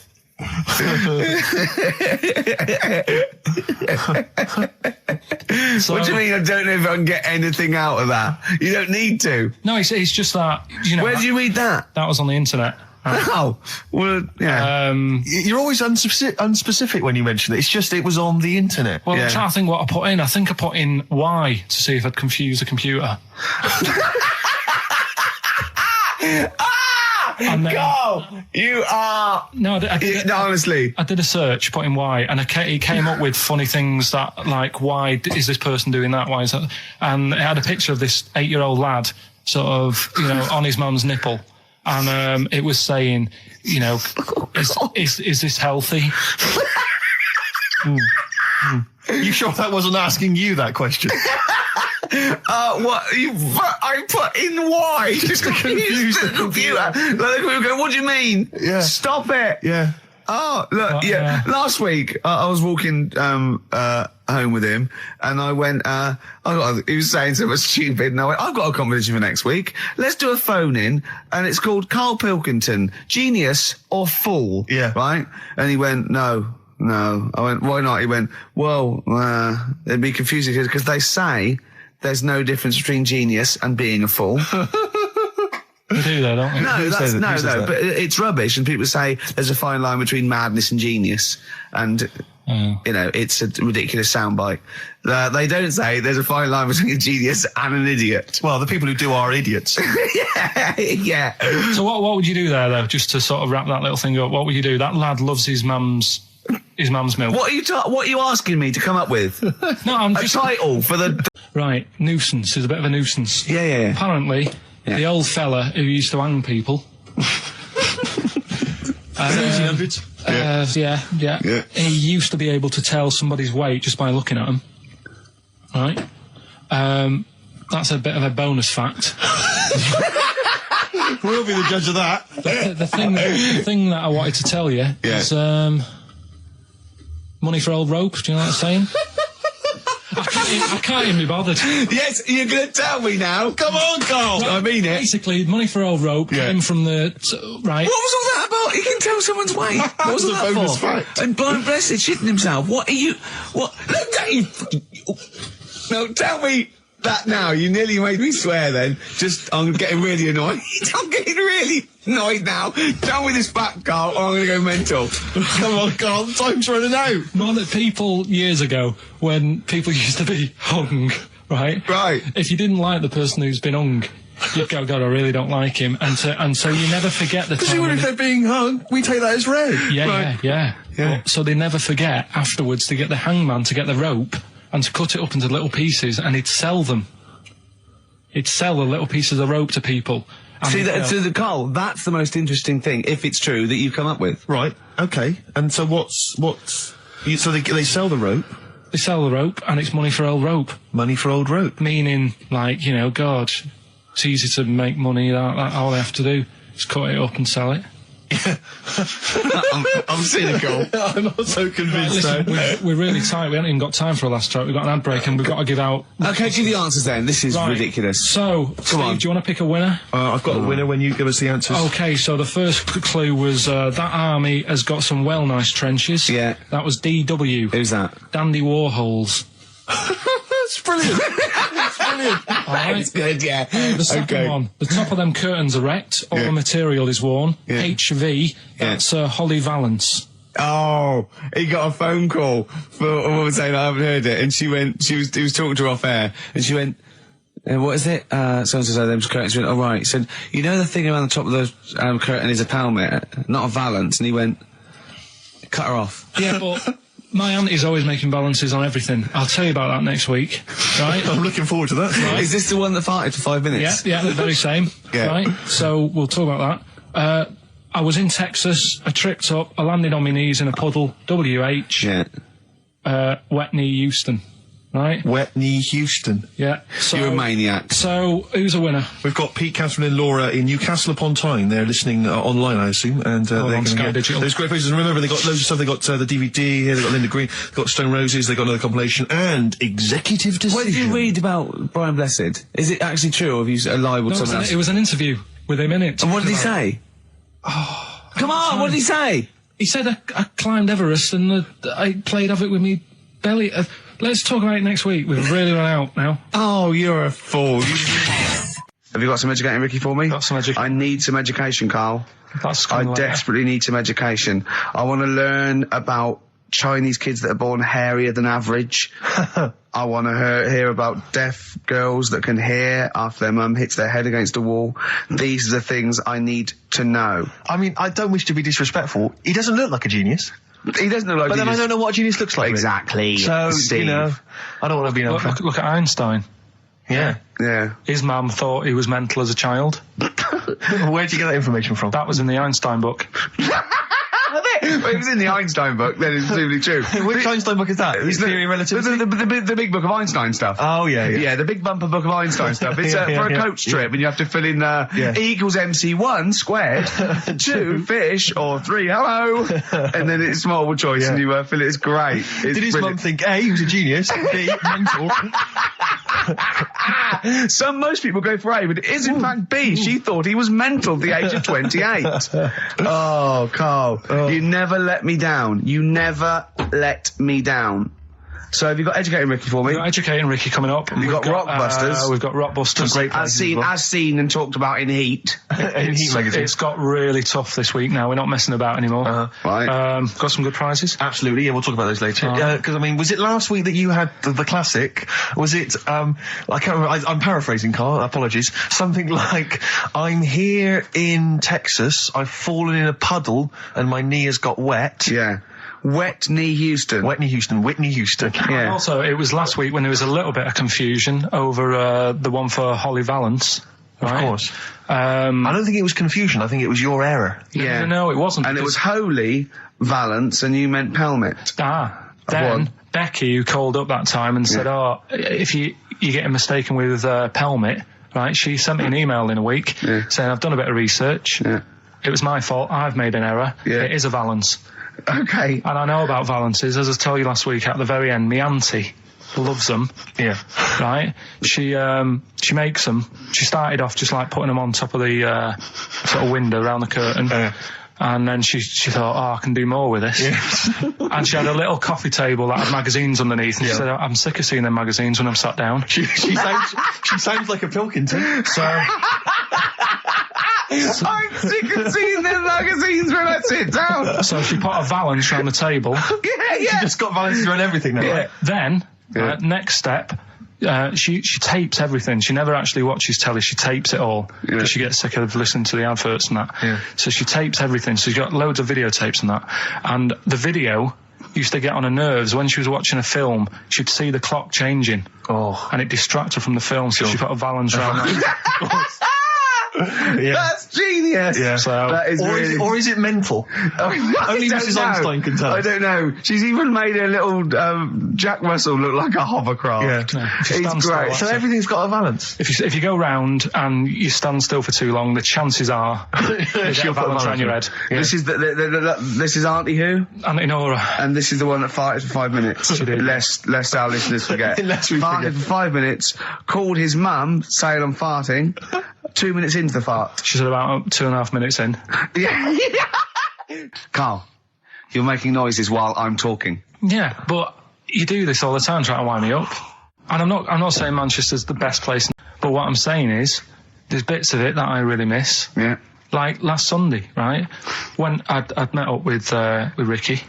So, what do you mean? I don't know if I can get anything out of that. You don't need to. No, it's just that. You know. Where did you read that? That was on the internet. Oh, well, yeah. You're always unspecific when you mention it. It's just it was on the internet. Well, I'm trying to think what I put in. I think I put in Y to see if I'd confuse a computer. Carl, you are... No, honestly. I did a search, put in Y, and it came up with funny things that, like, why is this person doing that? Why is that? And it had a picture of this 8-year-old lad, sort of, on his mum's nipple. And it was saying, is this healthy? You sure that wasn't asking you that question? What? I put in Y just to confuse the computer. What do you mean? Yeah. Stop it. Yeah. Oh, look, last week I was walking home with him, and I went, he was saying something stupid, and I went, I've got a competition for next week. Let's do a phone-in, and it's called Karl Pilkington, Genius or Fool. Yeah. Right? And he went, No. I went, why not? He went, well, it'd be confusing because they say there's no difference between genius and being a fool. They do though, don't they? No, but it's rubbish, and people say there's a fine line between madness and genius, and it's a ridiculous soundbite. They don't say there's a fine line between a genius and an idiot. Well, the people who do are idiots. yeah. So what would you do there though, just to sort of wrap that little thing up? What would you do? That lad loves his mum's milk. What are you asking me to come up with? No, I'm just a title for the right. Nuisance is a bit of a nuisance. Yeah. Apparently, the old fella who used to hang people. Yeah. He used to be able to tell somebody's weight just by looking at them. Right. That's a bit of a bonus fact. We'll be the judge of that. The thing that I wanted to tell you is money for old rope. Do you know what I'm saying? I can't even be bothered. Yes, you're going to tell me now. Come on, Carl. I mean it. Basically, money for old rope came from the... right. What was all that about? He can tell someone's weight. What was all that bonus for? fact. And blind blessed shitting himself. What are you... What? Look at you... No, tell me that now. You nearly made me swear then. I'm getting really annoyed. I'm getting really annoyed now. Tell me this back, Carl, or I'm going to go mental. Come on, Carl, time's running out. More that people years ago, when people used to be hung, right? Right. If you didn't like the person who's been hung, you'd go, God, I really don't like him. And so you never forget the Because time. even if they're being hung, we take that as read. Yeah. So they never forget afterwards to get the hangman to get the rope and to cut it up into little pieces, and he'd sell them. He'd sell the little pieces of rope to people. And See, Carl, that's the most interesting thing, if it's true, that you've come up with. Right, okay. And so so they sell the rope? They sell the rope, and it's money for old rope. Money for old rope. Meaning, like, God, it's easy to make money. All they have to do is cut it up and sell it. I'm cynical. I'm not so convinced. Listen, we're really tight. We haven't even got time for a last track. We've got an ad break, and we've got to give out... Okay, do the answers then. This is ridiculous. So, Steve, do you want to pick a winner? I've got a winner when you give us the answers. Okay, so the first clue was that army has got some well nice trenches. Yeah. That was DW. Who's that? Dandy Warhols. That's brilliant. That's brilliant. All right. It's good, yeah. The second one, the top of them curtains are wrecked, all the material is worn. Yeah. HV, that's Holly Valance. Oh, he got a phone call for a woman saying I haven't heard it, and he was talking to her off air, and she went, what is it? So-and-so said them's curtains. She went, oh right. He said, you know the thing around the top of the curtain is a palmet, not a valance, and he went, cut her off. Yeah, but my auntie's always making balances on everything. I'll tell you about that next week, right? I'm looking forward to that. Right. Is this the one that farted for 5 minutes? Yeah, the very same. Yeah. Right? So we'll talk about that. I was in Texas, I tripped up, I landed on my knees in a puddle, WH, wet knee Houston, right? Wet knee Houston. Yeah. So, You're a maniac. So, who's a winner? We've got Pete, Catherine and Laura in Newcastle upon Tyne. They're listening online, I assume, and they're on going to Sky get Digital. those great places. And remember, they got loads of stuff. They got the DVD here. They got Linda Green. They got Stone Roses. They got another compilation and Executive Decision. What did you read about Brian Blessed? Is it actually true, or have you lied with someone else? It was an interview with him in it. And what did he say? Come on, what did he say? He said I climbed Everest and I played Havoc with me belly. Let's talk about it next week. We've really run out now. Oh, you're a fool. Have you got some educating, Ricky, for me? Got some education. I need some education, Carl. That's I kind of desperately need some education. I want to learn about Chinese kids that are born hairier than average. I want to hear about deaf girls that can hear after their mum hits their head against a wall. These are the things I need to know. I mean, I don't wish to be disrespectful. He doesn't look like a genius. He doesn't look like But then I don't know what a genius looks like. Exactly. So, Steve. you know, I don't want to be unfair. Look at Einstein. Yeah. Yeah. His mum thought he was mental as a child. Where'd you get that information from? That was in the Einstein book. Well, it was in the Einstein book, then it's presumably true. Which Einstein book is that? Is Theory of Relativity? The big book of Einstein stuff. Oh, yeah. Yeah, the big bumper book of Einstein stuff. It's for a coach trip, and you have to fill in E equals MC1 squared, 2 fish, or 3 hello, and then it's multiple choice, and you fill it. It's great. It's Did his mum think, A, he was a genius, B, mental? Most people go for A, but it is in fact B. She thought he was mental at the age of 28. Oh, Carl, you never let me down. You never let me down. So have you got Educating Ricky for me? We've got Educating Ricky coming up. We've got Rockbusters. We've got Rockbusters. Great as seen and talked about in Heat. In Heat magazine. It's got really tough this week now. We're not messing about anymore. Right. Got some good prizes. Absolutely, yeah, we'll talk about those later. Because, I mean, was it last week that you had the classic? Was it, I can't remember, I'm paraphrasing, Carl, apologies. Something like, I'm here in Texas, I've fallen in a puddle, and my knee has got wet. Yeah. Wet knee Houston. Whitney Houston. And Yeah. also, it was last week when there was a little bit of confusion over the one for Holly Valance. Of Right? course. I don't think it was confusion, I think it was your error. Yeah. No, it wasn't. And it because- was Holy Valance, and you meant Pelmet. Then Becky, who called up that time and said, if you're getting mistaken with Pelmet, right, she sent me an email in a week saying, I've done a bit of research. Yeah. It was my fault. I've made an error. Yeah. It is a Valance. Okay. And I know about Valances. As I told you last week at the very end, my auntie loves them. Yeah. Right? She makes them. She started off just like putting them on top of the sort of window around the curtain. And then she thought, I can do more with this. Yeah. And she had a little coffee table that had magazines underneath. And she said, I'm sick of seeing them magazines when I'm sat down. She sounds like a Pilkington. So I'm sick of seeing them magazines when I sit down. So she put a valance around the table. She just got valances around everything now. Yeah. Right? Then, next step, she tapes everything. She never actually watches telly. She tapes it all because she gets sick of listening to the adverts and that. Yeah. So she tapes everything. So she's got loads of videotapes and that. And the video used to get on her nerves. When she was watching a film, she'd see the clock changing. Oh. And it distracted her from the film, so she put a valance around that. Yeah. That's genius. Yeah. So, that is or is it mental? Only Mrs. Einstein can tell. I don't know. She's even made her little Jack Russell look like a hovercraft. Yeah. It's great. So everything's got a balance. If you go round and you stand still for too long, the chances are she'll put a valance around your head. Yeah. This is this is Auntie Who? Auntie Nora. And this is the one that farted for 5 minutes. Lest our listeners forget. Lest we farted for 5 minutes, called his mum, saying I'm farting. 2 minutes into the fart. She's about 2.5 minutes in. Yeah. Carl, you're making noises while I'm talking. Yeah, but you do this all the time trying to wind me up. And I'm not saying Manchester's the best place, but what I'm saying is there's bits of it that I really miss. Yeah. Like last Sunday, right? When I'd met up with Ricky.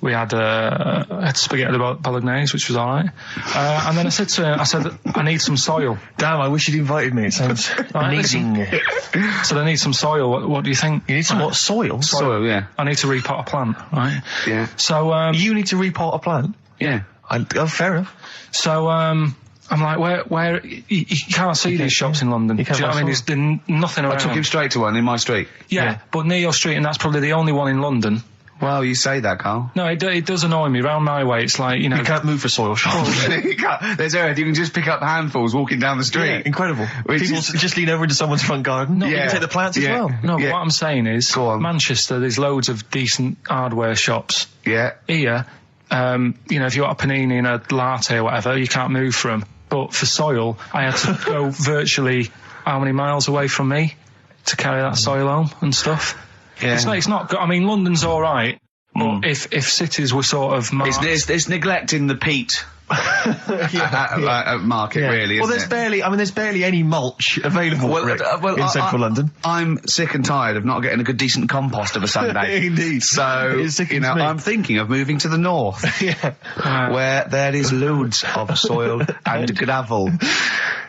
We had spaghetti bolognese, which was all right. And then I said to him, I need some soil. Damn, I wish you'd invited me. It sounds amazing. So I need some soil. What do you think? You need some what? Soil? Soil, yeah. I need to repot a plant, right? Yeah. So you need to repot a plant? Yeah. Fair enough. So I'm like, where you can't see these shops in London. Do you know what I mean? There's nothing around. I took him straight to one in my street. Yeah, but near your street, and that's probably the only one in London. Well, you say that, Carl. No, it does annoy me. Round my way, it's like, you know... You can't move for soil shops. You can't. There's earth. You can just pick up handfuls walking down the street. Yeah, incredible. People just lean over into someone's front garden. No, you can take the plants as well. No, but what I'm saying is, Go on. Manchester, there's loads of decent hardware shops. Yeah. Here, you know, if you want a panini and a latte or whatever, you can't move for them. But for soil, I had to go virtually how many miles away from me to carry that soil home and stuff. Yeah. It's not good. I mean, London's all right. But if cities were sort of marked... It's neglecting the peat market, really, Well, isn't there's barely any mulch available in central London. I'm sick and tired of not getting a good, decent compost of a Sunday. Indeed. So, you know, I'm thinking of moving to the north, where there is loads of soil and gravel.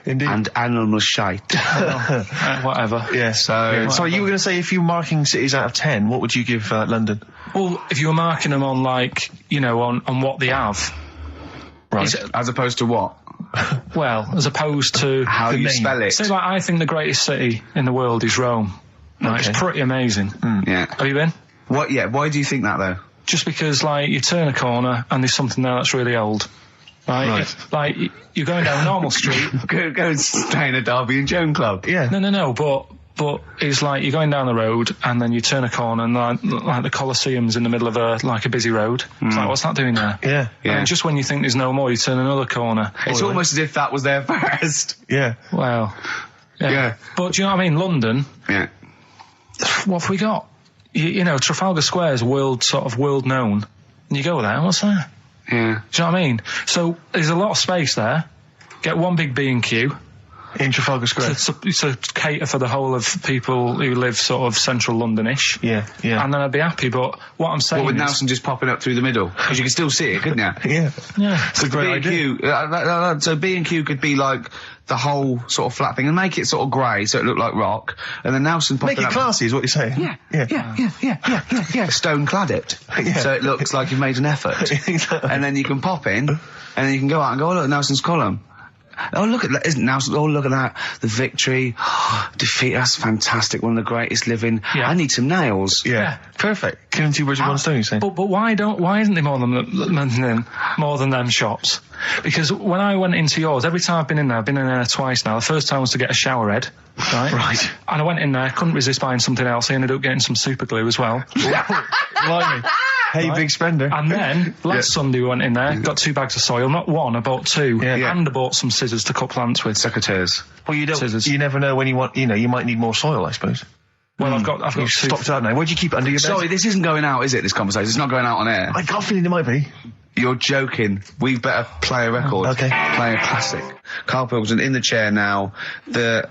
Indeed. And animal shite. whatever. Yeah. So you were going to say, if you were marking cities out of 10, what would you give London? Well, if you were marking them on, like, you know, on what they have. Right. As opposed to what? Well, as opposed to... How you spell it. Say, like, I think the greatest city in the world is Rome. Right? Okay. It's pretty amazing. Yeah. Have you been? What? Yeah. Why do you think that, though? Just because, like, you turn a corner and there's something there that's really old. Right? Like, you're going down a normal street. Go and stay in a Derby and Joan club. Yeah. No, but it's like you're going down the road and then you turn a corner and like the Colosseum's in the middle of a busy road. It's like, what's that doing there? Yeah. And just when you think there's no more, you turn another corner. It's almost as if that was there first. Yeah. Well, Yeah. But do you know what I mean? London, Yeah. what have we got? You know, Trafalgar Square's world known. And you go there, what's there? Yeah. Do you know what I mean? So there's a lot of space there. Get one big B&Q. In Trafalgar Square. To cater for the whole of people who live sort of central London-ish. Yeah. And then I'd be happy, but what I'm saying With is... Nelson just popping up through the middle. Because you can still see it, couldn't you? Yeah. It's a great B&Q, so B&Q could be like the whole sort of flat thing and make it sort of grey so it looked like rock. And then Nelson popping Make it up... classy is what you're saying. Yeah. Stone clad it. Yeah. So it looks like you've made an effort. Exactly. And then you can pop in, and then you can go out and go, oh, look, Nelson's column. Oh, look at that. Isn't Nelson? Oh, look at that. The victory. Defeat. That's fantastic. One of the greatest living. Yeah. I need some nails. Yeah. Perfect. Killing two birds with one stone, you're saying? But why isn't there more than them shops? Because when I went into yours, every time I've been in there twice now. The first time was to get a shower head, right? Right. And I went in there, couldn't resist buying something else. I ended up getting some super glue as well. Blimey. Hey, big spender. And then, last Sunday we went in there, got 2 bags of soil, not one, I bought 2. And I bought some scissors to cut plants with. Secateurs. Well, you don't. Scissors. You never know when you want. You know, you might need more soil, I suppose. Well, I've got You've 2. stocked out now. Where'd you keep it under your bed? Sorry, this isn't going out, is it, this conversation? It's not going out on air. I got a feeling it might be. You're joking. We better play a record. Okay. Play a classic. Karl Pilkington in the chair now. The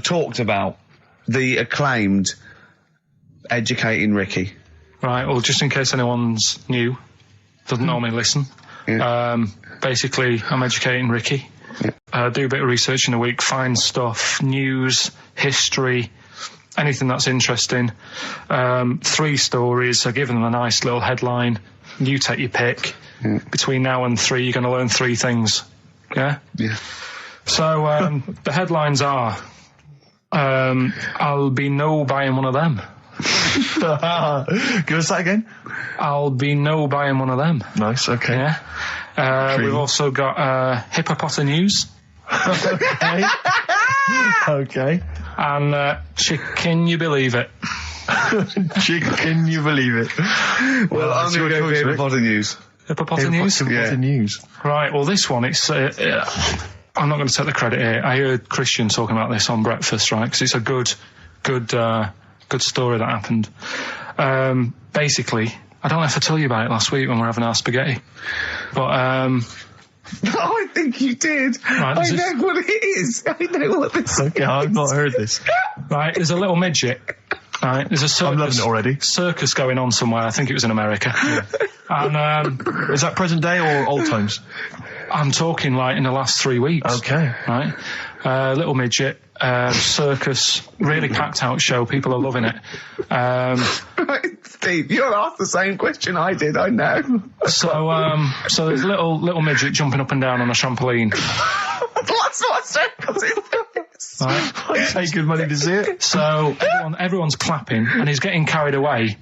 talked about, the acclaimed Educating Ricky. Right, well, just in case anyone's new, doesn't normally listen. Basically, I'm educating Ricky. Do a bit of research in a week, find stuff, news, history, anything that's interesting. 3 stories, I give them a nice little headline. You take your pick. Between now and 3, you're going to learn 3 things. Yeah? Yeah. So, the headlines are, I'll be no buying one of them. Give us that again. I'll be no buying one of them. Nice, okay. Yeah. We've also got hippopotamus news. Okay. And can you believe it? Can you believe it? Well, I'm going to go with hippopotamus news. Hippopotamus news? News. Right, well, this one, it's... I'm not going to take the credit here. I heard Christian talking about this on breakfast, right? Because it's a good story that happened. Basically, I don't know if I told you about it last week when we were having our spaghetti, but I think you did. Right, I know what it is. I know what this is. Okay, I've not heard this. right, there's a little midget. Right, there's a circus. I'm loving it already. Circus going on somewhere. I think it was in America. And is that present day or old times? I'm talking like in the last 3 weeks. Okay. Right, little midget. Circus, really packed out show. People are loving it. Steve, you'll ask the same question I did. I know. So there's a little midget jumping up and down on a trampoline. That's what circus is. Right. I'd pay good money to see it. So everyone's clapping, and he's getting carried away.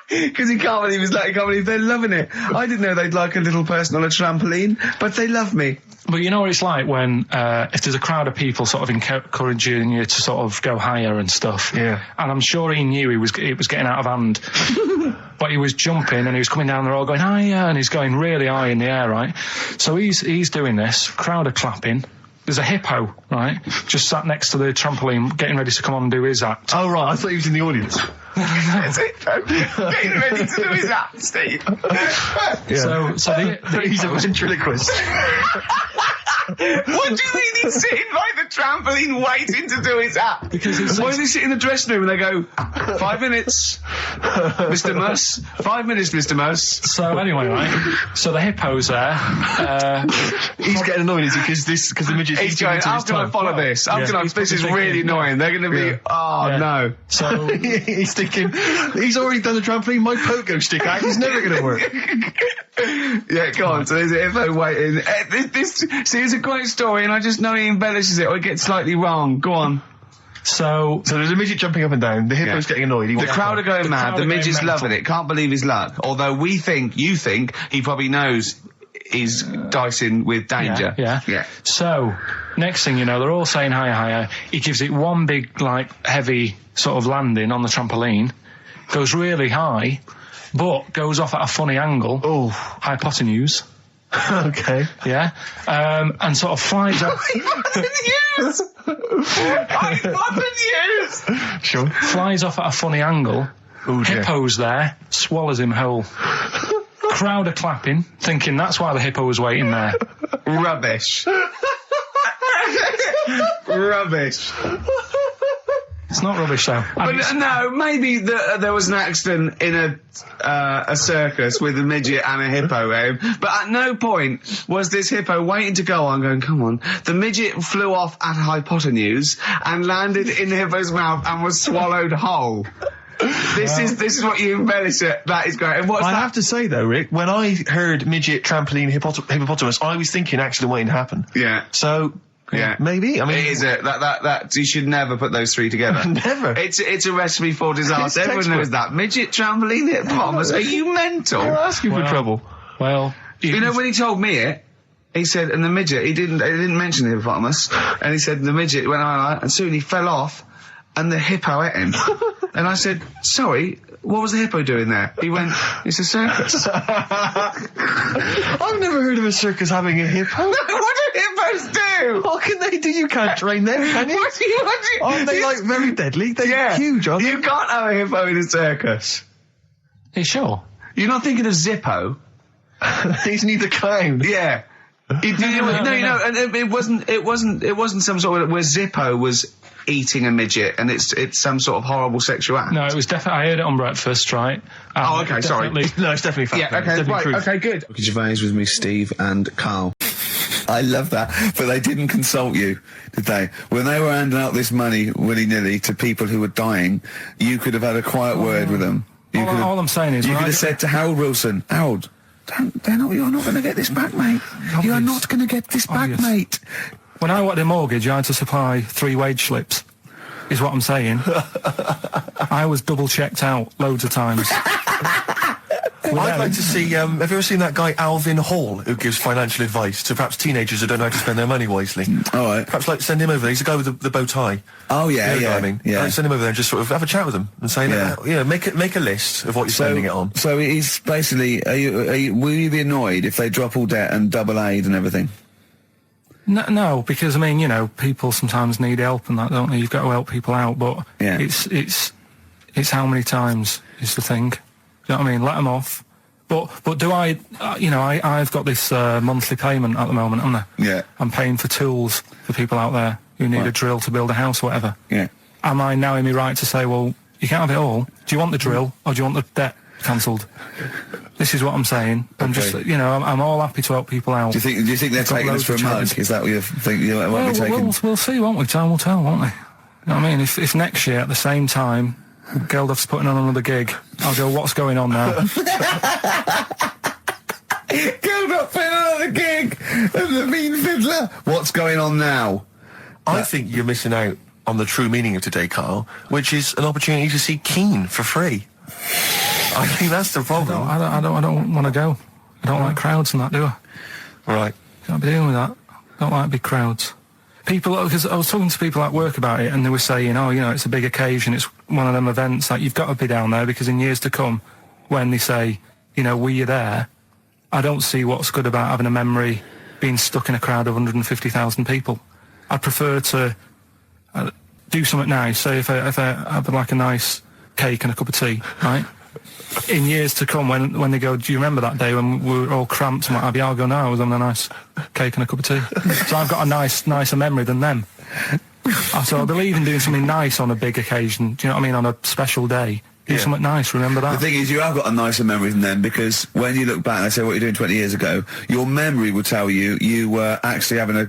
Because he can't believe they're loving it. I didn't know they'd like a little person on a trampoline, but they love me. But you know what it's like when, if there's a crowd of people sort of encouraging you to sort of go higher and stuff. Yeah. And I'm sure he knew it was getting out of hand. But he was jumping and he was coming down, they're all going higher, and he's going really high in the air, right? So he's doing this, crowd are clapping. There's a hippo, right, just sat next to the trampoline, getting ready to come on and do his act. Oh, right, I thought he was in the audience. It's hippo getting ready to do his act, Steve. Yeah. So he's a ventriloquist. What do you mean he's sitting by the trampoline waiting to do his act? Because why does he sit in the dressing room and they go, 5 minutes, Mr. Muss, 5 minutes, Mr. Muss. So anyway, right, so the hippo's there. He's getting annoyed, is he? Because the midget's He's going, how can I follow this? This is really annoying. They're going to be, no. So he's thinking, he's already done the trampoline, my pogo stick out, he's never going to work. Yeah, go on. So there's a hippo waiting. See, it's a great story, and I just know he embellishes it or it gets slightly wrong. Go on. So there's a midget jumping up and down. The hippo's getting annoyed. The crowd are going mad. The midget's loving it. Can't believe his luck. Although you think he probably knows he's dicing with danger. Yeah. So next thing you know, they're all saying higher. He gives it one big, like, heavy sort of landing on the trampoline. Goes really high, but goes off at a funny angle. Oh, hypotenuse. Okay. Yeah. And sort of flies up. Hypotenuse! Sure. Flies off at a funny angle. Oh, dear. Hippo's there, swallows him whole. Crowd are clapping, thinking that's why the hippo was waiting there. Rubbish. Rubbish. It's not rubbish, though. But no, maybe there was an accident in a circus with a midget and a hippo, but at no point was this hippo waiting to go on, going, come on. The midget flew off at hypotenuse and landed in the hippo's mouth and was swallowed whole. This is what you embellish it. That is great. And what's that? I have to say, though, Rick, when I heard midget, trampoline, hippopotamus, I was thinking accident waiting to happen. Yeah. So... Yeah, maybe. I mean, it is that you should never put those three together. Never. It's a recipe for disaster. Everyone knows that. Midget, trampoline, hippopotamus. Are you mental? You're asking for trouble. Well, you know when he told me it, he said, and the midget, he didn't mention the hippopotamus, and he said the midget went on, and soon he fell off, and the hippo ate him. And I said, sorry, what was the hippo doing there? He went, it's a circus. I've never heard of a circus having a hippo. What do hippos do? What can they do? You can't train them, can you? Aren't they, like, very deadly? They're huge, aren't they? You can't have a hippo in a circus. Are you sure? You're not thinking of Zippo? He's neither clown. Yeah. And it wasn't some sort of where Zippo was eating a midget and it's some sort of horrible sexual act. No, it was definitely. I heard it on breakfast, right? Oh, okay, sorry. No, it's definitely fact. Yeah, okay, right, proof. okay, good. Gervais with me, Steve and Karl. I love that. But they didn't consult you, did they? When they were handing out this money willy-nilly to people who were dying, you could have had a quiet word with them. All I'm saying is, you could have said to Harold Wilson, Harold, you're not going to get this back, mate. You're not going to get this back, mate. When I wanted a mortgage, I had to supply 3 wage slips, is what I'm saying. I was double checked out loads of times. I'd like to see, have you ever seen that guy Alvin Hall, who gives financial advice to perhaps teenagers who don't know how to spend their money wisely? All right. Perhaps, like, send him over there. He's the guy with the bow tie. Oh, yeah, You know yeah. what I mean? Yeah. Like, send him over there and just sort of have a chat with him and say, make a list of what you're spending it on. So he's basically, will you be annoyed if they drop all debt and double aid and everything? No, because I mean, you know, people sometimes need help and that, don't they? You've got to help people out, but Yeah. it's how many times is the thing. Do you know what I mean? Let them off. But do I? I've got this monthly payment at the moment, haven't I? Yeah. I'm paying for tools for people out there who need a drill to build a house or whatever. Yeah. Am I now in my right to say, well, you can't have it all? Do you want the drill or do you want the debt cancelled? This is what I'm saying. I'm just, I'm all happy to help people out. Do you think they're taking us for a mug? Is that what you think? Won't be taking? We'll see, won't we? Time will tell, won't we? You know what I mean? If next year at the same time Geldof's putting on another gig, I'll go, what's going on now? Geldof putting on another gig and the mean fiddler. What's going on now? I think you're missing out on the true meaning of today, Karl, which is an opportunity to see Keane for free. I think that's the problem. I don't want to go. I don't like crowds and that, do I? Right. Can't be dealing with that. Don't like big crowds. People, because I was talking to people at work about it, and they were saying, it's a big occasion, it's one of them events, like, you've got to be down there, because in years to come, when they say, were you there, I don't see what's good about having a memory being stuck in a crowd of 150,000 people. I'd prefer to do something nice, say if I have like a nice cake and a cup of tea, right? In years to come, when they go, do you remember that day when we were all cramped and what have you? I'll go, no, I was having a nice cake and a cup of tea. So I've got a nicer memory than them. So I believe in doing something nice on a big occasion, do you know what I mean, on a special day. Do something nice, remember that? The thing is, you have got a nicer memory than them, because when you look back and they say what you're doing 20 years ago, your memory will tell you you were actually having a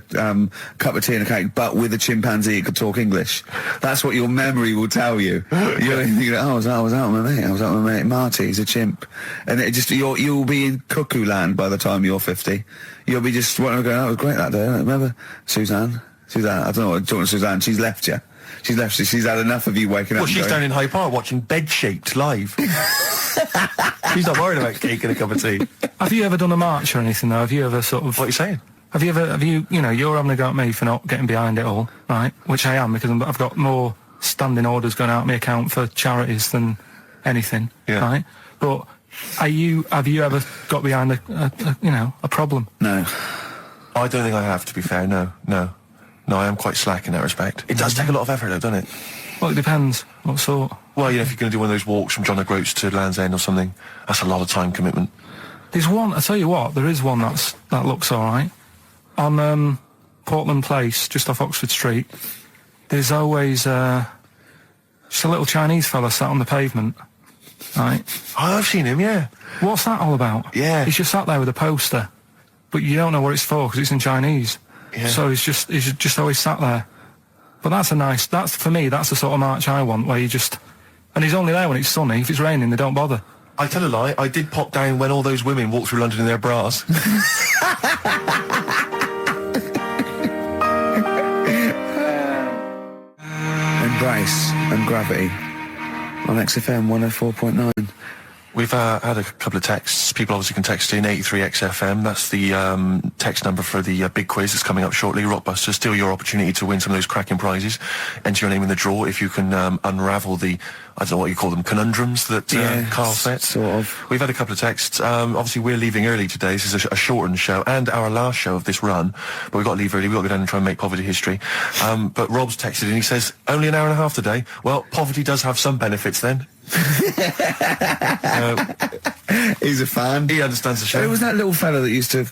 cup of tea and a cake, but with a chimpanzee that could talk English. That's what your memory will tell you. You're thinking, I was out with my mate. I was out with my mate Marty. He's a chimp, and it just you'll be in cuckoo land by the time you're 50. You'll be just going, that was great that day. Remember Suzanne? I don't know what talking to Suzanne. She's left you. She's left. She's had enough of you waking up. Well, she's down in Hyde Park watching Bed-Shaped live. She's not worried about cake and a cup of tea. Have you ever done a march or anything, though? Have you ever sort of... What are you saying? Have you, you're having a go at me for not getting behind it all, right? Which I am, because I've got more standing orders going out of my account for charities than anything, right? But have you ever got behind a problem? No. I don't think I have, to be fair, no. No, I am quite slack in that respect. It does take a lot of effort, though, doesn't it? Well, it depends. What sort? Well, if you're going to do one of those walks from John O'Groats to Land's End or something, that's a lot of time commitment. There's one, I tell you what, there is one that looks all right. On Portland Place, just off Oxford Street, there's always just a little Chinese fella sat on the pavement, right? Oh, I've seen him, yeah. What's that all about? Yeah. He's just sat there with a poster, but you don't know what it's for because it's in Chinese. Yeah. So he's just always sat there. But that's for me, that's the sort of march I want, where you just... And he's only there when it's sunny. If it's raining, they don't bother. I tell a lie, I did pop down when all those women walked through London in their bras. Embrace and Gravity on XFM 104.9. We've had a couple of texts. People obviously can text in 83 XFM. That's the text number for the big quiz that's coming up shortly. Rockbusters, still your opportunity to win some of those cracking prizes. Enter your name in the draw if you can unravel the, I don't know what you call them, conundrums that Karl set. Sort of. We've had a couple of texts. Obviously, we're leaving early today. This is a shortened show and our last show of this run. But we've got to leave early. We've got to go down and try and make poverty history. But Rob's texted and he says, only an hour and a half today. Well, poverty does have some benefits then. He's a fan. He understands the show. Who was that little fella that used to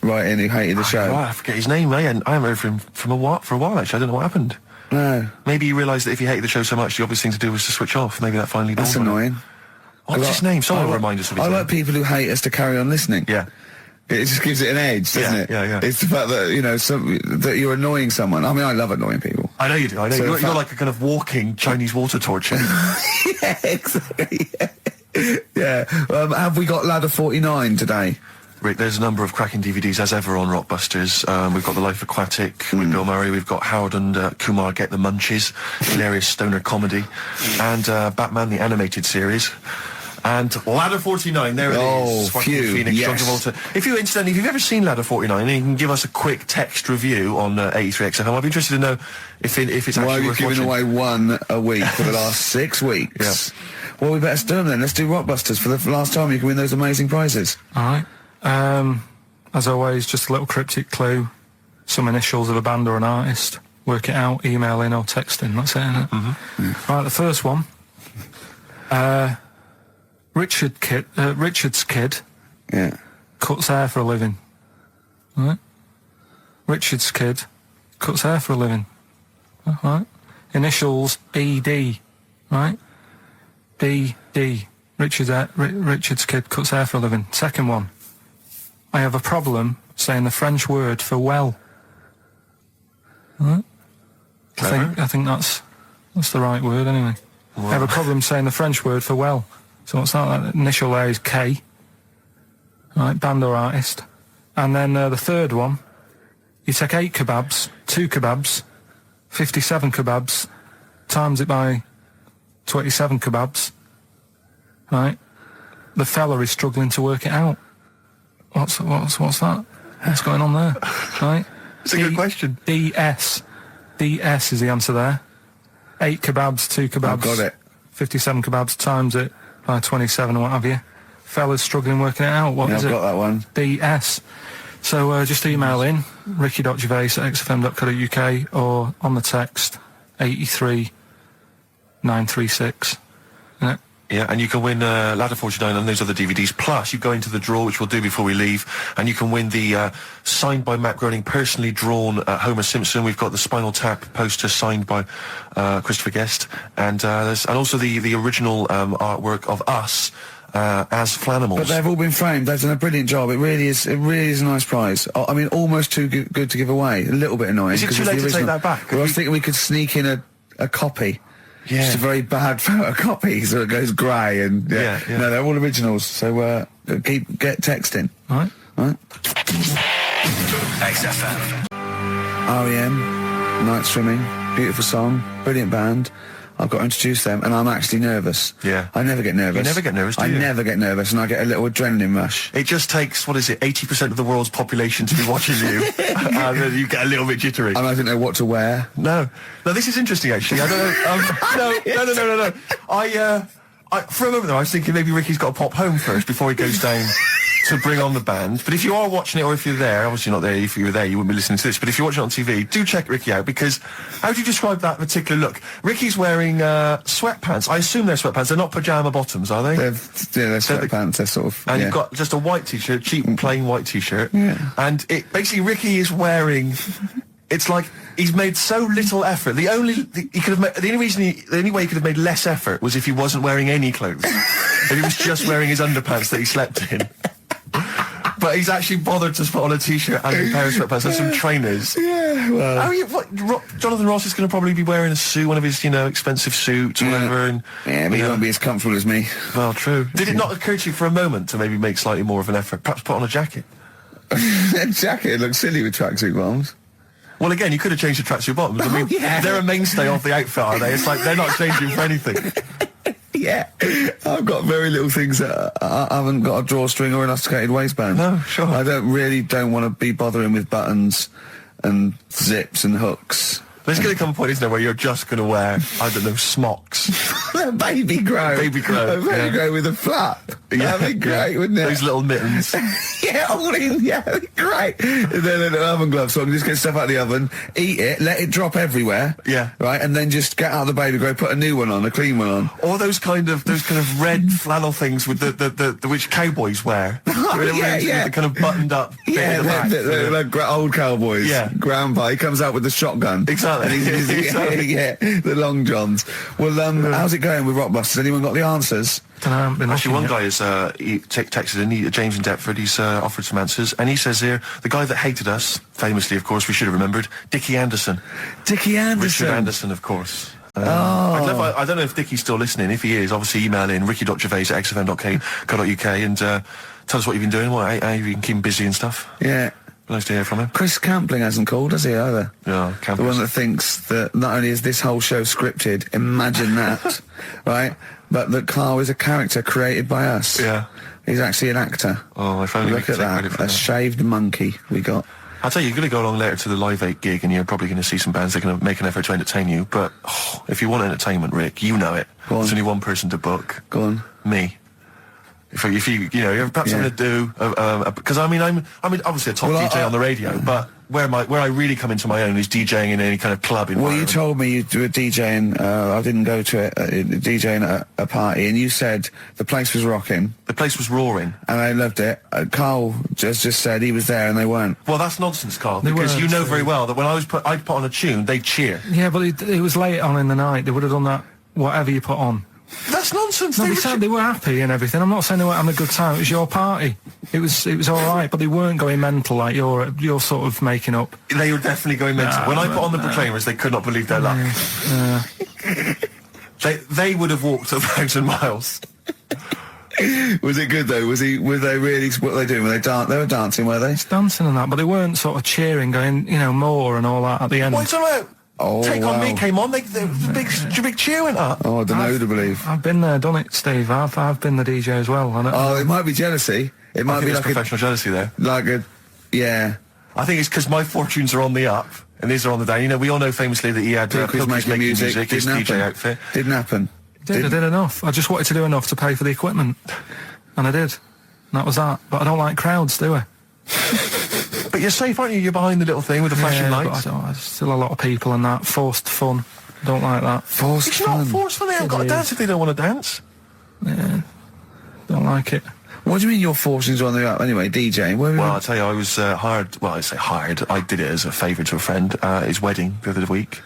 write in who hated the show? I forget his name, I haven't heard from him for a while, actually. I don't know what happened. No. Maybe he realised that if he hated the show so much, the obvious thing to do was to switch off. Maybe that finally dawned That's on him. annoying. What's his name? Someone will remind us of his I name. like people who hate us to carry on listening. Yeah. It just gives it an edge, doesn't it? Yeah. It's the fact that, you know, that you're annoying someone. I mean, I love annoying people. I know you do. I know So you're like a kind of walking Chinese water torch. Yeah, exactly. Yeah. Have we got Ladder 49 today? Rick, there's a number of cracking DVDs, as ever, on Rockbusters. We've got The Life Aquatic with Bill Murray. We've got Howard and Kumar Get the Munchies, hilarious stoner comedy. And Batman, the animated series. And Ladder 49, there it is. Joaquin phew, Phoenix, John yes. Travolta. If you've ever seen Ladder 49, and you can give us a quick text review on 83 XFM, I'd be interested to know if it's Why actually are you worth giving watching. away one a week for the last 6 weeks? Yeah. Well, we better do them then. Let's do Rockbusters for the last time. You can win those amazing prizes. All right. As always, just a little cryptic clue. Some initials of a band or an artist. Work it out, email in or text in. That's it, isn't it? Mm-hmm. Right, the first one. Richard's kid cuts hair for a living. Right? Richard's kid cuts hair for a living. Right? Initials ED. Right? BD. Richard's kid cuts hair for a living. Second one. I have a problem saying the French word for well. Right? I think that's the right word anyway. Well. I have a problem saying the French word for well. So what's that? That initial there is K. Right, band or artist. And then the third one, you take 8 kebabs, 2 kebabs, 57 kebabs, times it by 27 kebabs. Right? The fella is struggling to work it out. What's that? What's going on there? Right? It's a good question. DS is the answer there. 8 kebabs, 2 kebabs. I've got it. 57 kebabs times it by 27 or what have you. Fella's struggling working it out. What is it? I've got that one. DS. So just email in ricky.gervais@xfm.co.uk or on the text 83 936. Yeah. Yeah, and you can win Ladder 49 and those other DVDs. Plus, you go into the draw, which we'll do before we leave, and you can win the signed by Matt Groening, personally drawn Homer Simpson. We've got the Spinal Tap poster signed by Christopher Guest, and also the original artwork of us as Flanimals. But they've all been framed. They've done a brilliant job. It really is a nice prize. I mean, almost too good to give away. A little bit annoying. Is it too late to take that back? Well, I was thinking we could sneak in a copy. Yeah. Just a very bad photocopy, so it goes grey and Yeah. No, they're all originals. So get texting. All right. XFM. REM, Night Swimming, beautiful song, brilliant band. I've got to introduce them, and I'm actually nervous. Yeah. I never get nervous. You never get nervous, do you? I never get nervous, and I get a little adrenaline rush. It just takes, 80% of the world's population to be watching you, and then you get a little bit jittery. And I don't know what to wear. No, this is interesting actually. I don't know. No. For a moment though, I was thinking maybe Ricky's got to pop home first before he goes down to bring on the band. But if you are watching it, or if you're there, obviously not there. If you were there, you wouldn't be listening to this. But if you're watching it on TV, do check Ricky out, because how do you describe that particular look? Ricky's wearing sweatpants. I assume they're sweatpants. They're not pajama bottoms, are they? They're sweatpants. They're sort of. And you've got just a white t-shirt, cheap and plain white t-shirt. Yeah. And basically Ricky is wearing. It's like he's made so little effort. The only way he could have made less effort was if he wasn't wearing any clothes. If he was just wearing his underpants that he slept in. But he's actually bothered to put on a t-shirt and a pair of sweatpants and some trainers. Yeah, well. Jonathan Ross is going to probably be wearing a suit, one of his, expensive suits, or whatever. And, Yeah, but he won't be as comfortable as me. Well, true. Did it not occur to you for a moment to maybe make slightly more of an effort? Perhaps put on a jacket? That jacket looks silly with tracksuit bottoms. Well, again, you could have changed the tracksuit bottoms. I mean, yeah. they're a mainstay of the outfit, are they? It's like they're not changing for anything. Yeah. I've got very little things that I haven't got a drawstring or elasticated waistband. No, sure. I don't want to be bothering with buttons and zips and hooks. There's going to come a point, isn't there, where you're just going to wear, I don't know, smocks. A baby grow. Baby grow, A baby yeah. grow with a flap. Yeah, That'd be great, wouldn't it? Those little mittens. Yeah, all in, yeah, that'd be great. And then an oven glove, so I can just get stuff out of the oven, eat it, let it drop everywhere. Yeah. Right, and then just get out of the baby grow, put a new one on, a clean one on. Or those kind of red flannel things with the which cowboys wear. Yeah. The kind of buttoned up bit Yeah, in the back. they're like old cowboys. Yeah. Grandpa, he comes out with the shotgun. Exactly. And he's Exactly. yeah, the long johns. Well, how's it going with Rockbusters? Anyone got the answers? Actually, one guy has texted in, James in Deptford, he's offered some answers, and he says here, the guy that hated us, famously, of course, we should have remembered, Dickie Anderson. Dickie Anderson. Richard Anderson, of course. I don't know if Dickie's still listening. If he is, obviously email in ricky.gervais@xfm.co.uk and tell us what you've been doing, how you've been keeping busy and stuff. Yeah. Nice to hear from him. Chris Campling hasn't called, has he, either? Yeah, The one that thinks that not only is this whole show scripted, imagine that, right? But that Carl is a character created by us. Yeah. He's actually an actor. Oh, if only we Look could at take credit that. for A that. shaved monkey we got. I'll tell you, you're going to go along later to the Live 8 gig and you're probably going to see some bands that are going to make an effort to entertain you. But if you want entertainment, Rick, you know it. Go on. There's only one person to book. Go on. Me. If you have perhaps something to do, because I'm obviously a top DJ on the radio, but where I really come into my own is DJing in any kind of club environment. Well, you told me you were DJing, I didn't go to it, DJing at a party, and you said the place was rocking. The place was roaring. And I loved it. Carl just said he was there and they weren't. Well, that's nonsense, Carl, They because weren't, you know so- very well that when I'd put on a tune, they'd cheer. Yeah, but it was late on in the night. They would have done that, whatever you put on. That's nonsense. No, They they were said they were happy and everything. I'm not saying they weren't having a good time. It was your party. It was all right, but they weren't going mental like you're sort of making up. They were definitely going mental. When I put on the Proclaimers, they could not believe their luck. They would have walked 1,000 miles. Was it good though? Were they really, what were they doing? They were dancing, were they? Dancing and that, but they weren't sort of cheering, going, more and all that at the end. What are you talking about? Oh, Take On Me wow. came on, the big cheer went up. Oh, I don't know who to believe. I've been there, done it, Steve. I've been the DJ as well. Oh, it might be jealousy. It I might think be there's like professional jealousy there. yeah. I think it's because my fortunes are on the up and his are on the down. We all know famously that he had Pilkington Pilkington making music, his Didn't DJ happen. outfit. Didn't happen. I did enough. I just wanted to do enough to pay for the equipment. And I did. And that was that. But I don't like crowds, do I? But you're safe, aren't you? You're behind the little thing with the flashing lights. But there's still a lot of people and that. Forced fun. Don't like that. Forced It's fun. not forceful. They haven't got to It dance is. if they don't want to dance. Yeah. Don't like it. What do you mean your fortunes are on the up? Anyway, DJing. Where were Well, you? I'll tell you, I was hired. Well, I say hired. I did it as a favour to a friend. His wedding the other week.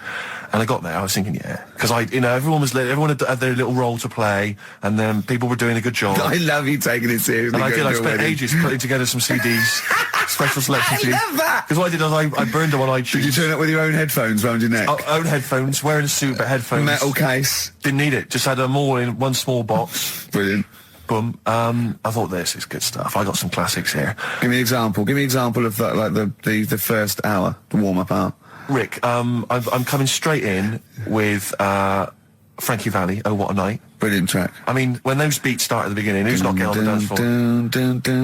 And I got there, I was thinking, because everyone had their little role to play, and then people were doing a good job. I love you taking it seriously. And I going to a spent wedding. ages putting together some CDs, special selection CDs. love that. Because what I did is I burned them on iTunes. Did you turn up with your own headphones round your neck? Own headphones, wearing a suit, but headphones. Metal case. Didn't need it. Just had them all in one small box. Brilliant. Boom. I thought this is good stuff. I got some classics here. Give me an example. Give me an example of that, like the first hour, the warm-up hour. Rick, I'm coming straight in with Frankie Valli, Oh What a Night. Brilliant track. I mean, when those beats start at the beginning, who's not getting on the dance floor?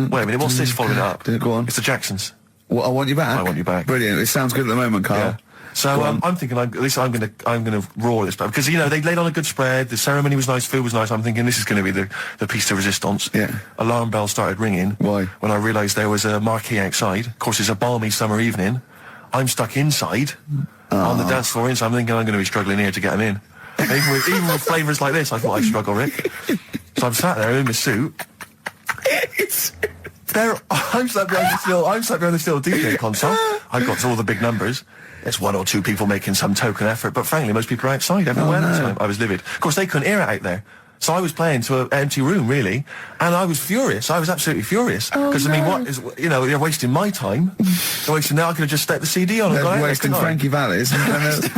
Wait a minute, what's this following up? Go on. It's the Jacksons. What, I Want You Back? I Want You Back. Brilliant. It sounds good at the moment, Carl. Yeah. So I'm thinking, at least I'm gonna roar this, because they laid on a good spread. The ceremony was nice, food was nice. I'm thinking this is going to be the piece de resistance. Yeah. Alarm bell started ringing. Why? When I realised there was a marquee outside. Of course, it's a balmy summer evening. I'm stuck inside on the dance floor, so I'm thinking I'm going to be struggling here to get them in. Even with flavours like this, I thought I'd struggle, Rick. So I'm sat there in my suit. I'm sat behind the steel DJ console. I've got all the big numbers. There's one or two people making some token effort, but frankly, most people are outside everywhere. That time. I was livid. Of course, they couldn't hear it out there. So I was playing to an empty room, really, and I was furious. I was absolutely furious. Because, I mean, what is, they're wasting my time. They're wasting, now I could have just stuck the CD on and gone out They're there, wasting couldn't I? Frankie Valli's.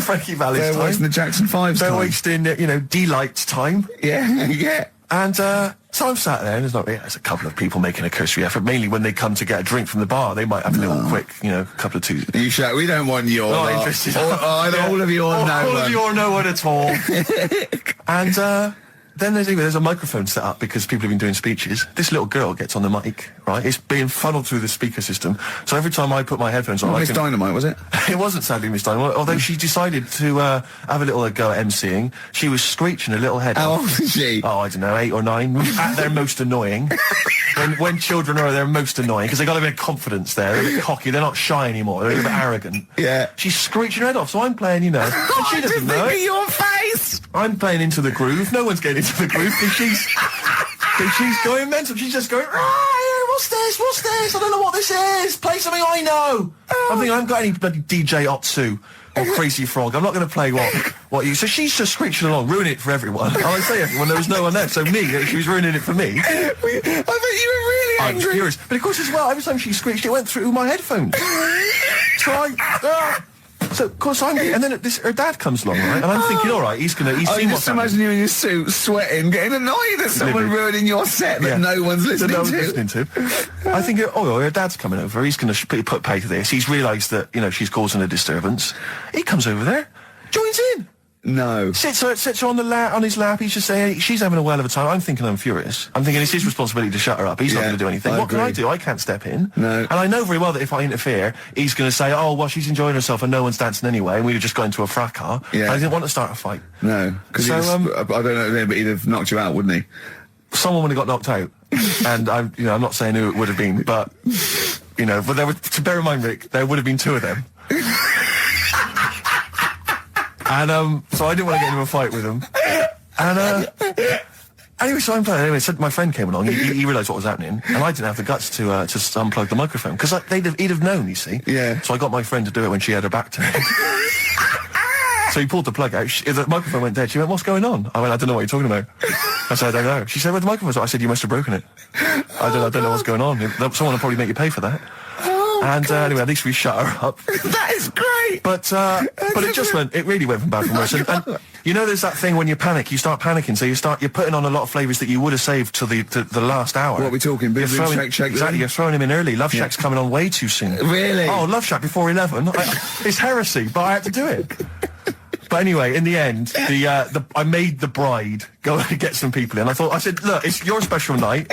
Frankie Valli's They're time. wasting the Jackson 5's They're time. wasting, D-Light's time. Yeah, yeah. And so I'm sat there, and there's a couple of people making a cursory effort. Mainly when they come to get a drink from the bar, they might have a little quick, couple of twos. You shout, we don't want your Not lot. interested. All of you or no All one. of you or no one at all. And then there's a microphone set up because people have been doing speeches. This little girl gets on the mic, right? It's being funneled through the speaker system. So every time I put my headphones on, Miss Dynamite, was it? It wasn't sadly Miss Dynamite, although she decided to have a little go at MCing. She was screeching her little head How off. old is she? Oh, I don't know, 8 or 9, at their most annoying. When children are their most annoying, because they got a bit of confidence there, they're a bit cocky, they're not shy anymore, they're a bit arrogant. Yeah. She's screeching her head off, so I'm playing, and she doesn't know it. Your face! I'm playing into the groove, no one's getting into the groove, because she's going mental, she's just going, what's this, I don't know what this is, play something I know. I'm thinking, I haven't got any bloody DJ Otsu. Or Crazy Frog. I'm not going to play what you... So she's just screeching along, ruining it for everyone. I say everyone, there was no one there. So me, she was ruining it for me. I bet you were really I'm angry. furious. But of course as well, every time she screeched, it went through my headphones. So of course I'm... And then her dad comes along, right? And I'm thinking, all right, he's seen what's just imagine happening. you in your suit, sweating, getting annoyed at someone ruining your set that no one's listening to. I think, her dad's coming over. He's going to put pay to this. He's realised that, she's causing a disturbance. He comes over there, joins in. No. Sits her on his lap. He's just saying, she's having a whale of a time. I'm thinking I'm furious. I'm thinking it's his responsibility to shut her up. He's not going to do anything. What can I do? I can't step in. No. And I know very well that if I interfere, he's going to say, oh, well, she's enjoying herself and no one's dancing anyway, and we've just got into a fracas. Yeah. And I didn't want to start a fight. No. Because I don't know then, but he'd have knocked you out, wouldn't he? Someone would have got knocked out. And I'm not saying who it would have been, but, but to bear in mind, Rick, there would have been 2 of them. And so I didn't want to get into a fight with him. And anyway, so I'm playing. Anyway, so my friend came along. He realised what was happening, and I didn't have the guts to unplug the microphone because he'd have known. You see. Yeah. So I got my friend to do it when she had her back to me. So he pulled the plug out. The microphone went dead. She went, "What's going on?" I went, "I don't know what you're talking about." I said, "I don't know." She said, "Where the microphone's at?" I said, "You must have broken it." I don't know what's going on. Someone will probably make you pay for that. Anyway, at least we shut her up. That is great. But it really went from bad from worse. And there's that thing when you panic, you start panicking. So you're putting on a lot of flavours that you would have saved to the last hour. What are we talking? Boom, boom, shake. Exactly, you're throwing him in early. Love Shack's coming on way too soon. Really? Oh, Love Shack before 11. It's heresy, but I had to do it. But anyway, in the end, I made the bride go and get some people in. I said, look, it's your special night,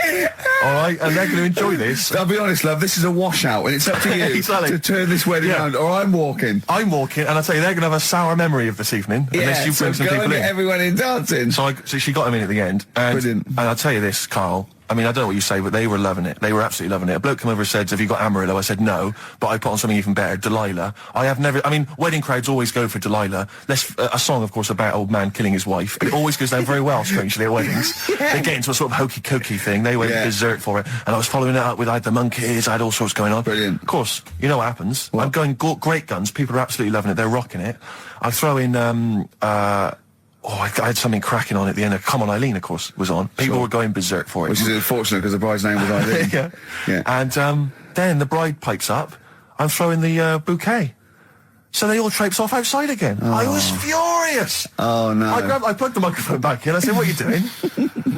all right, and they're going to enjoy this. I'll be honest, love, this is a washout, and it's up to you Exactly. to turn this wedding around, or I'm walking. I'm walking, and I tell you, they're going to have a sour memory of this evening unless you bring some go people and in. Get everyone in dancing. So she got him in at the end, Brilliant. And I'll tell you this, Carl. I mean, I don't know what you say, but they were loving it. They were absolutely loving it. A bloke came over and said, "Have you got Amarillo?" I said, "No," but I put on something even better, Delilah. Wedding crowds always go for Delilah. A song, of course, about old man killing his wife, but it always goes down very well, strangely, at weddings. They get into a sort of hokey-cokey thing. They went berserk for it. And I was following it up with, I had the monkeys, I had all sorts going on. Brilliant. Of course, you know what happens. I'm going great guns. People are absolutely loving it. They're rocking it. I throw in, I had something cracking on at the end. Come On Eileen, of course, was on. People were going berserk for it. Which is unfortunate because the bride's name was Eileen. Yeah. And then the bride pipes up. I'm throwing the bouquet. So they all traipse off outside again. I was furious. Oh, no. I plugged the microphone back in. I said, "What are you doing?"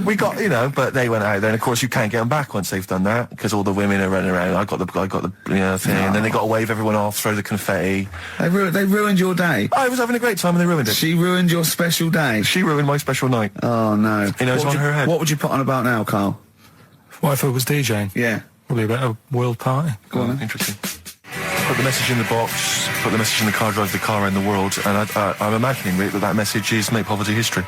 We got, but they went out there. And, of course, you can't get them back once they've done that because all the women are running around. I got the thing. And then they got to wave everyone off, throw the confetti. They ruined your day. I was having a great time and they ruined it. She ruined your special day. She ruined my special night. Oh, no. It's on her head. What would you put on about now, Carl? What if I was DJing? Yeah. Probably about a world party. Go on then. Interesting. Put the message in the box, put the message in the car, drive the car around the world, and I'm imagining, Rick, that message is make poverty history.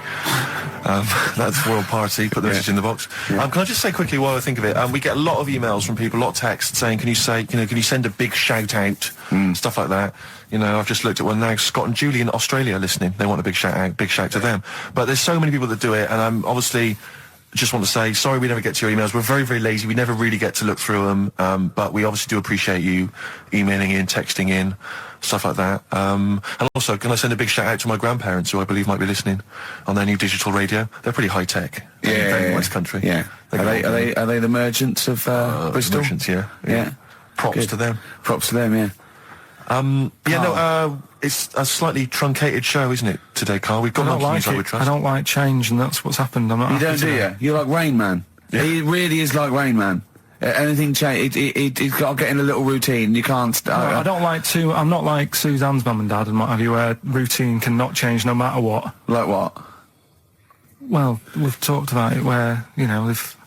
That's world party, put the message in the box. Yeah. Can I just say quickly while I think of it, we get a lot of emails from people, a lot of texts saying, can you send a big shout out, stuff like that. I've just looked at one now, Scott and Julie in Australia listening, they want a big shout out, big shout to them. But there's so many people that do it, and I'm obviously... just want to say, sorry we never get to your emails. We're very, very lazy. We never really get to look through them. But we obviously do appreciate you emailing in, texting in, stuff like that. And also, can I send a big shout out to my grandparents, who I believe might be listening on their new digital radio? They're pretty high tech. Very nice country. Yeah. Are they the merchants of Bristol? Merchants, yeah. Props to them. Props to them, yeah. It's a slightly truncated show, isn't it, today, Carl? We've got nothing news I would trust. I don't like change, and that's what's happened. I'm not. You don't, do you? You're like Rain Man. Yeah. He really is like Rain Man. Anything change, he's got to get in a little routine. You can't. I don't like to. I'm not like Suzanne's mum and dad and what have you, where routine cannot change no matter what. Like what? Well, we've talked about it where, you know, if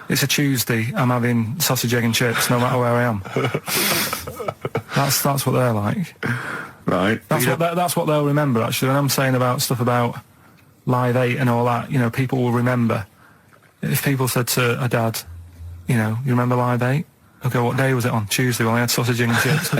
it's a Tuesday, I'm having sausage, egg and chips no matter where I am. That's what they're like. Right. That's what they'll remember, actually. When I'm saying about stuff about Live 8 and all that, you know, people will remember. If people said to a dad, you know, you remember Live 8? Okay, what day was it on? Tuesday. Well, I had sausage, egg and chips.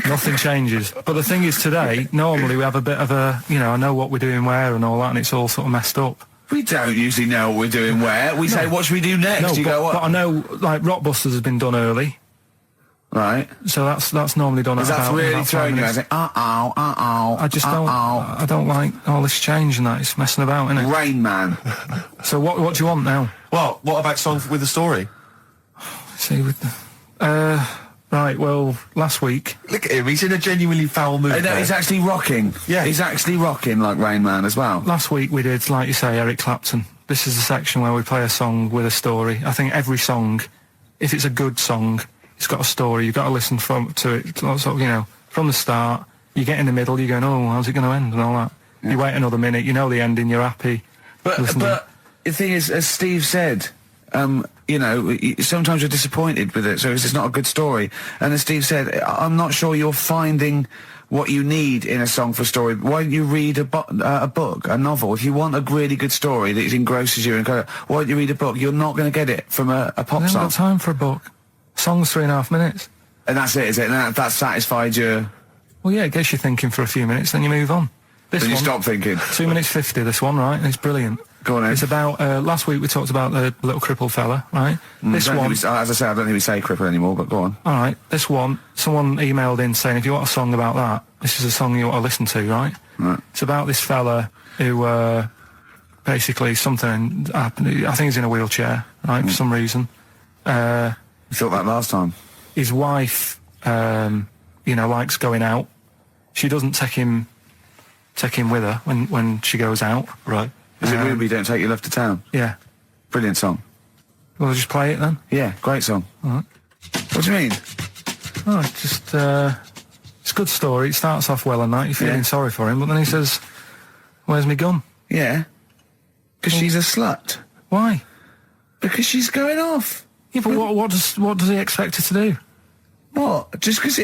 Nothing changes. But the thing is, today, normally we have a bit of a, you know, I know what we're doing where and all that, and it's all sort of messed up. We don't usually know what we're doing where. We say, what should we do next? No, You but, go, what? but I know, like, Rockbusters has been done early. Right. So that's normally done Is at that about really 5 throwing you? I minutes. say, uh-oh. I just don't like all this change and that. It's messing about, isn't it? Rain Man. So what do you want now? Well, what about songs with a story? See, with the... right, well, last week... Look at him, he's in a genuinely foul mood. No, there. he's actually rocking. Yeah. He's actually rocking like Rain Man as well. Last week we did, like you say, Eric Clapton. This is the section where we play a song with a story. I think every song, if it's a good song, it's got a story. You've got to listen to it, sort of, you know, from the start. You get in the middle, you're going, oh, how's it going to end and all that. Yeah. You wait another minute, you know the ending, you're happy. But the thing is, as Steve said, you know, sometimes you're disappointed with it, so it's just not a good story. And as Steve said, I'm not sure you're finding what you need in a song for a story. Why don't you read a book, a novel? If you want a really good story that engrosses you, and why don't you read a book? You're not going to get it from a pop I haven't song. got time for a book. Song's 3.5 minutes. And that's it, is it? And that satisfied you? Well, yeah, it gets you thinking for a few minutes, then you move on. This Then you one, stop thinking. 2 minutes 50, this one, right? It's brilliant. Go on, then. It's about, last week we talked about the little crippled fella, right? This one... as I say, I don't think we say cripple anymore, but go on. All right, this one, someone emailed in saying, if you want a song about that, this is a song you want to listen to, right? Right. It's about this fella who, basically something happened. I think he's in a wheelchair, right, for some reason. You thought that last time. His wife, you know, likes going out. She doesn't take him with her when she goes out. Right. Is it Ruby, Don't Take Your Love to Town? Yeah. Brilliant song. Well, just play it then. Yeah, great song. All right. What do you mean? Oh, it's just, it's a good story. It starts off well and that. You're feeling sorry for him, but then he says, where's my gun? Yeah. Because she's a slut. Why? Because she's going off. Yeah, but what does he expect her to do? What? Just because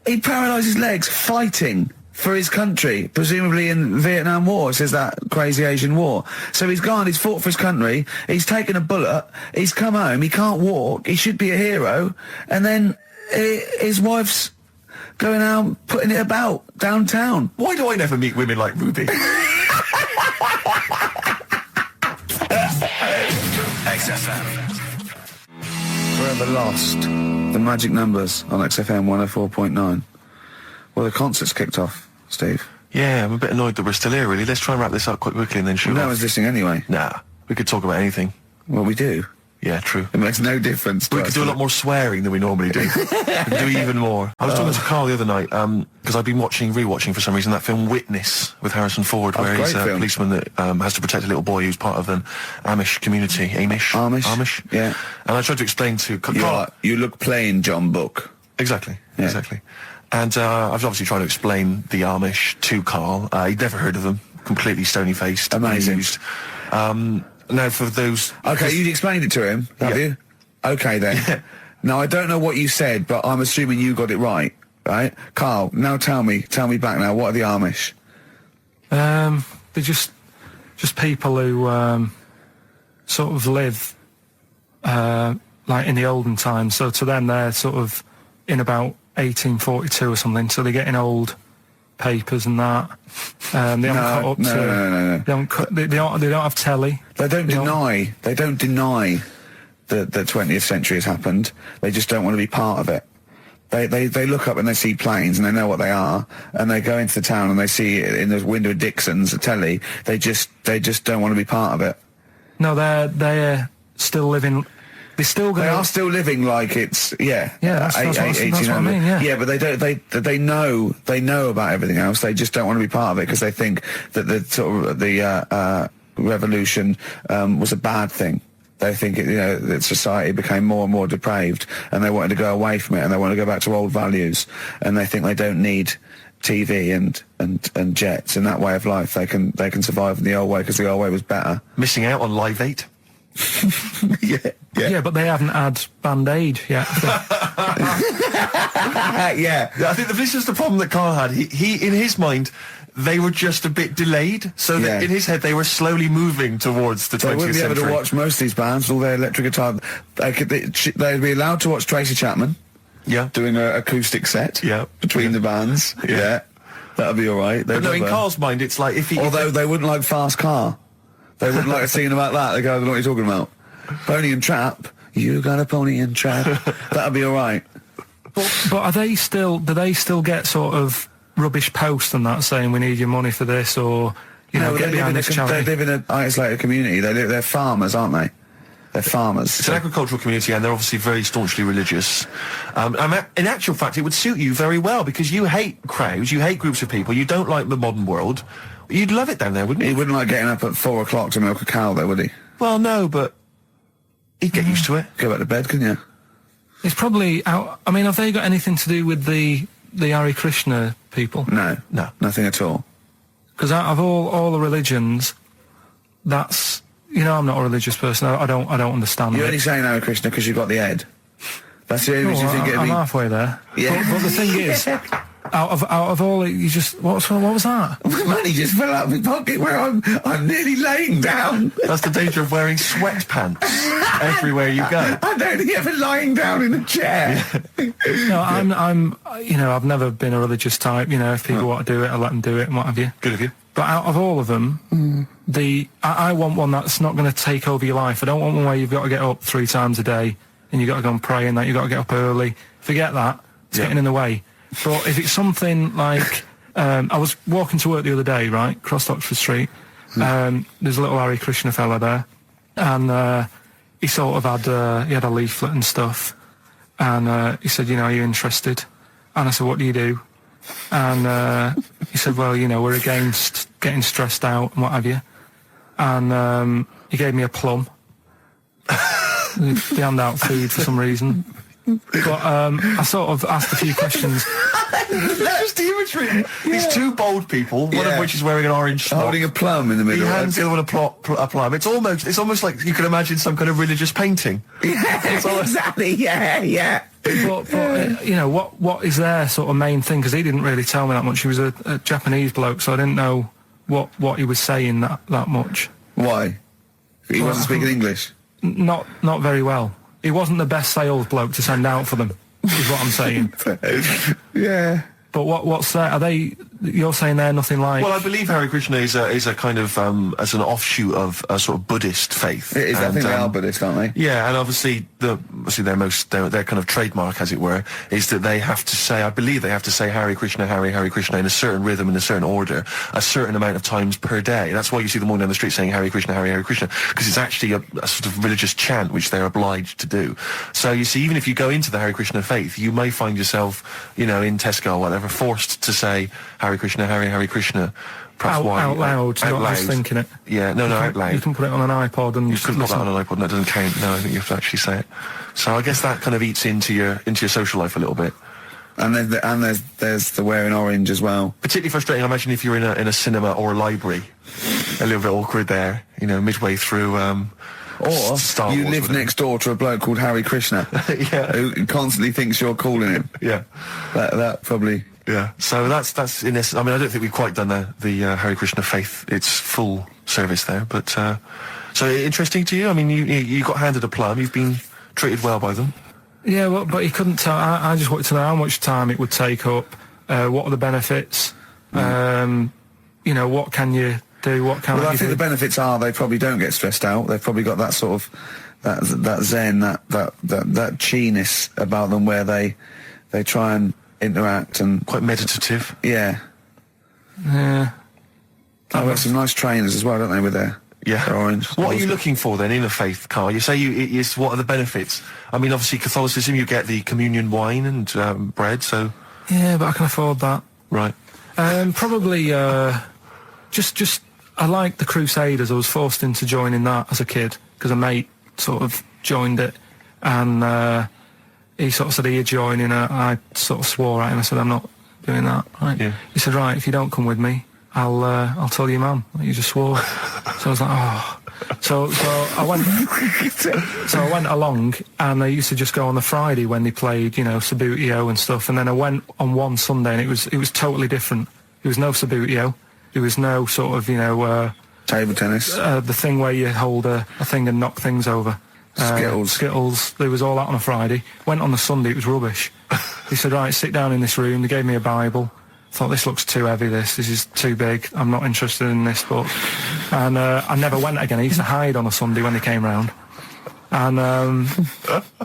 he paralysed his legs fighting for his country, presumably in the Vietnam War, says that crazy Asian war. So he's gone, he's fought for his country, he's taken a bullet, he's come home, he can't walk, he should be a hero, and then his wife's going out putting it about downtown. Why do I never meet women like Ruby? XFM. Forever Lost. The magic numbers on XFM 104.9. Well, the concert's kicked off, Steve. Yeah, I'm a bit annoyed that we're still here, really. Let's try and wrap this up quite quickly and then shoot No off. one's listening anyway. Nah, we could talk about anything. Well, we do. Yeah, true. It makes no difference to We us. could do a lot more swearing than we normally do. We could do even more. I was talking to Karl the other night, because I've been rewatching for some reason, that film Witness with Harrison Ford, where he's a great film. policeman that has to protect a little boy who's part of an Amish community. Amish? Yeah. And I tried to explain to Karl... You look plain, John Book. Exactly, Yeah. exactly. And I was obviously trying to explain the Amish to Karl. He'd never heard of them. Completely stony-faced. Amazing. Amused. Now, for those... Okay, you explained it to him, have Yeah. you? Okay, then. Yeah. Now, I don't know what you said, but I'm assuming you got it right, right? Karl, now tell me back now, what are the Amish? They're just people who sort of live like in the olden times. So to them, they're sort of in about 1842 or something. So they're getting old papers and that. They haven't cut up to. No. They don't have telly. They don't deny that the 20th century has happened. They just don't want to be part of it. They look up and they see planes and they know what they are, and they go into the town and they see it in the window of Dixon's, a telly. They just don't want to be part of it. No, they're still living. They are still living like it's that's what I mean. Yeah, but they know about everything else. They just don't want to be part of it because they think that the sort of the revolution was a bad thing. They think that society became more and more depraved, and they wanted to go away from it, and they want to go back to old values, and they think they don't need TV and jets and that way of life, they can survive in the old way because the old way was better. Missing out on Live 8. Yeah, but they haven't had Band-Aid yet. Yeah. I think this is the problem that Karl had. He in his mind, they were just a bit delayed, so that Yeah. in his head they were slowly moving towards the 20th They wouldn't be able century. to watch most of these bands, all their electric guitar. They'd be allowed to watch Tracy Chapman Yeah. doing an acoustic set Yeah. between the bands. Yeah. That'd be all right. But no, in love her. Karl's mind, it's like if he... Although they wouldn't like Fast Car. They wouldn't like a scene about that. They go, I don't know what you're talking about. Pony and Trap. You got a pony and trap. That'd be all right. But are they still? Do they still get sort of rubbish posts and that saying we need your money for this, or No, get behind this they charity? live in an isolated community. They're farmers, aren't they? They're farmers. It's an agricultural community, and they're obviously very staunchly religious. In actual fact, it would suit you very well, because you hate crowds, you hate groups of people, you don't like the modern world. You'd love it down there, wouldn't He you? wouldn't like getting up at 4 o'clock to milk a cow, though, would he? Well, no, but he'd get used to it. Go back to bed, couldn't you? It's probably out. I mean, have they got anything to do with the Hare Krishna people? No, nothing at all. Because out of all the religions, that's I'm not a religious person. I don't understand. You're it. only saying Hare Krishna because you've got the head. That's the only reason you think it'd I'm be... halfway there. Yeah. But the thing is, out of all, you just what was that? My money just fell out of my pocket where I'm nearly laying down. That's the danger of wearing sweatpants everywhere you go. I'm only ever lying down in a chair. No, I'm I've never been a religious type. If people want to do it, I let them do it and what have you. Good of you. But out of all of them, I want one that's not going to take over your life. I don't want one where you've got to get up 3 times a day and you've got to go and pray and that you've got to get up early. Forget that. It's getting in the way. But if it's something like... I was walking to work the other day, right, across Oxford Street. There's a little Hare Krishna fella there. And he sort of had... he had a leaflet and stuff. And he said, are you interested? And I said, what do you do? And he said, well, we're against getting stressed out and what have you. And he gave me a plum. They hand out food for some reason. But I sort of asked a few questions. Just the imagery. These two bold people, one of which is wearing an orange smock. Holding a plum in the He middle. hands the other one a plum. It's almost like you can imagine some kind of religious painting. Exactly, yeah. But what is their sort of main thing? Because he didn't really tell me that much. He was a Japanese bloke, so I didn't know what he was saying that much. Why? He wasn't speaking English? Not very well. He wasn't the best sales bloke to send out for them, is what I'm saying. Yeah. But what's that? Are they? You're saying they're nothing like? Well, I believe Hare Krishna is a kind of as an offshoot of a sort of Buddhist faith. It is, I And, think they are Buddhist, aren't they? Yeah, and obviously their kind of trademark, as it were, is that they have to say, I believe they have to say Hare Krishna, Hare Krishna in a certain rhythm, in a certain order, a certain amount of times per day. That's why you see them all down the street saying Hare Krishna, Hare Krishna, because it's actually a sort of religious chant which they're obliged to do. So you see, even if you go into the Hare Krishna faith, you may find yourself, in Tesco or whatever, forced to say Hare Krishna, Hare Krishna. out loud, out not loud. just thinking it. Yeah, no, out loud. You can put it on an iPod and You couldn't put that on an iPod, and that doesn't count. No, I think you have to actually say it. So I guess that kind of eats into your social life a little bit. And there's the wearing orange as well. Particularly frustrating, I imagine, if you're in a cinema or a library. A little bit awkward there, midway through. Or Star you Wars, live whatever. next door to a bloke called Hare Krishna. Yeah. Who constantly thinks you're calling him. Yeah, That probably... yeah. So that's in this. I mean, I don't think we've quite done the Hare Krishna faith its full service there, but so interesting to you. I mean, you got handed a plum. You've been treated well by them. Yeah, well, but he couldn't tell. I just wanted to know how much time it would take up. What are the benefits? What can you do? What can Well, I you think do? the benefits are they probably don't get stressed out. They've probably got that sort of that zen, that chi-ness about them where they try and interact and Quite meditative. yeah. Yeah. I've got some nice trainers as well, don't they, with their orange. What are you looking for then in a faith, Karl? You say what are the benefits? I mean, obviously Catholicism, you get the communion wine and bread. So Yeah, but I can afford that. right. Probably just I like the Crusaders. I was forced into joining that as a kid because a mate sort of joined it, and he sort of said, "Are you joining?" I sort of swore at him. I said, "I'm not doing that, right? Yeah. He said, right, if you don't come with me, I'll tell your mum that you just swore. So I was like, oh. So I went. So I went along, and I used to just go on the Friday when they played, you know, Sabutio and stuff. And then I went on one Sunday, and it was totally different. There was no Sabutio. There was no sort of, you know, Table tennis. the thing where you hold a thing and knock things over. Skittles. There was all that on a Friday. Went on the Sunday, it was rubbish. He said, right, sit down in this room. They gave me a Bible. Thought, this looks too heavy, this is too big. I'm not interested in this book. And I never went again. I used to hide on a Sunday when they came round. And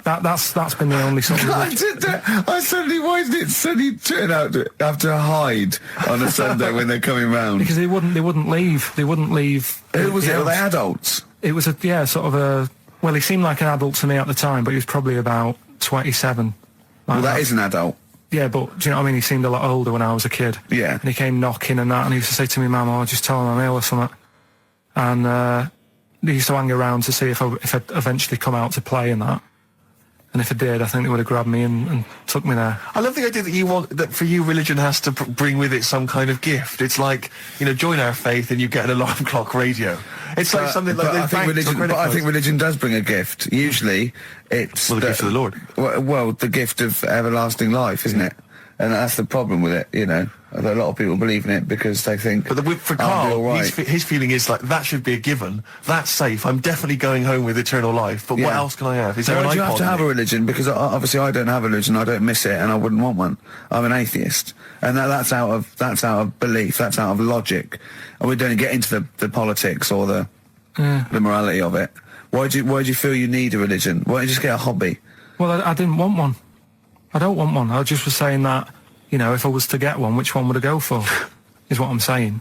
that's been the only sort of... I suddenly, why did it suddenly turn out to have to hide on a Sunday when they're coming round? Because they wouldn't leave. They wouldn't leave. Who was the it? Were they house. adults? It was well, he seemed like an adult to me at the time, but he was probably about 27. Well, that is an adult. Yeah, but do you know what I mean? He seemed a lot older when I was a kid. Yeah. And he came knocking and that, and he used to say to me, Mum, I'll just tell him I'm ill or something. And they used to hang around to see if I'd eventually come out to play and that. And if I did, I think they would have grabbed me and took me there. I love the idea that for you, religion has to bring with it some kind of gift. It's like, you know, join our faith and you get an alarm clock radio. It's like something like I think religion does bring a gift. Usually, it's the gift of the Lord. Well, the gift of everlasting life, isn't it? And that's the problem with it, you know. A lot of people believe in it because they think. But for I'll be Karl, all right. his feeling is like, that should be a given. That's safe. I'm definitely going home with eternal life. But what Yeah. else can I have? Is there Why an do you iPod have to in have it? a religion? Because obviously I don't have a religion. I don't miss it, and I wouldn't want one. I'm an atheist, and that's out of belief. That's out of logic. And we don't get into the politics or the morality of it. Why do you feel you need a religion? Why don't you just get a hobby? Well, I didn't want one. I don't want one. I just was saying that, you know, if I was to get one, which one would I go for? Is what I'm saying.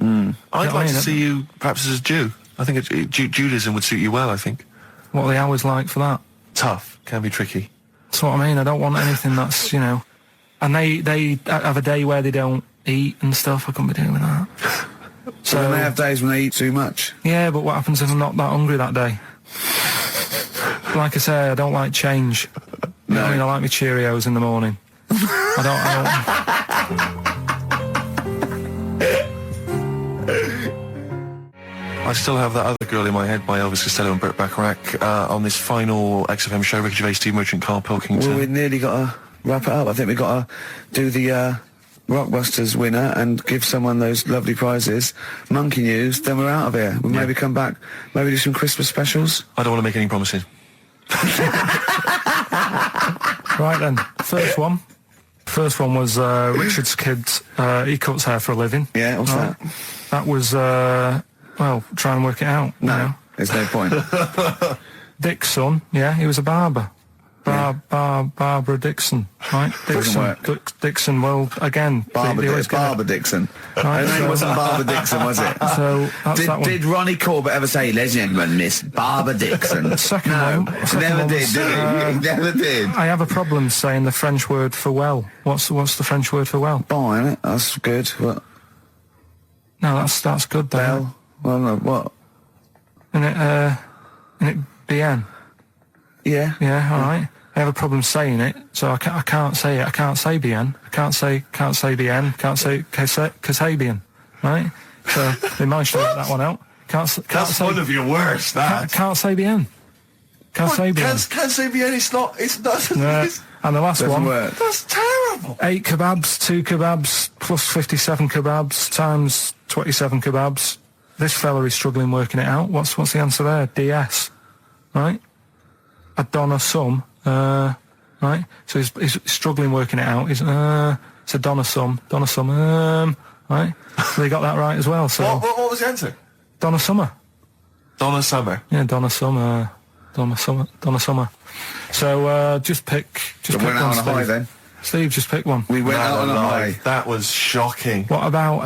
I'd like I mean? to see you perhaps as a Jew. I think Judaism would suit you well, I think. What are the hours like for that? Tough. Can be tricky. That's what I mean. I don't want anything that's, you know... And they have a day where they don't eat and stuff. I couldn't be doing that. So then they have days when they eat too much. Yeah, but what happens if I'm not that hungry that day? Like I say, I don't like change. You know what I mean? I like my Cheerios in the morning. I still have that other girl in my head by Elvis Costello and Burt Bacharach on this final XFM show. Ricky Gervais, Steve Merchant, Karl Pilkington. Well, we nearly got to wrap it up. I think we've got to do the Rockbusters winner and give someone those lovely prizes. Monkey News, then we're out of here. We'll maybe come back, maybe do some Christmas specials. I don't want to make any promises. Right then, first one was Richard's kid. He cuts hair for a living. Yeah, what's that? That was, well, try and work it out. No, You know. there's no point. Dick's son, yeah, he was a barber. Barbara Dixon, right? Doesn't work. Dixon, well, again, they always get Barbara Dixon. Right, Her name so- wasn't Barbara Dixon, was it? So that's that one. Did Ronnie Corbett ever say, ladies and gentlemen, Miss Barbara Dixon? Second No, one- second never one did, was, did he? He never did. I have a problem saying the French word for well. What's the French word for well? Oh, isn't it? That's good. What? No, that's good though. Bell? Well, no, what? Isn't it bien? Yeah. Yeah, all right. I have a problem saying it, so I can't say it. I can't say bien. I can't say bien. Can't say Kasabian, right? So they managed to work that one out. Can't That's say, one of your worst, that. Can't say bien. Can't say bien. Can't say bien, it's not. Yeah. And the last Doesn't one. work. That's terrible. 8 kebabs, 2 kebabs, plus 57 kebabs, times 27 kebabs. This fella is struggling working it out. What's the answer there? DS. Right? A Donna sum. Right? So he's struggling working it out. It's a Donna sum. Right? So they got that right as well. So What was the answer? Donna Summer. Donna Summer. Yeah, Donna Summer. So just pick So one, went out on a Steve. high then. Steve, just pick one. We went out on a high. That was shocking. What about,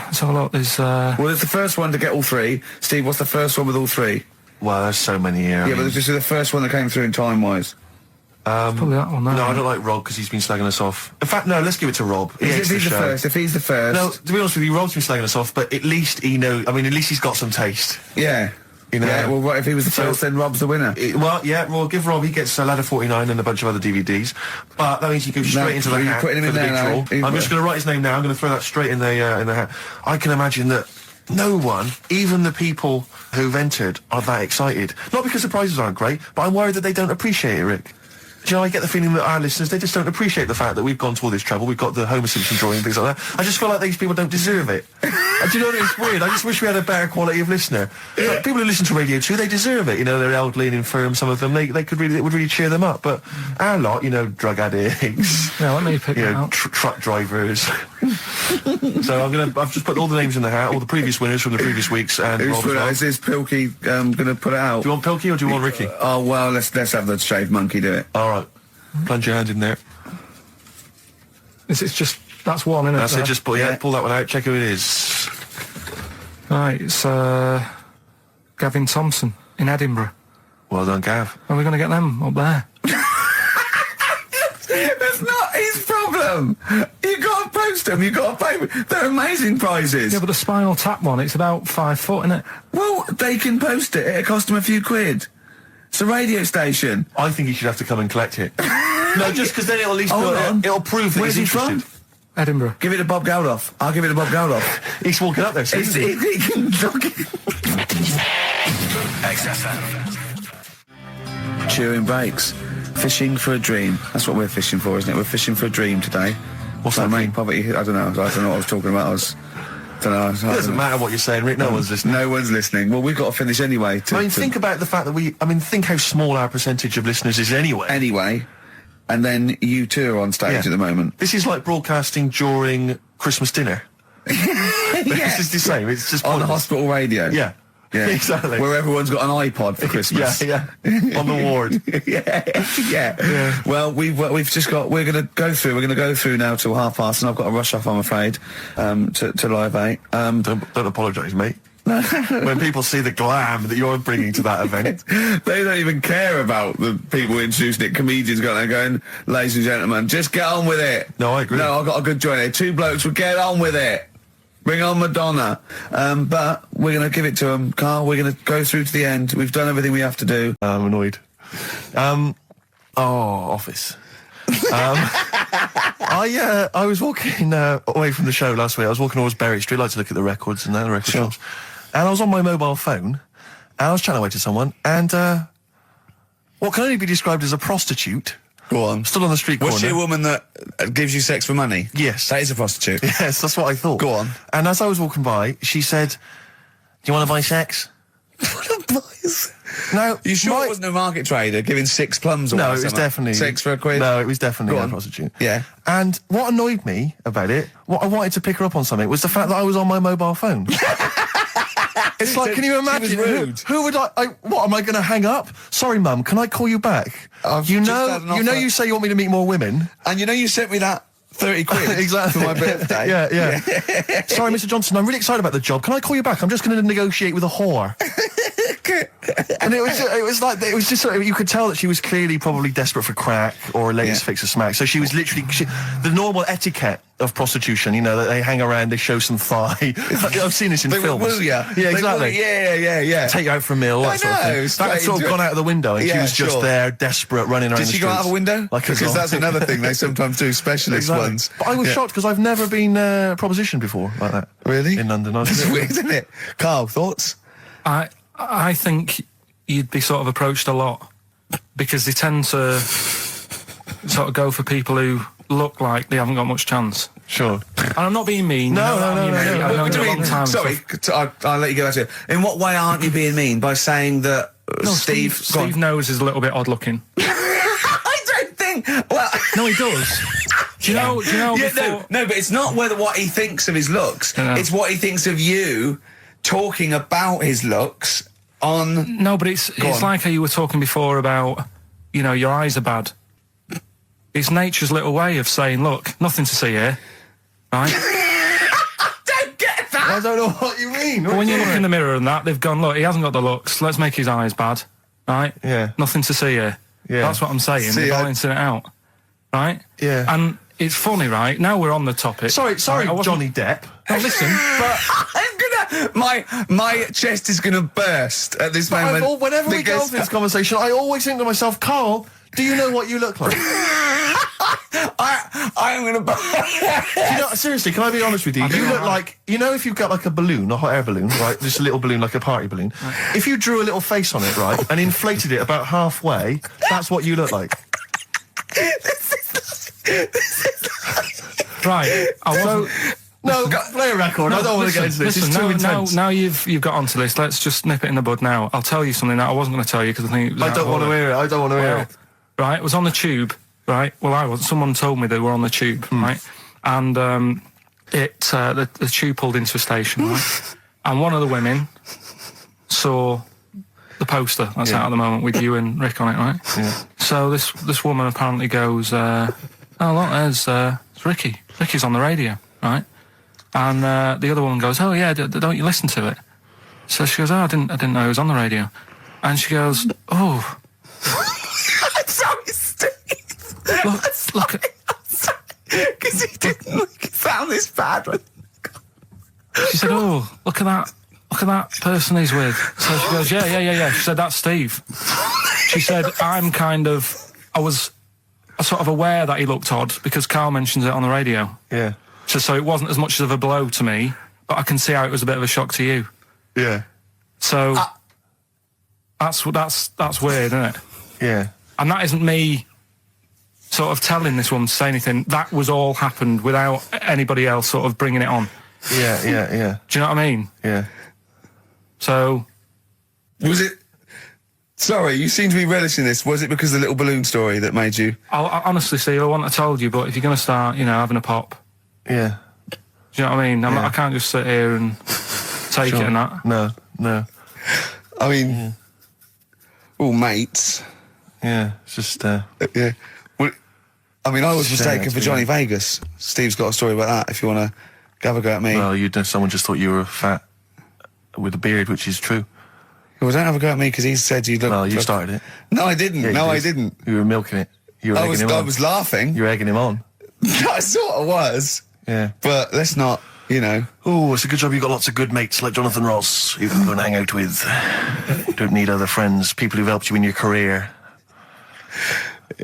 let's have a look, there's, Well, it's the first one to get all three. Steve, what's the first one with all three? Well, there's so many here. Yeah, but this is the first one that came through in time-wise. probably that one there. No, I don't like Rob because he's been slagging us off. In fact, no, let's give it to Rob. He hates If he's the show. first, if he's the first... No, to be honest with you, Rob's been slagging us off, but at least he knows. I mean, at least he's got some taste. Yeah. You know? Yeah, well, what if he was the So- first, then Rob's the winner? Well, yeah, well, give Rob, he gets Ladder 49 and a bunch of other DVDs, but that means he goes straight into the you're hat putting him for in the big there now. draw. I'm just going to write his name now, I'm going to throw that straight in the hat. I can imagine that no one, even the people who've entered, are that excited. Not because the prizes aren't great, but I'm worried that they don't appreciate it, Rick. Do you know, I get the feeling that our listeners, they just don't appreciate the fact that we've gone to all this trouble, we've got the Homer Simpson drawing and things like that. I just feel like these people don't deserve it. Do you know what, it's weird? I just wish we had a better quality of listener. Like, people who listen to Radio 2, they deserve it. You know, they're elderly and infirm, some of them, it would really cheer them up. But our lot, you know, drug addicts, Yeah, let me pick you that know, out. truck drivers. So I've just put all the names in the hat, all the previous winners from the previous weeks, and Who's Rob as put it well. out? Is this Pilky going to put it out? Do you want Pilky or do you want Ricky? Oh, well, let's have the shaved monkey do it. All right. Plunge your hand in there. It's just, that's one, isn't it? That's it, there? just pull that one out, check who it is. Right, it's Gavin Thompson in Edinburgh. Well done, Gav. Are we going to get them up there? That's not his problem. You got to post them. You got to pay. They're amazing prizes. Yeah, but the Spinal Tap one, it's about 5 foot, isn't it? Well, they can post it. It'll cost them a few quid. It's a radio station. I think he should have to come and collect it. No, just because then it'll at least Hold on. it'll prove that Where's he's he from? interested. Edinburgh. Give it to Bob Geldof. I'll give it to Bob Geldof. He's walking up there, so He can look it. XFM. Chewing breaks. Fishing for a dream. That's what we're fishing for, isn't it? We're fishing for a dream today. What's So that mate, dream? poverty. I don't know what I was talking about. I don't know. It doesn't matter what you're saying, Rick. No one's listening. No one's listening. Well, we've got to finish anyway. I mean, think about the fact that think how small our percentage of listeners is anyway. Anyway, and then you two are on stage Yeah. at the moment. This is like broadcasting during Christmas dinner. This is the same. It's just On pointless. hospital radio. Yeah. Yeah. Exactly. Where everyone's got an iPod for Christmas. Yeah. On the ward. yeah. Well, we're going to go through now till 5:30, and I've got to rush off, I'm afraid, to Live 8. Don't apologise, mate. When people see the glam that you're bringing to that event. They don't even care about the people introducing it. Comedians going, ladies and gentlemen, just get on with it. No, I agree. No, I've got a good joint here. Two blokes will get on with it. Bring on Madonna. But we're going to give it to them, Carl. We're going to go through to the end. We've done everything we have to do. I'm annoyed. Office. I was walking away from the show last week. I was walking towards Berry Street. I like to look at the records and the record shops. And I was on my mobile phone, and I was chatting away to someone, and what can only be described as a prostitute. Go on. Stood on the street corner. Was she a woman that gives you sex for money? Yes. That is a prostitute. Yes, that's what I thought. Go on. And as I was walking by, she said, "Do you want to buy sex?" Now, You sure it wasn't a market trader giving 6 plums or No, it was something? definitely 6 for a quid? No, it was definitely Go a on. prostitute. Yeah. And what annoyed me about it, what I wanted to pick her up on something, was the fact that I was on my mobile phone. It's like, can you imagine? She was rude. Who would what am I going to hang up? Sorry, Mum, can I call you back? I've just had an offer. You say you want me to meet more women. And you sent me that 30 quid Exactly. for my birthday. Yeah. Sorry, Mr. Johnson, I'm really excited about the job. Can I call you back? I'm just going to negotiate with a whore. And it was just sort of, you could tell that she was clearly probably desperate for crack or a latest Yeah. fix of smack. So she was literally the normal etiquette of prostitution. You know, that they hang around, they show some thigh. I've seen this in They films. will ya. Yeah, They exactly. will, yeah. Take you out for a meal. I That sort of know, thing. straight That had sort of into gone it. out of the window, and she Yeah, was just sure. there, desperate, running around. Did the she go out of a streets window? Like a Because that's zombie. another thing they sometimes do, specialist Exactly. ones. But I was Yeah. shocked because I've never been propositioned before like that. Really? In London. I was That's weird, isn't it? Carl, thoughts? I think you'd be sort of approached a lot because they tend to sort of go for people who look like they haven't got much chance. Sure. And I'm not being mean. No, you know no, what I no, mean, no, mate? no. I've known What do you a you long mean? time. Sorry, I'll let you go back to it. In what way aren't you being mean? By saying that No, Steve... go on. Steve knows is a little bit odd looking. I don't think... Well... No, he does. Do you know Yeah, before... no, but it's not what he thinks of his looks. Yeah. It's what he thinks of you talking about his looks on... No, but it's on. like how you were talking before about, your eyes are bad. It's nature's little way of saying, look, nothing to see here, right? Don't get that! I don't know what you mean. But when you look in the mirror and that, they've gone, look, he hasn't got the looks, let's make his eyes bad, right? Yeah. Nothing to see here. Yeah. That's what I'm saying, See, they're I- balancing it out, right? Yeah. And it's funny, right? Now we're on the topic. Sorry, Right, I wasn't- Johnny Depp. No, listen, I'm gonna... My chest is going to burst at this moment. Whenever we go because- into this conversation, I always think to myself, Carl, do you know what you look like? I am going to burst. Seriously, can I be honest with you? You look like, if you've got like a balloon, a hot air balloon, right? Just a little balloon, like a party balloon. If you drew a little face on it, right, and inflated it about halfway, that's what you look like. Right. No, play a record. I don't want to get into this. It's too intense. Now you've got onto this. Let's just nip it in the bud now. I'll tell you something that I wasn't going to tell you because I think it was I don't want to hear it. I don't want to hear it. Right, it was on the tube. Right. Well, I wasn't. Someone told me they were on the tube. Right, and the tube pulled into a station. Right, and one of the women saw the poster that's out at the moment with you and Rick on it. Right. Yeah. So this woman apparently goes, "Oh look, there's Ricky. Ricky's on the radio." Right. And the other woman goes, "Oh yeah, don't you listen to it?" So she goes, "Oh, I didn't know he was on the radio." And she goes, "Oh, I'm sorry, Steve. look at." Because he didn't make it sound this bad. She said, "Oh, look at that person he's with." So she goes, "Yeah." She said, "That's Steve." She said, I was sort of aware that he looked odd because Carl mentions it on the radio. Yeah. So it wasn't as much of a blow to me, but I can see how it was a bit of a shock to you. Yeah. So that's weird, isn't it? Yeah. And that isn't me sort of telling this woman to say anything. That was all happened without anybody else sort of bringing it on. Yeah. Do you know what I mean? Yeah. So Was it... Sorry, you seem to be relishing this. Was it because of the little balloon story that made you... I honestly, Steve, I wouldn't have told you, but if you're going to start, having a pop... Yeah. Do you know what I mean? I can't just sit here and take it and that. No. I mean... All mates. Yeah, it's just... Yeah. Well, I mean, I was Shame, mistaken for actually, Johnny yeah. Vegas. Steve's got a story about that, if you want to have a go at me. Well, someone just thought you were fat with a beard, which is true. Well, don't have a go at me, because he said you look... Well, you started it. No, I didn't. Yeah, I did. didn't. You were milking it. You were egging him on. I was laughing. You were egging him on. I sort of was. Yeah. But let's not, Oh, it's a good job you got lots of good mates like Jonathan Ross who you can go and hang out with. You don't need other friends, people who've helped you in your career.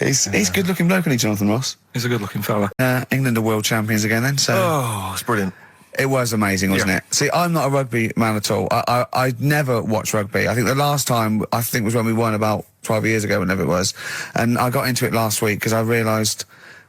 He's good looking bloke, isn't he, Jonathan Ross? He's a good-looking fella. England are world champions again then, so... Oh, it's brilliant. It was amazing, wasn't it? See, I'm not a rugby man at all. I never watched rugby. I think the last time, was when we won about 12 years ago, whenever it was. And I got into it last week because I realised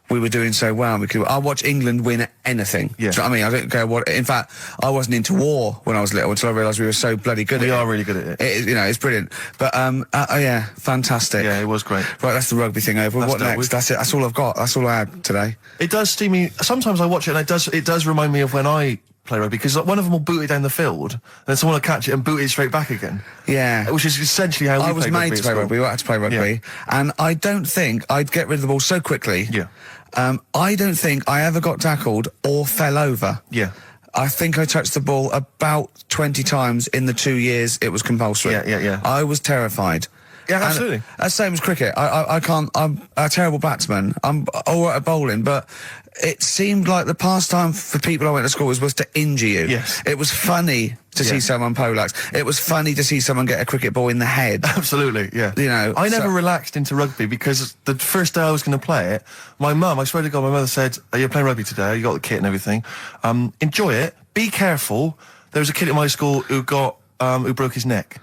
we were doing so well. I watch England win anything. Yeah. Do you know what I mean? I don't care what... In fact, I wasn't into war when I was little until I realised we were so bloody good at it. We are really good at it. It's brilliant. But, yeah, fantastic. Yeah, it was great. Right, that's the rugby thing over. That's What dealt next? with. That's it. That's all I've got. That's all I had today. It does steam me. Sometimes I watch it and it does remind me of when I play rugby, because one of them will boot it down the field and then someone will catch it and boot it straight back again. Yeah. Which is essentially how we I was played made rugby to at play school. rugby. We had to play rugby. Yeah. And I don't think I'd get rid of the ball so quickly. Yeah. I don't think I ever got tackled or fell over. Yeah. I think I touched the ball about 20 times in the 2 years it was compulsory. Yeah. I was terrified. Yeah, And absolutely. same as cricket. I can't... I'm a terrible batsman. I'm all right at bowling, but it seemed like the pastime for people I went to school was to injure you. Yes. It was funny to see someone poleaxe. It was funny to see someone get a cricket ball in the head. Absolutely, yeah. I never relaxed into rugby because the first day I was going to play it, my mum, I swear to God, my mother said, "Are you playing rugby today? You got the kit and everything. Enjoy it. Be careful." There was a kid at my school who broke his neck.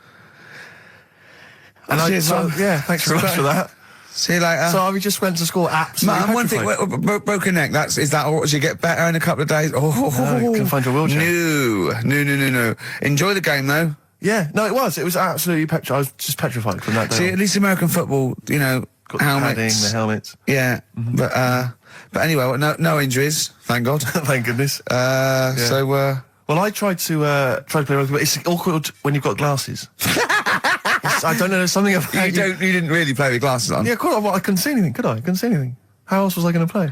And cheers, Mum. thanks very much for that. See you later. So I just went to school absolutely Man, one thing, petrified. broken neck, is that or does you get better in a couple of days? Oh, you can find your wheelchair. No. Enjoy the game, though. Yeah, no, it was absolutely petrified. I was just petrified from that day See, on. at least American football, Got the helmets. padding, the helmets. Yeah, but anyway, no injuries, thank God. Thank goodness. So, Well, I tried to play rugby, but it's awkward when you've got glasses. I don't know, there's something about you didn't really play with glasses on? Yeah, well, I couldn't see anything, could I? I couldn't see anything. How else was I going to play?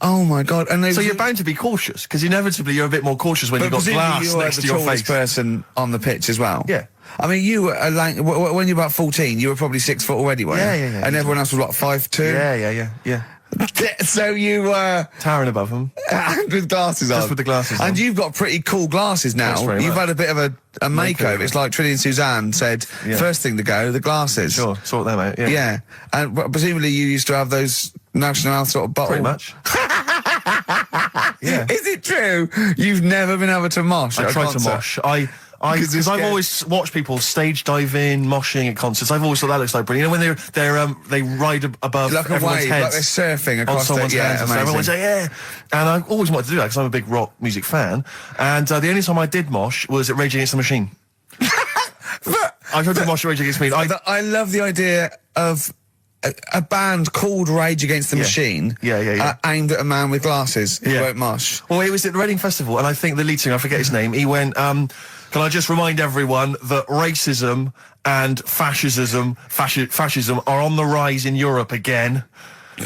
Oh my God! And So you're bound to be cautious, because inevitably you're a bit more cautious when you've got glass next to your the tallest face. person on the pitch as well. Yeah. I mean, you were when you were about 14, you were probably 6 foot already, weren't you? Yeah. And everyone else was what, 5'2"? Yeah. So you were Towering above them. with glasses on. Just with the glasses on. And you've got pretty cool glasses now. Thanks very You've much. had a bit of a makeover. It's like Trinity and Suzanne said, Yeah. first thing to go, the glasses. Sure, sort them out, yeah. Yeah. And presumably you used to have those National Health sort of bottle. Pretty much. Yeah. Is it true? You've never been able to mosh at I a try to concert? mosh. 'Cause Because it's I've scared. always watched people stage dive in, moshing at concerts. I've always thought that looks like brilliant. You know, when they ride above Like a everyone's wave, heads. like they're surfing on across someone's yeah, hands. And so amazing. everyone say, yeah. And I've always wanted to do that because I'm a big rock music fan. And the only time I did mosh was at Rage Against the Machine. I tried to mosh at Rage Against the Machine. I love the idea of a band called Rage Against the Yeah. Machine. Yeah. Aimed at a man with glasses who Yeah. won't mosh. Well, it was at the Reading Festival, and I think the lead singer, I forget his name, he went, can I just remind everyone that racism and fascism are on the rise in Europe again.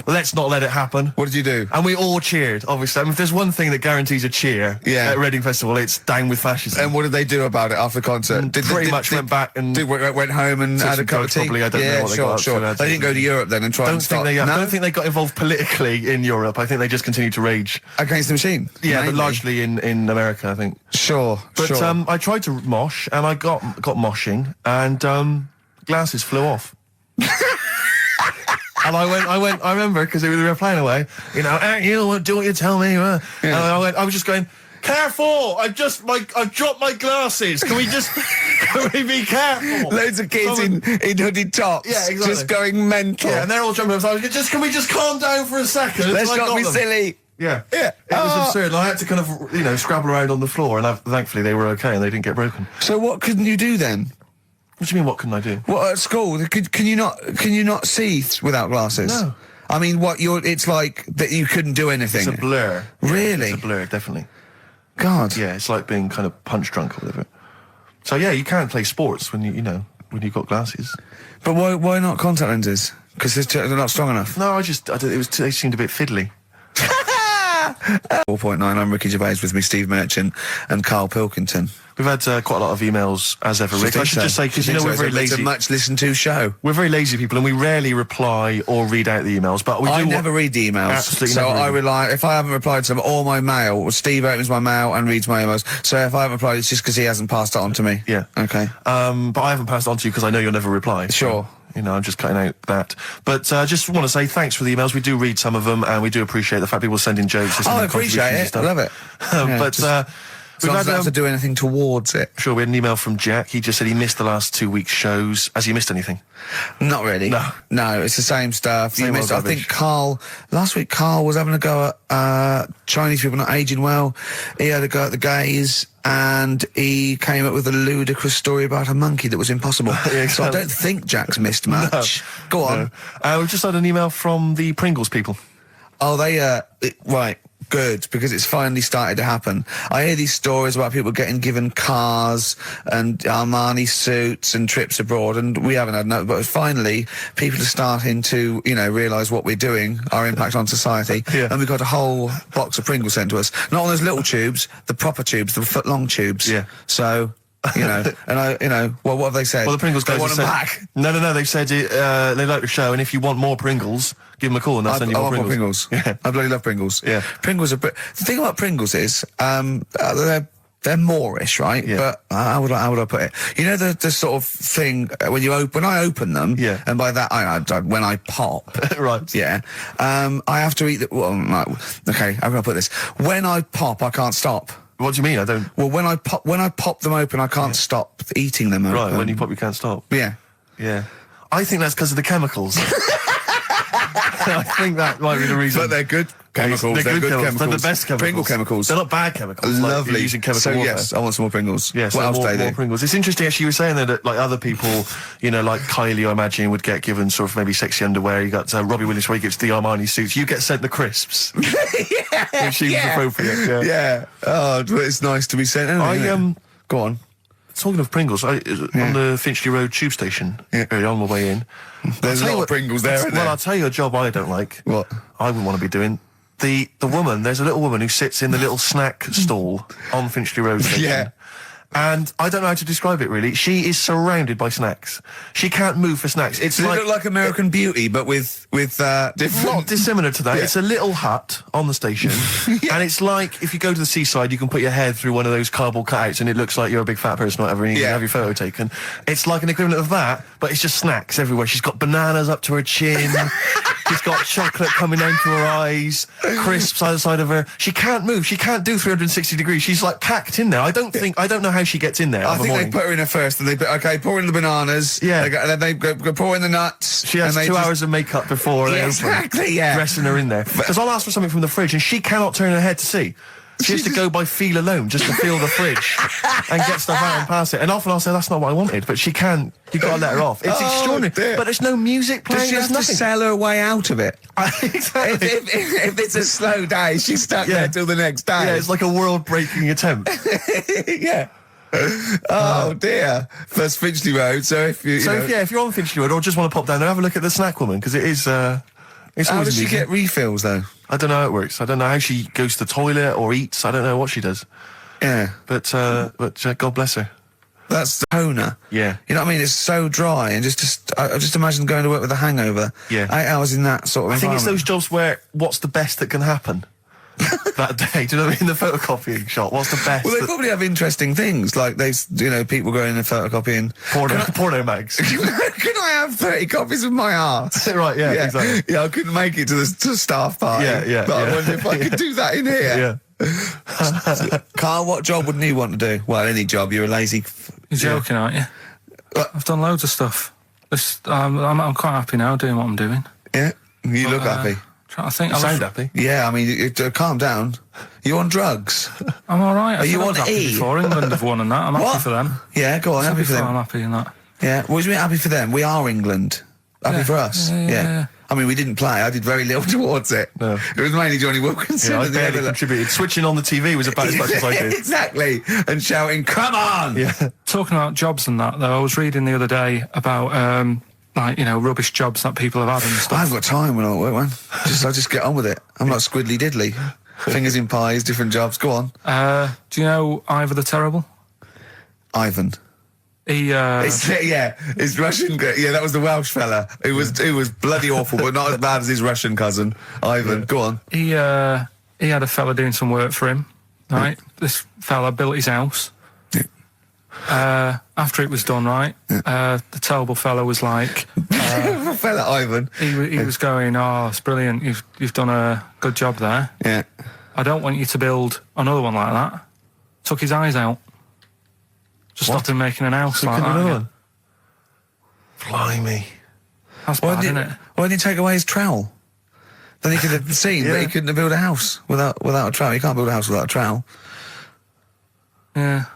Let's not let it happen. What did you do? And we all cheered, obviously. I mean, if there's one thing that guarantees a cheer at Reading Festival, it's down with fascism. And what did they do about it after the concert? Pretty much went back and went home and took had a some cup of drugs, tea. probably. I don't know what they got up to. Sure. I They didn't go to Europe then and try and stop. I don't think they got involved politically in Europe. I think they just continued to rage. Against the Machine. Yeah, but mainly. largely in America, I think. Sure. But sure. I tried to mosh, and I got moshing, and glasses flew off. And I remember, because they were playing away, you know, you do what you tell me. And I was just going, careful! I've dropped my glasses. Can we be careful? Loads of kids in hooded tops. Yeah, exactly. Just going mental. Yeah, and they're all jumping up. So I was going, can we just calm down for a second? Let's So I not got be them. silly. Yeah. Yeah. It was absurd. And I had to kind of, scrabble around on the floor, and thankfully they were okay and they didn't get broken. So what couldn't you do then? What do you mean, what couldn't I do? What at school? Can you not see without glasses? No. I mean, it's like that you couldn't do anything. It's a blur. Really? It's a blur, definitely. God. Yeah, it's like being kind of punch drunk or whatever. So yeah, you can't play sports when when you've got glasses. But why not contact lenses? Because they're not strong enough. No, they seemed a bit fiddly. 4.9, I'm Ricky Gervais, with me Steve Merchant and Karl Pilkington. We've had quite a lot of emails as ever, Rick. I should just say, because we're very It's a lazy. much listened to show. We're very lazy people, and we rarely reply or read out the emails. But we do. I never read the emails. Absolutely so never I read them. rely, if I haven't replied to them, or my mail, Steve opens my mail and reads my emails. So if I haven't replied, it's just because he hasn't passed it on to me. Yeah. Okay. But I haven't passed it on to you because I know you'll never reply. Sure. I'm just cutting out that. But just want to say thanks for the emails. We do read some of them, and we do appreciate the fact people send in jokes. I appreciate it. I love it. Yeah, But as long as I don't have to do anything towards it. Sure, we had an email from Jack. He just said he missed the last 2 weeks' shows. Has he missed anything? Not really. No. It's the same stuff. Same old I rubbish. think last week Carl was having a go at Chinese people not aging well. He had a go at the gays, and he came up with a ludicrous story about a monkey that was impossible. Yeah, So I exactly. don't think Jack's missed much. Go on. We've just had an email from the Pringles people. Oh, right. Good, because it's finally started to happen. I hear these stories about people getting given cars and Armani suits and trips abroad, and we haven't had no. But finally, people are starting to, realise what we're doing, our impact on society, Yeah. and we got a whole box of Pringles sent to us. Not on those little tubes, the proper tubes, the foot-long tubes. Yeah. So. And what have they said? Well, the Pringles They guys want have them said, back. No. They've said they like the show, and if you want more Pringles, give them a call, and they'll send you I more want more Pringles. Pringles. Yeah. I bloody love Pringles. Yeah. Pringles are. The thing about Pringles is, they're Moorish, right? Yeah. But how would I put it? You know the sort of thing when I open them. Yeah. And by that when I pop. Right. Yeah. I have to eat the. Well, right, okay. How can I put this? When I pop, I can't stop. What do you mean? I don't. Well, when I pop them open, I can't stop eating them. Right. open. When you pop, you can't stop. Yeah. Yeah. I think that's because of the chemicals. I think that might be the reason. But they're good chemicals. They're good chemicals. They're the best chemicals. Pringle chemicals. They're not bad chemicals. Like Lovely. you're using chemical so warfare. yes, I want some more Pringles. Yes, what else do they more do? Pringles. It's interesting actually you were saying that like other people, like Kylie I imagine would get given sort of maybe sexy underwear. You got Robbie Williams where he gets the Armani suits. You get sent the crisps. Yeah, Which seems appropriate. Yeah. Yeah. Oh, but it's nice to be sent. Go on. Talking of Pringles, on the Finchley Road tube station, early on the way in. There's a I'll tell lot you of what- Pringles there, isn't Well, there? I'll tell you a job I don't like. What? I wouldn't want to be doing. The woman, there's a little woman who sits in the little snack stall on Finchley Road station. Yeah. And I don't know how to describe it really. She is surrounded by snacks. She can't move for snacks. It's Does like, it look like American Beauty, but with different... not dissimilar to that. Yeah. It's a little hut on the station, and it's like if you go to the seaside, you can put your head through one of those cardboard cutouts, and it looks like you're a big fat person, or whatever, and you can have your photo taken. It's like an equivalent of that, but it's just snacks everywhere. She's got bananas up to her chin. She's got chocolate coming down to her eyes, crisps either side of her. She can't move. She can't do 360 degrees. She's like packed in there. I don't know how she gets in there. I think they put her in her first, and they put, okay, pour in the bananas. Yeah. And then they go pour in the nuts. She has 2 hours of makeup before they open, exactly, yeah. dressing her in there. Because I'll ask for something from the fridge, and she cannot turn her head to see. She has to go by feel alone, just to feel the fridge and get stuff out and pass it. And often I'll say, that's not what I wanted, but she can't. You've got to let her off. It's extraordinary. Dear. But there's no music playing. Does she have there's to nothing. sell her way out of it? Exactly. If it's a slow day, she's stuck there till the next day. Yeah, it's like a world-breaking attempt. Yeah. Oh dear. That's Finchley Road. So if you, If you're on Finchley Road or just want to pop down there, have a look at the snack woman, because it is. It's how always does she amusing. get refills though? I don't know how it works. I don't know how she goes to the toilet or eats. I don't know what she does. Yeah. But God bless her. That's the toner. Yeah. You know what I mean? It's so dry, and I just imagine going to work with a hangover. Yeah. 8 hours in that sort of I think it's environment. those jobs where what's the best that can happen that day? Do you know what I mean? The photocopying shop. What's the best? Well, they probably have interesting things, like people going and photocopying. Porno mags. Can I have 30 copies of my art? Right, yeah, exactly. Yeah, I couldn't make it to the staff party. Yeah, But I yeah. wonder if I could do that in here. Yeah. Carl, what job wouldn't you want to do? Well, any job. You're a lazy... You're joking, aren't you? I've done loads of stuff. I'm quite happy now doing what I'm doing. Yeah? You look happy. Trying to think. You sound happy. Yeah, I mean, calm down. You on drugs? I'm all right. Are you on happy E? Before England have won and that. I'm happy What? for them. Yeah, go on, happy for them. I'm happy in that. Yeah, what do you mean happy for them? We are England. Happy Yeah. for us. Yeah. I mean, we didn't play. I did very little towards it. No. It was mainly Johnny Wilkinson. Yeah, I and the barely other- contributed. Switching on the TV was about as much as I did. Exactly. And shouting, come on! Yeah. Talking about jobs and that, though, I was reading the other day about, rubbish jobs that people have had and I stuff. haven't got time when I work, man. I just get on with it. I'm like Squiddly Diddly. Fingers in pies, different jobs. Go on. Do you know Ivor the Terrible? Ivan. He, His Russian. Yeah, that was the Welsh fella. It was bloody awful, but not as bad as his Russian cousin, Ivan. Go on. he had a fella doing some work for him, right? This fella built his house. After it was done, right, the terrible fella was like, Fella Ivan. he was going, oh, it's brilliant, you've done a good job there. Yeah. I don't want you to build another one like that. Took his eyes out. Just stopped him making an house like that. Another again. one. Blimey. That's bad, isn't it? Why didn't he take away his trowel? Then he could have seen that he couldn't have built a house without a trowel. You can't build a house without a trowel. Yeah.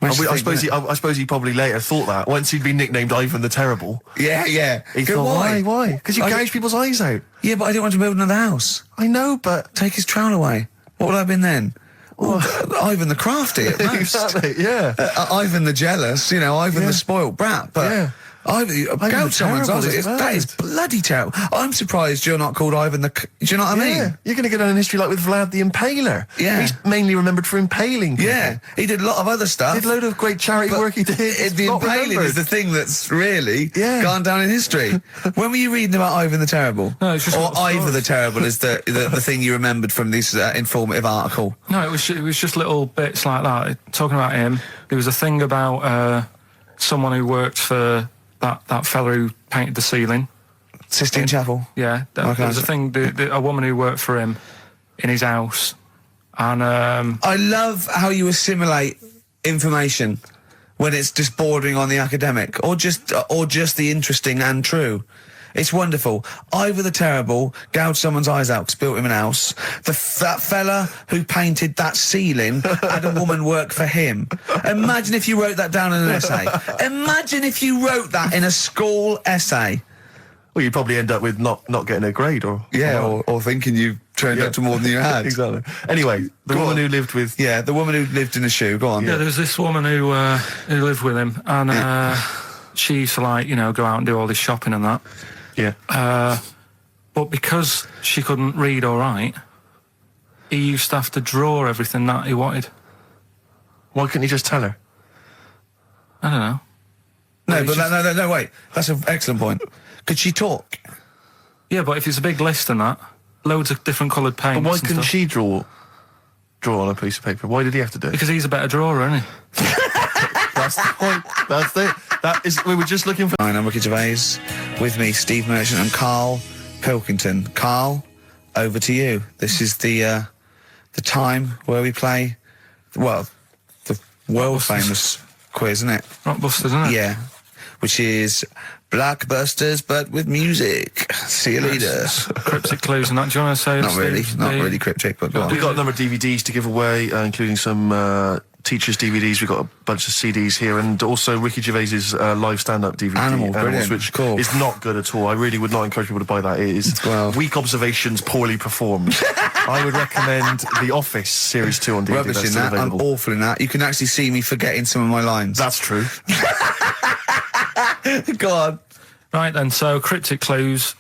I suppose he probably later thought that once he'd been nicknamed Ivan the Terrible. Yeah. He Go, thought, why? Because you gouge people's eyes out. Yeah, but I didn't want to build another house. I know, but Take his trowel away. What would I have been then? Ivan the crafty at most. exactly, yeah. Ivan the jealous, Ivan the spoilt brat. But Yeah. Ivan the someone's terrible eyes. is That bad. is bloody terrible. I'm surprised you're not called Ivan the... Do you know what I mean? Yeah, you're going to go down in history like with Vlad the Impaler. Yeah. He's mainly remembered for impaling people. Yeah, he did a lot of other stuff. Did a load of great charity But work he did. It's the not impaling remembered. is the thing that's really Yeah. gone down in history. When were you reading about Ivan the Terrible? No, it's just or little Ivor stories. the Terrible is the thing you remembered from this informative article. No, it was just little bits like that. Talking about him, there was a thing about someone who worked for that fella who painted the ceiling. Sistine Chapel. Yeah, Okay. there was a thing. A woman who worked for him in his house, and I love how you assimilate information when it's just bordering on the academic, or just the interesting and true. It's wonderful. Ivor the Terrible gouged someone's eyes out 'cause built him an house. That fella who painted that ceiling had a woman work for him. Imagine if you wrote that down in an essay. Imagine if you wrote that in a school essay. Well, you'd probably end up with not getting a grade or... Or thinking you turned Yeah. up to more than you had. Exactly. Anyway, the Go woman on. who lived with... Yeah, the woman who lived in a shoe. Go on. yeah, there was this woman who lived with him, and she used to go out and do all this shopping and that. Yeah. But because she couldn't read or write, he used to have to draw everything that he wanted. Why couldn't you just tell her? I don't know. No, but no, wait. That's an excellent point. Could she talk? Yeah, but if it's a big list and that, loads of different coloured paints. But why and couldn't stuff. she draw on a piece of paper? Why did he have to do it? Because he's a better drawer, isn't he? That's the point. That's it. That is. We were just looking for. I'm Ricky Gervais. With me, Steve Merchant and Karl Pilkington. Karl, over to you. This is the time where we play, well, the world famous quiz, isn't it? Rockbusters, isn't it? Yeah. Which is Blockbusters, but with music. See you later. Cryptic clues and that. Do you want to say? Not really, Steve, not really cryptic, but go on. We've got a number of DVDs to give away, including some teachers' DVDs. We've got a bunch of CDs here, and also Ricky Gervais's live stand-up DVD, Animal, brilliant. which Cool. is not good at all. I really would not encourage people to buy that. It is weak observations, poorly performed. I would recommend The Office Series 2 on DVD. Rubbish That's in still that. I'm available. awful in that. You can actually see me forgetting some of my lines. That's true. Go on. Right then, so cryptic clues.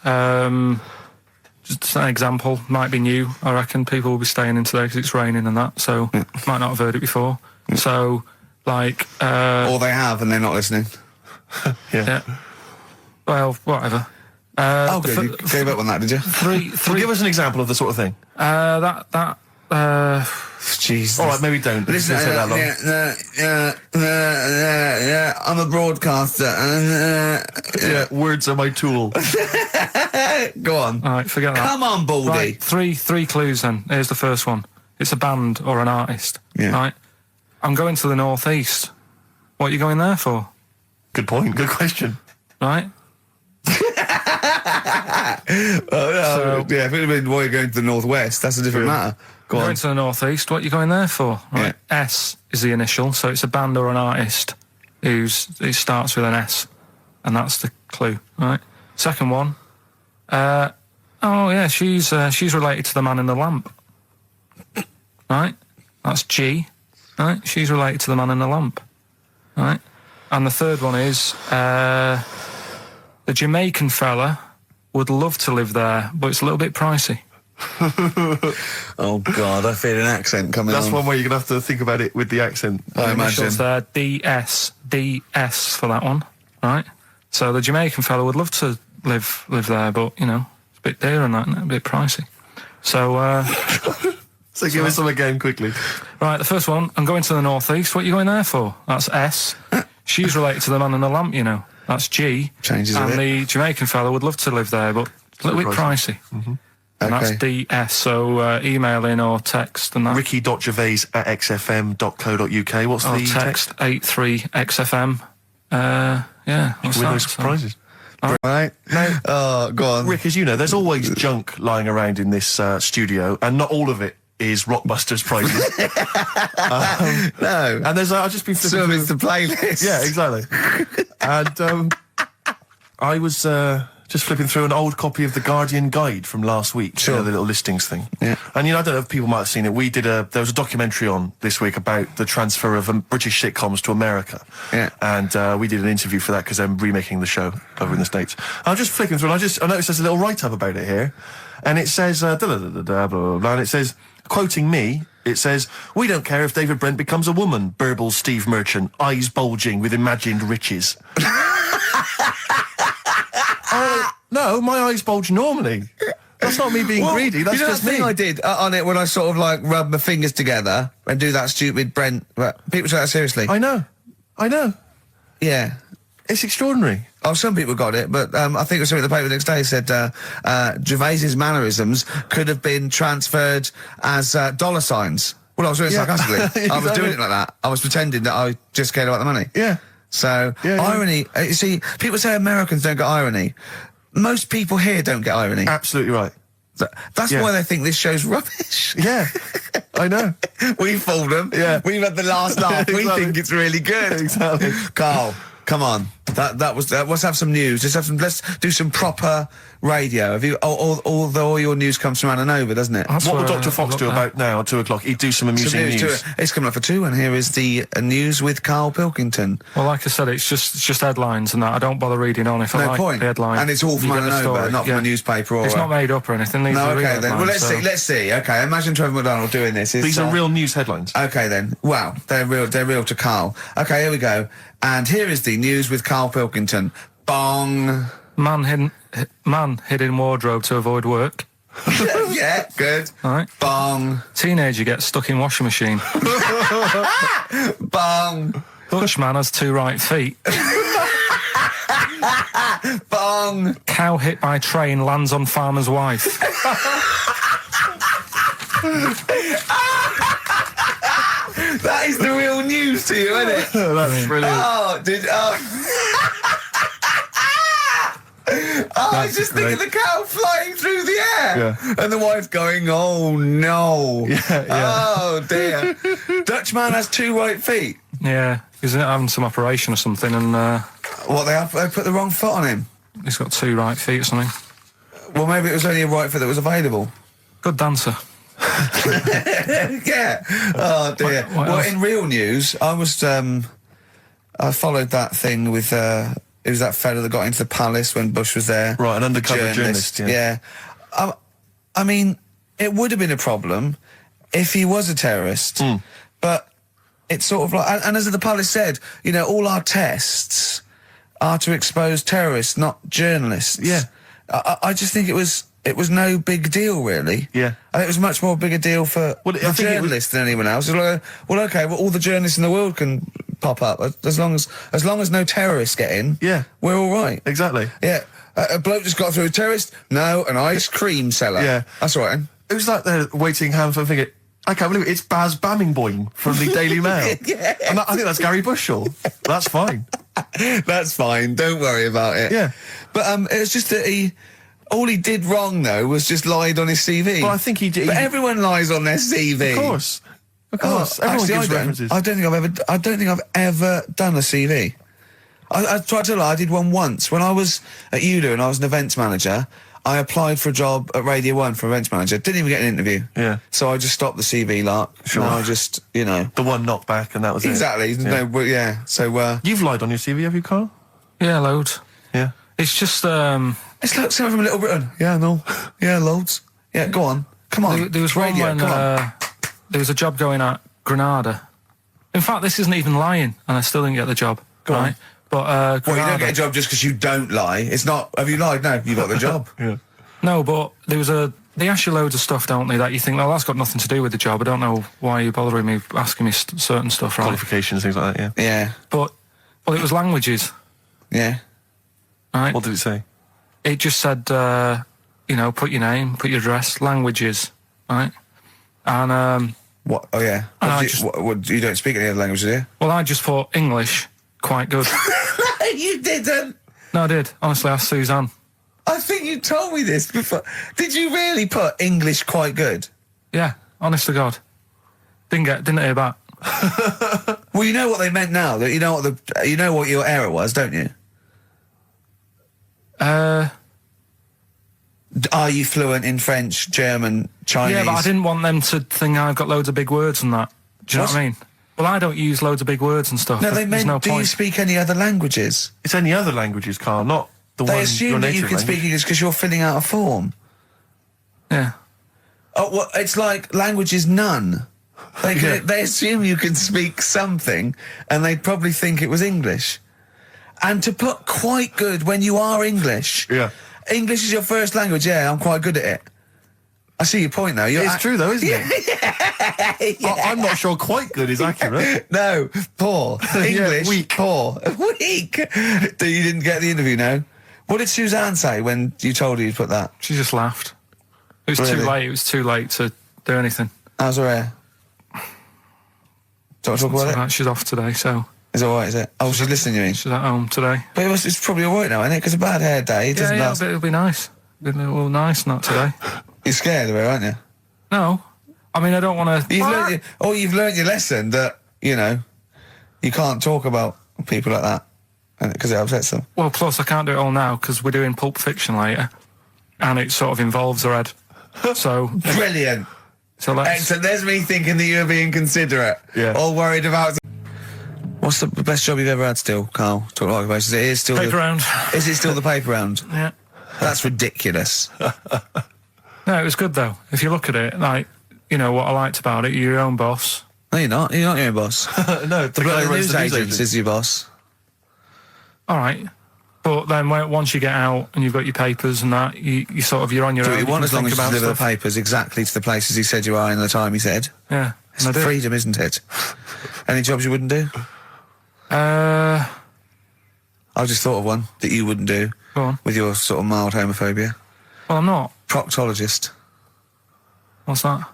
Just an example, might be new. I reckon people will be staying in today because it's raining and that, so might not have heard it before. So, like... Or they have and they're not listening. yeah. Well, whatever. Oh, good. You gave up on that, did you? Well, give us an example of the sort of thing. Jesus. All right, maybe don't. Listen, It's that long. I'm a broadcaster. Yeah, words are my tool. Go on. All right, forget that. Come on, Baldy. Right, three clues then. Here's the first one. It's a band or an artist. Yeah. Right? I'm going to the northeast. What are you going there for? Good point. Good question. Right? Yeah, if it had been why you're going to the northwest, that's a different matter. Go Going on. to the northeast. What are you going there for? Right. Yeah. S is the initial, so it's a band or an artist who starts with an S, and that's the clue. Right. Second one. Oh yeah, she's related to the man in the lamp. Right. That's G. Right. She's related to the man in the lamp. Right. And the third one is the Jamaican fella would love to live there, but it's a little bit pricey. Oh, God, I feel an accent coming That's on. one where you're going to have to think about it with the accent. I imagine. Initials there, DS for that one, right? So the Jamaican fella would love to live there, but, you know, it's a bit dear and that, and a bit pricey. So, So give us some again quickly. right, the first one, I'm going to the northeast. What are you going there for? That's S. She's related to the man in the lamp, you know. That's G. Changes a and bit. the Jamaican fella would love to live there, but a little bit pricey. Mm-hmm. And that's Okay. DS, so email in or text and that. Ricky.gervais@xfm.co.uk. What's Or the text 83XFM. Yeah, what's with that? those prizes? Right? Now, Oh, go on. Rick, as you know, there's always junk lying around in this studio, and not all of it is Rockbusters prizes. No. And there's I've just been flipping Some through. is the playlist. Yeah, exactly. And I was just flipping through an old copy of the Guardian Guide from last week. Sure. You know, the little listings thing. Yeah. And, you know, I don't know if people might have seen it. There was a documentary on this week about the transfer of British sitcoms to America. Yeah. And we did an interview for that because I'm remaking the show over in the States. I'm just flicking through and I noticed there's a little write-up about it here. And it says, blah, blah, blah, blah, blah, and it says, quoting me, it says, "We don't care if David Brent becomes a woman," burbles Steve Merchant, eyes bulging with imagined riches. No, my eyes bulge normally. That's not me being greedy, that's you know just that me. thing I did on it when I sort of like rub my fingers together and do that stupid Brent. People take that seriously. I know. Yeah. It's extraordinary. Oh, some people got it, but I think it was something in the paper the next day said Gervais's mannerisms could have been transferred as dollar signs. Well, I was doing it sarcastically. I was doing it like that. I was pretending that I just cared about the money. Yeah. So, Yeah, yeah. irony, you see, people say Americans don't get irony. Most people here don't get irony. Absolutely right. That's Yeah. why they think this show's rubbish. Yeah, I know. We fooled them. Yeah. We've had the last laugh. We Exactly. think it's really good. Exactly. Karl, come on. Let's have some news. Let's do some proper radio. Have you? All your news comes from Anna Nova, doesn't it? That's What will where Dr. Fox I do got about now at 2 o'clock? He'd do some amusing news. It's coming up for 2, and here is the news with Karl Pilkington. Well, like I said, it's just headlines and that. I don't bother reading on if I No like point. the headline. And it's all from You get Anna the Nova, story. not from a newspaper or. It's not made up or anything. These No, are real okay then. Well, headlines, let's see. Okay, imagine Trevor McDonald doing this. These are real news headlines. Okay then. Wow, they're real to Karl. Okay, here we go. And here is the news with Karl Pilkington. Bong. Man hid in wardrobe to avoid work. Yeah, good. All right. Bong. Teenager gets stuck in washing machine. Bong. Dutch man has 2 right feet. Bong. Cow hit by train lands on farmer's wife. That is the real news to you, isn't it? That's brilliant. I was just thinking the cow flying through the air. Yeah. And the wife going, oh no. Yeah. Oh dear. Dutch man has 2 right feet. Yeah, he's having some operation or something, and What, they put the wrong foot on him? he's got 2 right feet or something. Well, maybe it was only a right foot that was available. Good dancer. Yeah. Oh dear. What Well, else? in real news, I followed that thing with, it was that fella that got into the palace when Bush was there. Right, an undercover journalist, yeah. I mean, it would have been a problem if he was a terrorist, but it's sort of like, and as the palace said, all our tests are to expose terrorists, not journalists. Yeah. I just think it was no big deal, really. Yeah. I think it was much more big a deal for Well, I the think it was- journalists than anyone else. It's like, well, okay, well, all the journalists in the world can pop up as long as no terrorists get in. Yeah. We're all right. Exactly. Yeah. A bloke just got through a terrorist. No, an ice cream seller. Yeah. That's all right. It was like they're waiting hand for thinking, I can't believe it. It's Baz Bammingboim from the Daily Mail. Yeah. And I think that's Gary Bushell. That's fine. That's fine. Don't worry about it. Yeah. But it was just that all he did wrong though was just lied on his CV. Well, I think he did. But everyone lies on their CV. Of course. Of course. Oh, Everyone actually, gives references. I don't think I've ever done a CV. I tried to lie. I did one once when I was at ULU and I was an events manager. I applied for a job at Radio 1 for events manager. Didn't even get an interview. Yeah. So I just stopped the CV lark. Sure. And I just, The one knocked back and that was Exactly. it. No, well, yeah. So, You've lied on your CV, have you, Carl? Yeah, loads. Yeah. It's just it's like someone from Little Britain. Yeah, no. Yeah, loads. Yeah, go on. Come on. there was one Radio, when come on. there was a job going at Granada. In fact, this isn't even lying, and I still didn't get the job. Go on. right? But Well, you Granada, don't get a job just because you don't lie. It's not, have you lied? No, you got the job. Yeah. No, but there was they ask you loads of stuff, don't they, that you think, well, that's got nothing to do with the job. I don't know why you're bothering me, asking me certain stuff, right? Qualifications, things like that, yeah. Yeah, But, well, it was languages, yeah. right? What did it say? It just said, put your name, put your address, languages, right? And, What? Oh, yeah. And What I do you, just- what, you don't speak any other languages, do you? well, I just thought English, quite good. You didn't. No, I did. Honestly, asked Suzanne. I think you told me this before. Did you really put English quite good? Yeah, honest to God. Didn't hear back. Well, you know what they meant now. That you know what your error was, don't you? Are you fluent in French, German, Chinese? Yeah, but I didn't want them to think I've got loads of big words and that. Do you know what I mean? Well, I don't use loads of big words and stuff. No, they There's meant. no Do you point. speak any other languages? It's any other languages, Carl, not the They one your assume that you native can language. speak English because you're filling out a form. Yeah. Oh, well, it's like language is none. They assume you can speak something, and they'd probably think it was English. And to put quite good when you are English. Yeah. English is your first language. Yeah, I'm quite good at it. I see your point now. It's true though, isn't it? I'm not sure quite good is accurate. No, poor. English, weak. poor. Weak. You didn't get the interview, no? What did Suzanne say when you told her you'd put that? She just laughed. It was Really? too late. It was too late to do anything. How's her hair? Don't talk about it? So she's off today, so Is it alright, is it? Oh, she's listening, you mean? she's at home today. But it's probably alright now, isn't it? Because a bad hair day, it doesn't last. But it'll be nice. It'll be all nice, not today. You're scared of her, aren't you? No. I mean, I don't want to... You've learned your lesson that, you can't talk about people like that because it upsets them. Well, plus I can't do it all now because we're doing Pulp Fiction later, and it sort of involves her head. So Brilliant. So let's... Excellent. There's me thinking that you're being considerate. Yeah. All worried about... What's the best job you've ever had still, Carl? Talk like about it. Is still Paper round. Is it still the paper round? Yeah. That's ridiculous. No, it was good though. If you look at it, like, you know, what I liked about it, you're your own boss. No, you're not. You're not your own boss. No, the guy The who runs news the news agent agent. is your boss. All right. But then once you get out and you've got your papers and that, you sort of, you're on your Do own. what you want can as long think as you about deliver the stuff. papers exactly to the places he said you are in the time he said. Yeah. It's and I do. freedom, isn't it? Any jobs you wouldn't do? Go I just thought of one that you wouldn't do on. with your sort of mild homophobia. Well, I'm not. Proctologist. What's that?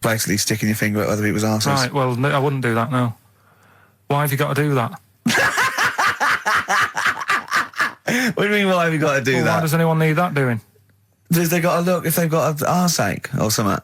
Basically sticking your finger at other people's arses. Right, well, no, I wouldn't do that, no. Why have you got to do that? What do you mean, why have you got to do Well, why that? does anyone need that doing? Because they got to look if they've got an arseache or something.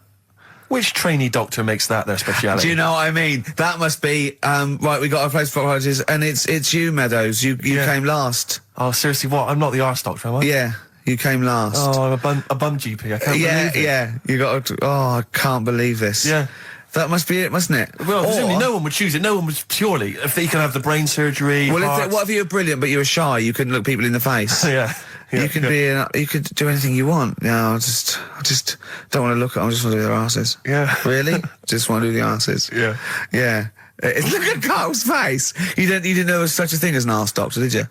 Which trainee doctor makes that their speciality? Do you know what I mean? That must be, right, we got a place for proctologists, and it's you, Meadows. You Yeah. came last. Oh, seriously, what? I'm not the arse doctor, am I? Yeah, you came last. Oh, I'm a bum GP. I can't yeah, believe it. yeah. You got to, I can't believe this. Yeah. That must be it, mustn't it? Well, presumably Or- no one would choose it. No one would purely. If they can have the brain surgery. Well, heart- what if you're brilliant but you're shy? You couldn't look people in the face. Yeah. Yeah, You could yeah. you could do anything you want. No, I just don't want to look at them. I just want to do their asses. Yeah. Really? Just want to do the asses. Yeah. Yeah. Look at Carl's face. You didn't know there was such a thing as an arse doctor, did you?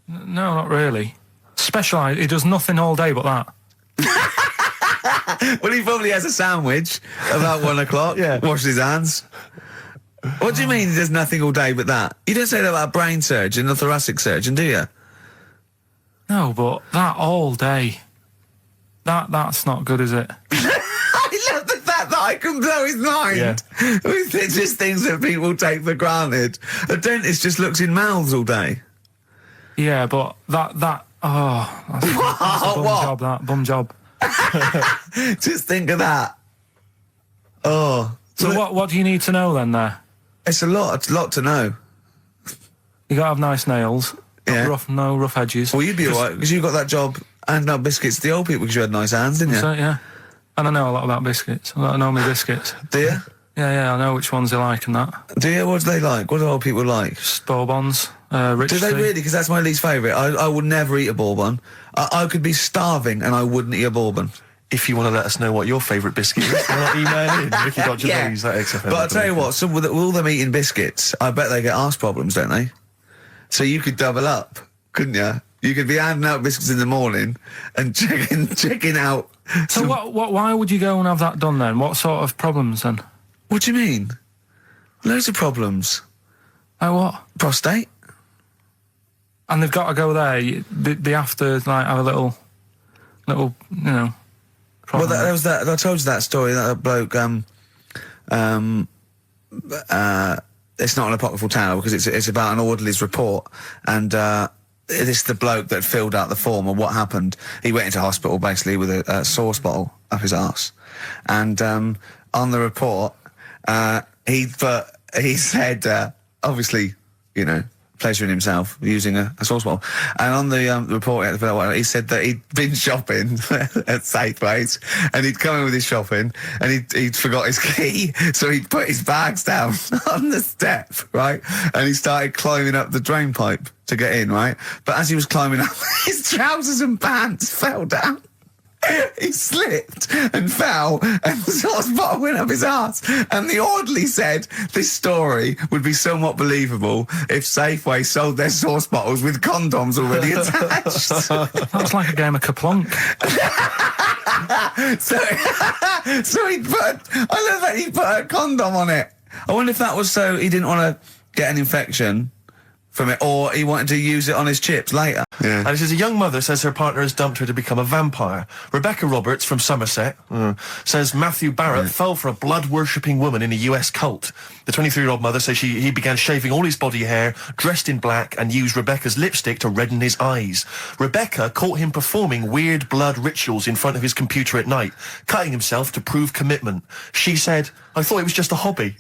No, not really. Specialised, he does nothing all day but that. Well, he probably has a sandwich about 1 o'clock. Yeah. Washes his hands. What do you mean he does nothing all day but that? You don't say that about a brain surgeon or thoracic surgeon, do you? No, but that all day, that's not good, is it? I love the fact that I can blow his mind with just things that people take for granted. A dentist just looks in mouths all day. Yeah, but that's a bum What? job, that bum job. Just think of that. Oh. So what do you need to know then there? It's a lot to know. You gotta have nice nails. Yeah. No rough edges. Well, you'd be alright, because you got that job handing out biscuits to the old people because you had nice hands, didn't you? So, yeah. And I know a lot about biscuits. I know my biscuits. Do you? Yeah, I know which ones they like and that. Do you? What do they like? What do old people like? Bourbons, rich Do they tea. really? Because that's my least favourite. I would never eat a bourbon. I could be starving and I wouldn't eat a bourbon. If you want to let us know what your favourite biscuit is, why not email in Ricky.Gervais at XFM. But I'll tell you what, with all them eating biscuits, I bet they get arse problems, don't they? So you could double up, couldn't you? You could be handing out biscuits in the morning and checking out. So why would you go and have that done then? What sort of problems then? What do you mean? Loads of problems. Like what? Prostate. And they've got to go there. They have to like have a little, you know. Well, problem. there was that. I told you that story. That bloke. It's not an apocryphal tale because it's about an orderly's report, and it's the bloke that filled out the form of what happened. He went into hospital basically with a sauce bottle up his arse, and on the report, he said obviously, you know, pleasuring himself using a sauce bottle. And on the report, he said that he'd been shopping at Safeways, and he'd come in with his shopping, and he'd forgot his key, so he'd put his bags down on the step, right? And he started climbing up the drain pipe to get in, right? But as he was climbing up, his trousers and pants fell down. He slipped and fell, and the sauce bottle went up his arse. And the orderly said this story would be somewhat believable if Safeway sold their sauce bottles with condoms already attached. That was like a game of Kaplunk. So he I love that he put a condom on it. I wonder if that was so he didn't want to get an infection from it, or he wanted to use it on his chips later. Yeah. And it says a young mother says her partner has dumped her to become a vampire. Rebecca Roberts from Somerset says Matthew Barrett fell for a blood-worshipping woman in a US cult. The 23-year-old mother says he began shaving all his body hair, dressed in black, and used Rebecca's lipstick to redden his eyes. Rebecca caught him performing weird blood rituals in front of his computer at night, cutting himself to prove commitment. She said, "I thought it was just a hobby."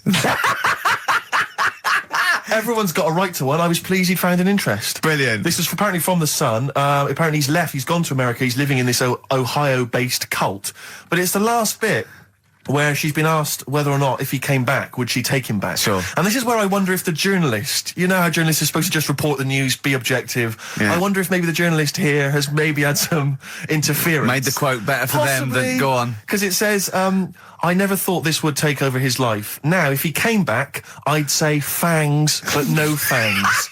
Everyone's got a right to one. I was pleased he'd found an interest. Brilliant. This is apparently from The Sun. Apparently he's left. He's gone to America. He's living in this Ohio-based cult. But it's the last bit where she's been asked whether or not, if he came back, would she take him back? Sure. And this is where I wonder if the journalist, you know how journalists are supposed to just report the news, be objective. Yeah. I wonder if maybe the journalist here has maybe had some interference. Made the quote better for them than... Go on. Because it says, I never thought this would take over his life. Now, if he came back, I'd say fangs, but no fangs.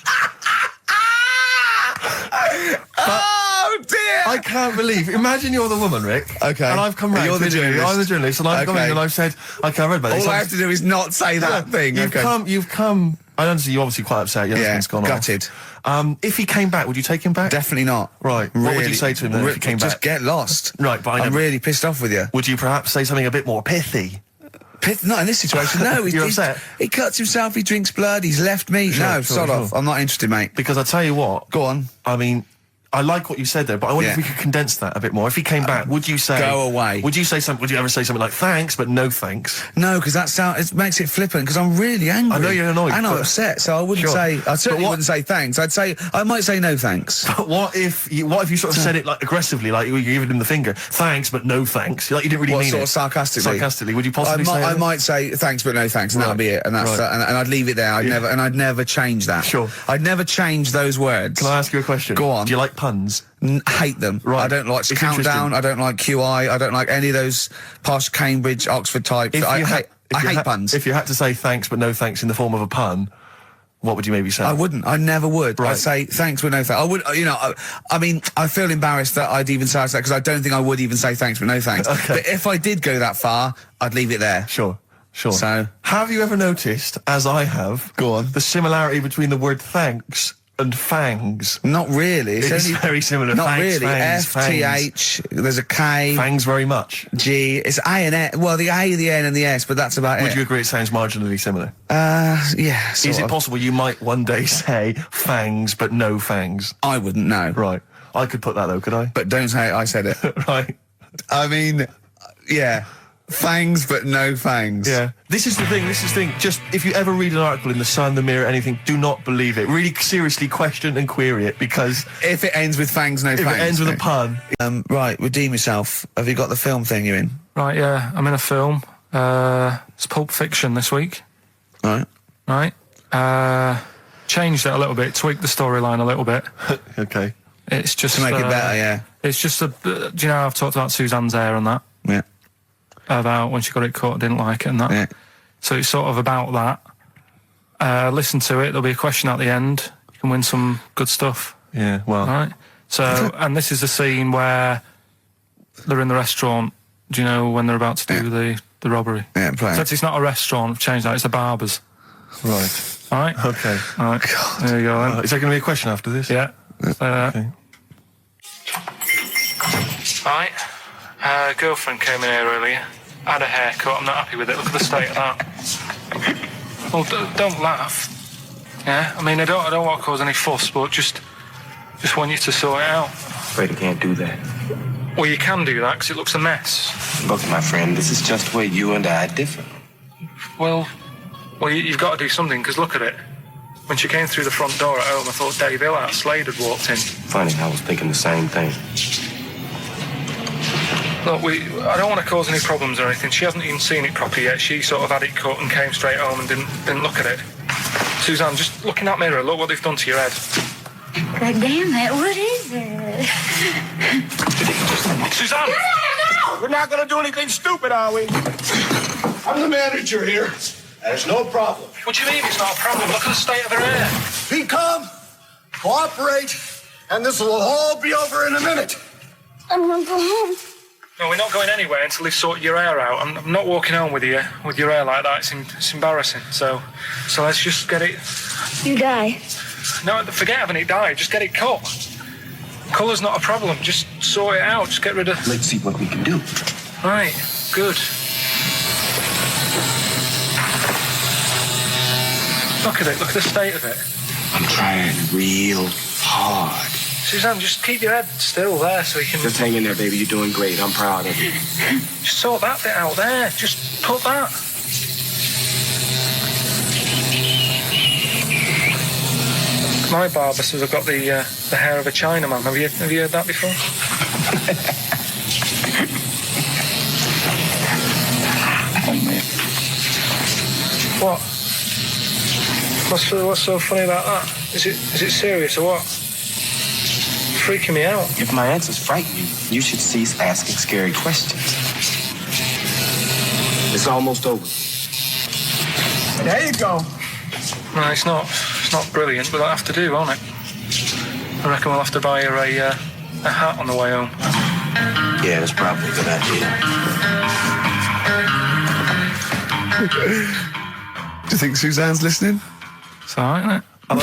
Oh, dear! I can't believe. Imagine you're the woman, Rick. Okay. And I've come round. You're the journalist. I'm the journalist, and I've come in and I've said, okay, I read about this. All I have to do is not say that thing. You've come. I understand you're obviously quite upset. Your husband's gone gutted. off. If he came back, would you take him back? Definitely not. Right. What would you say to him then if he came back? Just get lost. Right, but I'm really pissed off with you. Would you perhaps say something a bit more pithy? Not in this situation, no. You're upset? He cuts himself, he drinks blood, he's left me. Sod off. I'm not interested, mate. Because I tell you what. Go on. I mean, I like what you said there, but I wonder if we could condense that a bit more. If he came back, would you say... Go away. Would you say something? Would you ever say something like, thanks, but no thanks? No, because it makes it flippant, because I'm really angry. I know you're annoyed. And I'm upset, so I wouldn't say... I certainly wouldn't say thanks. I might say no thanks. But what if you sort of said it like aggressively, like you're giving him the finger, thanks, but no thanks? Like you didn't really mean sort it. of sarcastically? Sarcastically, would you possibly say that? I might say thanks, but no thanks, and that'll be it. And that's and I'd leave it there. I'd never change that. Sure. I'd never change those words. Can I ask you a question? Go on. Do you like puns? Hate them. Right. I don't like Countdown. I don't like QI. I don't like any of those posh Cambridge, Oxford types. I hate puns. If you had to say thanks but no thanks in the form of a pun, what would you maybe say? I wouldn't. I never would. Right. I'd say thanks but no thanks. I would. I mean, I feel embarrassed that I'd even say that because I don't think I would even say thanks but no thanks. Okay. But if I did go that far, I'd leave it there. Sure. So, have you ever noticed, as I have, go on, the similarity between the word thanks and fangs? Not really. It's very similar. Not thanks, really. Fangs, F-T-H, there's a K. Fangs very much. G, it's A and S. Well, the A, the N and the S, but that's about it. Would you agree it sounds marginally similar? Yeah, Is it possible you might one day say fangs but no fangs? I wouldn't know. Right. I could put that though, could I? But don't say I said it. Right. I mean, yeah. Fangs, but no fangs. Yeah. This is the thing. Just, if you ever read an article in The Sun, The Mirror, anything, do not believe it. Really seriously question and query it, because... If it ends with fangs, no fangs. If it ends with a pun. Right, redeem yourself. Have you got the film thing you're in? Right, yeah, I'm in a film. It's Pulp Fiction this week. Right. Changed it a little bit, tweaked the storyline a little bit. Okay. It's just... To make it better, yeah. It's just do you know I've talked about Suzanne's hair and that? Yeah. About when she got it cut, didn't like it and that. Yeah. So it's sort of about that. Listen to it, there'll be a question at the end. You can win some good stuff. Yeah, well... Right? So, and this is the scene where they're in the restaurant, do you know, when they're about to do the robbery? Yeah, play So it. it's not a restaurant, I've changed that, it's the barber's. Right. Alright? Okay. Alright. God. There you go then. Is there going to be a question after this? Yeah. Okay. Right. Girlfriend came in here earlier. Had a haircut. I'm not happy with it. Look at the state of that. Well, don't laugh. Yeah. I mean, I don't want to cause any fuss, but just want you to sort it out. Afraid I can't do that. Well, you can do that because it looks a mess. Look, my friend, this is just where you and I differ. Well, you've got to do something because look at it. When she came through the front door at home, I thought Dave Hill out Slade had walked in. Funny, I was thinking the same thing. Look, I don't want to cause any problems or anything. She hasn't even seen it properly yet. She sort of had it cut and came straight home and didn't look at it. Suzanne, just look in that mirror. Look what they've done to your head. God damn it, what is it? Suzanne! No! We're not gonna do anything stupid, are we? I'm the manager here. There's no problem. What do you mean it's not a problem? Look at the state of her hair. Be calm, cooperate, and this will all be over in a minute. I'm gonna go home. No, we're not going anywhere until they've sorted your hair out. I'm not walking home with your hair like that. It's embarrassing. So let's just get it... You die. No, forget having it dyed. Just get it cut. Colour's not a problem. Just sort it out. Just get rid of... Let's see what we can do. Right. Good. Look at it. Look at the state of it. I'm trying real hard. Suzanne, just keep your head still there so you can... Just hang in there, baby. You're doing great. I'm proud of you. Just sort that bit out there. Just put that. My barber says I've got the hair of a Chinaman. Have you heard that before? What? What's so funny about that? Is it serious or what? Freaking me out. If my answers frighten you, you should cease asking scary questions. It's almost over. There you go. No, it's not brilliant, but that'll have to do, won't it? I reckon we'll have to buy her a hat on the way home. Yeah, that's probably a good idea. Do you think Suzanne's listening? It's alright, isn't it? I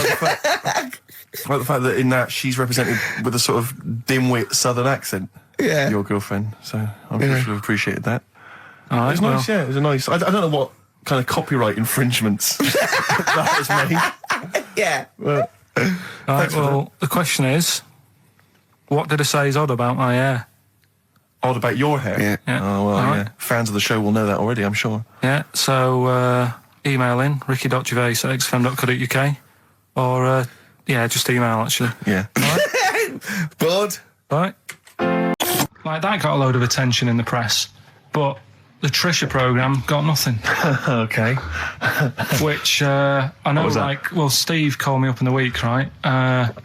like the fact that in that she's represented with a sort of dimwit southern accent. Yeah. Your girlfriend. So I'm sure she'll have appreciated that. Alright, It was nice, yeah. It was a nice... I don't know what kind of copyright infringements that has made. Yeah. Well, Right, well, the question is, what did I say is odd about my hair? odd about your hair? Yeah. Yeah. Oh, well, Alright. yeah. Fans of the show will know that already, I'm sure. Yeah, so email in, ricky.gervais@xfm.co.uk, or, just email, actually. Yeah. Bored? Right? Like, that got a load of attention in the press, but the Trisha programme got nothing. Okay. Which, I know, was that? like, well, Steve called me up in the week, right?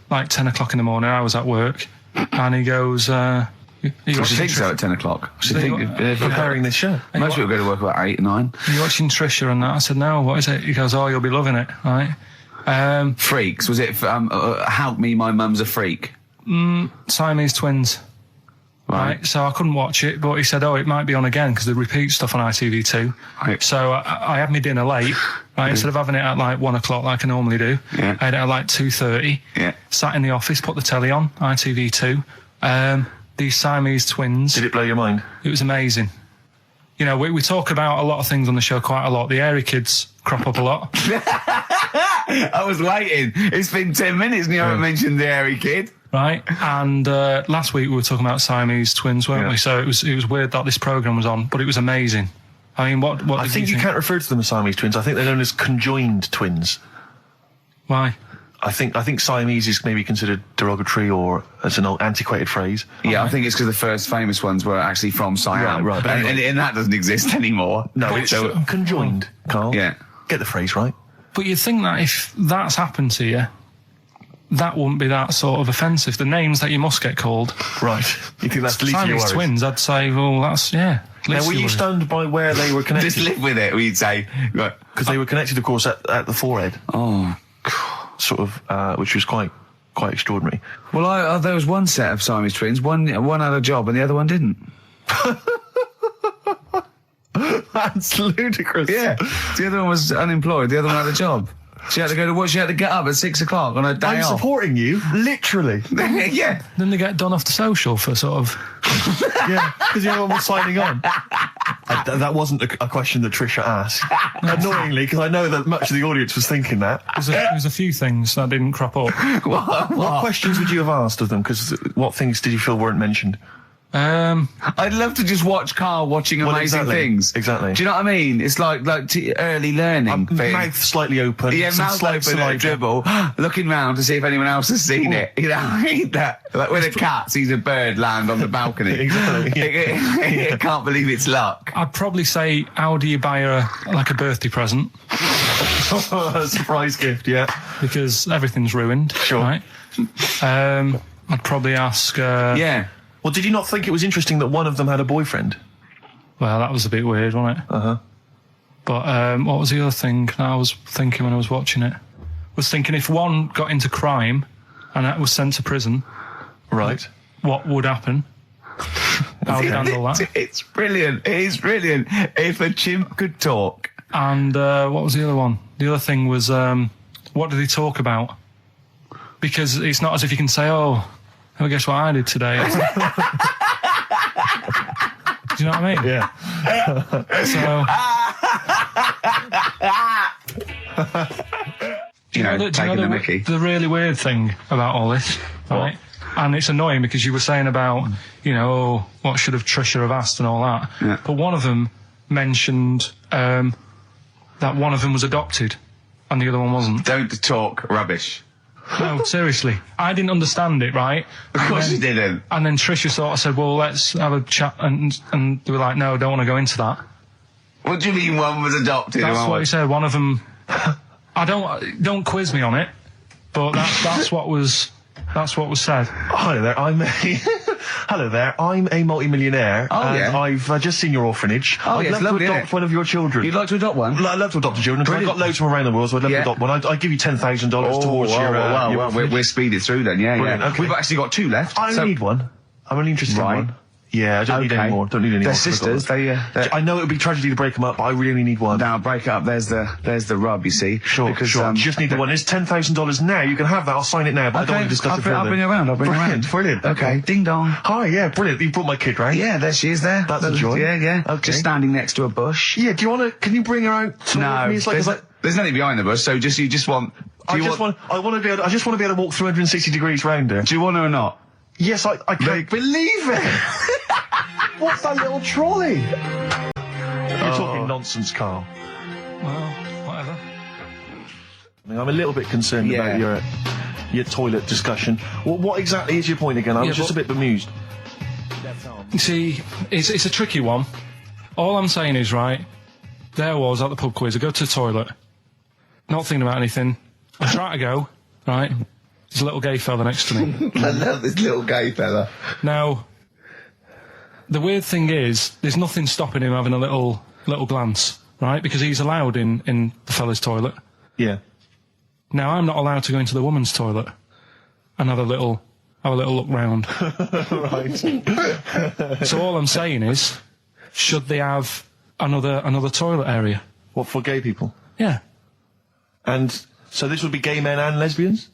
Like 10 o'clock in the morning, I was at work, and he goes, What do you think so at 10 o'clock? I should So think you- Preparing this show. most people go to work about 8, 9. Are you watching Trisha and that? I said, no, what is it? He goes, oh, you'll be loving it, right? Freaks, was it Help Me, My Mum's a Freak? Siamese twins. Right, so I couldn't watch it, but he said, it might be on again because they repeat stuff on ITV2. Right. So I had my dinner late, right? Instead of having it at like 1 o'clock like I normally do, Yeah. I had it at like 2:30. Yeah. Sat in the office, put the telly on, ITV2. These Siamese twins. Did it blow your mind? It was amazing. You know, we talk about a lot of things on the show quite a lot. The Airy kids crop up a lot. I was waiting. It's been 10 minutes and you haven't mentioned the hairy kid. Right, and last week we were talking about Siamese twins, weren't Yeah. we? So it was weird that this programme was on, but it was amazing. I mean, what I did think you can't refer to them as Siamese twins. I think they're known as conjoined twins. Why? I think Siamese is maybe considered derogatory or as an old antiquated phrase. Yeah, I think it's because the first famous ones were actually from Siam. Right, but anyway. and that doesn't exist anymore. No, But it's sure. conjoined, Carl. Yeah. Get the phrase right. But you'd think that if that's happened to you, that wouldn't be that sort of offensive. The names that you must get called. Right. You think that's the least of your Siamese worries? twins, I'd say, well, that's, yeah. Now, were you least stunned by where they were Just connected? live with it, we'd say. Right. Because they were connected, of course, at the forehead. Oh. Sort of, which was quite extraordinary. Well, there was one set of Siamese twins. One had a job and the other one didn't. That's ludicrous. Yeah. The other one was unemployed. The other one had a job. She had to go to work. She had to get up at 6 o'clock on her day I'm off. supporting you, literally. Yeah. Then they get done off the social for sort of... Yeah, because the other one was signing on. That wasn't a question that Trisha asked. Annoyingly, because I know that much of the audience was thinking that. There's a few things that didn't crop up. What questions would you have asked of them? Because what things did you feel weren't mentioned? I'd love to just watch Carl watching Well, amazing exactly. things. Exactly. Do you know what I mean? It's like early learning thing. Mouth slightly open. Yeah, some mouth slight open at a saliva. dribble, looking round to see if anyone else has seen it. You know, I hate that. Like when a cat sees a bird land on the balcony. Exactly. It can't believe it's luck. I'd probably say, how do you buy her like a birthday present? A surprise gift, yeah. Because everything's ruined. Sure. Right? I'd probably ask... Yeah. Well, did you not think it was interesting that one of them had a boyfriend? Well, that was a bit weird, wasn't it? Uh-huh. But what was the other thing that I was thinking when I was watching it? I was thinking if one got into crime and that was sent to prison, Right. what would happen? How would you handle that? It's brilliant. It is brilliant. If a chimp could talk. And what was the other one? The other thing was, what did he talk about? Because it's not as if you can say, oh, guess what I did today? Do you know what I mean? Yeah. You know, taking the mickey. The really weird thing about all this, right? And it's annoying because you were saying about, what should have Trisha have asked and all that. Yeah. But one of them mentioned that one of them was adopted and the other one wasn't. Don't talk rubbish. No, seriously. I didn't understand it, right? Of course you didn't. And then Trisha sort of said, well, let's have a chat, and they were like, no, I don't want to go into that. What do you mean one was adopted? That's what he said. One of them... don't quiz me on it, but that's what was said. Hello there, Hello there, I'm a multi-millionaire. And I've just seen your orphanage. Oh, I'd yes, love lovely, to isn't adopt it? one of your children. You'd like to adopt one? I'd love to adopt a children, because I've got loads from around the world, so I'd love to adopt one. I'd give you $10,000 towards your... Well, we're speeding through then, yeah. Brilliant, okay. We've actually got 2 left. I only need one. I'm only interested in one. Yeah, I don't need any more. Don't need any They're more. sisters. I know it would be tragedy to break them up, but I really only need one. Now, break up. There's the rub, you see. Sure, because, you just need the one. It's $10,000 now. You can have that. I'll sign it now, but I don't want to discuss it further. I'll bring you around. Brilliant. Okay. Ding dong. Hi, yeah, brilliant. You brought my kid, right? Yeah, there she is there. That's a joy. Yeah. Okay. Just standing next to a bush. Yeah, can you bring her out to me? It's there's nothing behind the bush, so you just want... I just want to be able to walk 360 degrees round her. Do you want her or not? Yes, I can't believe it! What's that little trolley? You're talking nonsense, Carl. Well, whatever. I'm a little bit concerned about your toilet discussion. Well, what exactly is your point again? I was just a bit bemused. You see, it's a tricky one. All I'm saying is, right, there I was at the pub quiz. I go to the toilet, not thinking about anything. I try to go, right, there's a little gay fella next to me. I love this little gay fella. Now, the weird thing is, there's nothing stopping him having a little glance, right? Because he's allowed in the fella's toilet. Yeah. Now, I'm not allowed to go into the woman's toilet and have a little look round. Right. So all I'm saying is, should they have another toilet area? What, for gay people? Yeah. And so this would be gay men and lesbians?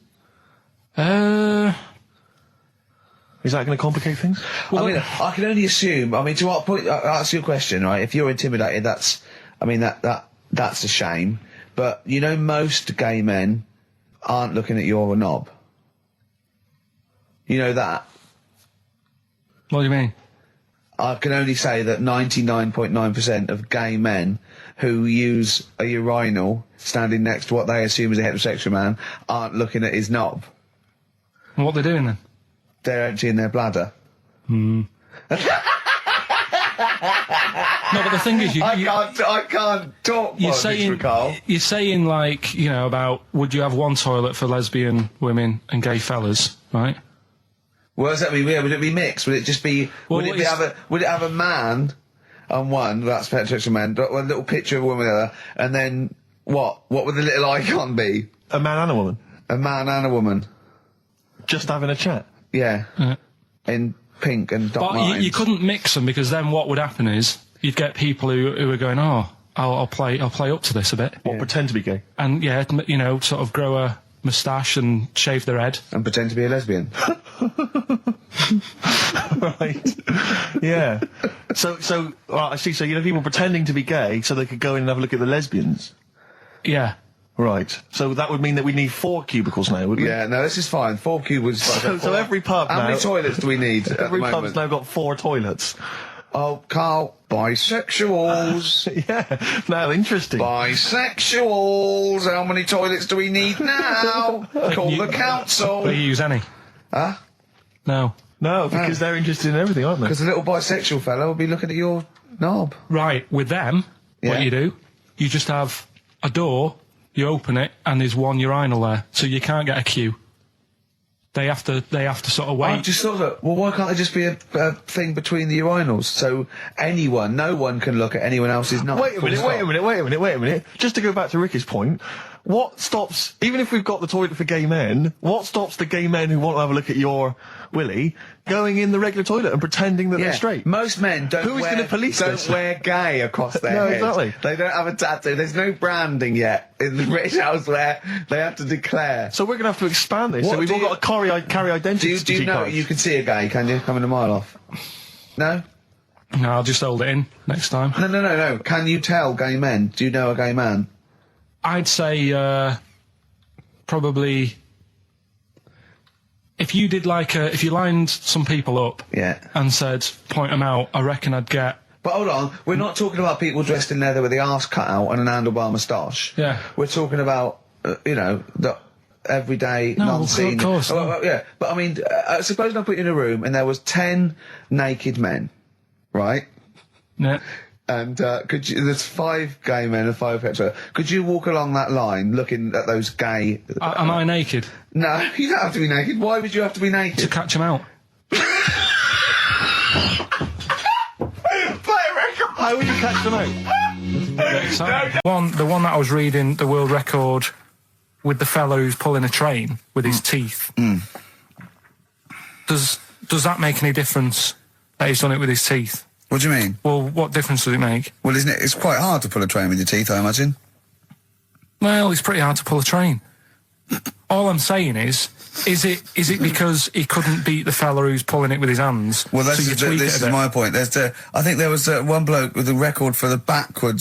Is that going to complicate things? Well, I mean, I can only assume. I mean, to what point? I'll ask you a question, right? If you're intimidated, that's a shame. But you know, most gay men aren't looking at your knob. You know that. What do you mean? I can only say that 99.9% of gay men who use a urinal standing next to what they assume is a heterosexual man aren't looking at his knob. And what they're doing then? They're emptying their bladder. No, but the thing is, I can't talk. You're saying like, you know, about would you have one toilet for lesbian women and gay fellas, right? What does that mean? Would it be mixed? Would it just be? Well, would it have a man on one? That's heterosexual man. One little picture of a woman on the other, and then what? What would the little icon be? A man and a woman. A man and a woman. Just having a chat. Yeah. In pink and dot But lines. you couldn't mix them, because then what would happen is you'd get people who are going, oh, I'll play up to this a bit. What, pretend to be gay? And yeah, you know, sort of grow a moustache and shave their head. And pretend to be a lesbian. Right. Yeah. So, well, I see. So, you know, people pretending to be gay so they could go in and have a look at the lesbians. Yeah. Right. So that would mean that we need 4 cubicles now, wouldn't we? Yeah, no, this is fine. 4 cubicles. So every pub How now... many toilets do we need at Every the pub's moment? now got 4 toilets. Oh, Carl, bisexuals. Yeah. Now, interesting. Bisexuals. How many toilets do we need now? Call the council. Do you use any? Huh? No. No, because they're interested in everything, aren't they? Because the little bisexual fellow will be looking at your knob. Right, with them, what you do, you just have a door, you open it, and there's one urinal there, so you can't get a queue. They have to sort of wait. I just thought that, well, why can't there just be a thing between the urinals, so no one can look at anyone else's knob? Wait a minute. Just to go back to Ricky's point, what stops, even if we've got the toilet for gay men, what stops the gay men who want to have a look at your willy going in the regular toilet and pretending that they're straight? Most men don't wear gay across their head. Exactly. They don't have a tattoo. There's no branding yet in the British House where they have to declare. So we're going to have to expand this. What So we've do all got to carry identity Do you know cards. you can see a gay, can you? Coming a mile off. No? No, I'll just hold it in next time. No. Can you tell gay men? Do you know a gay man? I'd say probably if you did if you lined some people up and said point them out, I reckon I'd get. But hold on, we're not talking about people dressed in leather with the arse cut out and an handlebar moustache. Yeah. We're talking about everyday, No, non-seen. of course. Well, yeah, but I mean, suppose I put you in a room and there was 10 naked men, right? Yeah. And there's 5 gay men and 5 hetero. Could you walk along that line looking at those gay... Am I naked? No, you don't have to be naked. Why would you have to be naked? To catch them out. How will you catch them out? The one that I was reading, the world record with the fella who's pulling a train with his teeth. Does that make any difference that he's done it with his teeth? What do you mean? Well, what difference does it make? Well, isn't it? It's quite hard to pull a train with your teeth, I imagine. Well, it's pretty hard to pull a train. All I'm saying is it because he couldn't beat the fella who's pulling it with his hands? Well, so this is my point. I think there was one bloke with a record for the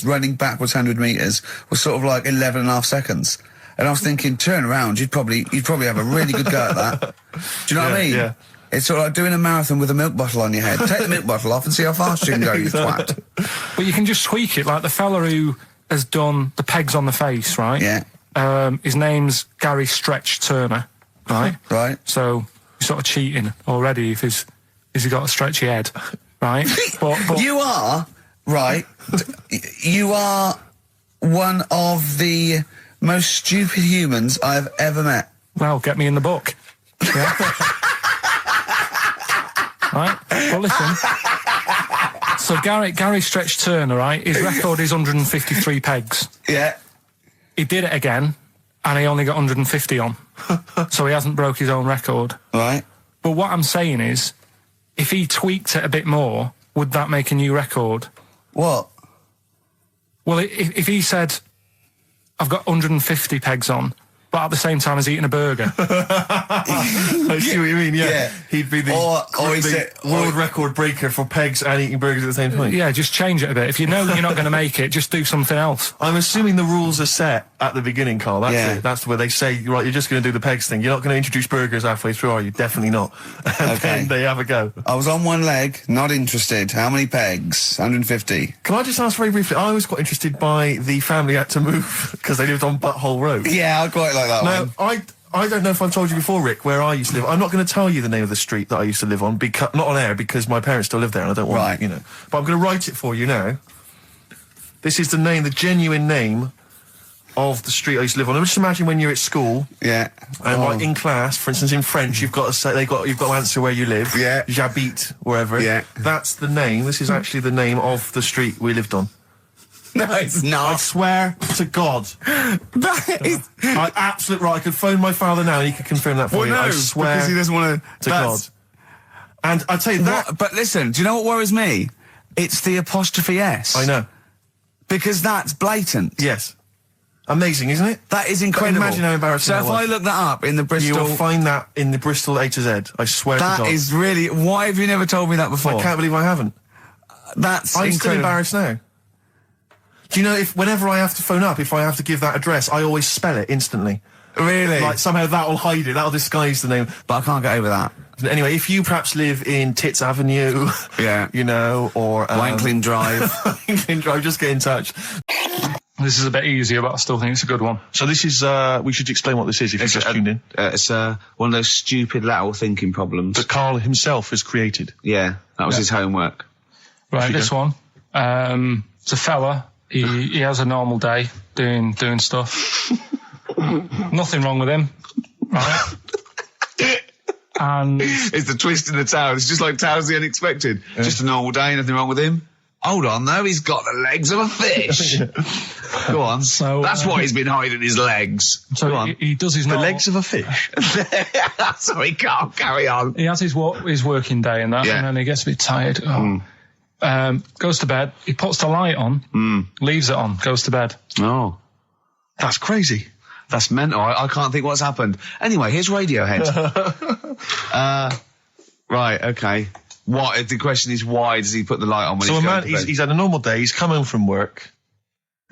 running backwards 100 metres was sort of like 11.5 seconds. And I was thinking, turn around, you'd probably have a really good go at that. Do you know what I mean? Yeah. It's sort of like doing a marathon with a milk bottle on your head. Take the milk bottle off and see how fast you can go, you twat. But you can just tweak it, like the fella who has done the pegs on the face, right? Yeah. His name's Gary Stretch Turner, right? Right. So you're sort of cheating already if he's got a stretchy head, right? but You are, right, you are one of the most stupid humans I've ever met. Well, get me in the book. Yeah. Right? Well, listen. So Gary Stretch Turner, right? His record is 153 pegs. Yeah. He did it again, and he only got 150 on. So he hasn't broke his own record. Right. But what I'm saying is, if he tweaked it a bit more, would that make a new record? What? Well, if he said, I've got 150 pegs on, but at the same time as eating a burger. I see what you mean, yeah. He'd be the world record breaker for pegs and eating burgers at the same time. Yeah, just change it a bit. If you know that you're not going to make it, just do something else. I'm assuming the rules are set at the beginning, Carl. That's Yeah. it. That's where they say, right, you're just going to do the pegs thing. You're not going to introduce burgers halfway through, are you? Definitely not. And then they have a go. I was on one leg, not interested. How many pegs? 150. Can I just ask very briefly, I was quite interested by the family had to move because they lived on Butthole Road. Yeah, I quite like that Now, one. I don't know if I've told you before, Rick, where I used to live. I'm not going to tell you the name of the street that I used to live on, not on air, because my parents still live there and I don't want, Right. you know. But I'm going to write it for you now. This is the genuine name of the street I used to live on. Just imagine when you're at school. Yeah. And like in class, for instance, in French, you've got to say you've got to answer where you live. Yeah. J'habite, wherever. Yeah. That's the name. This is actually the name of the street we lived on. No, it's I not. swear to God. That is... Absolute right. I could phone my father now and he could confirm that for Well, you. no, I swear because he doesn't want to God. And I tell you that. But listen, do you know what worries me? It's the apostrophe S. I know. Because that's blatant. Yes. Amazing, isn't it? That is incredible. Imagine how embarrassing So that if was. I look that up in the You Bristol... will find that in the Bristol A to Z. I swear to God. That is really... Why have you never told me that before? I can't believe I haven't. That's I'm incredible. still embarrassed now. Do you know, whenever I have to phone up, if I have to give that address, I always spell it instantly. Really? Like, somehow that'll hide it, that'll disguise the name. But I can't get over that. Anyway, if you perhaps live in Tits Avenue, Yeah. you know, or... Wankling Drive. Wankling Drive, just get in touch. This is a bit easier, but I still think it's a good one. So this is, we should explain what this is if you just tuned in. It's one of those stupid lateral thinking problems. That Carl himself has created. Yeah, that was his homework. Right, this one. It's a fella. He has a normal day doing stuff. Nothing wrong with him, right? And It's the twist in the tale. It's just like Tales of the Unexpected. Just a normal day, nothing wrong with him. Hold on, though, he's got the legs of a fish. Go on. So, that's why he's been hiding his legs. so Go on. he does his normal... Legs of a fish. Sorry, Carl, carry on. He has his working day and that, Yeah. and then he gets a bit tired. Goes to bed. He puts the light on, leaves it on, goes to bed. Oh. That's crazy. That's mental. I can't think what's happened. Anyway, here's Radiohead. Right, okay. What? The question is, why does he put the light on when So he's a going man, to bed? he's had a normal day, he's come home from work.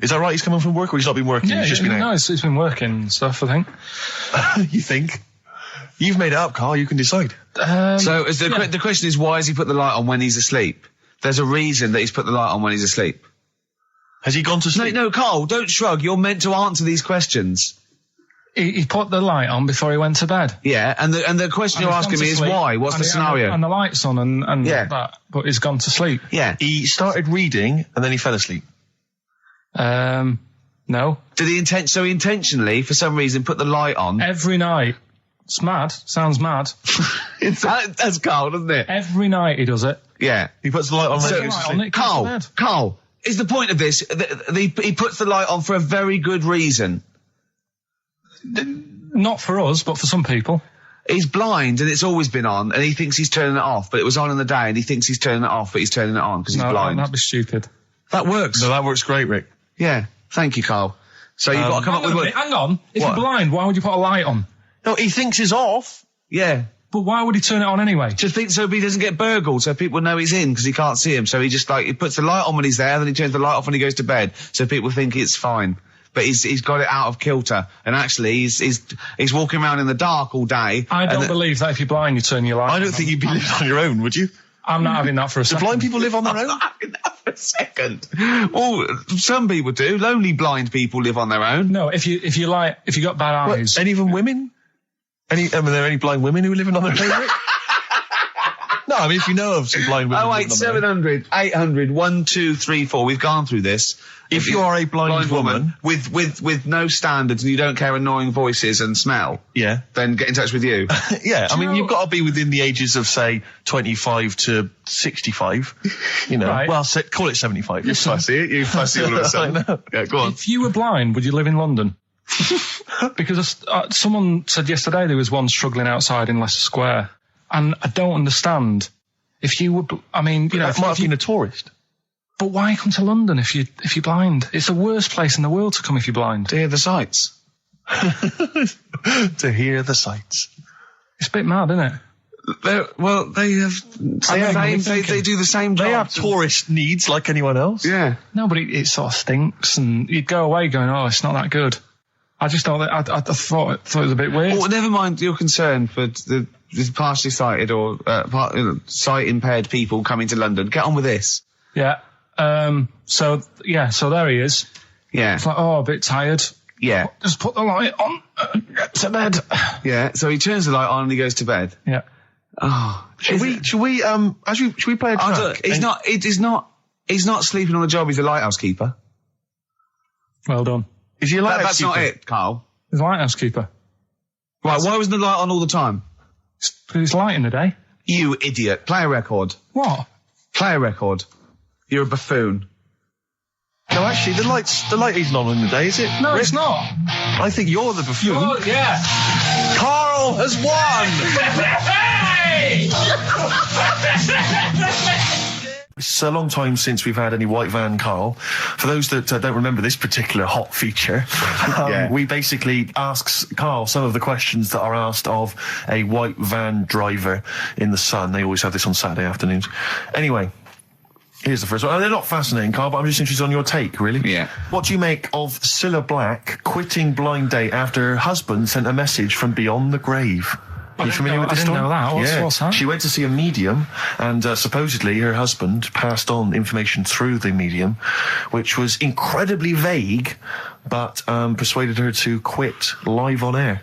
Is that right? He's come home from work or he's not been working? Yeah, he's just been no, out? it's been working and stuff, I think. You think? You've made it up, Carl, you can decide. So is the question is, why has he put the light on when he's asleep? There's a reason that he's put the light on when he's asleep. Has he gone to sleep? No, Carl, don't shrug. You're meant to answer these questions. He put the light on before he went to bed. Yeah, and the question you're asking me is why? What's the scenario? And the light's on and Yeah. that, but he's gone to sleep. Yeah. He started reading and then he fell asleep. No. Did he intentionally, for some reason, put the light on? Every night. It's mad. Sounds mad. That's Carl, doesn't it? Every night he does it. Yeah. He puts the light on. So- when he goes to sleep. It goes to bed. Carl, is the point of this, he puts the light on for a very good reason. Not for us, but for some people. He's blind and it's always been on, and he thinks he's turning it off, but it was on in the day, and he thinks he's turning it off, but he's turning it on because he's blind. That'd be stupid. That works. No, that works great, Rick. Yeah. Thank you, Carl. So you've got to come up with... Hang on. If What? you're blind, why would you put a light on? No, he thinks it's off. Yeah. But why would he turn it on anyway? Just think so he doesn't get burgled, so people know he's in because he can't see him. So he just he puts the light on when he's there, then he turns the light off when he goes to bed, so people think it's fine. But he's got it out of kilter, and actually he's walking around in the dark all day. I don't believe that if you're blind, you turn your light on. I don't think you'd be living on your own, would you? I'm not having that for a Do second. blind people live on their I'm own? not having that for a second. Well, some people do. Lonely blind people live on their own. No, if you got bad eyes. Any even women? Are there any blind women who are living on their own? Rick? No, I mean, if you know of some blind women. 08700 800 1234. We've gone through this. If you are a blind woman with no standards and you don't care annoying voices and smell, yeah, then get in touch with you. yeah, I mean, know- you've got to be within the ages of, say, 25 to 65. You know, Right. well, call it 75. You fussy, you fussy all of a sudden. I know. Yeah, go on. If you were blind, would you live in London? Because someone said yesterday there was one struggling outside in Leicester Square, and I don't understand. If you were, That might have been a tourist. but why come to London if you're blind? It's the worst place in the world to come if you're blind. To hear the sights. To hear the sights. It's a bit mad, isn't it? They do the same job. They have tourist needs like anyone else. Yeah. No, but it sort of stinks, and you'd go away going, "Oh, it's not that good." I just thought I thought it was a bit weird. Well, never mind your concern for the partially sighted or sight impaired people coming to London. Get on with this. Yeah. So there he is. Yeah. It's like, oh, a bit tired. Yeah. Just put the light on. Get to bed. Yeah. So he turns the light on and he goes to bed. Yeah. Oh. Should we play a track? He's not sleeping on the job. He's a lighthouse keeper. Well done. Is he a lighthouse That's not keeper? it, Carl. He's a lighthouse keeper. Right. Why wasn't the light on all the time? Because it's light in the day. You idiot. Play a record. What? Play a record. You're a buffoon. No, actually, the light isn't on in the day, is it? No, Rick? it's not. I think you're the buffoon. Oh, yeah. Carl has won! It's a long time since we've had any white van Carl. For those that don't remember this particular hot feature, we basically ask Carl some of the questions that are asked of a white van driver in the Sun. They always have this on Saturday afternoons. Anyway, here's the first one. They're not fascinating, Carl, but I'm just interested on your take, really. Yeah. What do you make of Cilla Black quitting Blind Date after her husband sent a message from beyond the grave? Are you familiar with this I didn't story? know that. What's that? She went to see a medium, and supposedly her husband passed on information through the medium, which was incredibly vague, but persuaded her to quit live on air.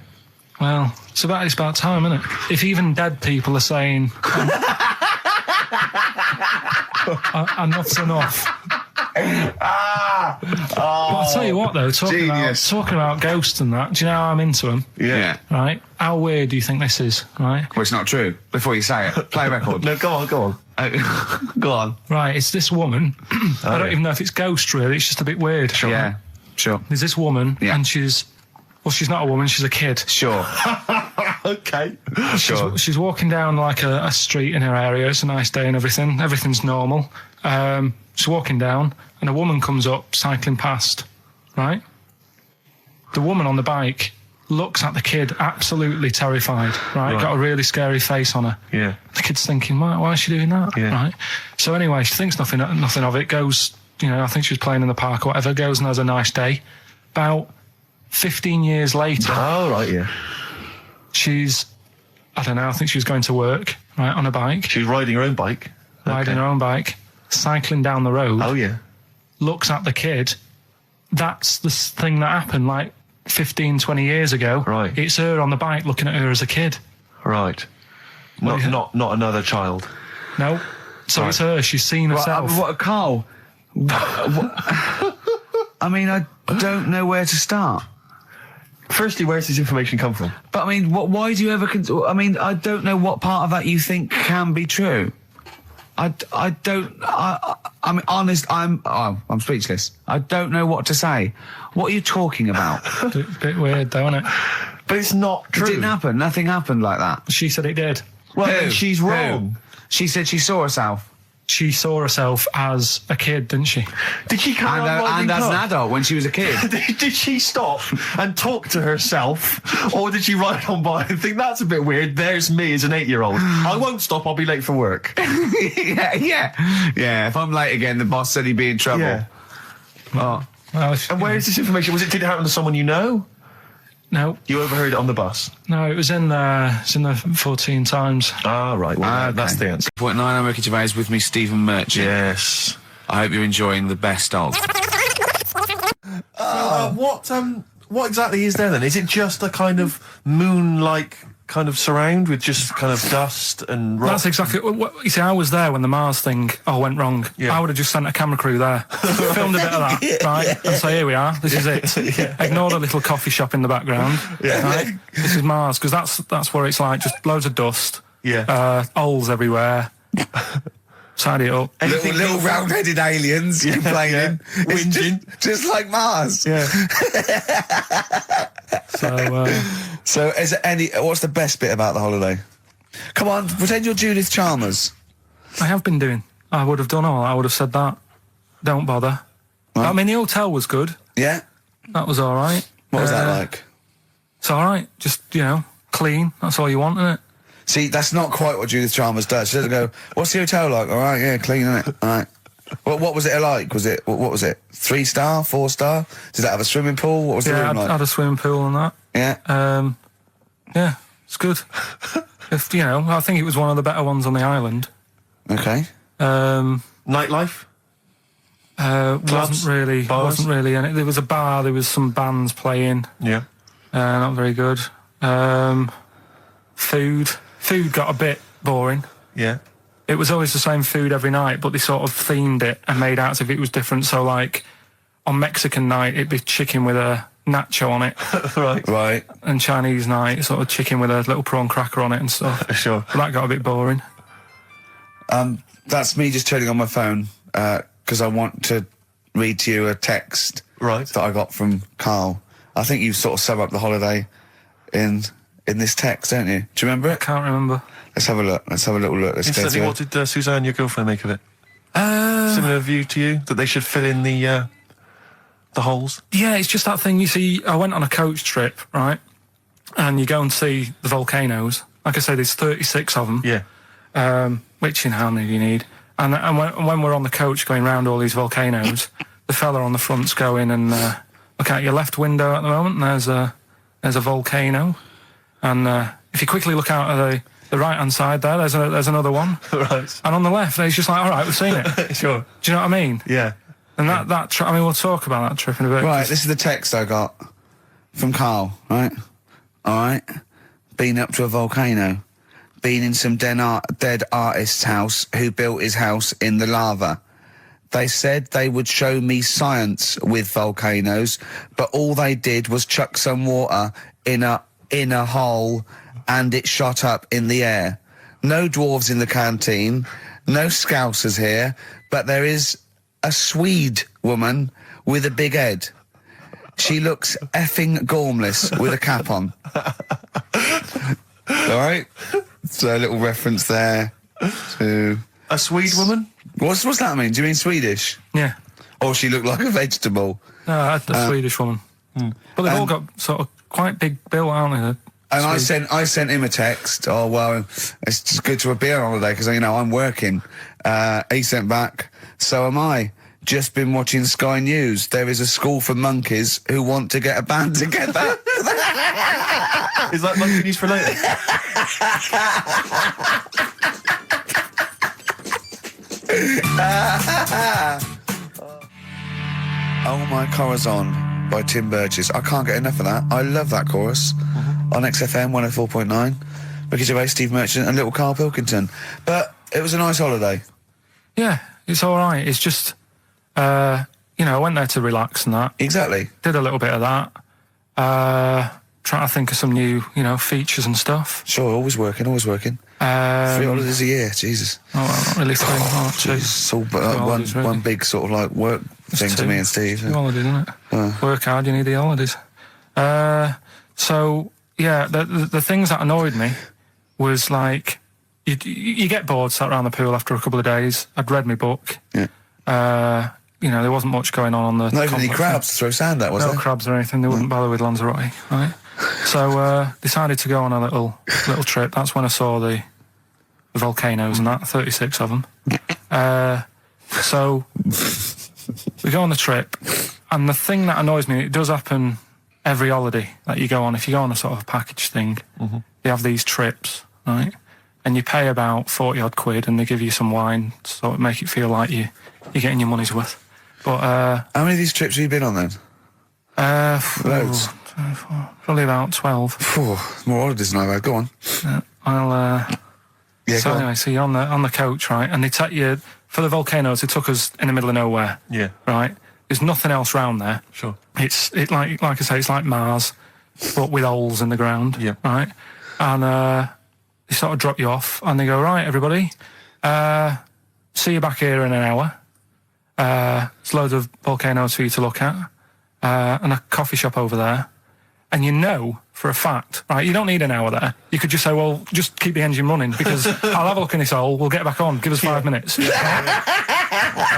Well, it's about time, isn't it? If even dead people are saying, enough's enough. But I'll tell you what, though, talking about ghosts and that, do you know how I'm into them? Yeah. Right? How weird do you think this is, right? Well, it's not true. Before you say it, play a record. No, go on. Go on. Right, it's this woman. I don't even know if it's ghost, really. It's just a bit weird. Sure. Yeah, sure. There's this woman, Yeah. and she's not a woman, she's a kid. Sure. Okay. Sure. She's walking down like a street in her area. It's a nice day and everything. Everything's normal. She's walking down, and a woman comes up cycling past, right? The woman on the bike looks at the kid absolutely terrified, right? Got a really scary face on her. Yeah. The kid's thinking, why is she doing that? Yeah. Right? So anyway, she thinks nothing of it, goes, I think she was playing in the park or whatever, goes and has a nice day. About 15 years later, Oh, right, yeah. she's, I don't know, I think she was going to work, right, on a bike, She was riding her own bike. riding her own bike, cycling down the road, Oh, yeah. looks at the kid. That's the thing that happened, like, 15, 20 years ago. Right. It's her on the bike looking at her as a kid. Right. Not another child. No. So it's her. She's seen herself. What, Carl? I mean, I don't know where to start. Firstly, where's this information come from? But I mean, why do you ever? I mean, I don't know what part of that you think can be true. I mean, honest. I'm speechless. I don't know what to say. What are you talking about? Bit weird, though, isn't it? But it's not true. It didn't happen. Nothing happened like that. She said it did. Well, Who? then she's wrong. She said she saw herself. She saw herself as a kid, didn't she? Did she carry on riding And as an pub? adult when she was a kid. Did she stop and talk to herself, or did she ride on by and think that's a bit weird? There's me as an 8-year-old. I won't stop. I'll be late for work. yeah. If I'm late again, the boss said he'd be in trouble. Yeah. Oh. Well, And where is this information? Did it happen to someone you know? No, You overheard it on the bus. no, it was in the 14 Times. Ah, right. Well, Okay. that's the answer. 0.9, I'm Ricky Gervais, with me, Stephen Merchant. Yes. I hope you're enjoying the best of. What exactly is there then? Is it just a kind of moon-like kind of surround with just kind of dust and rock? That's exactly what you see. I was there when the Mars thing went wrong. Yeah. I would have just sent a camera crew there, filmed a bit of that, right, and say, here we are. This is it. Ignore the little coffee shop in the background. Yeah. Right? This is Mars, because that's what it's like. Just loads of dust. Yeah. Holes everywhere. Tidy it up. Little round-headed aliens complaining. Yeah. It's Whinging. just like Mars. Yeah. So, is there what's the best bit about the holiday? Come on, pretend you're Judith Chalmers. I have been doing. I would have done all. I would have said that. Don't bother. Right. I mean, the hotel was good. Yeah? That was all right. What was that like? It's all right. Just, clean. That's all you want, isn't it? See, that's not quite what Judith Chalmers does. She doesn't go, what's the hotel like? All right, yeah, clean, isn't it? All right. What was it like? What was it? 3-star, 4-star? Did it have a swimming pool? What was the Yeah, room like? had a swimming pool and that. Yeah. Yeah, it's good. I think it was one of the better ones on the island. Okay. Nightlife? Wasn't really any. There was a bar, there was some bands playing. Yeah. Not very good. Food got a bit boring. Yeah. It was always the same food every night, but they sort of themed it and made out as if it was different. So, like, on Mexican night, it'd be chicken with a nacho on it. Right. And Chinese night, sort of chicken with a little prawn cracker on it and stuff. Sure. But that got a bit boring. That's me just turning on my phone, because I want to read to you a text that I got from Karl. I think you sort of sum up the holiday in this text, don't you? Do you remember I it? can't remember. Let's have a look. Let's have a little look. Let's go Instantly, to what did Suzanne, your girlfriend, make of it? Similar view to you? That they should fill in the holes? Yeah, it's just that thing. You see, I went on a coach trip, right? And you go and see the volcanoes. Like I say, there's 36 of them. Yeah. Which, how many do you need? And when we're on the coach going round all these volcanoes, the fella on the front's going and look out your left window at the moment, and there's a volcano. And if you quickly look out at the right-hand side there, there's another one. Right. And on the left, it's just like, all right, we've seen it. Sure. Do you know what I mean? Yeah. And that trip, we'll talk about that trip in a bit. Right, this is the text I got from Karl, right? All right. Been up to a volcano. Been in some dead artist's house who built his house in the lava. They said they would show me science with volcanoes, but all they did was chuck some water in a hole and it shot up in the air. No dwarves in the canteen, no scousers here, but there is a Swede woman with a big head. She looks effing gormless with a cap on. All right? So a little reference there to... A Swede woman? What's that mean? Do you mean Swedish? Yeah. Or she looked like a vegetable? No, a Swedish woman. But they've all got sort of quite big bill, aren't they? And I sent him a text. Oh, well, it's just good to be on holiday because, I'm working. He sent back, so am I. Just been watching Sky News. There is a school for monkeys who want to get a band together. Is that monkey news for later? Oh, my Corazon. by Tim Burgess. I can't get enough of that. I love that chorus on XFM 104.9. Ricky Gervais, Steve Merchant, and little Karl Pilkington. But it was a nice holiday. Yeah, it's all right. It's just, I went there to relax and that. Exactly. Did a little bit of that. Trying to think of some new, features and stuff. Sure, always working. 3 holidays a year, Jesus. Oh, well, not really 3. Oh, 2. It's all holidays, really. one big sort of like work thing to me and Steve. 2 holidays, isn't it? Work hard, you need the holidays. So, yeah, the things that annoyed me was like, you get bored sat around the pool after a couple of days. I'd read my book. Yeah. There wasn't much going on the Not even any crabs to throw sand at, was there? No crabs or anything. They wouldn't bother with Lanzarote, right? So decided to go on a little trip. That's when I saw the volcanoes and that, 36 of them. So we go on the trip, and the thing that annoys me, it does happen every holiday that you go on. If you go on a sort of a package thing, you have these trips, right? And you pay about 40 odd quid, and they give you some wine, so it make it feel like you're getting your money's worth. But how many of these trips have you been on then? Loads. Probably about 12. More holidays than I've had. Go on. So anyway, so you're on the coach, right? And they take you for the volcanoes. They took us in the middle of nowhere. Yeah. Right. There's nothing else round there. Sure. It's like I say, it's like Mars, but with holes in the ground. Yeah. Right. And they sort of drop you off, and they go, right, everybody, see you back here in an hour. There's loads of volcanoes for you to look at, and a coffee shop over there. And you know for a fact, right, you don't need an hour there. You could just say, well, just keep the engine running, because I'll have a look in this hole, we'll get back on, give us 5 minutes.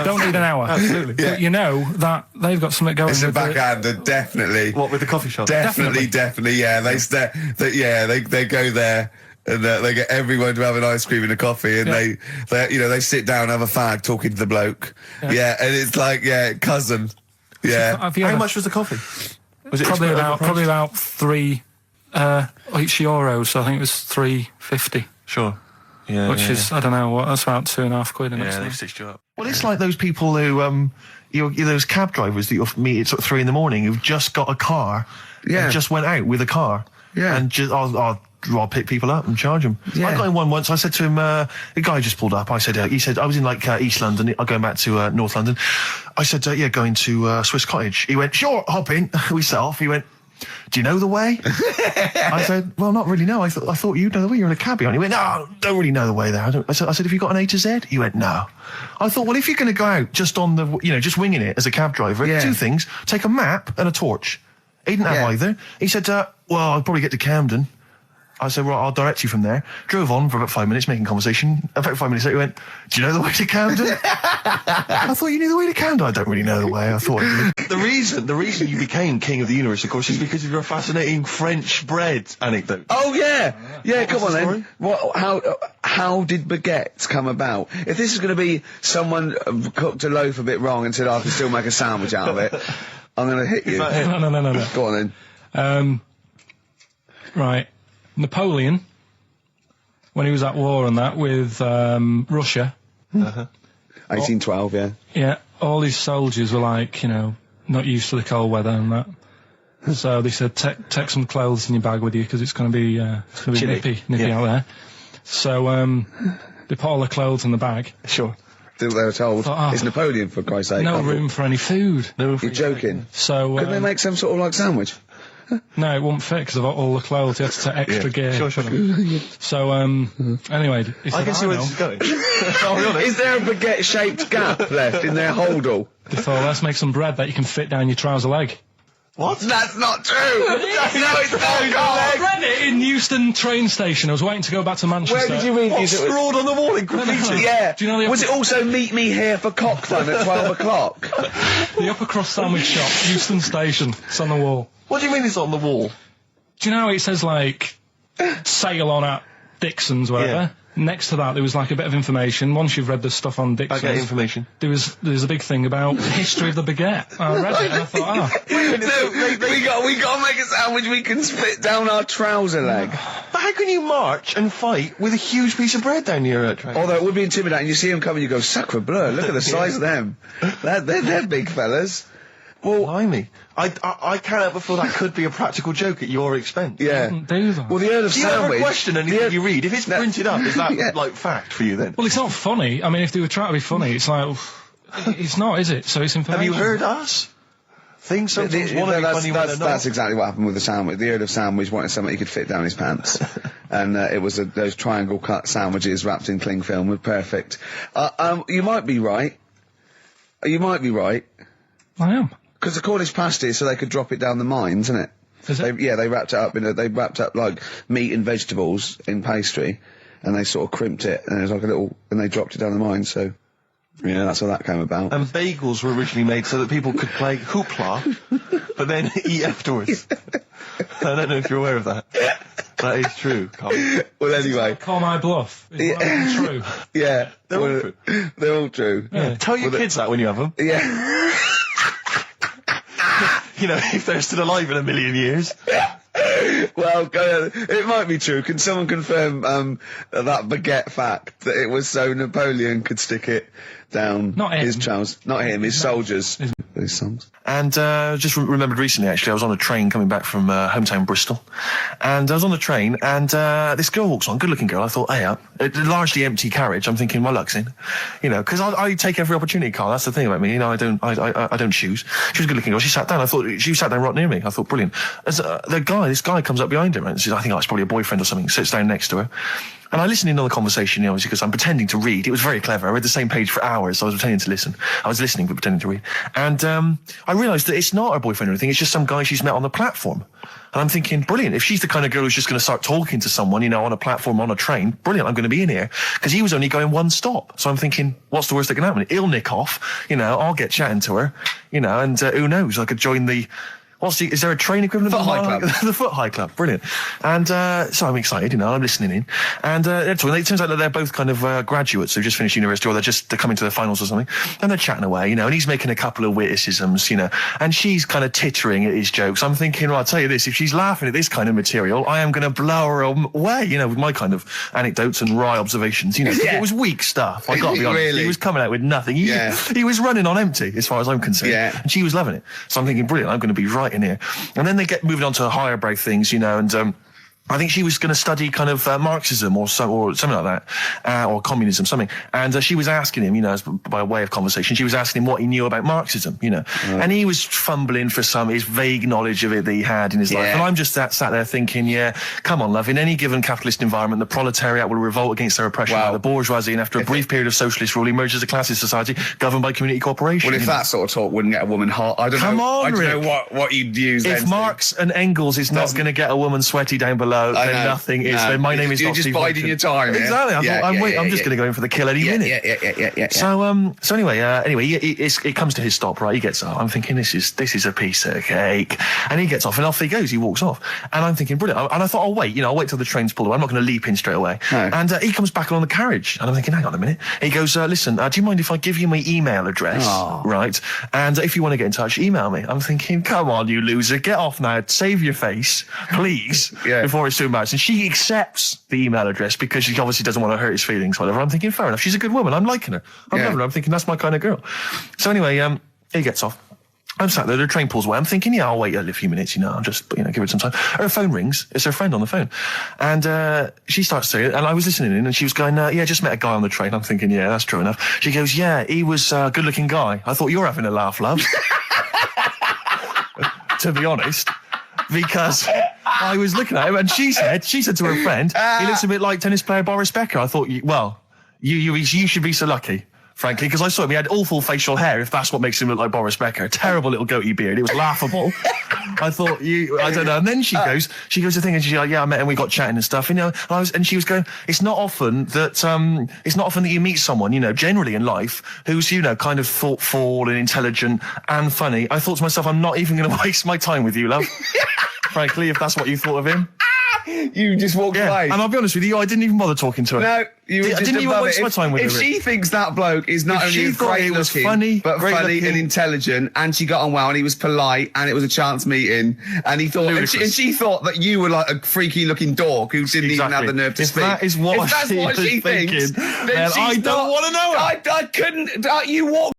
Don't need an hour. Absolutely. But you know that they've got something going. It's a with backhander, definitely. What, with the coffee shop? Definitely, yeah. They go there. And they get everyone to have an ice cream and a coffee, and they sit down, have a fag, talking to the bloke. Yeah, and it's like, cousin. Yeah. How much was the coffee? Was it probably about 3 each euros, so I think it was £3.50. Sure. Yeah. Which is, I don't know, that's about 2.5 quid. Yeah, they've stitched you up. Well, it's like those people who, those cab drivers that you'll meet at sort of 3 in the morning who've just got a car. Yeah. And just went out with a car. Yeah. And just, I'll pick people up and charge them. Yeah. I got in one once. I said to him, the guy just pulled up. I said, he said, I was in like East London. I'm going back to North London. I said, going to Swiss Cottage. He went, sure, hop in. We set off. He went, do you know the way? I said, well, not really, no. I thought you'd know the way. You're in a cabbie. And he went, no, don't really know the way there. I said, have you got an A to Z? He went, no. I thought, well, if you're going to go out just on the, just winging it as a cab driver, 2 things. Take a map and a torch. He didn't have either. He said, well, I'll probably get to Camden. I said, well, I'll direct you from there. Drove on for about 5 minutes, making conversation. About 5 minutes later, he went, do you know the way to Camden? I thought you knew the way to Camden. I don't really know the way. I thought I did. The reason you became king of the universe, of course, is because of your fascinating French bread anecdote. Oh, yeah. Yeah, come on story? then. How did baguettes come about? If this is going to be someone cooked a loaf a bit wrong and said, I can still make a sandwich out of it, I'm going to hit you. No. Go on then. Right. Napoleon, when he was at war and that with Russia. 1812, yeah. Yeah, all his soldiers were like, not used to the cold weather and that. So they said, take some clothes in your bag with you, because it's going to be nippy out there. So they put all the clothes in the bag. Sure. They were told, it's Napoleon, for Christ's sake. No room for any food. You're joking. So couldn't they make some sort of like sandwich? No, it wouldn't fit because of all the clothes. You had to take extra gear. Sure. So, anyway, he said, I can see where this is going. I'll be honest. Is there a baguette-shaped gap left in their holdall? They thought, let's make some bread that you can fit down your trouser leg. What? That's not true! No, it's not! I read it in Euston train station. I was waiting to go back to Manchester. Where did you read this? Scrawled on the wall in graffiti? Yeah. Do you know was it also meet me here for cock fun at 12 o'clock? The upper crust sandwich shop, Euston station. It's on the wall. What do you mean it's on the wall? Do you know it says, like, sail on at Dixon's, whatever? Yeah. Next to that, there was, like, a bit of information. Once you've read the stuff on Dixon's... I get information. There was a big thing about the history of the baguette. I read it and I thought, we got to make a sandwich we can split down our trouser leg. But how can you march and fight with a huge piece of bread down your train? Although it would be intimidating. You see them coming, you go, sacre bleu, look at the size of them. They're big fellas. Well, blimey. I can't help but feel that could be a practical joke at your expense. Yeah. Do that. Well, the Earl of Do you ever Sandwich... question anything you read? If it's printed up, is that, like, fact for you then? Well, it's not funny. I mean, if they were trying to be funny, it's like, it's not, is it? So it's information. Have you heard us? Things sometimes want to be funny when they're not. That's exactly what happened with the sandwich. The Earl of Sandwich wanted something he could fit down his pants. And it was those triangle cut sandwiches wrapped in cling film were perfect. You might be right. You might be right. I am. Because the Cornish pasty, so they could drop it down the mines, isn't it? Is it? They wrapped it up they wrapped up like meat and vegetables in pastry, and they sort of crimped it, and it was like and they dropped it down the mine, so... Yeah, that's how that came about. And bagels were originally made so that people could play hoopla, but then eat afterwards. I don't know if you're aware of that. That is true, Carl. Well, anyway. Call my bluff. Is that true? Yeah. They're all true. They're all true. Yeah. Tell your kids that when you have them. Yeah. You know, if they're still alive in a million years. Well, it might be true. Can someone confirm that baguette fact that it was so Napoleon could stick it down Not him. his trousers? Not him, his soldiers. His sons. And just remembered recently, actually, I was on a train coming back from hometown Bristol, and I was on the train, and this girl walks on, good-looking girl. I thought, hey, a largely empty carriage. I'm thinking, my luck's in, you know, because I take every opportunity, Carl. That's the thing about me, you know. I don't choose. She was a good-looking girl. She sat down. I thought she sat down right near me. I thought, brilliant. As this guy comes up behind her, and says, I think it's probably a boyfriend or something. Sits down next to her. And I listened in on the conversation, you know, because I'm pretending to read. It was very clever. I read the same page for hours, so I was pretending to listen. I was listening but pretending to read. And I realised that it's not her boyfriend or anything, it's just some guy she's met on the platform. And I'm thinking, brilliant, if she's the kind of girl who's just going to start talking to someone, you know, on a platform, on a train, brilliant, I'm going to be in here. Because he was only going one stop. So I'm thinking, what's the worst that can happen? He'll nick off, you know, I'll get chatting to her, you know, and who knows, I could join the... is there a train equivalent? Foot High Club. The Foot High Club, brilliant. And so I'm excited, you know, I'm listening in. And it turns out that they're both kind of graduates who've just finished university, or they're coming to their finals or something. And they're chatting away, you know, and he's making a couple of witticisms, you know, and she's kind of tittering at his jokes. I'm thinking, well, I'll tell you this, if she's laughing at this kind of material, I am going to blow her away, you know, with my kind of anecdotes and wry observations, you know. Yeah. It was weak stuff, I got to be honest. Really? He was coming out with nothing. He was running on empty, as far as I'm concerned. Yeah. And she was loving it. So I'm thinking, brilliant, I'm going to be right in here. And then they get moving on to higher brow things, you know, and I think she was going to study kind of Marxism or something like that, or communism, something. And she was asking him, you know, by way of conversation, she was asking him what he knew about Marxism, you know. And he was fumbling for his vague knowledge of it that he had in his life. And I'm just sat there thinking, yeah, come on, love, in any given capitalist environment, the proletariat will revolt against their oppression by the bourgeoisie, and after a brief period of socialist rule, emerges a classist society governed by community cooperation. Well, if that sort of talk wouldn't get a woman hot, I don't know what you'd use then. If Marx and Engels is not going to get a woman sweaty down below, then nothing is. Then my name is You're not just Steve biding your time. Exactly. I'm just going to go in for the kill any minute. Yeah. So anyway, it comes to his stop, right? He gets up. I'm thinking, this is a piece of cake. And he gets off, and off he goes. He walks off. And I'm thinking, brilliant. And I thought, I'll wait till the train's pulled away. I'm not going to leap in straight away. No. And he comes back along the carriage. And I'm thinking, hang on a minute. He goes, listen, do you mind if I give you my email address? Oh. Right? And if you want to get in touch, email me. I'm thinking, come on, you loser. Get off now. Save your face, please, before it's too embarrassing. She accepts the email address because she obviously doesn't want to hurt his feelings, whatever. I'm thinking, fair enough. She's a good woman. I'm liking her. I'm loving her. I'm thinking, that's my kind of girl. So anyway, he gets off. I'm sat there, the train pulls away. I'm thinking, yeah, I'll wait a few minutes, you know, I'll just, you know, give it some time. Her phone rings. It's her friend on the phone. And she starts to, and I was listening in, and she was going, yeah, just met a guy on the train. I'm thinking, yeah, that's true enough. She goes, yeah, he was a good-looking guy. I thought, you're having a laugh, love. To be honest. Because I was looking at him, and she said to her friend, he looks a bit like tennis player Boris Becker. I thought, you should be so lucky, frankly, because I saw him. He had awful facial hair, if that's what makes him look like Boris Becker. Terrible little goatee beard. It was laughable. I thought, I don't know. And then she goes to thing, and she's like, yeah, I met him, we got chatting and stuff, you know. And she was going, it's not often that you meet someone, you know, generally in life, who's, you know, kind of thoughtful and intelligent and funny. I thought to myself, I'm not even going to waste my time with you, love. Frankly, if that's what you thought of him. You just walked away. And I'll be honest with you, I didn't even bother talking to her. No. You were just didn't even above waste it. my time with If her. she thinks that bloke is not If only she thought great he was looking, funny, but great funny looking- and intelligent, and she got on well, and he was polite, and it was a chance meeting, and he thought, and she thought that you were like a freaky looking dork who didn't even have the nerve to If speak. that is what if that's she what was she thinks, thinking, then then she's I don't not- wanna know her. I couldn't. You walk.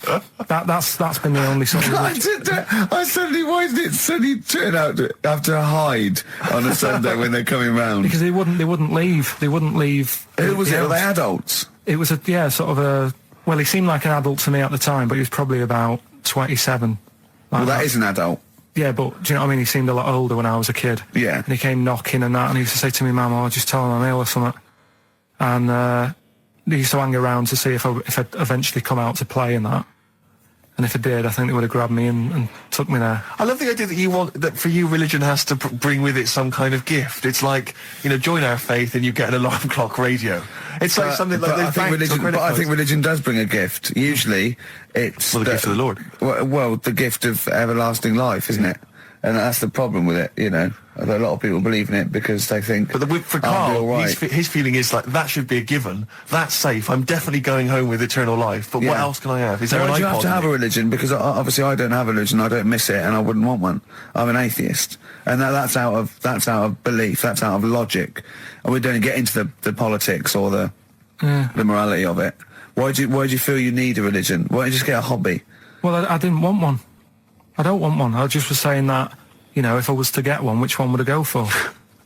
That's been the only sort of. I suddenly, why did it suddenly turn out to have to hide on a Sunday when they're coming round? Because they wouldn't leave. They wouldn't leave. Who was it? Were house. they adults? It was sort of a. Well, he seemed like an adult to me at the time, but he was probably about 27. Well, that is an adult. Yeah, but do you know what I mean? He seemed a lot older when I was a kid. Yeah. And he came knocking and that, and he used to say to me, "Mum, I'll just tell him I'm ill or something." And he used to hang around to see if I'd eventually come out to play and that. And if I did, I think they would have grabbed me and took me there. I love the idea that for you, religion has to bring with it some kind of gift. It's like, join our faith and you get an alarm clock radio. It's like something like I think religion does bring a gift. Usually, it's the gift of the Lord. Well, the gift of everlasting life, isn't it? And that's the problem with it, A lot of people believe in it because they think. But for Karl, his feeling is like, that should be a given. That's safe. I'm definitely going home with eternal life. But what else can I have? Is there an Why do you iPod have to have in a it? religion? Because obviously I don't have a religion. I don't miss it, and I wouldn't want one. I'm an atheist, and that's out of belief. That's out of logic. And we don't get into the politics or the morality of it. Why do you feel you need a religion? Why don't you just get a hobby? Well, I didn't want one. I don't want one. I just was saying that, if I was to get one, which one would I go for?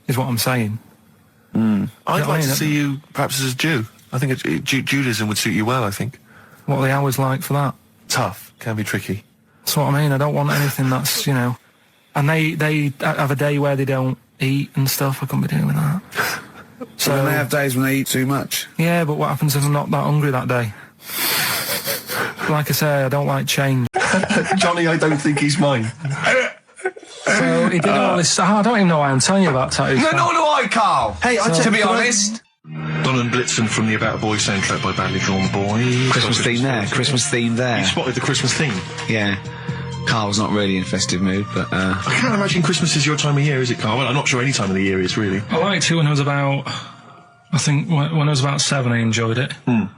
Is what I'm saying. I'd like to see you perhaps as a Jew. I think Judaism would suit you well, I think. What are the hours like for that? Tough. Can be tricky. That's what I mean. I don't want anything that's, And they have a day where they don't eat and stuff. I couldn't be doing that. So then they have days when they eat too much. Yeah, but what happens if I'm not that hungry that day? Like I say, I don't like change. Johnny, I don't think he's mine. So he did all this. I don't even know why I'm telling you about tattoos. No, nor do I, Karl. Hey, to be honest. Don and Blitzen from the About a Boy soundtrack by Badly Drawn Boy. Christmas theme there. You spotted the Christmas theme. Yeah. Karl's not really in a festive mood, but I can't imagine Christmas is your time of year, is it, Karl? Well, I'm not sure any time of the year is, really. I liked it when I was about... I think when I was about 7, I enjoyed it.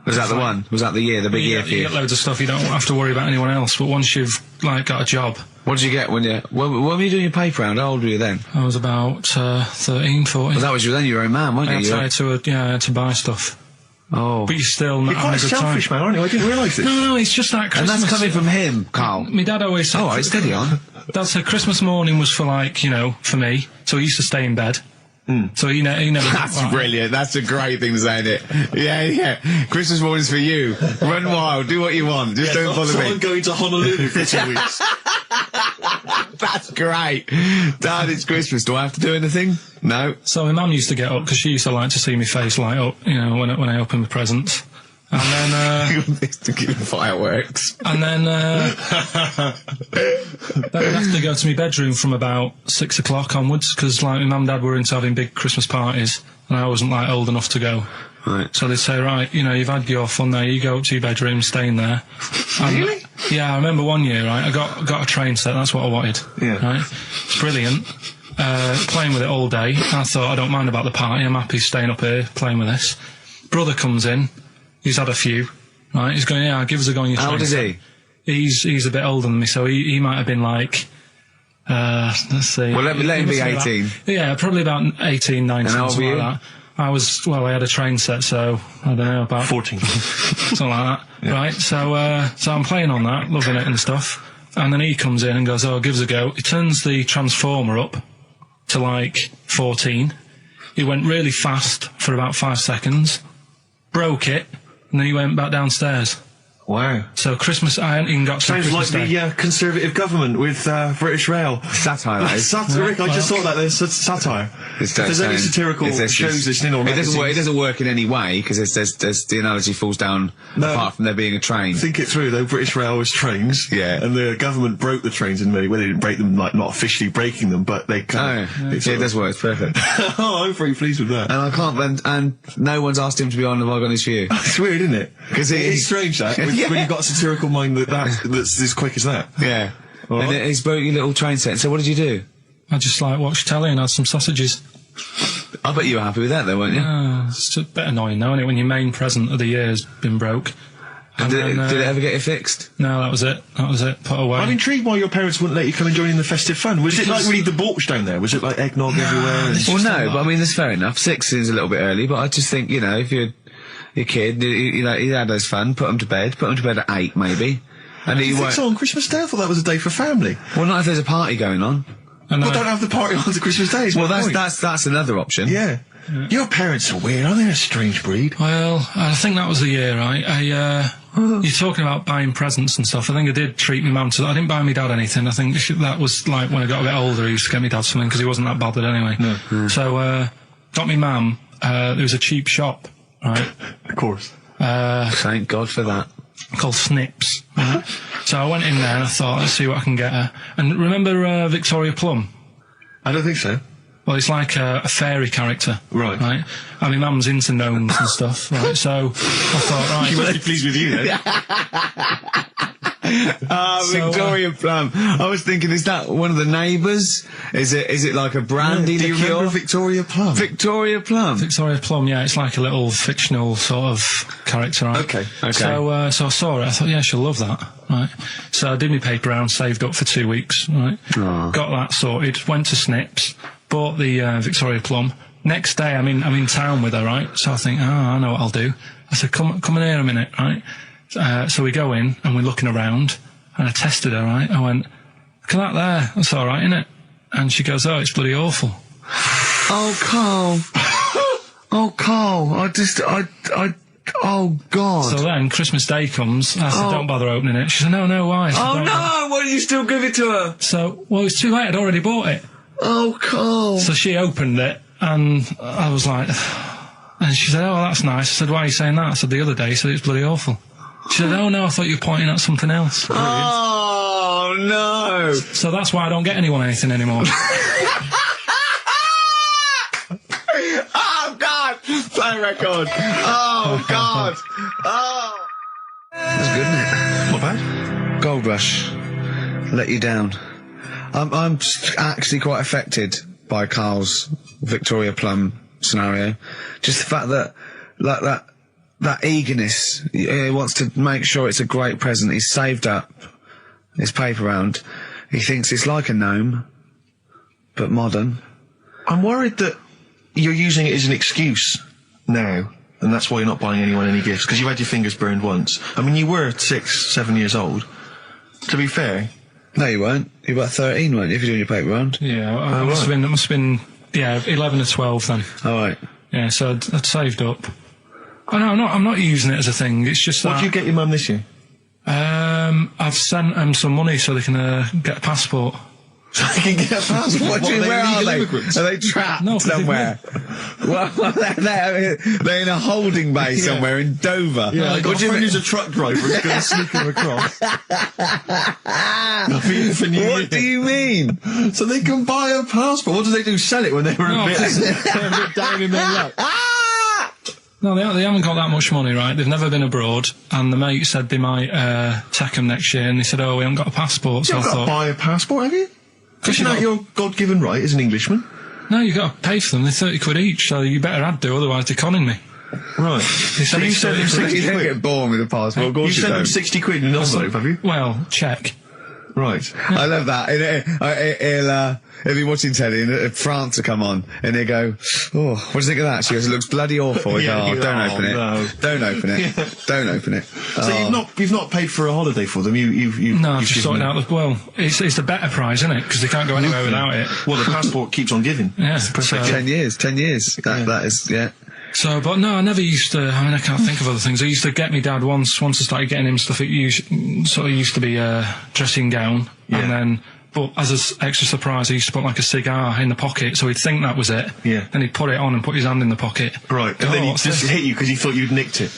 Was that the one? Was that the year, the big year for you? You get loads of stuff, you don't have to worry about anyone else, but once you've, got a job... What did you get when were you doing your paper round? How old were you then? I was about 13, 14. Well, that was then you were a man, weren't you? I had to buy stuff. Oh. But you're still not You're quite having a good selfish, time. man, aren't you? I didn't realise this. No, it's just that Christmas... And that's coming from him, Karl. My dad always said... Oh, right, steady on. Dad said Christmas morning was for, for me, so he used to stay in bed. So he never... That's brilliant. That's a great thing to say, isn't it? Yeah. Christmas morning's for you. Run wild. Do what you want. Just don't bother me. I'm going to Honolulu for 2 weeks. That's great. Dad, it's Christmas. Do I have to do anything? No. So my mum used to get up because she used to like to see my face light up, when I opened the presents. And then, fireworks. And then, then I'd have to go to my bedroom from about 6 o'clock onwards because, my mum and dad were into having big Christmas parties, and I wasn't old enough to go. Right. So they'd say, right, you've had your fun there. You go up to your bedroom, stay in there. Really? Yeah, I remember one year, right. I got a train set. That's what I wanted. Yeah. Right. It's brilliant. Playing with it all day. I thought I don't mind about the party. I'm happy staying up here playing with this. Brother comes in. He's had a few, right? He's going, give us a go on your train. How old is he? He's a bit older than me, so he might have been let's see. Well, let him be 18. Yeah, probably about 18, 19, and how old something were you? like that. I had a train set, so, I don't know, about 14. something like that, Yeah. right? So I'm playing on that, loving it and stuff, and then he comes in and goes, give us a go. He turns the transformer up to 14. He went really fast for about 5 seconds, broke it, and then he went back downstairs. Wow. So Christmas, I hadn't even got to Sounds Christmas like Day. the Conservative government with British Rail. Satire, that is. Satire, Rick, I just thought that there's satire. If there's any satirical shows listening or magazines... It doesn't work in any way, because there's the analogy falls down apart from there being a train. Think it through, though. British Rail was trains. Yeah. And the government broke the trains in many ways. They didn't break them, not officially breaking them, but they kind of... It does work, it's perfect. Oh, I'm very pleased with that. And I can't, and no one's asked him to be on Have I Got News For You. It's weird, isn't it? Because it's strange, that, when you've got a satirical mind that's as quick as that. Yeah. All and right. he's broke your little train set. So what did you do? I just watched telly and had some sausages. I bet you were happy with that, though, weren't you? It's a bit annoying, though, isn't it, when your main present of the year's been broke. And did it ever get you fixed? No, that was it. Put away. I'm intrigued why your parents wouldn't let you come and join in the festive fun. Was it like really debauched down there? Was it like eggnog everywhere? Well, no, but I mean, that's fair enough. 6 seems a little bit early, but I just think, you know, if you're your kid, you know, he had his fun, put him to bed at 8, maybe. And he think so on Christmas Day? I thought that was a day for family. Well, not if there's a party going on. Well, don't have the party on to Christmas Day. Well, that's another option. Yeah. Your parents are weird, aren't they? A strange breed. Well, I think that was the year, right? You're talking about buying presents and stuff. I think I did treat my mum to that. I didn't buy my dad anything. I think that was like when I got a bit older, he used to get me dad something because he wasn't that bothered anyway. No. So, got me mum, there was a cheap shop, right? Of course. Thank God for that. Called Snips. Right? So I went in there and I thought, let's see what I can get her. And remember Victoria Plum? I don't think so. Well, it's like a fairy character. Right. Right? And my mum's into gnomes and stuff, right? So I thought, right... She must be pleased with you, then. Victoria Plum. I was thinking, is that one of the neighbours? Is it like a brandy Do you liqueur? remember Victoria Plum? Victoria Plum. Victoria Plum, yeah, it's like a little fictional sort of character, right? Okay. So I saw it, I thought, yeah, she'll love that, right? So I did my paper round, saved up for 2 weeks, right? Oh. Got that sorted, went to Snips, bought the Victoria Plum. Next day, I'm in town with her, right? So I think, I know what I'll do. I said, come in here a minute, right? So we go in, and we're looking around, and I tested her, right? I went, look at that there, that's alright, innit? And she goes, oh, it's bloody awful. Oh, Carl. Oh, Carl, oh, God. So then, Christmas Day comes, I said, don't bother opening it. She said, no, why? I said, Oh, "Don't." no, why did you still give it to her? So, well, it's too late, I'd already bought it. Oh, Carl. So she opened it, and I was like, and she said, oh, that's nice. I said, why are you saying that? I said, the other day, so it's bloody awful. She said, oh, no, I thought you were pointing at something else. Oh, no. So that's why I don't get anyone anything anymore. Oh, God. Play record. Oh, God. Oh. That's good, isn't it? Not bad. Gold Rush. Let you down. I'm actually quite affected by Carl's Victoria Plum scenario. Just the fact that, like, that eagerness, he wants to make sure it's a great present. He's saved up his paper round. He thinks it's like a gnome, but modern. I'm worried that you're using it as an excuse now, and that's why you're not buying anyone any gifts, because you had your fingers burned once. I mean, you were 6, 7 years old. To be fair... No, you weren't. You were about 13, weren't you, if you're doing your paper round? Yeah, it must have been, 11 or 12 then. All right. Yeah, so I'd saved up. Oh, no, I'm not using it as a thing, it's just that... What did you get your mum this year? I've sent them some money so they can get a passport. So they can get a passport? Where are they? Immigrants? Are they trapped No, somewhere? Well, they're in a holding bay somewhere in Dover. Yeah, What got do a you friend mean? who's a truck driver who's going to sneak them across. What do you mean? So they can buy a passport. What do they do? Sell it when they were No, a bit down in their luck? No, they haven't got that much money, right? They've never been abroad, and the mate said they might take them next year, and they said, oh, we haven't got a passport, so You've I got thought... to buy a passport, have you? Isn't that your God-given right as an Englishman? No, you've got to pay for them, they're 30 quid each, so you better add do, otherwise they're conning me. Right. So you sent them 60 You don't quid? get born with a passport, of course You sent them don't. 60 quid in an envelope, have you? Well, check. Right. I love that. He'll be watching telly and France will come on and he'll go, oh, what do you think of that? She goes, it looks bloody awful. Yeah, Don't oh, open it. no. Don't open it. Don't open it. So you've not paid for a holiday for them. No, I've just sorted out well, it's a better prize, isn't it? Because they can't go anywhere without it. Well, the passport keeps on giving. Yeah. Perfect. 10 years. That is, yeah. So, but no, I never used to, I mean, I can't think of other things. I used to get me dad once I started getting him stuff, it used to be a dressing gown, and then, but as an extra surprise, I used to put like a cigar in the pocket, so he'd think that was it. Yeah. Then he'd put it on and put his hand in the pocket. Right, and then he'd what's just this? hit you because he thought you'd nicked it.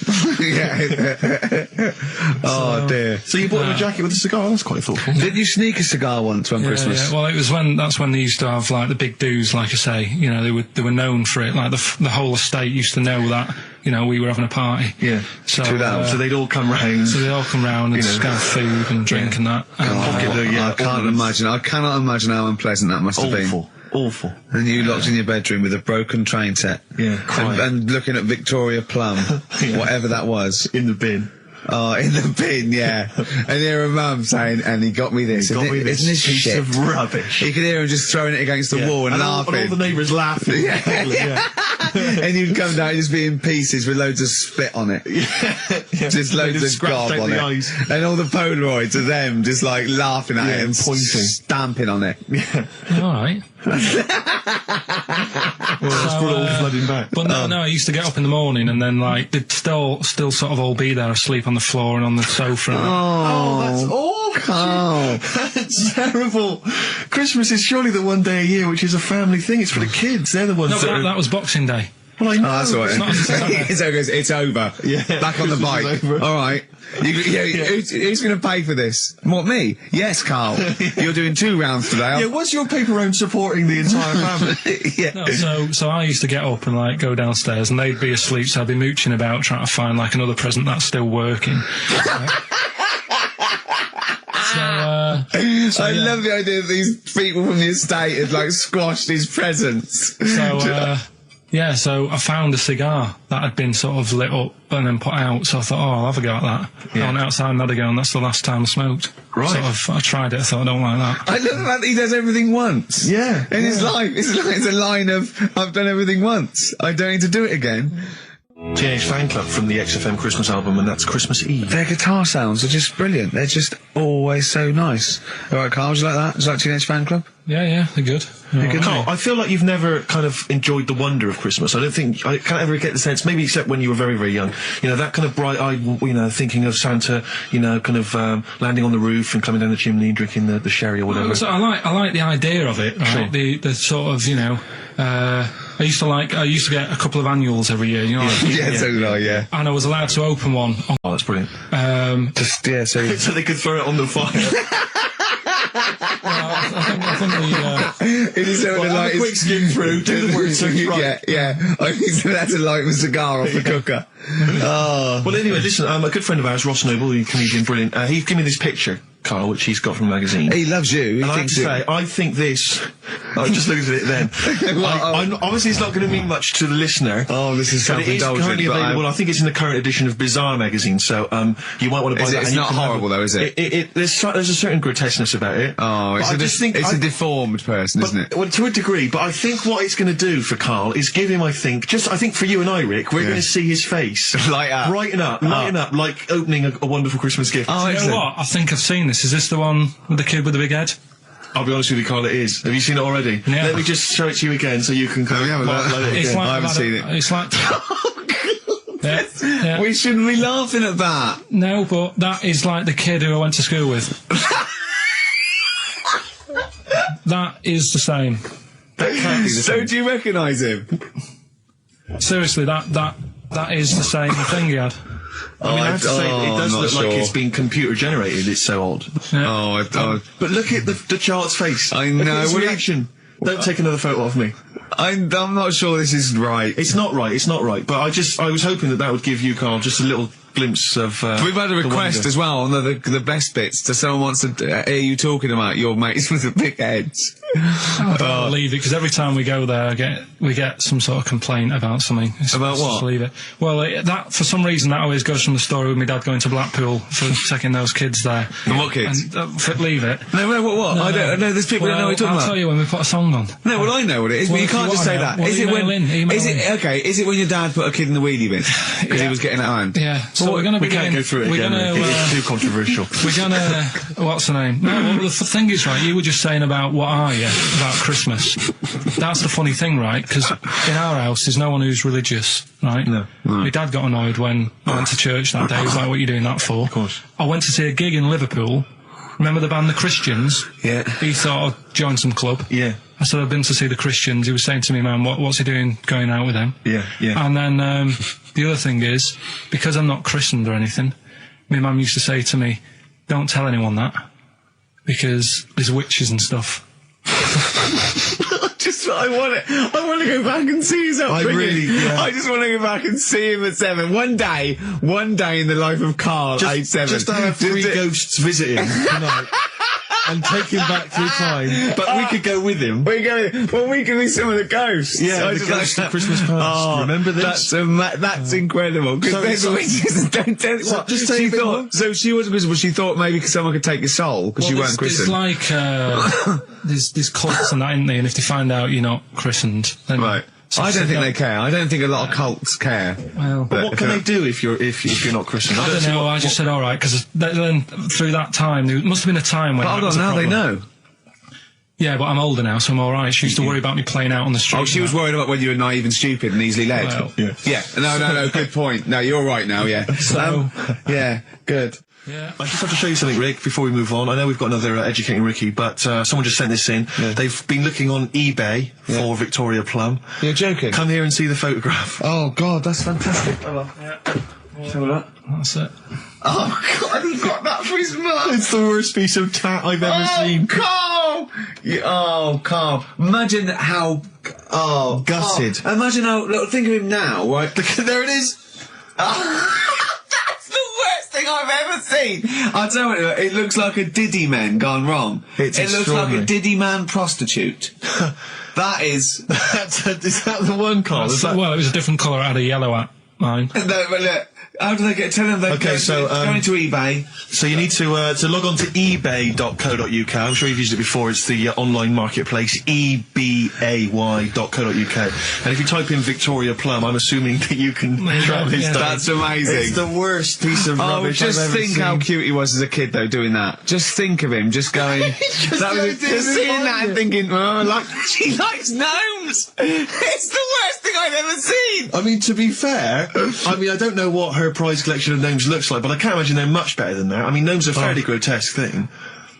Oh, dear. So you bought him a jacket with a cigar? That's quite thoughtful. Did you sneak a cigar once one Christmas? Yeah. Well, it was that's when they used to have like the big do's, like I say. You know, they were known for it. Like the whole estate used to know that. You know, we were having a party. Yeah. So So they'd all come round. So they'd all come round and just have food and drink and that. Pocket the I cannot imagine how unpleasant that must have been. Awful. Awful. And you locked in your bedroom with a broken train set. Yeah, crying. And looking at Victoria Plum, whatever that was. In the bin. Oh, in the bin, yeah. And hear a mum saying, and he got me this. Isn't this piece shit of rubbish? You could hear him just throwing it against the wall and laughing. And all the neighbours laughing. And you'd come down and just be in pieces with loads of spit on it. Just loads of gob on it. Eyes. And all the Polaroids of them just like laughing at it and pointing. stamping on it. All right. It's all flooding back. But no, I used to get up in the morning and then like they'd still sort of all be there asleep on the floor and on the sofa. Oh, that's awful. Oh. That's terrible. Christmas is surely the one day a year which is a family thing. It's for the kids. They're the ones No, that but are... that was Boxing Day. Well, I know. Oh, that's all right. It's over. Yeah. Back on the Christmas bike. is over. All right. Who's going to pay for this? What, me? Yes, Carl. You're doing 2 rounds today. Yeah, was your paper round supporting the entire family? Yeah. No, so I used to get up and like go downstairs and they'd be asleep, so I'd be mooching about trying to find like another present that's still working. I love the idea that these people from the estate had like squashed his presents. So I found a cigar that had been sort of lit up and then put out, so I thought, I'll have a go at that. I went outside and had a go, and that's the last time I smoked. Right. I tried it, I thought, I don't like that. I love the fact that he does everything once. Yeah. In his life. It's a line of, I've done everything once. I don't need to do it again. Teenage Fan Club from the XFM Christmas album, and that's Christmas Eve. Their guitar sounds are just brilliant. They're just always so nice. All right, Carl, would you like that? Is that Teenage Fan Club? Yeah, they're good. Carl, I feel like you've never kind of enjoyed the wonder of Christmas. I can't ever get the sense, maybe except when you were very, very young, that kind of bright-eyed, thinking of Santa, kind of landing on the roof and climbing down the chimney and drinking the sherry or whatever. So I like the idea of it, right? Sure. The sort of, I used to get a couple of annuals every year, So did I, yeah. and I was allowed to open one. Oh, that's brilliant. So they could throw it on the fire. I think it is sort of like a quick skim through, do the word search right. Yeah. I think that's like a cigar off the cooker. Oh. Well, anyway, listen, a good friend of ours, Ross Noble, the comedian, brilliant, he gave me this picture, Carl, which he's got from a magazine. He loves you. He And I have thinks to say, I think this... I just looked at it then. Obviously, it's not going to mean much to the listener. Oh, this is but it is self-indulgent. currently available. I think it's in the current edition of Bizarre magazine, so you might want to buy that. It's and not horrible, though, is it? There's a certain grotesqueness about it. Oh, it's a deformed person, isn't it? Well, to a degree, but I think what it's going to do for Carl is give him, I think for you and I, Rick, we're going to see his face light up, lighten up, like opening a wonderful Christmas gift. Oh, you know what? I think I've seen this. Is this the one with the kid with the big head? I'll be honest with you, Carl, it is. Have you seen it already? Yeah. Let me just show it to you again so you can kind of upload it It's again. like I haven't seen it. It's like. Yeah. We shouldn't be laughing at that. No, but that is like the kid who I went to school with. That is the same. That can't be the So same. do you recognise him? Seriously, that is the same thing he had. I mean, I have to say, it does I'm look not like sure. it's been computer generated. It's so odd. Yeah. But look at the child's face. I Look know. at his Well, reaction. Don't take another photo of me. I'm not sure this is right. It's not right. But I was hoping that would give you, Carl, just a little glimpse of. We've had a the request wonder. as well on the best bits. To someone wants to hear you talking about your mates with the big heads. I don't believe it, because every time we go there, we get some sort of complaint about something. About what? Just leave it. Well, that for some reason that always goes from the story with my dad going to Blackpool for taking those kids there. And what kids? And leave it. No, what? No, I don't know. There's people that know what you're talking I'll about. tell you when we put a song on. No, well, I know what it is, but Well, you if you can't just wanna say know, that. well, Is it email when? in. Is it when your dad put a kid in the wheelie bin because he was getting out of hand? Yeah. So we're going to We be can't go through it again. It's too controversial. We're gonna. What's the name? No, well, the thing is, right, you were just saying about what are you about Christmas. That's the funny thing, right? Because in our house, there's no one who's religious, right? No. My dad got annoyed when I went to church that day. He was like, what are you doing that for? Of course. I went to see a gig in Liverpool. Remember the band The Christians? Yeah. He thought I'd join some club. Yeah. I said, I've been to see The Christians. He was saying to me, man, what's he doing going out with them? Yeah. And then the other thing is, because I'm not christened or anything, my mum used to say to me, don't tell anyone that, because there's witches and stuff. I want to go back and see his upbringing. I just want to go back and see him at 7. One day in the life of Carl, age 7. Just to have 3 ghosts visiting tonight. and take him back through time. But we could go with him. We can be some of the ghosts. Yeah, the ghosts of Christmas past. Remember this? That's incredible. Because don't tell me what. Just say so she wasn't Christian, but she thought maybe someone could take your soul because you weren't christened. It's like there's cults and that, isn't there? And if they find out you're not christened, then right. I don't think they care. I don't think a lot of cults care. Well, but what can they do if you're not Christian? I don't know. I just said all right because then through that time there must have been a time when. But hold on, now they know. Yeah, but I'm older now, so I'm all right. She used to worry about me playing out on the street. Oh, she was worried about when you were naive and stupid and easily led. Well, yeah. No. Good point. No, you're right now. Yeah. So yeah, good. Yeah. I just have to show you something, Rick, before we move on. I know we've got another Educating Ricky, but someone just sent this in. Yeah. They've been looking on eBay for Victoria Plum. You're joking? Come here and see the photograph. Oh, God, that's fantastic. Show that. That's it. Oh, God, he got that for his mum. It's the worst piece of tat I've ever seen. Carl! Carl. Imagine how... Oh, gutted. Carl. Imagine how... Look, think of him now, right? There it is. That's the worst thing I've ever seen. I'll tell you, it looks like a Diddy man gone wrong. It looks like a Diddy man prostitute. That is... Is that the one, Carl? Well, it was a different colour. It had a yellow at mine. No, but look, how do they get... Tell them they go into eBay. So you need to log on to ebay.co.uk. I'm sure you've used it before. It's the online marketplace, ebay.co.uk. And if you type in Victoria Plum, I'm assuming that you can track this down. That's amazing. It's the worst piece of rubbish just I've ever think seen. how cute he was as a kid, though, doing that. Just think of him, just going... just seeing that and thinking, oh, she likes gnomes! It's the worst thing I've ever seen! I mean, to be fair, I don't know what her prize collection of gnomes looks like, but I can't imagine they're much better than that. I mean, gnomes are a fairly grotesque thing.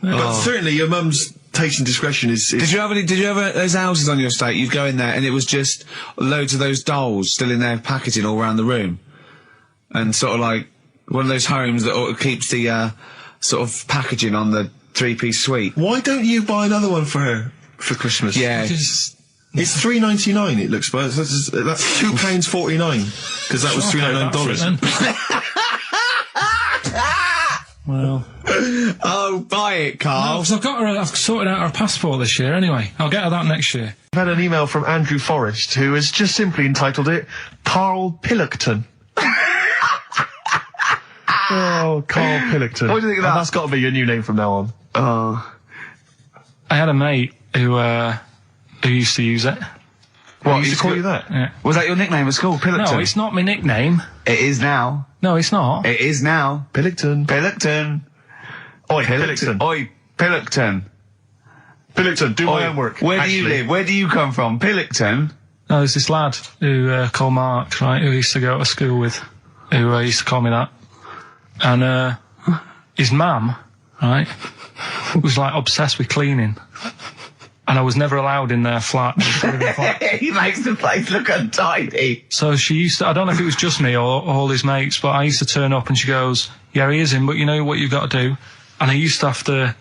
But certainly your mum's taste and discretion is... Did you have those houses on your estate? You'd go in there and it was just loads of those dolls still in their packaging all around the room. And sort of like one of those homes that keeps the sort of packaging on the three-piece suite. Why don't you buy another one for her for Christmas? Yeah. It's $3.99. It looks, but that's £2.49 because that was $3.99. Well, oh, buy it, Carl. No, 'cause I've sorted out her passport this year. Anyway, I'll get her that next year. I've had an email from Andrew Forrest who has just simply entitled it Karl Pilkington. Oh, Karl Pilkington. What do you think of that? That's got to be your new name from now on. Oh, I had a mate who used to use it. What, he used to call you that? Yeah. was that your nickname at school, Pilkington? No, it's not my nickname. It is now. No, it's not. It is now. Pilkington. Pilkington. Oi, Pilkington. Oi, Pilkington. Pilkington, do my homework. Where do you live? Where do you come from? Pilkington? No, there's this lad who called Mark, right, who I used to go to school with, who used to call me that. And his mum, right, was like obsessed with cleaning. And I was never allowed in their flat. He makes the place look untidy. So she used to, I don't know if it was just me or all his mates, but I used to turn up and she goes, yeah, he is in, but you know what you've got to do? And I used to have to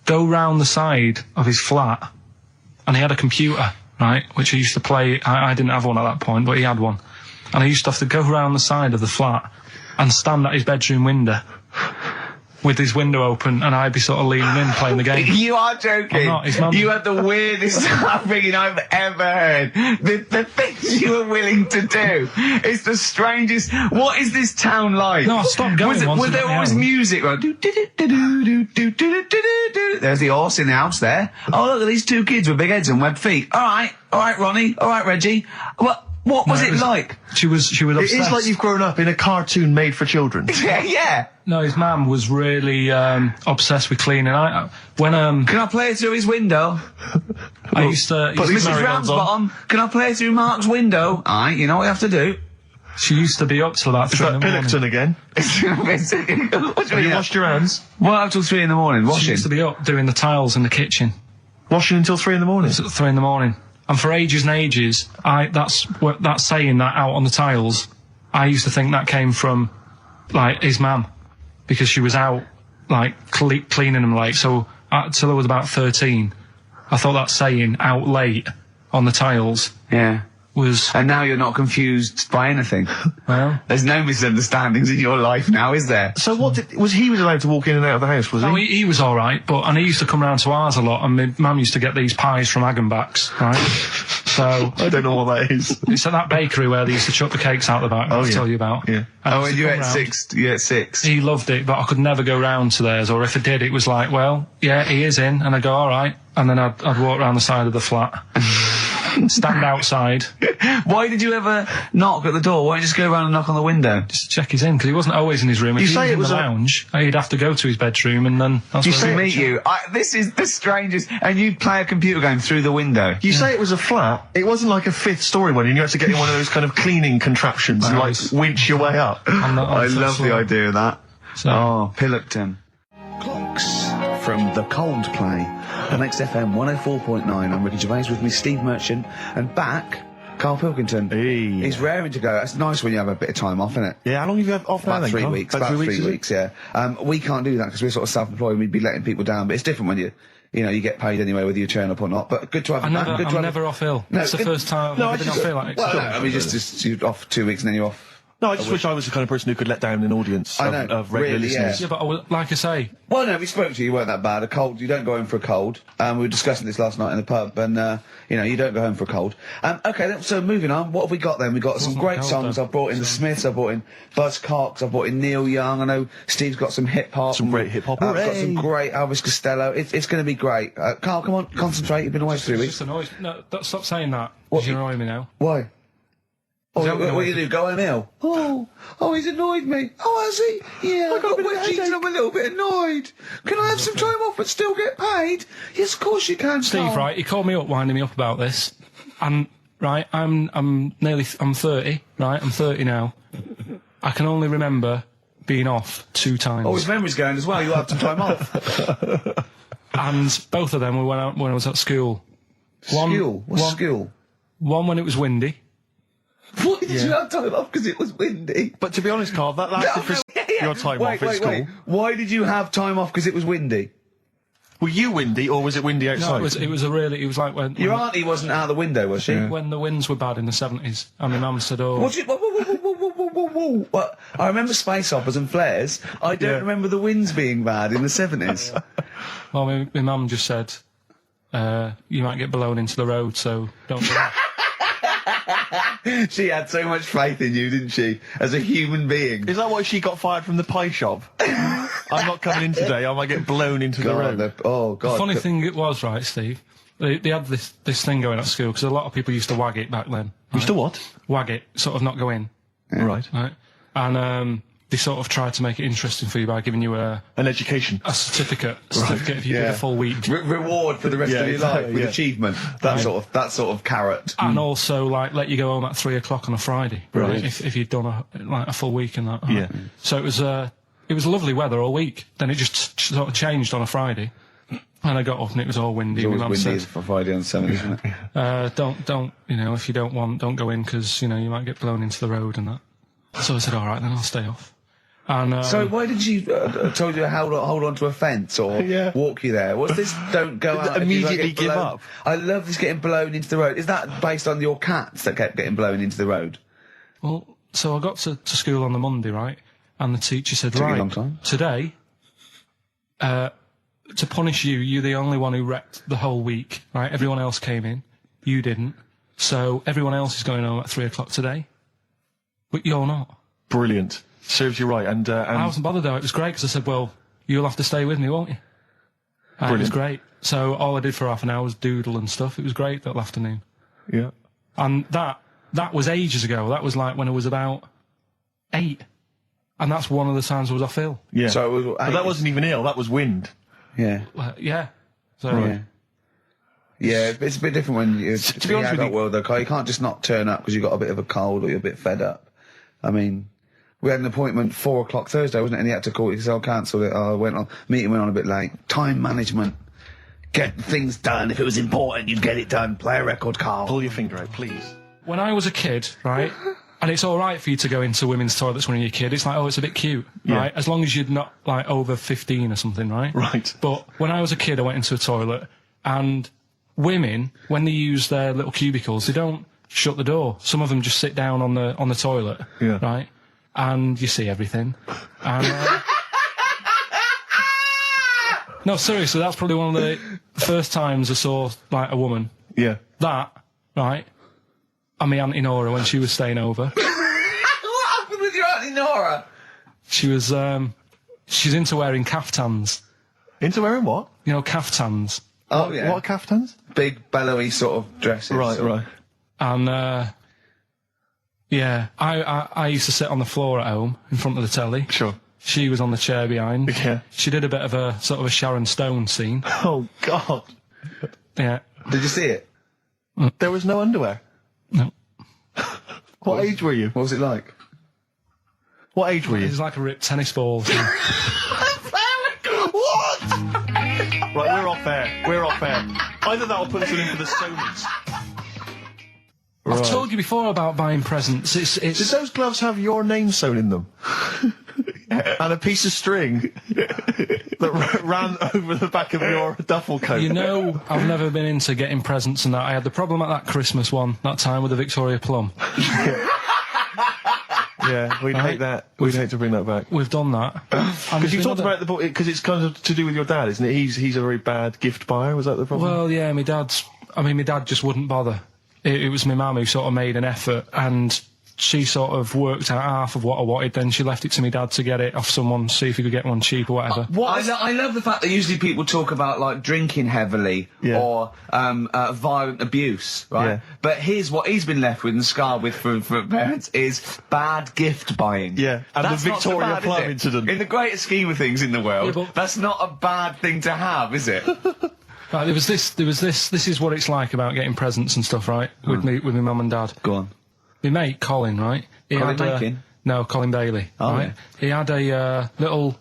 go round the side of his flat, and he had a computer, right, which I used to play. I didn't have one at that point, but he had one. And I used to have to go round the side of the flat and stand at his bedroom window with his window open, and I'd be sort of leaning in playing the game. You are joking. I'm not. His mum. You had the weirdest upbringing I've ever heard. The things you were willing to do. It's the strangest. What is this town like? No, I stopped going once. Was there always music? Like, there's the horse in the house there. Oh, look at these two kids with big heads and webbed feet. All right, Ronnie. All right, Reggie. What was it like? She was obsessed. It is like you've grown up in a cartoon made for children. Yeah. No, his mum was really obsessed with cleaning. Can I play it through his window? I used to... Mrs. Ramsbottom, can I play it through Mark's window? Aye, you know what you have to do. She used to be up till about 3 in the morning. Pilkington again? Have you washed your hands? What, up till 3 in the morning? Washing? She used to be up doing the tiles in the kitchen. Washing until 3 in the morning? It's at 3 in the morning. And for ages and ages, that's saying that out on the tiles, I used to think that came from, like, his mum. Because she was out, like, cleaning them late. So, till I was about 13, I thought that saying, out late, on the tiles, yeah, was... And now you're not confused by anything. Well... There's no misunderstandings in your life now, is there? So he was allowed to walk in and out of the house, was he? Oh, he was all right, and he used to come round to ours a lot, and my mum used to get these pies from Hagenbach's, right? So... I don't know what that is. It's at that bakery where they used to chuck the cakes out the back, I'll tell you about. Yeah. And you ate six. He loved it, but I could never go round to theirs, or if I did, it was like, well, yeah, he is in, and I'd go, all right, and then I'd walk round the side of the flat. Stand outside. Why did you ever knock at the door? Why don't you just go around and knock on the window? Just to check he's in, because he wasn't always in his room. If he was in the lounge, he'd have to go to his bedroom, and then... Used to meet you. This is the strangest... And you'd play a computer game through the window. You say it was a flat. It wasn't like a fifth-story one, and you had to get in one of those kind of cleaning contraptions and, like, winch your way up. I love the idea of that. So. Pilkington. Clocks from The Coldplay on XFM 104.9. I'm Ricky Gervais, with me Steve Merchant, and back, Karl Pilkington. Hey. He's raring to go. That's nice when you have a bit of time off, isn't it? Yeah, how long have you had off now, About 3 weeks. About 3 weeks, yeah. We can't do that because we're sort of self-employed and we'd be letting people down, but it's different when you get paid anyway whether you turn up or not. But good to have I'm never off ill. No, it's the first time I've ever been off ill. Like, well, no, I mean, just you're off 2 weeks and then you're off. No, I just wish I was the kind of person who could let down an audience of regular listeners. Yeah, but like I say... Well, no, we spoke to you, you weren't that bad. A cold, you don't go home for a cold. We were discussing this last night in the pub, and, you don't go home for a cold. Okay, so moving on, what have we got then? We've got some great songs. I've brought in the Smiths, I've brought in Buzz Cox, I've brought in Neil Young. I know Steve's got some hip-hop. Some great hip-hop. I've got some great Elvis Costello. It's going to be great. Carl, come on, concentrate. You've been away for 3 weeks. Just annoyed. No, stop saying that. What? You're annoying me now. Why? What you do? Go home ill? Oh, he's annoyed me. Oh, has he? Yeah, I got I'm a little bit annoyed. Can I have some time off but still get paid? Yes, of course you can, Steve, Carl. right, he called me up, winding me up about this. And, right, I'm 30, right? I'm 30 now. I can only remember being off 2 times. Oh, his memory's going as well. You'll have some time off. And both of them were when I was at school. What's school? One when it was windy. Why did you have time off? Because it was windy. But to be honest, Carl, that lasted for your time off at school. Why did you have time off? Because it was windy. Were you windy, or was it windy outside? No, it was like when... Your auntie wasn't out the window, was she? When the winds were bad in the 70s, and my mum said, oh... What? I remember space operas and flares. I don't remember the winds being bad in the 70s. Well, my mum just said, you might get blown into the road, so don't do that. She had so much faith in you, didn't she? As a human being. Is that why she got fired from the pie shop? I'm not coming in today, I might get blown into the road. God. The funny thing it was, right, Steve, they had this thing going at school, because a lot of people used to wag it back then. Right? Used to what? Wag it, sort of not go in. Yeah. Right. And they sort of tried to make it interesting for you by giving you an education. A certificate if you did a full week. Reward for the rest of your life with achievement. That sort of carrot. And also, like, let you go home at 3 o'clock on a Friday. Right. If you'd done a full week and that. Yeah. So it was lovely weather all week. Then it just sort of changed on a Friday. And I got up and it was all windy. It was windy for Friday on 7th, isn't it? Don't, if you don't go in because, you might get blown into the road and that. So I said, all right, then I'll stay off. And, so why did she told you to hold on to a fence or walk you there? What's this? Don't go out. Immediately give up. I love this getting blown into the road. Is that based on your cats that kept getting blown into the road? Well, so I got to school on the Monday, right? And the teacher said, Took you a long time. Today, to punish you, you're the only one who wrecked the whole week, right? Everyone else came in. You didn't. So everyone else is going home at 3 o'clock today. But you're not. Brilliant. Serves you right. And I wasn't bothered though. It was great because I said, well, you'll have to stay with me, won't you? And it was great. So all I did for half an hour was doodle and stuff. It was great that afternoon. Yeah. And that was ages ago. That was like when I was about 8. And that's one of the times I was off ill. Yeah. So it was, but that wasn't even ill. That was wind. Yeah. Yeah. So. Right. Yeah, it's a bit different when you're to be honest with you, world though, Carl. You can't just not turn up because you've got a bit of a cold or you're a bit fed up. I mean, we had an appointment 4 o'clock Thursday, wasn't it? And he had to call it because I cancelled it. Meeting went on a bit late. Time management. Get things done. If it was important, you'd get it done. Play a record, Carl. Pull your finger out, please. When I was a kid, right, and it's all right for you to go into women's toilets when you're a kid. It's like, oh, it's a bit cute, right? As long as you're not, like, over 15 or something, right? Right. But when I was a kid, I went into a toilet, and women, when they use their little cubicles, they don't shut the door. Some of them just sit down on the toilet, Yeah. right? And you see everything. And, no, seriously, that's probably one of the first times I saw, like, a woman. Yeah. That, right, and my Auntie Nora when she was staying over. What happened with your Auntie Nora? She was, she's into wearing caftans. Into wearing what? You know, caftans. Oh, yeah. What caftans? Big, bellowy sort of dresses. Right. And, yeah, I used to sit on the floor at home in front of the telly. Sure. She was on the chair behind. Yeah. She did a bit of a sort of a Sharon Stone scene. Oh, God. Yeah. Did you see it? There was no underwear. No. What age were you? What was it like? What age were It you? was like a ripped tennis ball. What? Right, we're off air. We're off air. Either that or put us in for the Sonys. I've told you before about buying presents. Did those gloves have your name sewn in them? And a piece of string that ran over the back of your duffel coat? You know, I've never been into getting presents and that. I had the problem at that Christmas one, that time with the Victoria Plum. Yeah, we'd hate that. We'd hate to bring that back. We've done that. Because you talked about the book, because it's kind of to do with your dad, isn't it? He's a very bad gift buyer. Was that the problem? Well, yeah, my dad just wouldn't bother. It was my mum who sort of made an effort, and she sort of worked out half of what I wanted, then she left it to my dad to get it off someone, see if he could get one cheap or whatever. I love the fact that usually people talk about, like, drinking heavily or violent abuse, right? Yeah. But here's what he's been left with and scarred with from parents is bad gift buying. Yeah, and That's the not so Victoria bad, Plum is it? incident. In the greater scheme of things in the world, Yeah, but- that's not a bad thing to have, is it? Right, there was this, this is what it's like about getting presents and stuff, right? With my mum and dad. Go on. My mate, Colin, right? He Colin had Makin? No, Colin Bailey, Oh, right? yeah. He had a little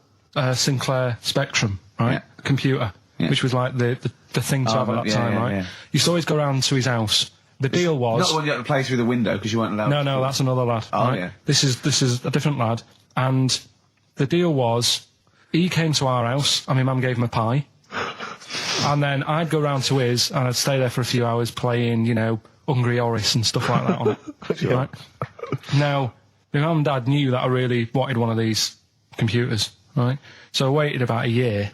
Sinclair Spectrum, right? Yeah. Computer, Yeah. which was like the thing to have at that yeah, time, yeah, right? yeah. Used to always go round to his house. The deal was... Not the one you had to play through the window because you weren't allowed No, that's another lad. Oh, right? yeah. This is a different lad. And the deal was, he came to our house, and my mum gave him a pie. And then I'd go round to his, and I'd stay there for a few hours playing, you know, Hungry Horace and stuff like that on it. Yeah. Right? Now, my mum and dad knew that I really wanted one of these computers, right? So I waited about a year.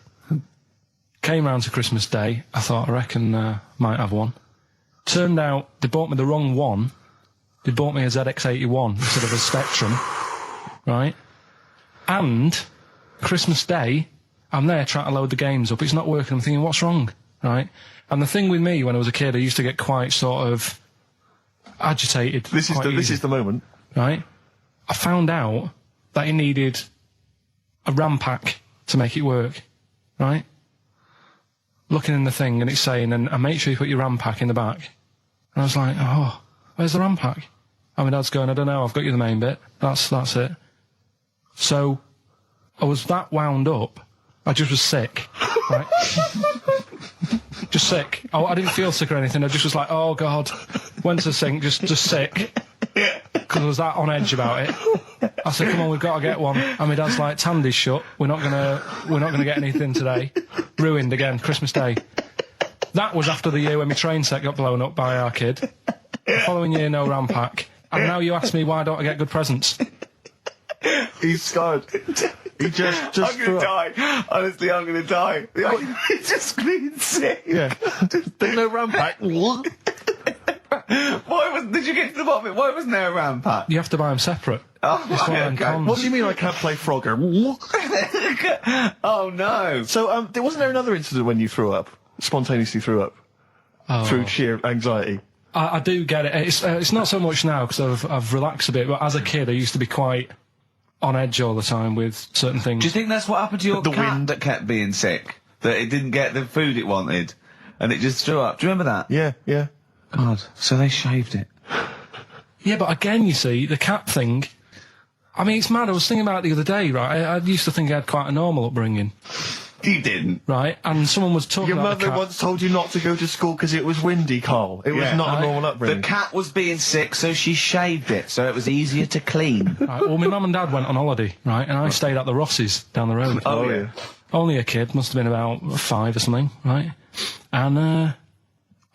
Came round to Christmas Day. I thought, I reckon might have one. Turned out they bought me the wrong one. They bought me a ZX81 instead of a Spectrum, right? And Christmas Day, I'm there trying to load the games up. It's not working. I'm thinking, what's wrong, right? And the thing with me when I was a kid, I used to get quite sort of agitated. This is the moment. Right? I found out that it needed a RAM pack to make it work, right? Looking in the thing and it's saying, and make sure you put your RAM pack in the back. And I was like, oh, where's the RAM pack? And my dad's going, I don't know, I've got you the main bit. That's it. So I was that wound up, I just was sick, right? Just sick. I didn't feel sick or anything, I just was like, oh God. Went to the sink, just sick. Because I was that on edge about it. I said, come on, we've got to get one. And my dad's like, Tandy's shut. We're not gonna get anything today. Ruined again, Christmas Day. That was after the year when my train set got blown up by our kid. The following year, no RAM pack. And now you ask me why don't I get good presents? He's scarred. He just I'm gonna die. Honestly, I'm gonna die. It's just clean sick. Yeah. There's no RAM pack. Did you get to the bottom of it? Why wasn't there a RAM pack? You have to buy them separate. Oh, It's one of them okay. cons. What do you mean I can't play Frogger? Oh no. So, wasn't there another incident when you threw up? Spontaneously threw up? Through sheer anxiety? I do get it. It's not so much now because I've relaxed a bit, but as a kid I used to be quite on edge all the time with certain things. Do you think that's what happened to your The cat wind. that kept being sick? That it didn't get the food it wanted? And it just threw up? Do you remember that? Yeah. God, so they shaved it. Yeah, but again, you see, the cat thing, I mean, it's mad. I was thinking about it the other day, right? I used to think I had quite a normal upbringing, You didn't. right? And someone was talking Your about the mother cat. once told you not to go to school because it was windy, Carl. It was Yeah. not a normal The upbringing. cat was being sick, so she shaved it, so it was easier to clean. Right, well, my mum and dad went on holiday, right? And I stayed at the Rosses down the road. Oh, yeah. Only a kid, must have been about 5 or something, right? And I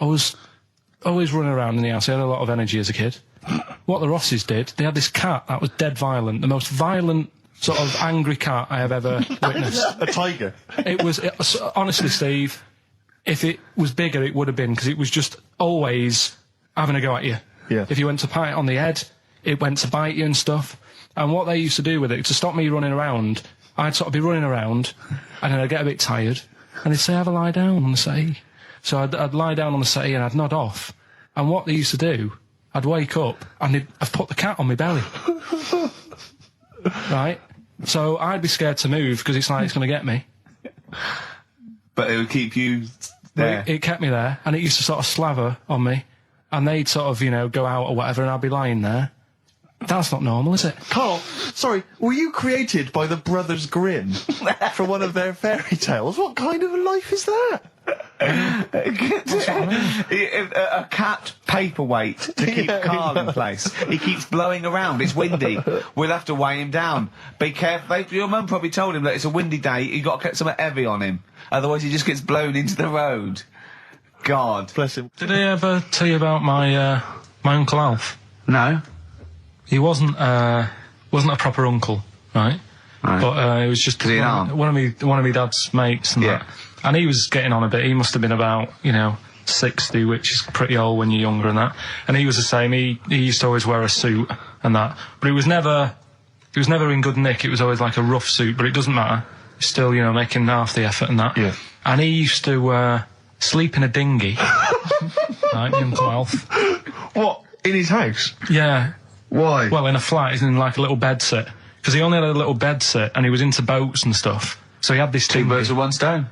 was always running around in the house. He had a lot of energy as a kid. What the Rosses did, they had this cat that was dead violent, the most violent sort of angry cat I have ever witnessed. A tiger. It was honestly, Steve, if it was bigger, it would have been, because it was just always having a go at you. Yeah. If you went to pat it on the head, it went to bite you and stuff. And what they used to do with it, to stop me running around, I'd sort of be running around, and then I'd get a bit tired, and they'd say, have a lie down on the settee. So I'd lie down on the settee and I'd nod off. And what they used to do, I'd wake up and I'd put the cat on my belly. Right? So I'd be scared to move because it's like it's going to get me. But it would keep you there. It kept me there, and it used to sort of slaver on me, and they'd sort of, go out or whatever, and I'd be lying there. That's not normal, is it? Carl, sorry, were you created by the Brothers Grimm for one of their fairy tales? What kind of a life is that? A cat paperweight to keep Carl in place. He keeps blowing around. It's windy. We'll have to weigh him down. Be careful. Your mum probably told him that it's a windy day. You got to get something heavy on him, otherwise he just gets blown into the road. God Bless him. Did I ever tell you about my Uncle Alf? No. He wasn't a proper uncle, right? But it was just one of my dad's mates and that. And he was getting on a bit. He must have been about 60, which is pretty old when you're younger and that. And he was the same. He used to always wear a suit and that, but it was never in good nick. It was always like a rough suit, but it doesn't matter. He's still making half the effort and that. Yeah. And he used to sleep in a dinghy. Right, my Uncle Alf. What, in his house? Yeah. Why? Well, in a flat, he's in like a little bed sit. Because he only had a little bed sit, and he was into boats and stuff. So he had this Two birds with one stone.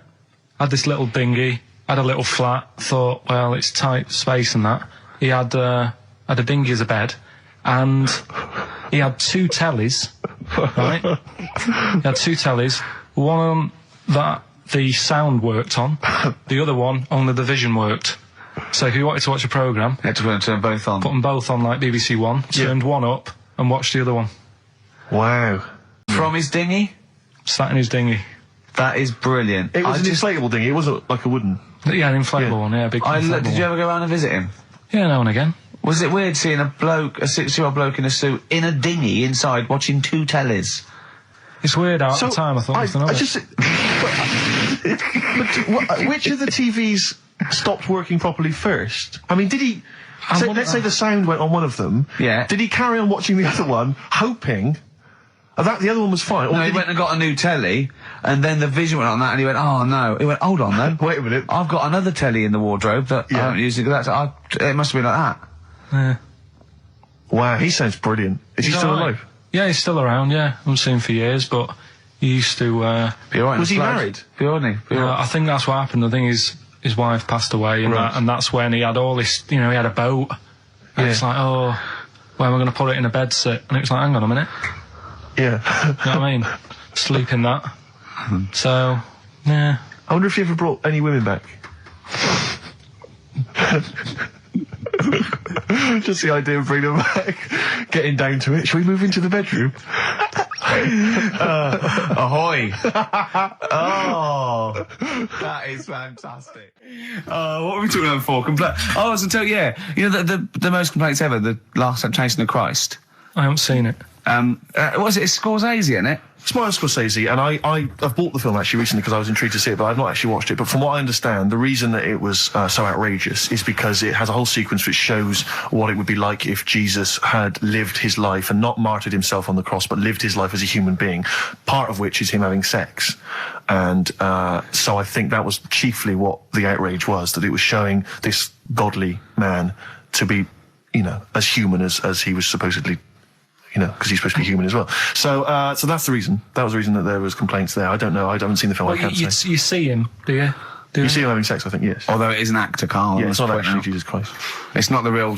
Had this little dinghy, had a little flat, thought, well, it's tight space and that. He had a dinghy as a bed, and he had 2 tellies, right? He had 2 tellies, one that the sound worked on, the other one only the vision worked. So if you wanted to watch a programme, you had to turn both on. Put them both on like BBC One, turned one up and watched the other one. Wow. From his dinghy? Sat in his dinghy. That is brilliant. It was an inflatable dinghy, it wasn't like a wooden. Yeah, an inflatable one, big inflatable Did you ever go around and visit him? Yeah, now and again. Was it weird seeing a 60-year-old bloke in a suit in a dinghy inside watching 2 tellies? It's weird at the time, I thought. Which of the TVs stopped working properly first? I mean, did he... let's say the sound went on one of them. Yeah. Did he carry on watching the other one, hoping that the other one was fine? Or no, he went and got a new telly, and then the vision went on that, and he went, oh no. He went, hold on though. Wait a minute. I've got another telly in the wardrobe that I haven't used it. It must have been like that. Yeah. Wow, he sounds brilliant. Is he still alive? Yeah, he's still around, yeah. I haven't seen him for years, but he used to... was he married? I think that's what happened. I think his wife passed away, and that's when he had all this... he had a boat. And it's like, oh, where am I going to put it in a bed sit? And it was like, hang on a minute. Yeah. You know what I mean? Sleep in that. So, yeah. I wonder if he ever brought any women back. Just the idea of bringing them back, getting down to it. Shall we move into the bedroom? Ahoy! Oh, that is fantastic. What were we talking about before? I was until the most complaints ever. The Last Temptation of Christ. I haven't seen it. Was it? It's Scorsese, isn't it? It's Martin Scorsese, and I've bought the film actually recently because I was intrigued to see it, but I've not actually watched it. But from what I understand, the reason that it was so outrageous is because it has a whole sequence which shows what it would be like if Jesus had lived his life and not martyred himself on the cross, but lived his life as a human being, part of which is him having sex. And so I think that was chiefly what the outrage was, that it was showing this godly man to be, as human as he was supposedly, because he's supposed to be human as well. So that's the reason. That was the reason that there was complaints there. I don't know. I haven't seen the film. Well, I can't say. You see him, do you? You see him having sex, I think, yes. Although it is an actor, Carl. Yeah, it's not actually Jesus Christ. It's not the real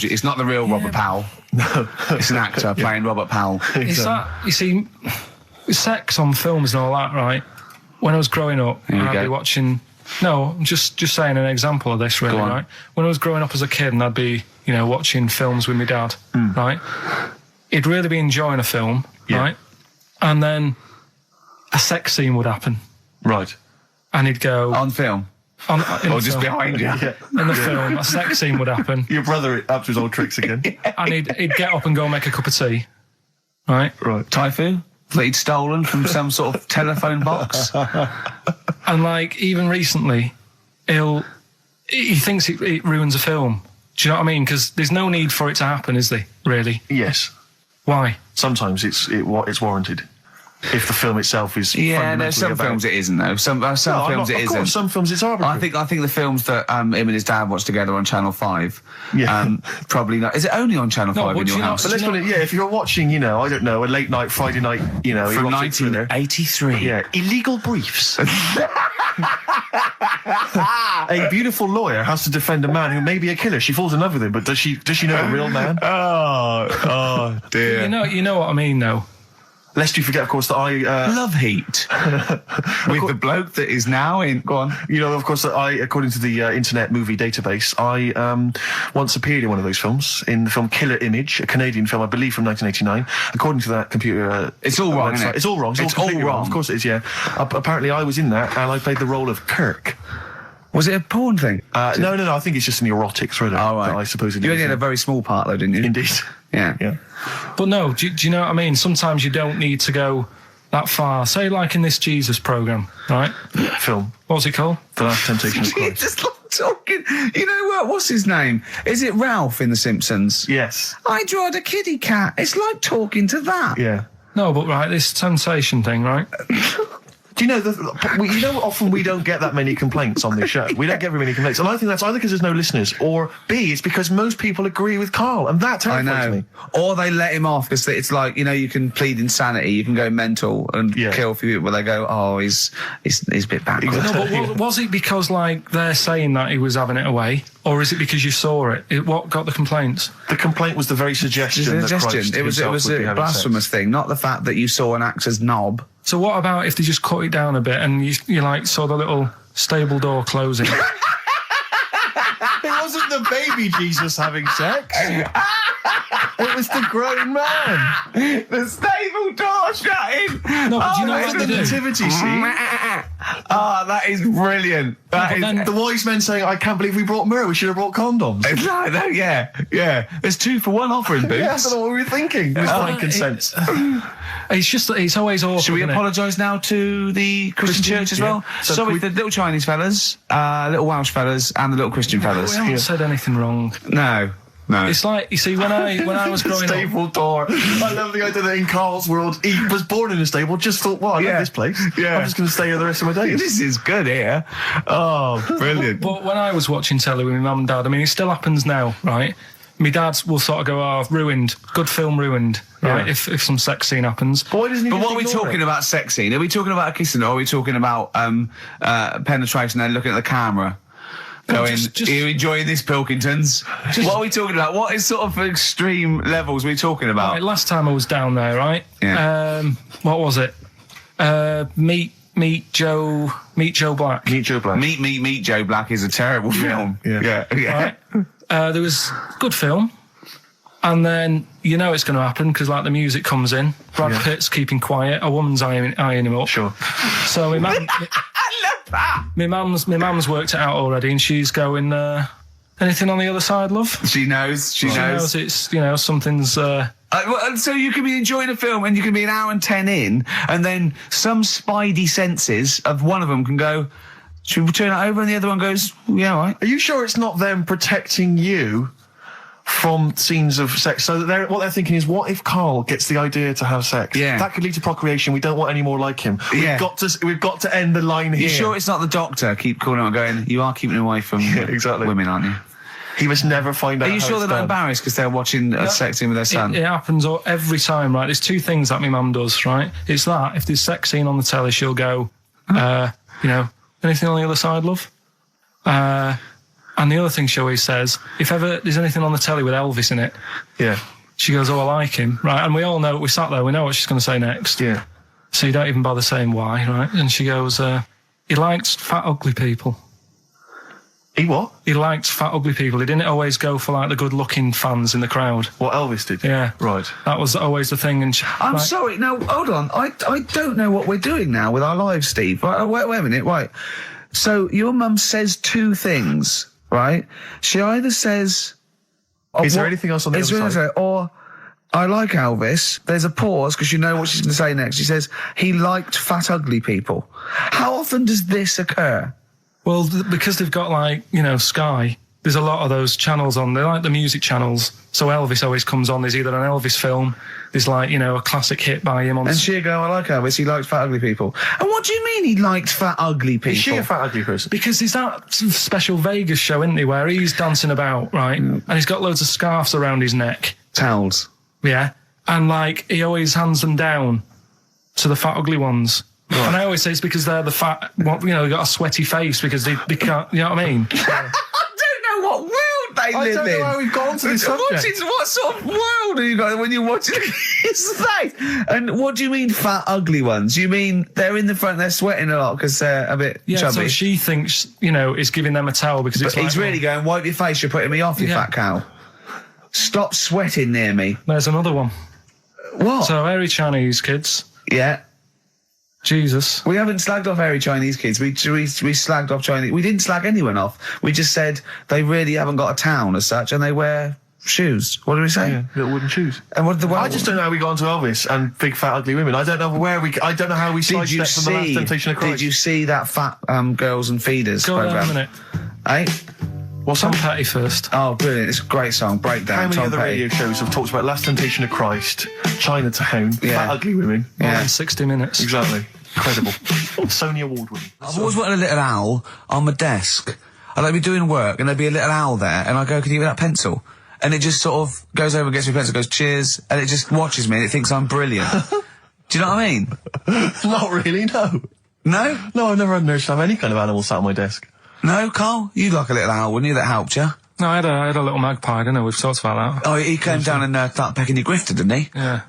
Robert Powell. No. It's an actor playing Robert Powell. It's that, you see, sex on films and all that, right? When I was growing up, I'd be watching... No, I'm just saying an example of this, really, right? When I was growing up as a kid and I'd be, watching films with my dad, right? He'd really be enjoying a film, right? And then a sex scene would happen. Right. And he'd go... On film? In Or the just film. behind you. In the film, a sex scene would happen, Your brother up to his old tricks again. and he'd get up and go make a cup of tea, right? Right. Typhoon that he'd stolen from some sort of telephone box. And like even recently, he thinks it ruins a film. Do you know what I mean? Because there's no need for it to happen, is there? Really? Yes. Why? Sometimes it's warranted. If the film itself is Yeah, some about- films it isn't though. Some films it of isn't. course, some films it's arbitrary. I think the films that him and his dad watched together on Channel 5, Yeah. probably not. Is it only on Channel 5 but in do your you not- house? But let's put it, if you're watching, I don't know, a late night, Friday night, From erotic thriller. 1983. Yeah, illegal briefs. A beautiful lawyer has to defend a man who may be a killer. She falls in love with him, but does she know the real man? Oh dear. You know what I mean, though. Lest you forget, of course, that I... Love Heat. With the bloke that is now in... Go on. of course, that I, according to the Internet Movie Database, I once appeared in one of those films, in the film Killer Image, a Canadian film, I believe, from 1989. According to that computer... It's all wrong, isn't it? It's all wrong. It's all completely wrong. Of course it is, yeah. Apparently I was in that, and I played the role of Kirk. Was it a porn thing? No, I think it's just an erotic thriller. Oh, right. That I suppose it You is. only had a very small part, though, didn't you? Indeed. Yeah. Yeah. But no, do you know what I mean? Sometimes you don't need to go that far. Say like in this Jesus program, right? Film. What's it called? The Last Temptation of You Christ. just like talking. You know what? What's his name? Is it Ralph in The Simpsons? Yes. I drawed a kitty cat. It's like talking to that. Yeah. No, but right, this sensation thing, right? Do you know, often we don't get that many complaints on this show. We don't get very many complaints. And I think that's either because there's no listeners, or B, it's because most people agree with Carl, and that I terrifies know. me. Or they let him off because it's like, you can plead insanity, you can go mental and kill a few people, where they go, oh, he's a bit bad. No, but was it because, like, they're saying that he was having it away? Or is it because you saw it? What got the complaints? The complaint was the very suggestion that Christ It was himself would be a having blasphemous thing, not the fact that you saw an actor's knob. So what about if they just cut it down a bit and you like saw the little stable door closing? It wasn't the baby Jesus having sex. It was the grown man. The stable door shutting. No, but do you know It's what the they do? nativity scene. Oh, that is brilliant. That is. then- The wise men saying, I can't believe we brought myrrh, we should have brought condoms. It's like that, yeah. There's 2 for 1 offering, Boots. Yeah, I don't know what we were thinking. With frankincense. It's just that it's always awkward. Should we isn't it? apologise now to the Christian church as well? So Sorry, can we- the little Chinese fellas, little Welsh fellas, and the little Christian fellas. We haven't said anything wrong. No. It's like, you see, when I was growing up, Stable door. I love the idea that in Carl's world, he was born in a stable, just thought, well, I love this place. Yeah. I'm just going to stay here the rest of my days. This is good here. Oh, brilliant. but when I was watching telly with my mum and dad, I mean, it still happens now, right? My dad will sort of go, oh, ruined, good film ruined, right? Yeah. If some sex scene happens. But why doesn't he But just what are we ignore talking it? about sex scene? Are we talking about a kissing, or are we talking about penetration and looking at the camera? Going, just- are you enjoying this, Pilkingtons? What are we talking about? What is sort of extreme levels we talking about? Right, last time I was down there, right? Yeah. What was it? Meet Joe Black. Meet Joe Black. Meet Joe Black is a terrible film. yeah. Right? There was good film, and then it's going to happen because like the music comes in. Brad Pitt's keeping quiet. A woman's eyeing him up. Sure. So my mum, I love that. my mum's worked it out already, and she's going. Anything on the other side, love? She knows. She She knows. knows it's something's. Well, so you can be enjoying a film and you can be an hour and 10 in, and then some spidey senses of one of them can go, should we turn it over? And the other one goes, yeah, all right. Are you sure it's not them protecting you from scenes of sex? So that what they're thinking is, what if Carl gets the idea to have sex? Yeah. That could lead to procreation. We don't want any more like him. Yeah. We've got to end the line here. You sure it's not the doctor? Keep calling on going, you are keeping away from exactly. women, aren't you? He must never find out. Are you how sure it's they're not done. embarrassed because they're watching a sex scene with their son? It happens every time, right? There's 2 things that my mum does, right? It's that if there's sex scene on the telly, she'll go, anything on the other side, love? And the other thing she always says, if ever there's anything on the telly with Elvis in it, Yeah. she goes, oh, I like him, right? And we all know, we sat there, we know what she's going to say next. Yeah. So you don't even bother saying why, right? And she goes, he likes fat, ugly people. He what? He liked fat, ugly people. He didn't always go for like the good-looking fans in the crowd. What Elvis did? Yeah. Right. That was always the thing. And I'm sorry. Now, hold on. I don't know what we're doing now with our lives, Steve. Wait a minute. Right. So your mum says two things, right? She either says... Is there anything else on the other side? Or, I like Elvis. There's a pause, because you know what she's going to say next. She says, he liked fat, ugly people. How often does this occur? Well, because they've got, like, you know, Sky, there's a lot of those channels on. They're like the music channels. So Elvis always comes on. There's either an Elvis film, there's, like, you know, a classic hit by him on... And she'll go, I like Elvis, he likes fat, ugly people. And what do you mean he liked fat, ugly people? Is she a fat, ugly person? Because there's that special Vegas show, isn't he, where he's dancing about, right? And he's got loads of scarves around his neck. Towels. Yeah. And, like, he always hands them down to the fat, ugly ones. Right. And I always say it's because they're the fat, you know, they've got a sweaty face because they can't, you know what I mean? I don't know what world they live in. I don't know how we've gone to this subject. What sort of world are you got when you're watching his face? And what do you mean fat, ugly ones? You mean they're in the front, they're sweating a lot because they're a bit chubby? So she thinks, you know, is giving them a towel because it's But he's really going, wipe your face, you're putting me off, you fat cow. Stop sweating near me. There's another one. What? So, hairy Chinese kids. Yeah. Jesus. We haven't slagged off hairy Chinese kids. We slagged off Chinese... We didn't slag anyone off. We just said they really haven't got a town as such, and they wear shoes. What did we say? Yeah, little wooden shoes. And what did the... I just don't know how we got onto Elvis and big, fat, ugly women. I don't know I don't know how we sidestepped from the Last Temptation of Christ. Did you see that Fat Girls and Feeders Go programme? on a minute. Eh? What's Tom Petty first? Oh, brilliant. It's a great song. Breakdown. How many Tom other Petty. radio shows have talked about Last Temptation of Christ, Chinatown, fat, ugly women? More than 60 minutes. Exactly. Incredible. Sony Award winning. I've always wanted a little owl on my desk. I'd like be doing work and there'd be a little owl there and I go, can you give me that pencil? And it just sort of goes over and gets me a pencil, goes, cheers, and it just watches me and it thinks I'm brilliant. Do you know what I mean? Not really, no. No? No, I've never had an urge to have any kind of animal sat on my desk. No, Carl? You'd like a little owl, wouldn't you? That helped you? No, I had a little magpie, didn't I? We've talked about that. Oh, he came down and started pecking your grifter, didn't he? Yeah.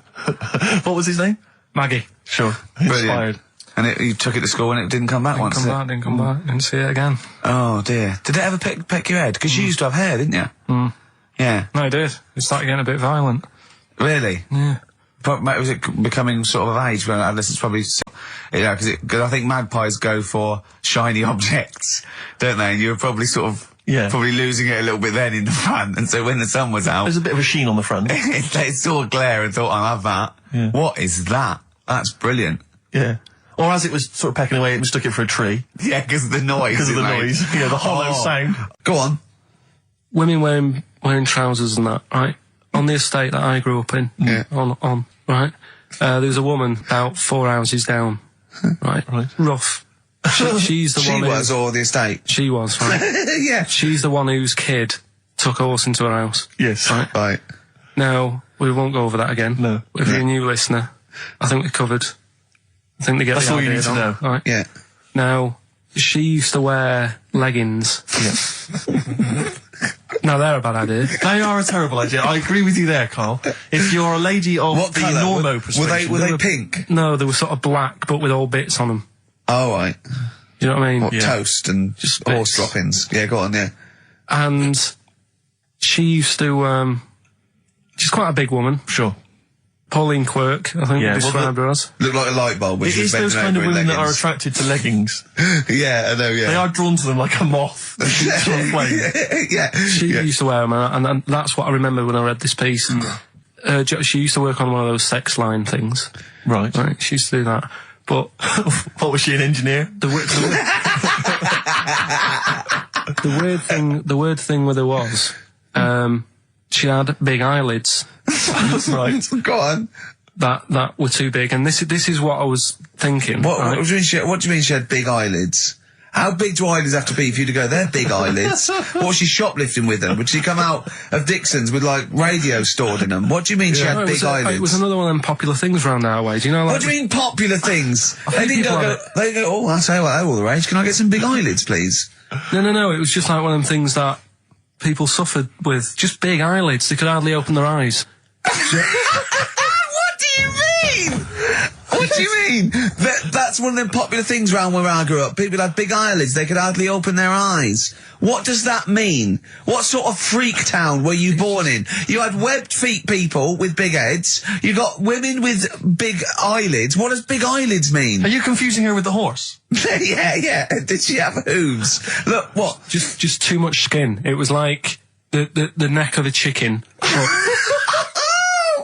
What was his name? Maggie. Sure. Brilliant. Inspired. And you took it to school and it didn't come back once, Didn't come back. Didn't see it again. Oh, dear. Did it ever peck your head? Because you used to have hair, didn't you? Mm. Yeah. No, it did. It started getting a bit violent. Really? Yeah. But was it becoming sort of of age when adolescents probably... Yeah, because I think magpies go for shiny objects, don't they? And you were probably sort of... Yeah. Probably losing it a little bit then in the front. And so when the sun was out... There's a bit of a sheen on the front. it saw a glare and thought, I'll have that. Yeah. What is that? That's brilliant. Yeah. Or as it was sort of pecking away, it mistook it for a tree. Yeah, because of the noise. Because of the noise. Yeah, the hollow sound. Go on. Women wearing trousers and that, right? On the estate that I grew up in. Yeah. On, right? There was a woman about 4 houses down. Right? Rough. She's the one She was, or the estate? She was, right? Yeah. She's the one whose kid took a horse into her house. Yes. Right. Now, we won't go over that again. No. If you're a new listener, I think we covered. I think they get That's the all you idea need to know. Right? Yeah. Now, she used to wear leggings. Yeah. Now, they're a bad idea. They are a terrible idea. I agree with you there, Carl. If you're a lady of What the colour? normo persuasion... Were they pink? No, they were sort of black, but with all bits on them. Oh, right. You know what I mean? What, Yeah. toast and Just horse bits. droppings? Yeah, go on, yeah. And she used to, she's quite a big woman. Sure. Pauline Quirk, I think Yeah, we described her as. Look like a light bulb. It is those kind of women that are attracted to leggings. Yeah, I know, yeah. They are drawn to them like a moth. That shoots on a flame. Yeah. She used to wear them, and that's what I remember when I read this piece. She used to work on one of those sex line things. Right. Right, she used to do that. But What, was she, an engineer? the weird thing with her was, she had big eyelids Right. Go on. that were too big, and this is what I was thinking. What right? do you mean she had big eyelids? How big do eyelids have to be for you to go, they're big eyelids? What was she shoplifting with them? Would she come out of Dixon's with, like, radio stored in them? What do you mean she No, had big eyelids? It was another one of them popular things around our way. Do you know, like... What do you mean popular things? They think didn't people go, have they go, oh, I'll tell you what, they're all the rage. Can I get some big eyelids, please? No. It was just like one of them things that people suffered with. Just big eyelids. They could hardly open their eyes. What do you mean? What do you mean? That's one of them popular things around where I grew up. People had big eyelids. They could hardly open their eyes. What does that mean? What sort of freak town were you born in? You had webbed feet people with big heads. You got women with big eyelids. What does big eyelids mean? Are you confusing her with the horse? Yeah. Did she have hooves? Look, what? Just too much skin. It was like the neck of a chicken,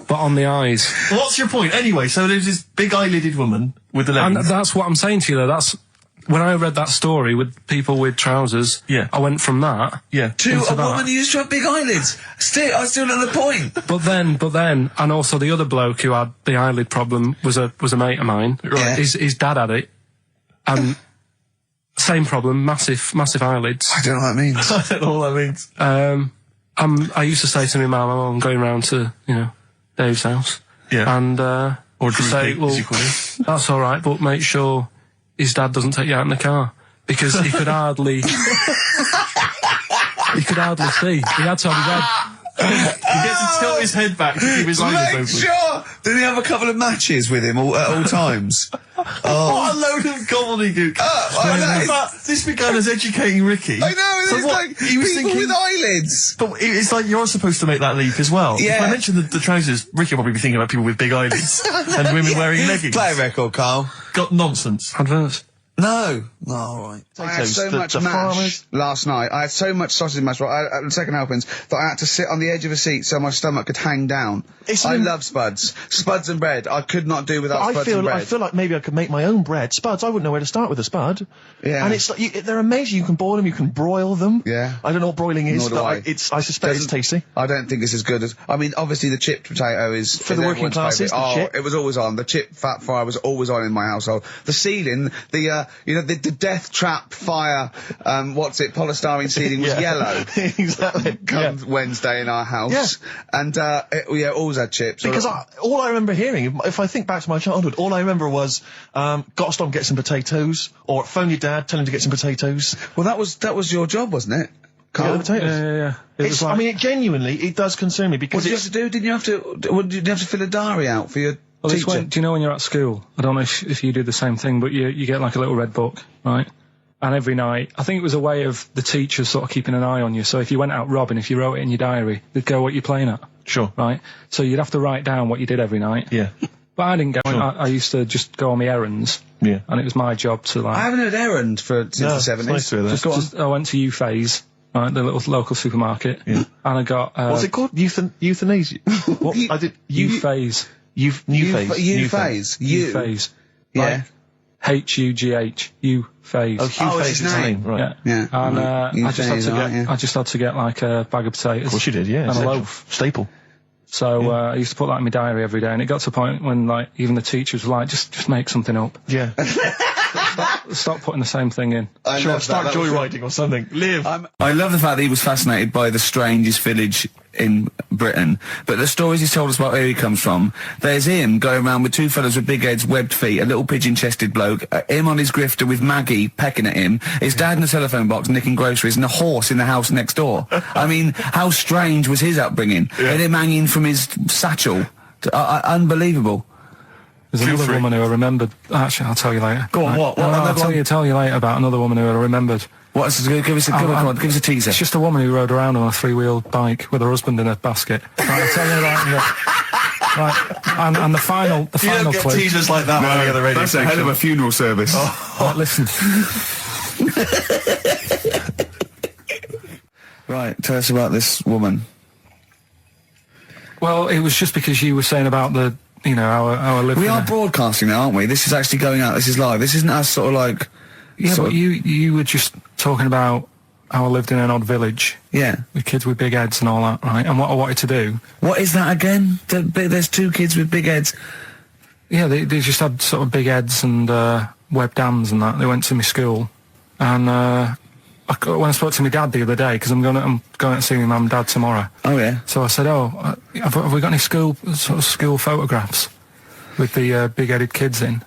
but on the eyes. What's your point? Anyway, so there's this big eyelided woman with the leggings. And that's what I'm saying to you, though. That's when I read that story with people with trousers. Yeah. I went from that. Yeah. To a woman who used to have big eyelids. I still don't know the point. But then, and also the other bloke who had the eyelid problem was a mate of mine. Right. His dad had it, and same problem, massive eyelids. I don't know what that means. I don't know what that means. I used to say to my mum, I'm going round to Dave's house. Yeah. And Or Drew say, Pete, well, as you call him. that's all right, but make sure his dad doesn't take you out in the car, because he could hardly see. He had to have his head. He gets to tilt his head back to keep his eyelids Make open. sure! Did he have a couple of matches with him at all times? What a load of gobbledygook. This began as educating Ricky. I know, So it's what, like he was people thinking, with eyelids. But it's like you're supposed to make that leap as well. Yeah. If I mentioned the trousers, Ricky will probably be thinking about people with big eyelids and women wearing leggings. Play a record, Carl. Got nonsense. Adverts. No. Oh, all right. I had so much mash farmers. last night. I had so much sausage mash, at the second helpings, that I had to sit on the edge of a seat so my stomach could hang down. I love spuds. Spuds and bread. I could not do without spuds and bread. I feel like maybe I could make my own bread. Spuds, I wouldn't know where to start with a spud. Yeah. And it's like, they're amazing. You can boil them, you can broil them. Yeah. I don't know what broiling is, Nor do but I. I suspect it's tasty. I don't think it's as good as... I mean, obviously the chipped potato is... For the working everyone's classes, favourite. the chip. It was always on. The chip fat fire was always on in my household. The ceiling, the death trap fire, polystyrene ceiling was yellow. Exactly. Come Wednesday in our house. Yeah. And, always had chips. Because all I remember hearing, if I think back to my childhood, all I remember was, gotta stop and get some potatoes, or phone your dad, tell him to get some potatoes. Well, that was your job, wasn't it? Get the potatoes. Yeah. I mean, it does concern me, because What did you have to do? Did you have to fill a diary out for your Well, it's teacher? do you know when you're at school? I don't know if you do the same thing, but you get like a little red book, right? And every night, I think it was a way of the teachers sort of keeping an eye on you. So if you went out robbing, if you wrote it in your diary, they'd go, what you're playing at. Sure. Right? So you'd have to write down what you did every night. Yeah. But I didn't go. Sure. I used to just go on my errands. Yeah. And it was my job to like... I haven't heard errand since the 70s. Nice to hear that. I went to U-Phase, right, the little local supermarket. Yeah. And I got... What's it called? Euthanasia? What? I did... U-Phase. U-Phase. U-Phase. U-Phase. Yeah. H-U-G-H. U-Phase. Oh, Hugh it's his name. Right. Yeah. And I just had to right, get, I just had to get like a bag of potatoes. Of course you did, yeah. And a Essential. loaf. Staple. So I used to put that in my diary every day, and it got to a point when like even the teachers were like, just make something up. Yeah. Stop putting the same thing in. Sure, start joyriding or something. Live. I love the fact that he was fascinated by the strangest village in Britain, but the stories he's told us about where he comes from, there's him going around with two fellas with big heads, webbed feet, a little pigeon-chested bloke, him on his grifter with Maggie pecking at him, his dad in a telephone box nicking groceries, and a horse in the house next door. I mean, how strange was his upbringing? Yeah. And him hanging from his satchel. Unbelievable. There's another woman who I remembered. Actually, I'll tell you later. Go on, what? I'll tell you later about another woman who I remembered. What's give us a teaser. It's just a woman who rode around on a three-wheeled bike with her husband in a basket. Right, I'll tell you that. Right, and the final You don't get clue. teasers like that on the other radio That's a hell of a funeral service. Right, listen. Right, tell us about this woman. Well, it was just because you were saying about the, our living. We are broadcasting now, aren't we? This is actually going out. This is live. This isn't us sort of like... Yeah, but you were just talking about how I lived in an odd village. Yeah. With kids with big heads and all that, right? And what I wanted to do... What is that again? There's two kids with big heads. Yeah, they just had sort of big heads and webbed hands and that. They went to my school. And when I spoke to my dad the other day, because I'm going to see my mum and dad tomorrow. Oh, yeah. So I said, have we got any school photographs with the big-headed kids in?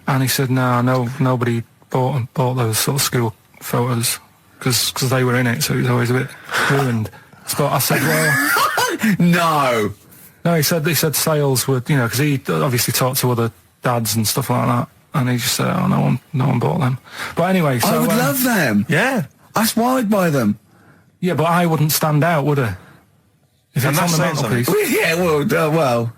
And he said, no, nobody bought those sort of school photos because they were in it, so it was always a bit ruined. So I said, well... No, he said sales were, because he obviously talked to other dads and stuff like that. And he just said, oh, no one bought them. But anyway, so... I would love them. Yeah. That's why I'd buy them. Yeah, but I wouldn't stand out, would I? If And it's on that's the saying mantelpiece. Yeah, well.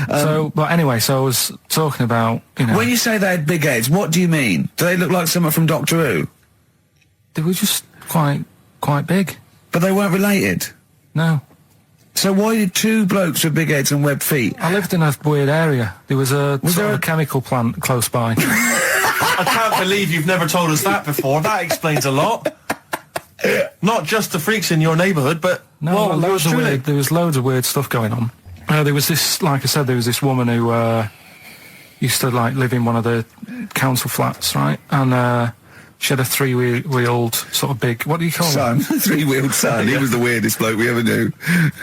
So, but anyway, so I was talking about, you know... When you say they had big heads, what do you mean? Do they look like someone from Doctor Who? They were just quite big. But they weren't related. No. So why did two blokes with big heads and webbed feet? I lived in a weird area. There was a there a chemical plant close by. I can't believe you've never told us that before. That explains a lot. Not just the freaks in your neighbourhood, but... No, well, loads of truly. weird, there was loads of weird stuff going on. There was this, like I said, there was this woman who used to like live in one of the council flats, right? And she had a three-wheeled sort of big, what do you call Son. it? Three-wheeled son. He was the weirdest bloke we ever knew.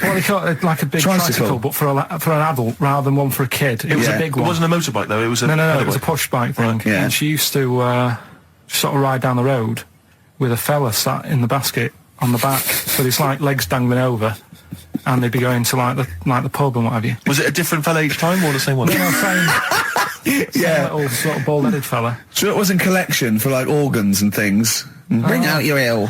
What do you call it? Like a big tricycle, but for an adult rather than one for a kid. It was a big It one. wasn't a motorbike, though. It was a... No, it was a push bike thing. Yeah. And she used to sort of ride down the road with a fella sat in the basket on the back with his like legs dangling over, and they'd be going to like the pub and what have you. Was it a different fella each time, or the same one? You know, same little sort of bald-headed fella. So it was in collection for like organs and things. Bring out your ill.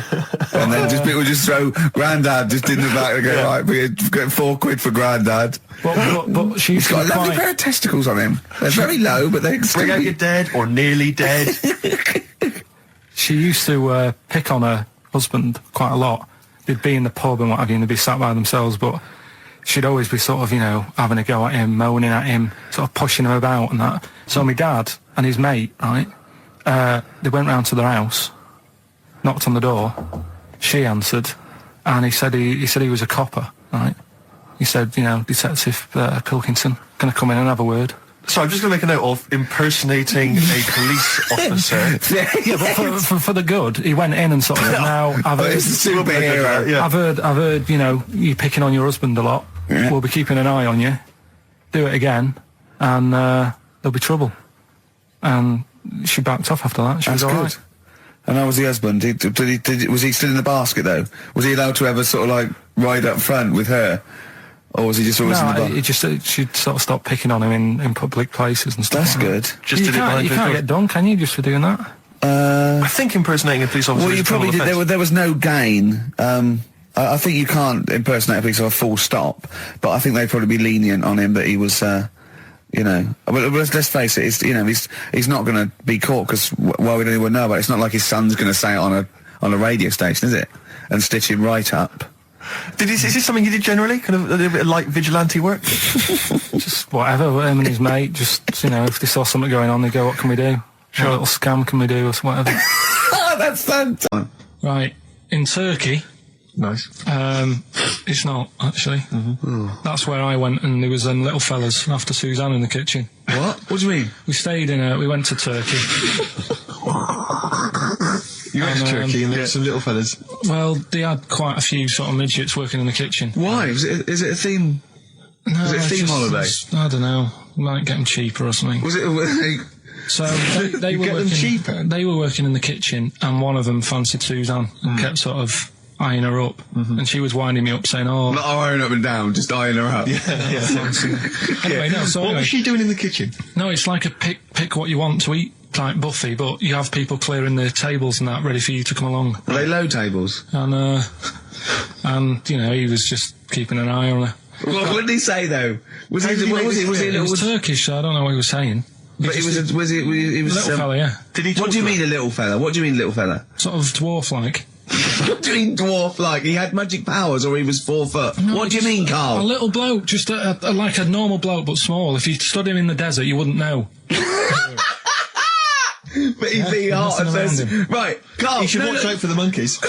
And then just people just throw Grandad just in the back and go, right, we're getting £4 for Grandad. But she used He's got to a lovely quite... pair of testicles on him. They're very low, but they Bring out your dead, or nearly dead. She used to pick on her husband quite a lot. They'd be in the pub and what have you, and they'd be sat by themselves, but she'd always be sort of, you know, having a go at him, moaning at him, sort of pushing him about and that. So my dad and his mate, right, they went round to their house, knocked on the door, she answered, and he said he was a copper, right? He said, you know, Detective Pilkington, gonna come in and have a word. So I'm just going to make a note of impersonating a police officer. Yeah, but for the good, he went in and sort of, now, I've heard, It's a superhero. Yeah. I've heard, you know, you picking on your husband a lot. Yeah. We'll be keeping an eye on you. Do it again, and there'll be trouble. And she backed off after that. She That's was all good. right. And how was the husband? Was he still in the basket though? Was he allowed to ever sort of like ride up front with her? Or was he just always in the No, basket? it just she'd sort of stopped picking on him in public places and stuff. That's like good. that. Just you did it can't, behind you closed can't doors. get done, can you, just for doing that? I think impersonating a police officer Well, is you a probably criminal did. offence. There was no gain. I think you can't impersonate a police officer full stop, but I think they'd probably be lenient on him that he was, you know. But let's face it, he's not going to be caught because why would anyone know about it? It's not like his son's going to say it on a radio station, is it? And stitch him right up. Is this something you did generally? Kind of a little bit of light vigilante work? Just whatever, him and his mate, just, you know, if they saw something going on, they go, what can we do? What little scam can we do, or whatever. Oh, that's fun. Right, in Turkey, Nice. it's not, actually. That's where I went, and there was little fellas after Suzanne in the kitchen. What? What do you mean? We went to Turkey. You went to Turkey and there were some little fellas. Well, they had quite a few sort of midgets working in the kitchen. Why? Is it a theme? No, Was it a it's theme just- holiday? I don't know. Might get them cheaper or something. Was it? So they were get them working, cheaper? They were working in the kitchen, and one of them fancied Suzanne and kept sort of eyeing her up, and she was winding me up saying, "Oh, Not eyeing up and down, just eyeing her up. anyway, no." So What anyway, was she doing in the kitchen? no, it's like a pick what you want to eat type buffet, but you have people clearing the tables and that ready for you to come along, Are they low tables? and you know, he was just keeping an eye on her. What did he say though? Was he? What was he? Was he? It was Turkish, so I don't know what he was saying. But he was. Was he? He was. Little fella, yeah, Did he What talk do you to mean a little fella? What do you mean little fella? sort of dwarf-like. What do you mean dwarf like? He had magic powers or he was 4 foot? No, What do you mean, A Carl? little bloke, just like a normal bloke, but small. If you stood him in the desert, you wouldn't know. But he'd be hot messing at around first. him. Right, Carl. You should no, watch no. out for the monkeys.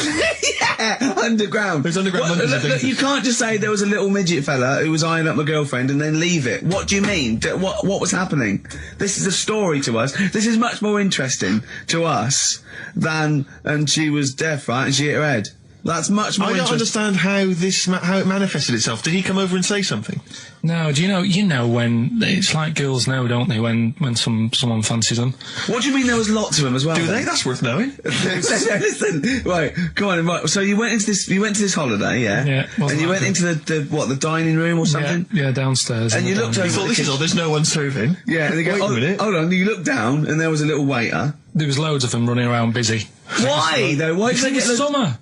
Yeah, underground. Those underground monkeys are look, dangerous. you can't just say there was a little midget fella who was eyeing up my girlfriend and then leave it. What do you mean? What was happening? This is a story to us. This is much more interesting to us than, and she was deaf, right, and she hit her head. That's much more I don't interesting. understand how it manifested itself. Did he come over and say something? No, do you know when it's like girls know, don't they? When someone fancies them. What do you mean there was lots of them as well? Do then? they? That's worth knowing. Listen, right, go on. Right, so you went into this holiday, yeah? Yeah, And you went into the dining room or something? Yeah, downstairs. And in you the looked dining over. Thought, this is odd, there's no one serving. Yeah, and they go, Wait a minute. hold on, you looked down and there was a little waiter. There was loads of them running around busy. Why though? Why did they get It's summer.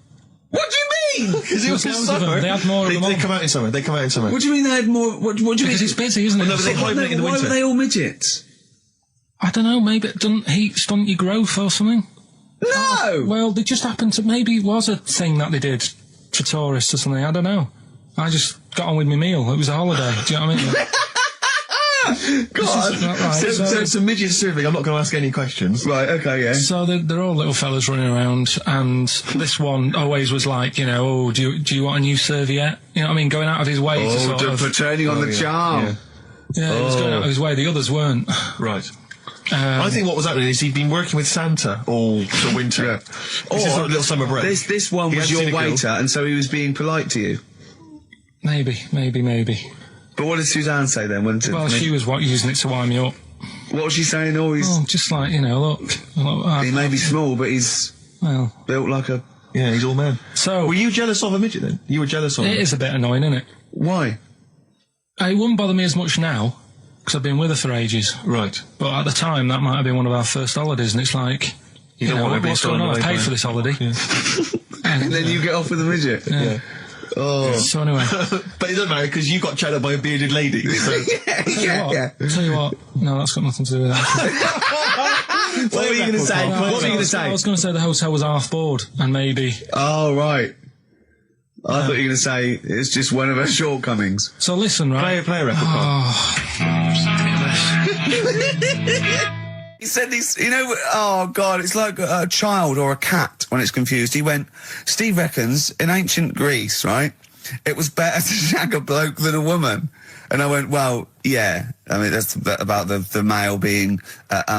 What do you mean? Because it was Loads of them. They had more of them They on. come out in summer. They come out in summer. What do you mean they had more? What do you Because mean? it's busy, isn't it? no, but they hibernate in the Why winter. were they all midgets? I don't know, maybe it doesn't heat stunt your growth or something. No! Well, they just happened to, maybe it was a thing that they did for tourists or something, I don't know. I just got on with my meal, it was a holiday, do you know what I mean? God! Right, So it's a midget serving. I'm not going to ask any questions. Right, okay, yeah. So they're all little fellas running around, and this one always was like, you know, oh, do you want a new serviette? You know what I mean? Going out of his way to sort of... turning on the charm. Yeah, he was going out of his way, the others weren't. Right. I think what was happening is he'd been working with Santa all the winter. Yeah. This is like a little summer break. This one He was hadn't your seen a girl. waiter, and so he was being polite to you. Maybe. But what did Suzanne say then? Well, she was using it to wind me up. What was she saying? Oh, he's... Oh, just like, you know, look He may be small, but he's well, built like a... Yeah, he's all man. so Were you jealous of a midget then? You were jealous of him? it is a bit annoying, isn't it? Why? It wouldn't bother me as much now, because I've been with her for ages. Right. But at the time, that might have been one of our first holidays, and it's like, you don't know, want everybody what's going on? I've throwing paid away for this holiday. And then you get off with a midget? Yeah. Oh. So anyway, But it doesn't matter because you got chatted by a bearded lady. So. tell you what, no, that's got nothing to do with that. What were you going to say? No, What were you going to I say? was going to say the hotel was half board, and maybe. Oh, right. I thought you were going to say it's just one of her shortcomings. So listen, right? Play a record. He said he's, you know, oh God, it's like a child or a cat when it's confused. He went, Steve reckons in ancient Greece, right, it was better to shag a bloke than a woman. And I went, well, yeah. I mean, that's about the male being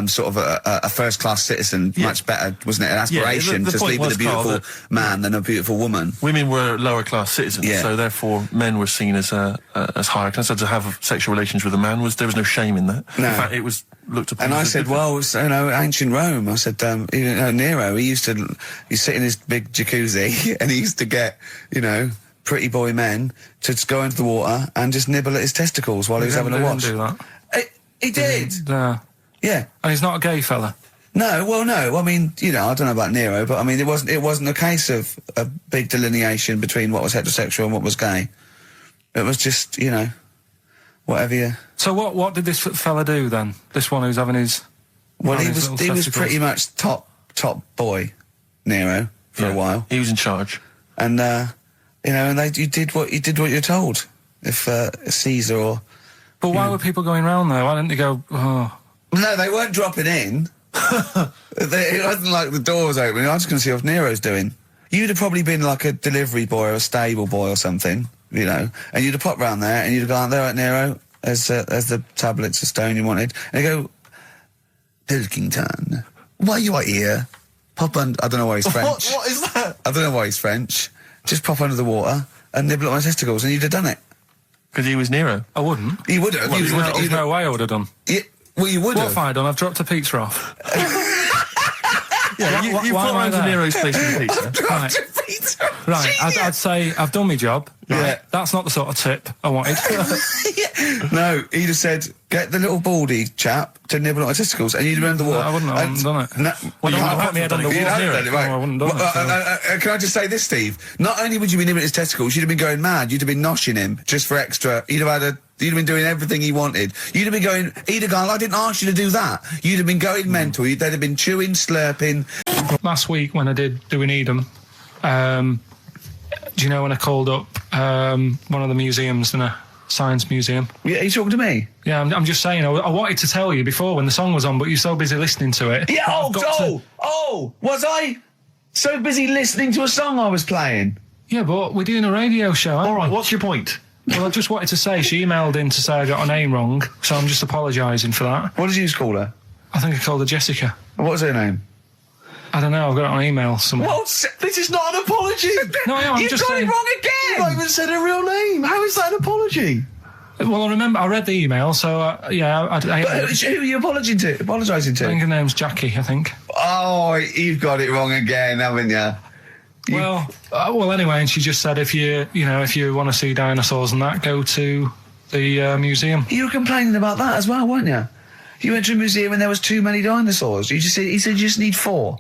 sort of a first-class citizen. Yeah. Much better, wasn't it? An aspiration the to point sleep with was, a beautiful Carl, man than a beautiful woman. Women were lower class citizens, Yeah. so therefore men were seen as higher class. So to have sexual relations with a man there was no shame in that. No. In fact, it was looked upon. And I as a said, good well, it's, you know, ancient Rome. I said, you know, Nero, he'd sit in his big jacuzzi and he used to get, you know, pretty boy men to just go into the water and just nibble at his testicles while he was having a watch. Do that. He did. Yeah. Yeah. And he's not a gay fella. No, well, no. I mean, you know, I don't know about Nero, but I mean, it wasn't a case of a big delineation between what was heterosexual and what was gay. It was just, you know, whatever you... So what did this fella do then? This one who's having his... Well, he having his was little testicles? pretty much top boy, Nero, for a while. He was in charge. And, you know, and you did what you're told. If Caesar or... But why were people going round there? Why didn't they go, oh... No, they weren't dropping in. It wasn't like the door was open. I was just going to see what Nero's doing. You'd have probably been like a delivery boy or a stable boy or something, you know, and you'd have popped round there and you'd have gone, there right, Nero, as the tablets of stone you wanted. And you go, Pilkington, why you are here? Pop under... I don't know why he's French. What is that? I don't know why he's French. Just pop under the water and nibble at my testicles and you'd have done it. Because he was Nero. I wouldn't. You would have. There's no way I would have done. Well, you would What have. have I done? I've dropped a pizza off. Yeah, you why put am I around to there? Nero's place in pizza. Right. Right, I'd say I've done my job. Right? Yeah. That's not the sort of tip I wanted. No, he'd have said, get the little baldy chap to nibble at my testicles, and you'd have been under the water. I wouldn't have done it. No, Well, you you wouldn't put have me head done on the it. you'd wall have near done it. it, right. No, I wouldn't have done Well, it. can I just say this, Steve? Not only would you be nibbling at his testicles, you'd have been going mad. You'd have been noshing him just for extra. You'd have been doing everything he wanted. You'd have been going, he'd have gone, I didn't ask you to do that. You'd have been going mental. They'd have been chewing, slurping. Last week when I did Do We Need 'Em, do you know when I called up one of the museums in a science museum? Yeah, are you talking to me? Yeah, I'm just saying, I wanted to tell you before when the song was on, but you're so busy listening to it. Yeah, I've got to- was I so busy listening to a song I was playing? Yeah, but we're doing a radio show, aren't All right, we? what's your point? Well, I just wanted to say, she emailed in to say I got her name wrong, so I'm just apologising for that. What did you call her? I think I called her Jessica. What was her name? I don't know, I've got it on email somewhere. What? This is not an apology. No, I'm You've just got saying. it wrong You've again! not even said her real name. How is that an apology? Well, I remember, I read the email, so, I But who are you apologising to? I think her name's Jackie, I think. Oh, you've got it wrong again, haven't you? Well, anyway, and she just said if you want to see dinosaurs and that, go to the museum. You were complaining about that as well, weren't you? You went to a museum and there was too many dinosaurs. He said you just need 4.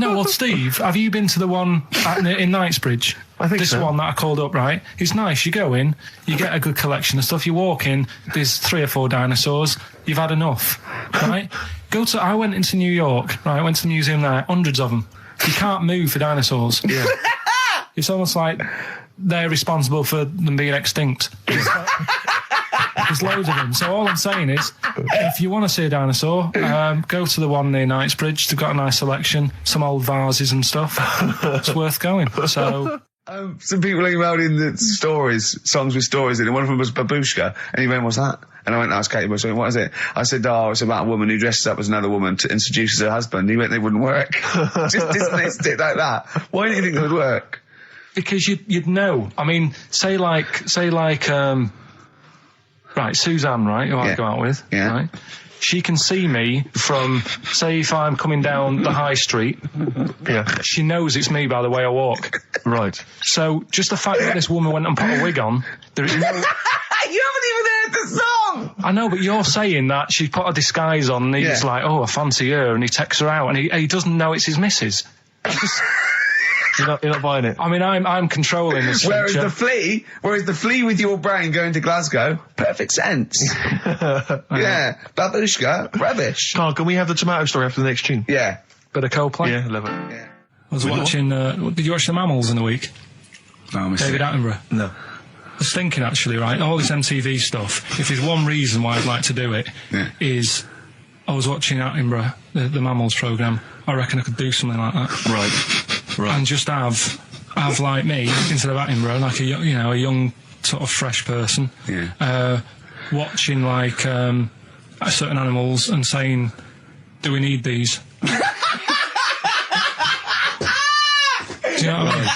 No, well, Steve, have you been to the one in Knightsbridge? I think this so. one that I called up, right? It's nice. You go in, you get a good collection of stuff. You walk in, there's 3 or 4 dinosaurs. You've had enough, right? I went into New York, right? I went to the museum there, hundreds of them. You can't move for dinosaurs. Yeah. It's almost like they're responsible for them being extinct. There's loads of them. So all I'm saying is, if you want to see a dinosaur, go to the one near Knightsbridge. They've got a nice selection, some old vases and stuff. It's worth going. So. Some people emailed in the songs with stories in it. One of them was Babushka, and he went, "What's that?" And I went, "Ask Katie Bush, what is it?" I said, "Oh, it's about a woman who dresses up as another woman to seduces her husband." He went, "They wouldn't work." Just dismissed it like that. Why do you think it would work? Because you'd know. I mean, say like, right, Suzanne, right, who I go out with, right? She can see me from, say, if I'm coming down the high street. Yeah. She knows it's me by the way I walk. Right. So just the fact that this woman went and put a wig on, there is no. You haven't even heard the song. I know, but you're saying that she put a disguise on, and he's like, "Oh, I fancy her," and he takes her out, and he doesn't know it's his missus. You're not buying it. I mean, I'm controlling this. Whereas the flea with your brain going to Glasgow, perfect sense. Yeah, Babushka, rubbish. Carl, can we have the tomato story after the next tune? Yeah. Bit of Coldplay. Yeah, love it. Yeah. I was watching. Did you watch The Mammals in the week? Oh, David Attenborough. No. I was thinking actually, right, all this MTV stuff. If there's one reason why I'd like to do it, is I was watching Attenborough, the Mammals programme. I reckon I could do something like that. Right. And just have like me instead of Attenborough, like a young sort of fresh person. Yeah. Watching like certain animals and saying, "Do we need these?" Do you know what I mean?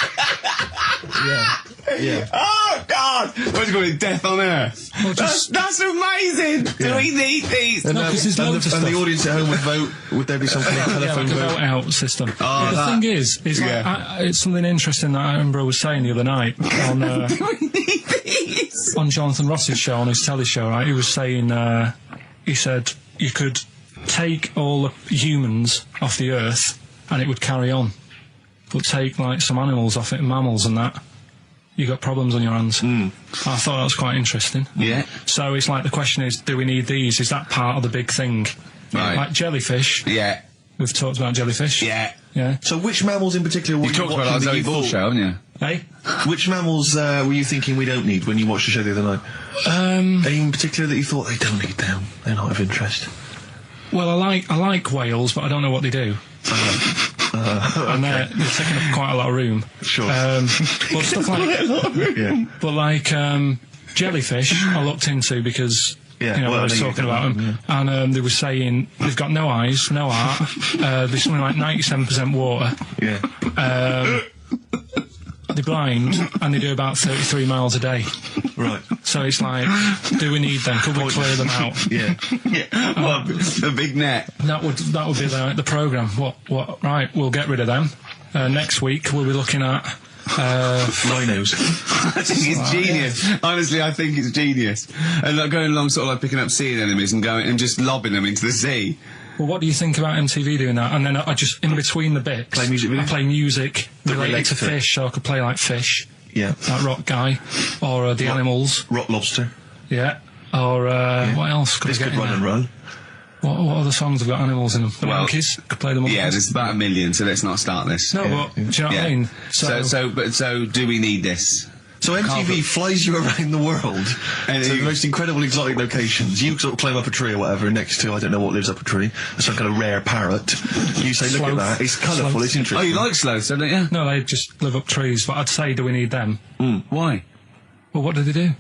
Yeah. Yeah. Oh, God! What's it called? Death on Earth. Well, That's amazing! Do we need these? And, No, 'cause there's loads of and the stuff. audience at home would vote. Would there be some kind of telephone like a vote? vote out system. Oh, the thing is like, it's something interesting that Attenborough was saying the other night on on Jonathan Ross's show, on his telly show, right? He was saying, he said you could take all the humans off the earth and it would carry on, but take like some animals off it, mammals and that, you got problems on your hands. I thought that was quite interesting. Yeah. So it's like the question is, do we need these? Is that part of the big thing? Right. Like jellyfish. Yeah. We've talked about jellyfish. Yeah. Yeah. So which mammals in particular were You you talked about watching our that you Zoe Ball thought- show, haven't you? Hey? Which mammals were you thinking we don't need when you watched the show the other night? Any in particular that you thought they don't need them? They're not of interest. Well, I like whales, but I don't know what they do. And they're taking up quite a lot of room. Sure. But stuff like, Yeah. but like jellyfish, I looked into because Yeah, you know well, I was I know talking you about don't them, want and they were saying they've got no eyes, no heart. There's something like 97% water. Yeah. They're blind, and they do about 33 miles a day. Right. So it's like, do we need them? Could we clear them out? Yeah. Well, the big net. That would be the programme. What? Right, we'll get rid of them. Next week we'll be looking at Rhinos. I think it's genius. Honestly, I think it's genius. And like going along, sort of like picking up sea anemones and going and just lobbing them into the sea. Well, what do you think about MTV doing that? And then I just, in between the bits, Play music videos? I play music related relates to to it. fish, so I could play like Fish, Yeah. that rock guy, or the animals, Rock lobster. yeah, or what else could This I get could in run there? and run. What other songs have got animals in them? The Well, Monkeys, could play the Monkeys. Yeah, there's about 1 million, so let's not start this. No, but do you know what I mean? So do we need this? So MTV flies you around the world And to you- the most incredible exotic locations. You sort of climb up a tree or whatever next to, I don't know what lives up a tree, some kind of rare parrot. You say, look at Sloth. that, it's colourful, Sloth. it's interesting. Oh, you like sloths, don't you? No, they just live up trees, but I'd say, do we need them? Why? Well, what do they do?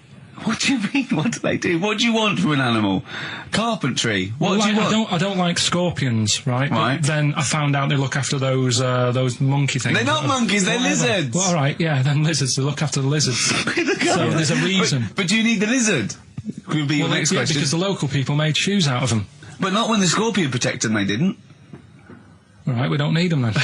What do you mean? What do they do? What do you want from an animal? Carpentry. What do you want? I don't like scorpions, right? Right. But then I found out they look after those monkey things. They're not monkeys, they're lizards. Well, all right, yeah, then lizards. They look after the lizards. So there's a reason. But do you need the lizard? Could be your next question. Because the local people made shoes out of them. But not when the scorpion protected them, they didn't. All right, we don't need them then.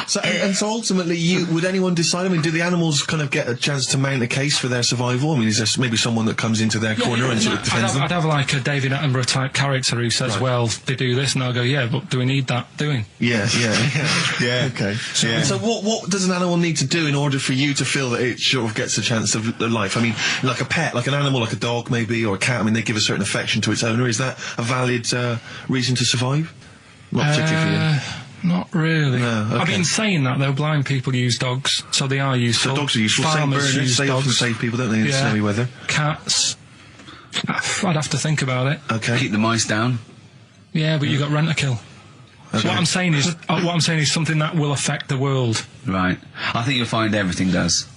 So, and so ultimately, would anyone decide? I mean, do the animals kind of get a chance to mount a case for their survival? I mean, is there maybe someone that comes into their corner and sort of defends them? I'd have like a David Attenborough type character who says, well, they do this, and I'll go, yeah, but do we need that doing? Yeah. Okay. So what does an animal need to do in order for you to feel that it sort of gets a chance of life? I mean, like a pet, like an animal, like a dog maybe, or a cat, I mean, they give a certain affection to its owner. Is that a valid reason to survive? Not particularly for you. Not really. No, okay. I mean, saying that though, blind people use dogs, so they are useful. So dogs are useful. Farmers use they dogs. often save people, don't they, in snowy weather? Cats. I'd have to think about it. Okay. Keep the mice down. Yeah, but you got rent-a-kill. Okay. So what I'm saying is something that will affect the world. Right. I think you'll find everything does.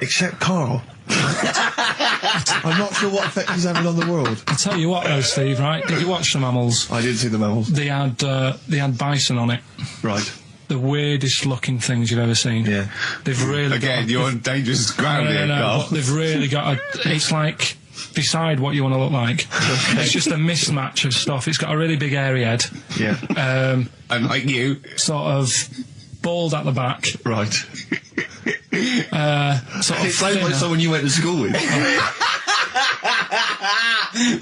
Except Karl. I'm not sure what effect he's having on the world. I'll tell you what though, Steve, right? Did you watch the mammals? I did see the mammals. They had bison on it. Right. The weirdest looking things you've ever seen. Yeah. They've really You're on dangerous ground here, Karl. They've really got it's like, decide what you want to look like. It's just a mismatch of stuff. It's got a really big airy head. Yeah. And like you. Sort of bald at the back. Right. Sort of It sounds like someone you went to school with.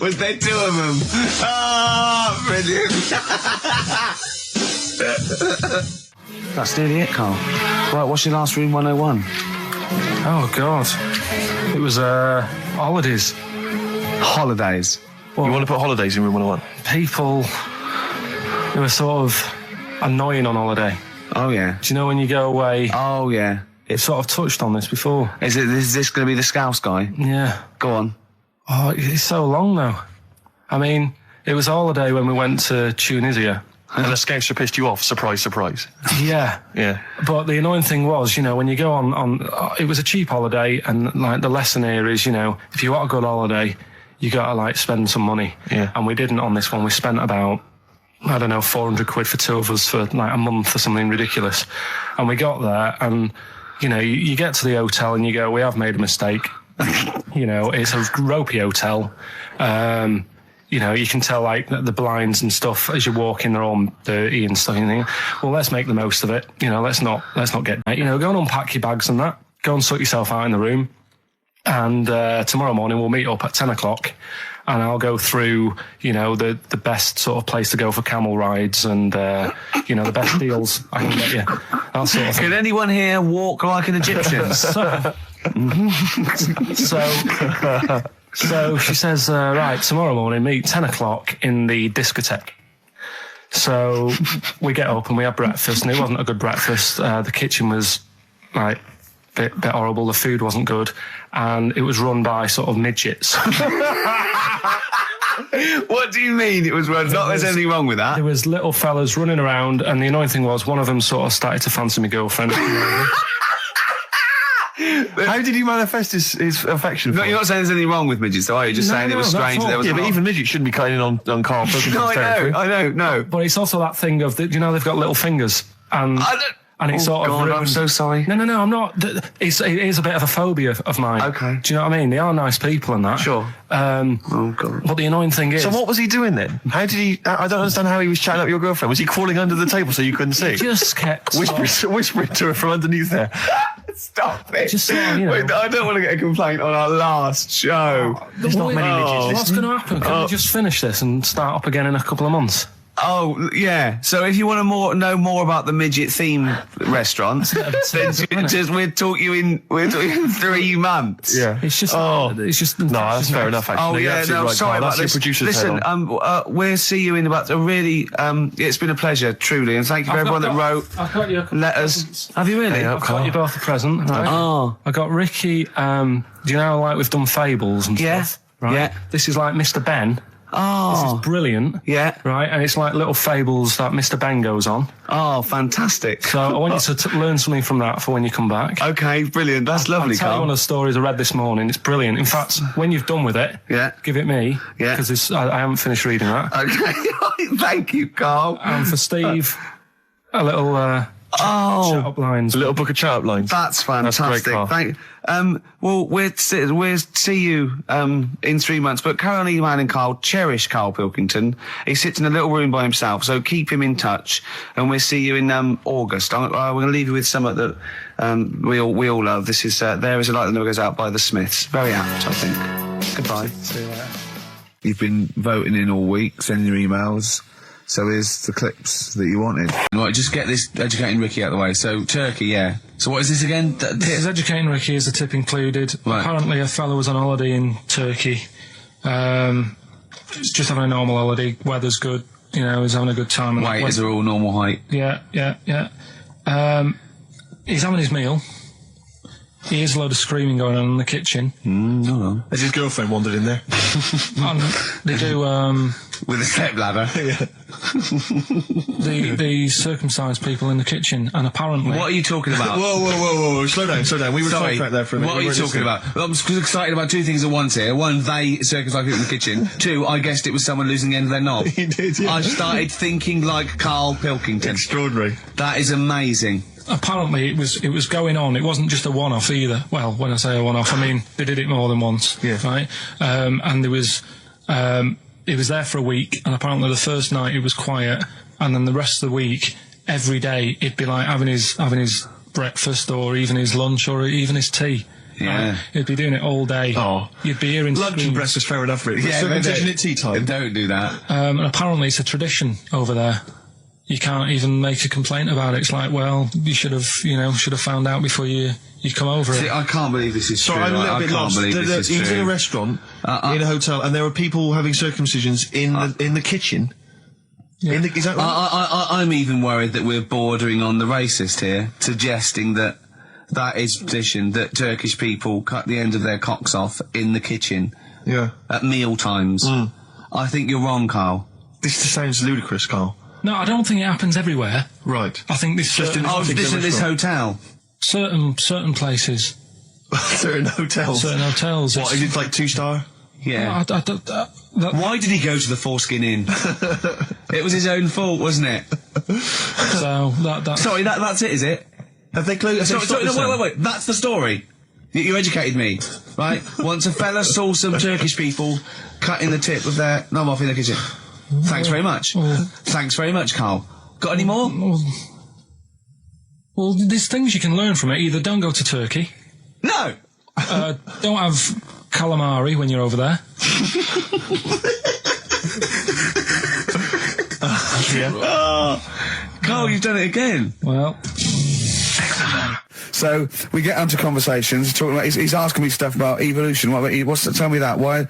Was there two of them? Ah, brilliant. That's nearly it, Karl. Right, what's your last room 101? Oh, God. It was, holidays. Holidays. Well, You want to put holidays in room 101? people who were sort of annoying on holiday. Oh, yeah. Do you know when you go away? Oh, yeah. It sort of touched on this before. Is this going to be the Scouse guy? Yeah. Go on. Oh, it's so long though. I mean, it was a holiday when we went to Tunisia. And the Scouser pissed you off. Surprise, surprise. Yeah. Yeah. But the annoying thing was, you know, when you go on it was a cheap holiday, and like the lesson here is, you know, if you want a good holiday, you gotta like spend some money. Yeah. And we didn't on this one. We spent about, I don't know, 400 quid for two of us for like a month or something ridiculous. And we got there and, you know, you get to the hotel and you go, we have made a mistake. You know, it's a ropey hotel. You know, you can tell like the blinds and stuff as you walk in, they're all dirty and stuff. And you think, well, let's make the most of it. You know, let's not get, you know, go and unpack your bags and that. Go and sort yourself out in the room. And tomorrow morning we'll meet up at 10 o'clock. And I'll go through, you know, the best sort of place to go for camel rides and, you know, the best deals I can get you. That sort of thing. Can anyone here walk like an Egyptian? So she says, right, tomorrow morning, meet 10 o'clock in the discotheque. So we get up and we have breakfast, and it wasn't a good breakfast. The kitchen was, like, bit horrible. The food wasn't good. And it was run by sort of midgets. What do you mean it was run? Not there's anything wrong with that. There was little fellas running around, and the annoying thing was one of them sort of started to fancy my girlfriend. How did he manifest his affection for No, you're not saying there's anything wrong with midgets, though, are you? Just saying it was strange that there was... Yeah, but even midgets shouldn't be cutting in on Karl Pilkington's territory. I know, no. But it's also that thing of, you know, they've got little fingers. And it's sort of... I'm so sorry. No, I'm not. It is a bit of a phobia of mine. Okay. Do you know what I mean? They are nice people and that. Sure. Oh, God. But the annoying thing is... So what was he doing then? How did he... I don't understand how he was chatting up your girlfriend. Was he crawling under the table so you couldn't see? He just kept... Whispering to her from underneath there. Stop it. Just, you know. Wait, I don't want to get a complaint on our last show. There's not many midgets What's going to happen? Can we just finish this and start up again in a couple of months? Oh, yeah. So if you want to know more about the midget theme restaurant, then we'll talk you in 3 months. Yeah. It's just... It's just... No, that's fair enough, actually. Oh, You're yeah, absolutely no, right, sorry Karl. about That's this. your producer's Listen, head on. we'll see you in about a really... it's been a pleasure, truly, and thank you for everyone that wrote I've got you letters. Have you really? I've got you both a present, right? Oh. I got Ricky, do you know, like we've done fables and Yeah. stuff? Right? Yeah. This is like Mr. Ben. Oh. This is brilliant. Yeah. Right, and it's like little fables that Mr. Ben goes on. Oh, fantastic. So I want you to learn something from that for when you come back. Okay, brilliant. That's lovely, I'll tell you Carl. one of the stories I read this morning. It's brilliant. In fact, when you've done with it, give it me. Yeah. Because I haven't finished reading that. Okay, thank you, Carl. And for Steve, a little chat-up lines. A little book of chat-up lines. That's fantastic. great, Carl. Well, we'll see you in 3 months. But Carol Eman and Carl cherish Karl Pilkington. He sits in a little room by himself, so keep him in touch. And we'll see you in August. We're going to leave you with something that we all love. This is There Is a Light That Never Goes Out by the Smiths. Very apt, I think. Goodbye. See you later. You've been voting in all week, sending your emails. So here's the clips that you wanted. Right, just get this Educating Ricky out of the way. So, Turkey, yeah. So what is this again? This is Educating Ricky. Is the tip included? Right. Apparently a fellow was on holiday in Turkey. He's just having a normal holiday. Weather's good. You know, he's having a good time. And Weight is all normal height. Yeah. He's having his meal. He hears a load of screaming going on in the kitchen. No. Has his girlfriend wandered in there? And they do, With a step ladder. the circumcised people in the kitchen, and apparently... What are you talking about? Whoa. Slow down. We were sidetracked there for a minute. What are you talking about? Well, I'm excited about two things at once here. One, they circumcised people in the kitchen. Two, I guessed it was someone losing the end of their knob. You did, yeah. I started thinking like Karl Pilkington. Extraordinary. That is amazing. Apparently it was going on. It wasn't just a one-off either. Well, when I say a one-off, I mean they did it more than once. Yeah. Right. And there was it was there for a week, and apparently the first night it was quiet, and then the rest of the week, every day it'd be like having his breakfast, or even his lunch, or even his tea. Yeah. He'd be doing it all day. Oh. You'd be hearing Lunch and screams. breakfast, fair enough, really. Yeah, Circumcision at tea time. Don't do that. And apparently it's a tradition over there. You can't even make a complaint about it. It's like, well, you should have found out before you come over See, it. I can't believe this is So true. I'm a little I bit can't lost. believe this is He was in a true. restaurant, in a hotel, and there were people having circumcisions in the kitchen. Yeah. Is that right? I'm even worried that we're bordering on the racist here, suggesting that is position that Turkish people cut the end of their cocks off in the kitchen Yeah. at meal times. I think you're wrong, Carl. This sounds ludicrous, Carl. No, I don't think it happens everywhere. Right. I think this Just in Oh, particular this restaurant. hotel. certain places, Certain hotels. certain hotels. What, is it like 2-star? Yeah. Why did he go to the Foreskin Inn? It was his own fault, wasn't it? That's Sorry, that's it, is it? Have they closed? No, wait. That's the story. You educated me, right? Once a fella saw some Turkish people cutting the tip of their knob off in the kitchen. Thanks very much. Thanks very much, Carl. Got any more? Well, there's things you can learn from it. Either don't go to Turkey. No! Don't have calamari when you're over there. Carl, you've done it again. Well, So we get onto conversations. Talking about, he's asking me stuff about evolution. Tell me that. Why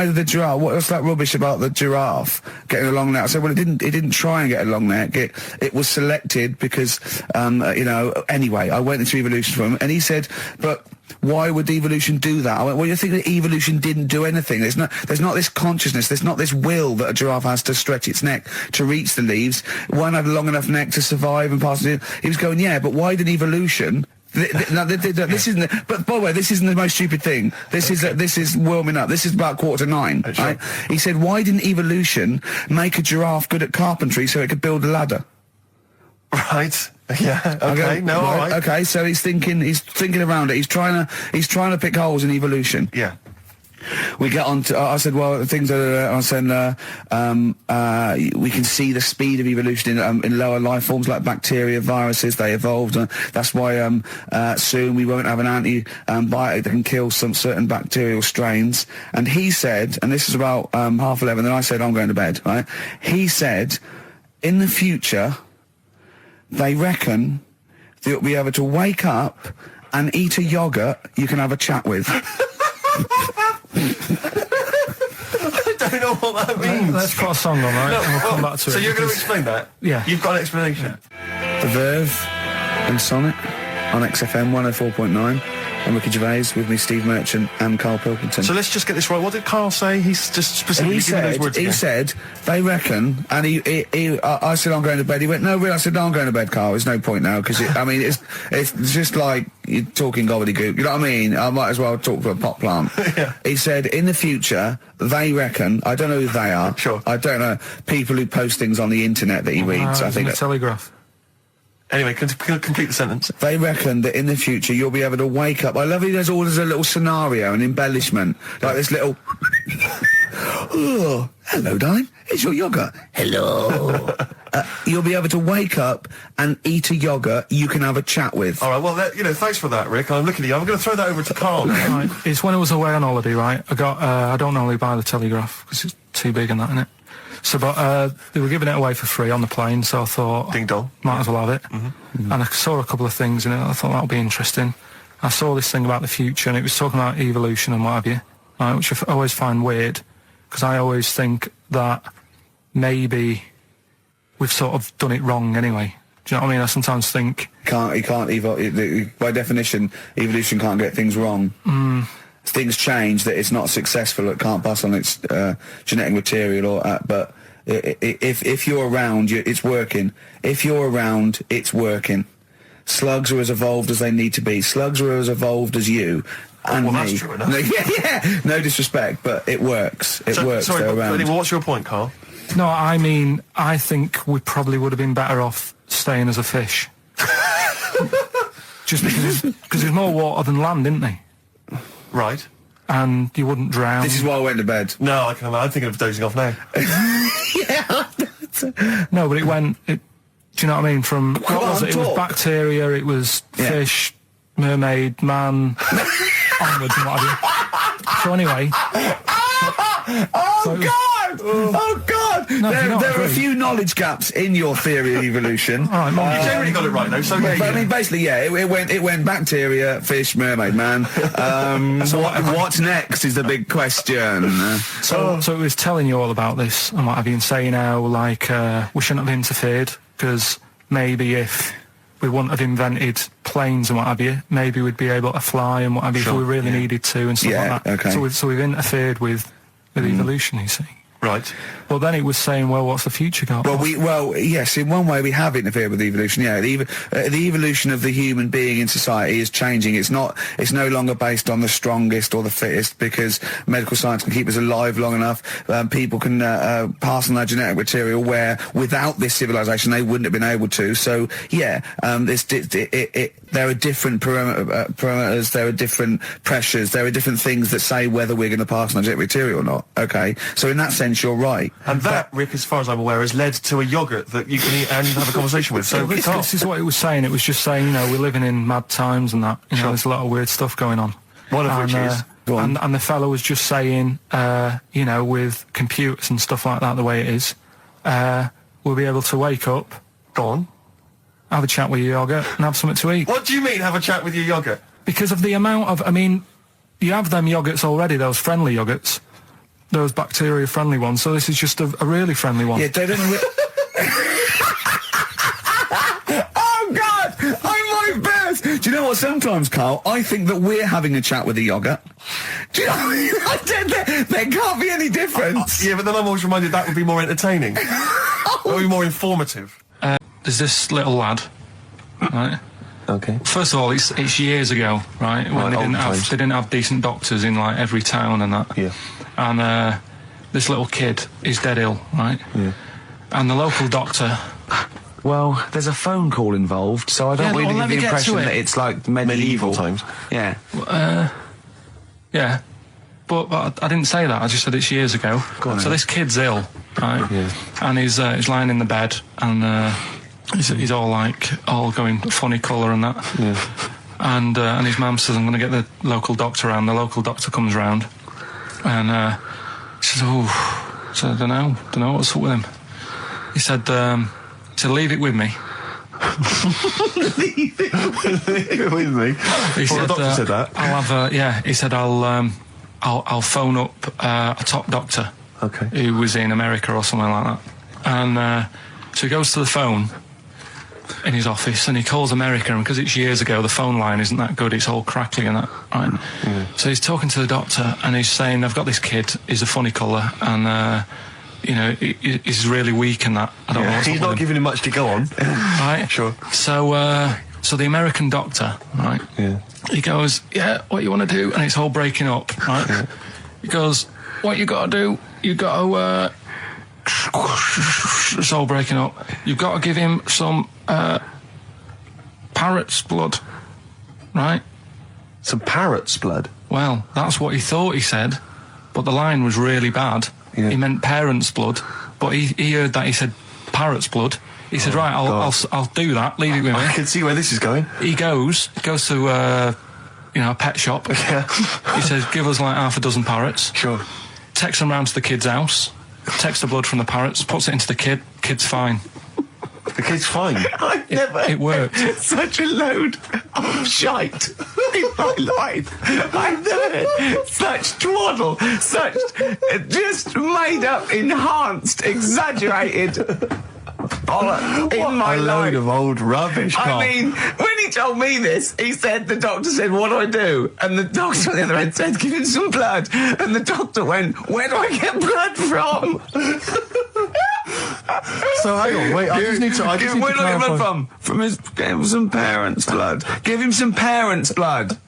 did the giraffe? What's that rubbish about the giraffe getting a long neck? I said, well, it didn't try and get a long neck. It was selected because, Anyway, I went into evolution for him, and he said, but why would evolution do that? I went, well, you think that evolution didn't do anything. There's not this consciousness, there's not this will that a giraffe has to stretch its neck to reach the leaves. One had a long enough neck to survive and pass it. He was going, yeah, but why did evolution... This isn't. But by the way, this isn't the most stupid thing. This is warming up. This is about 8:45. Right? He said, "Why didn't evolution make a giraffe good at carpentry so it could build a ladder?" Right. Yeah. Okay. No. All right. Okay. So he's thinking around it. He's trying to pick holes in evolution. Yeah. We get on to, I said, well, things are, I said, we can see the speed of evolution in lower life forms like bacteria, viruses, they evolved. That's why soon we won't have an antibiotic that can kill some certain bacterial strains. And he said, and this is about 11:30, and I said, I'm going to bed, right? He said, in the future, they reckon that you'll be able to wake up and eat a yogurt you can have a chat with. I don't know what that means. let's put a song on, right? And we'll come back to it. So you're going to explain that? Yeah. You've got an explanation. The Verve and Sonic on XFM 104.9. and Ricky Gervais. With me, Steve Merchant and Karl Pilkington. So let's just get this right. What did Karl say? He's just specifically giving those words again. He said, they reckon, and I said, I'm going to bed. He went, no, really? I said, no, I'm going to bed, Karl. There's no point now, because, I mean, it's just like you're talking gobbledygook. You know what I mean? I might as well talk to a pot plant. Yeah. He said, in the future, they reckon, I don't know who they are. Sure. I don't know, people who post things on the internet that he reads. I think the Telegraph. Anyway, complete the sentence. they reckon that in the future you'll be able to wake up. I love it. There's always a little scenario, an embellishment, like this little. Oh, hello, darling. It's your yogurt. Hello. You'll be able to wake up and eat a yogurt you can have a chat with. All right, well, thanks for that, Rick. I'm looking at you. I'm going to throw that over to Karl now. Right. It's when I was away on holiday, right? I don't normally buy the Telegraph because it's too big and that, innit? So, but they were giving it away for free on the plane, so I thought, Ding dong. might as well have it. And I saw a couple of things in it. I thought that would be interesting. I saw this thing about the future, and it was talking about evolution and what have you, right, which I always find weird, because I always think that maybe we've sort of done it wrong anyway. Do you know what I mean? I sometimes think... By definition, evolution can't get things wrong. Things change, that it's not successful, it can't pass on its genetic material, but if you're around, it's working. If you're around, it's working. Slugs are as evolved as they need to be. Slugs are as evolved as you and well, me. that's true enough. Yeah. No disrespect, but it works. It works. Sorry, They're but around. anyway, what's your point, Karl? No, I mean, I think we probably would have been better off staying as a fish. Just because there's more water than land, isn't there? Right. And you wouldn't drown. This is why I went to bed. No, I'm thinking of dozing off now. No, but do you know what I mean? From what was it? It was bacteria, it was fish, mermaid, man, onwards and what have you. So anyway. Oh God! No, there are a few knowledge gaps in your theory of evolution. All right, You generally got it right, though, so But I mean, basically, it went bacteria, fish, mermaid, man. What's next is the big question. So it was telling you all about this and what have you, and saying how, like, we shouldn't have interfered, because maybe if we wouldn't have invented planes and what have you, maybe we'd be able to fly and what have you if we really needed to and stuff like that. Okay. So we've interfered with evolution, you see. Right. Well, then it was saying, well, what's the future got? Well, yes, in one way we have interfered with evolution. Yeah, the evolution of the human being in society is changing. It's no longer based on the strongest or the fittest, because medical science can keep us alive long enough. People can pass on their genetic material where without this civilization they wouldn't have been able to. So yeah, there are different parameters, there are different pressures, there are different things that say whether we're going to pass on our genetic material or not. Okay, so in that sense you're right. And that, Rick, as far as I'm aware, has led to a yogurt that you can eat and have a conversation with. So this is what it was saying. It was just saying, we're living in mad times and that. There's a lot of weird stuff going on. One of which is... And the fellow was just saying, with computers and stuff like that, the way it is, we'll be able to wake up, Go on. have a chat with your yogurt and have something to eat. What do you mean, have a chat with your yogurt? Because of the amount of, you have them yogurts already, those friendly yogurts. Those bacteria-friendly ones, so this is just a really friendly one. Yeah, they don't... Oh, God! I might burst! Do you know what, sometimes, Karl, I think that we're having a chat with a yogurt. Do you know what I mean? There can't be any difference. Yeah, but then I'm always reminded that would be more entertaining. That would be more informative. There's this little lad, right? Okay. First of all, it's years ago, right? When they didn't have decent doctors in, like, every town and that. Yeah. And this little kid is dead ill, right? Yeah. And the local doctor... Well, there's a phone call involved, so I don't really get the impression that it's like medieval times. Yeah. Yeah. But I didn't say that, I just said it's years ago. So this kid's ill, right? Yeah. And he's lying in the bed, and he's all going funny colour and that. Yeah. And his mum says, I'm going to get the local doctor round. The local doctor comes round, and he says, so I don't know what's up with him. He said, leave it with me. Leave it with me. He said, the doctor said that. I'll have he said I'll phone up a top doctor. Okay. Who was in America or something like that. And so he goes to the phone, in his office, and he calls America, and because it's years ago, the phone line isn't that good, it's all crackly and that, right? So he's talking to the doctor, and he's saying, I've got this kid, he's a funny colour, and, he's really weak and that. I don't know what's He's up not with him. giving him much to go on. Right? Sure. So the American doctor, right? Yeah. He goes, yeah, what you want to do? And it's all breaking up, right? Yeah. He goes, what you got to do? You got to, it's all breaking up. You've got to give him some, parrot's blood, right? Some parrot's blood? Well, that's what he thought he said, but the line was really bad. Yeah. He meant parent's blood, but he heard that he said parrot's blood. He said, right, I'll do that, leave it with me. I can see where this is going. He goes to, a pet shop. Yeah. He says, give us like half a dozen parrots. Sure. Takes them round to the kid's house, takes the blood from the parrots, puts it into the kid's fine. The kid's fine. I've never It worked. such a load of shite in my life. I've never heard such twaddle, such just made up, enhanced, exaggerated bollocks in my A life. load of old rubbish, Carl. I mean, when he told me this, the doctor said, what do I do? And the doctor on the other end said, give him some blood. And the doctor went, where do I get blood from? So hang on, wait, I just need to Where do I get clarify. blood from? Give him some parents' blood. Give him some parents' blood.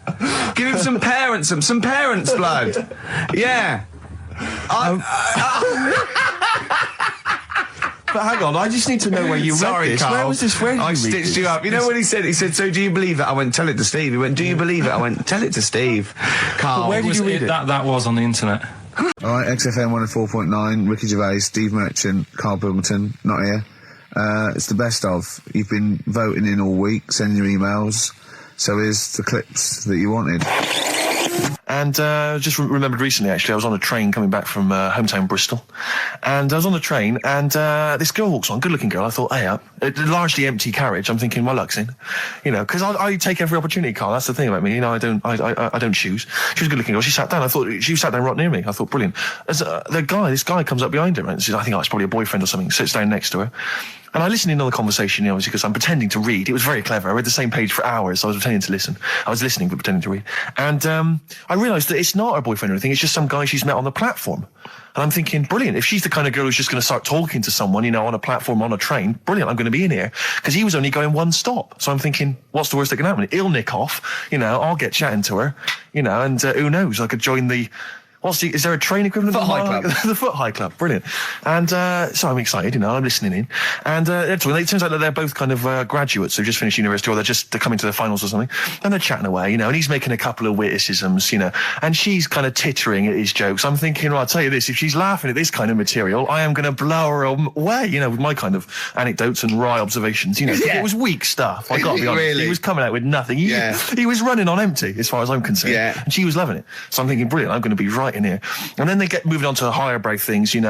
Give him some parents' blood. Yeah. But hang on, I just need to know where you Sorry, read this. Carl. Where was this? Where did I you read stitched this? you up. You know what he said? He said, so do you believe it? I went, tell it to Steve. He went, do you believe it? I went, tell it to Steve. Carl. where did you read it? That was on the internet. All right, XFM 104.9, Ricky Gervais, Steve Merchant, Karl Pilkington, not here. It's the best of. You've been voting in all week, sending your emails. So here's the clips that you wanted. And just remembered recently, actually, I was on a train coming back from hometown Bristol. And I was on the train, and this girl walks on, good-looking girl. I thought, hey, up. A largely empty carriage. I'm thinking, my luck's in. Because I take every opportunity, Carl. That's the thing about me. I don't choose. She was a good-looking girl. She sat down. I thought, she sat down right near me. I thought, brilliant. As this guy comes up behind her, and says, I think it's probably a boyfriend or something, sits down next to her. And I listened in on the conversation, obviously, because I'm pretending to read. It was very clever. I read the same page for hours. So I was pretending to listen. I was listening, but pretending to read. And I realised that it's not her boyfriend or anything. It's just some guy she's met on the platform. And I'm thinking, brilliant. If she's the kind of girl who's just going to start talking to someone, on a platform, on a train, brilliant. I'm going to be in here. Because he was only going one stop. So I'm thinking, what's the worst that can happen? He'll nick off. I'll get chatting to her. And who knows? I could join the... is there a train equivalent? Foot High Club. The Foot High Club, brilliant. And so I'm excited, I'm listening in. And it turns out that they're both kind of graduates who've just finished university, or they're coming to their finals or something. And they're chatting away, and he's making a couple of witticisms, and she's kind of tittering at his jokes. I'm thinking, well, I'll tell you this, if she's laughing at this kind of material, I am going to blow her away, with my kind of anecdotes and wry observations, Yeah. It was weak stuff, I got to be honest. Really? He was coming out with nothing. He was running on empty, as far as I'm concerned. Yeah. And she was loving it. So I'm thinking, brilliant, I'm going to be right in here. And then they get moving on to higher brow things, and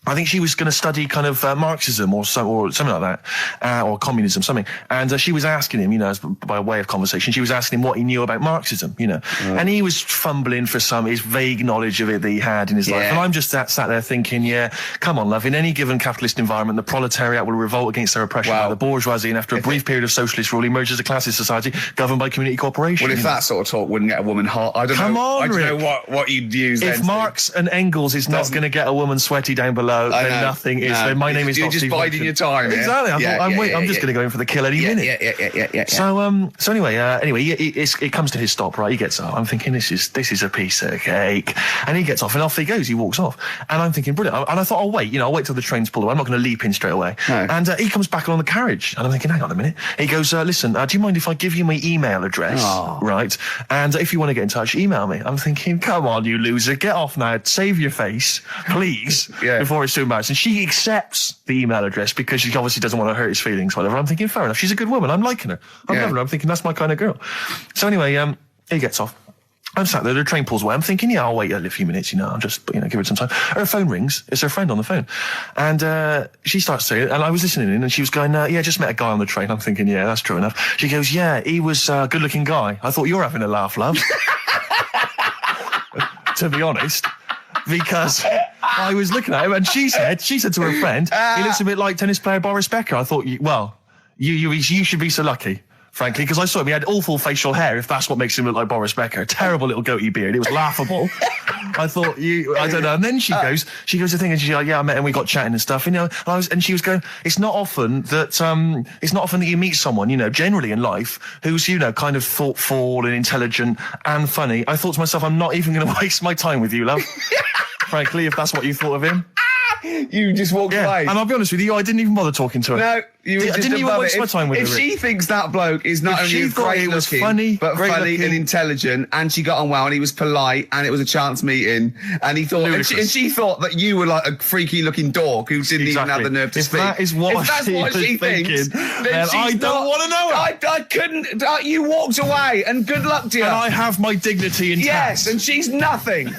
I think she was going to study kind of Marxism or something like that, or communism, something. And she was asking him, as by way of conversation, she was asking him what he knew about Marxism, And he was fumbling for his vague knowledge of it that he had in his life. And I'm just sat there thinking, come on, love, in any given capitalist environment, the proletariat will revolt against their oppression by the bourgeoisie, and after a brief period of socialist rule, emerges a classist society governed by community cooperation. Well, if that sort of talk wouldn't get a woman hot, I don't know what you'd use then. If Marx and Engels is not going to get a woman sweaty down below, then nothing is. Then my name is You're not just Steve biding Hodgson. your time. Exactly. I'm just going to go in for the kill any minute. Yeah. So anyway, it comes to his stop. Right, he gets up. I'm thinking this is a piece of cake, and he gets off, and off he goes. He walks off, and I'm thinking brilliant. And I thought, I'll wait. I'll wait till the train's pulled away. I'm not going to leap in straight away. No. And he comes back on the carriage, and I'm thinking, hang on a minute. He goes, listen, do you mind if I give you my email address? Oh. Right, and if you want to get in touch, email me. I'm thinking, come on, you loser, get off now. Save your face, please, before it's too embarrassing. She accepts the email address because she obviously doesn't want to hurt his feelings, whatever. I'm thinking, fair enough. She's a good woman. I'm liking her. I'm loving her. I'm thinking that's my kind of girl. So anyway, he gets off. I'm sat there, the train pulls away. I'm thinking, I'll wait a few minutes, I'll just, give her some time. Her phone rings. It's her friend on the phone. And she starts saying, and I was listening in, and she was going, just met a guy on the train. I'm thinking, that's true enough. She goes, he was a good-looking guy. I thought, you're having a laugh, love. To be honest. Because I was looking at him, and she said to her friend, he looks a bit like tennis player Boris Becker. I thought, You should be so lucky. Frankly, because I saw him, he had awful facial hair, if that's what makes him look like Boris Becker. Terrible little goatee beard. It was laughable. I thought, I don't know. And then she goes to thing, and she's like, yeah, I met him, we got chatting and stuff, you know. And she was going, it's not often that you meet someone, you know, generally in life, who's, you know, kind of thoughtful and intelligent and funny. I thought to myself, I'm not even going to waste my time with you, love. Frankly, if that's what you thought of him. You just walked away. And I'll be honest with you, I didn't even bother talking to her. No, you were just didn't even above waste it. my time with her. If she thinks that bloke is not If she only thought great he was looking, funny, but great funny looking. and intelligent, and she got on well, and he was polite, and it was a chance meeting, and he thought, and she thought that you were like a freaky looking dog who didn't even have the nerve to speak. That is what if that's she what was she thinks, thinking, then I don't want to know her. I couldn't. You walked away, and good luck to you. And I have my dignity intact. Yes, and she's nothing.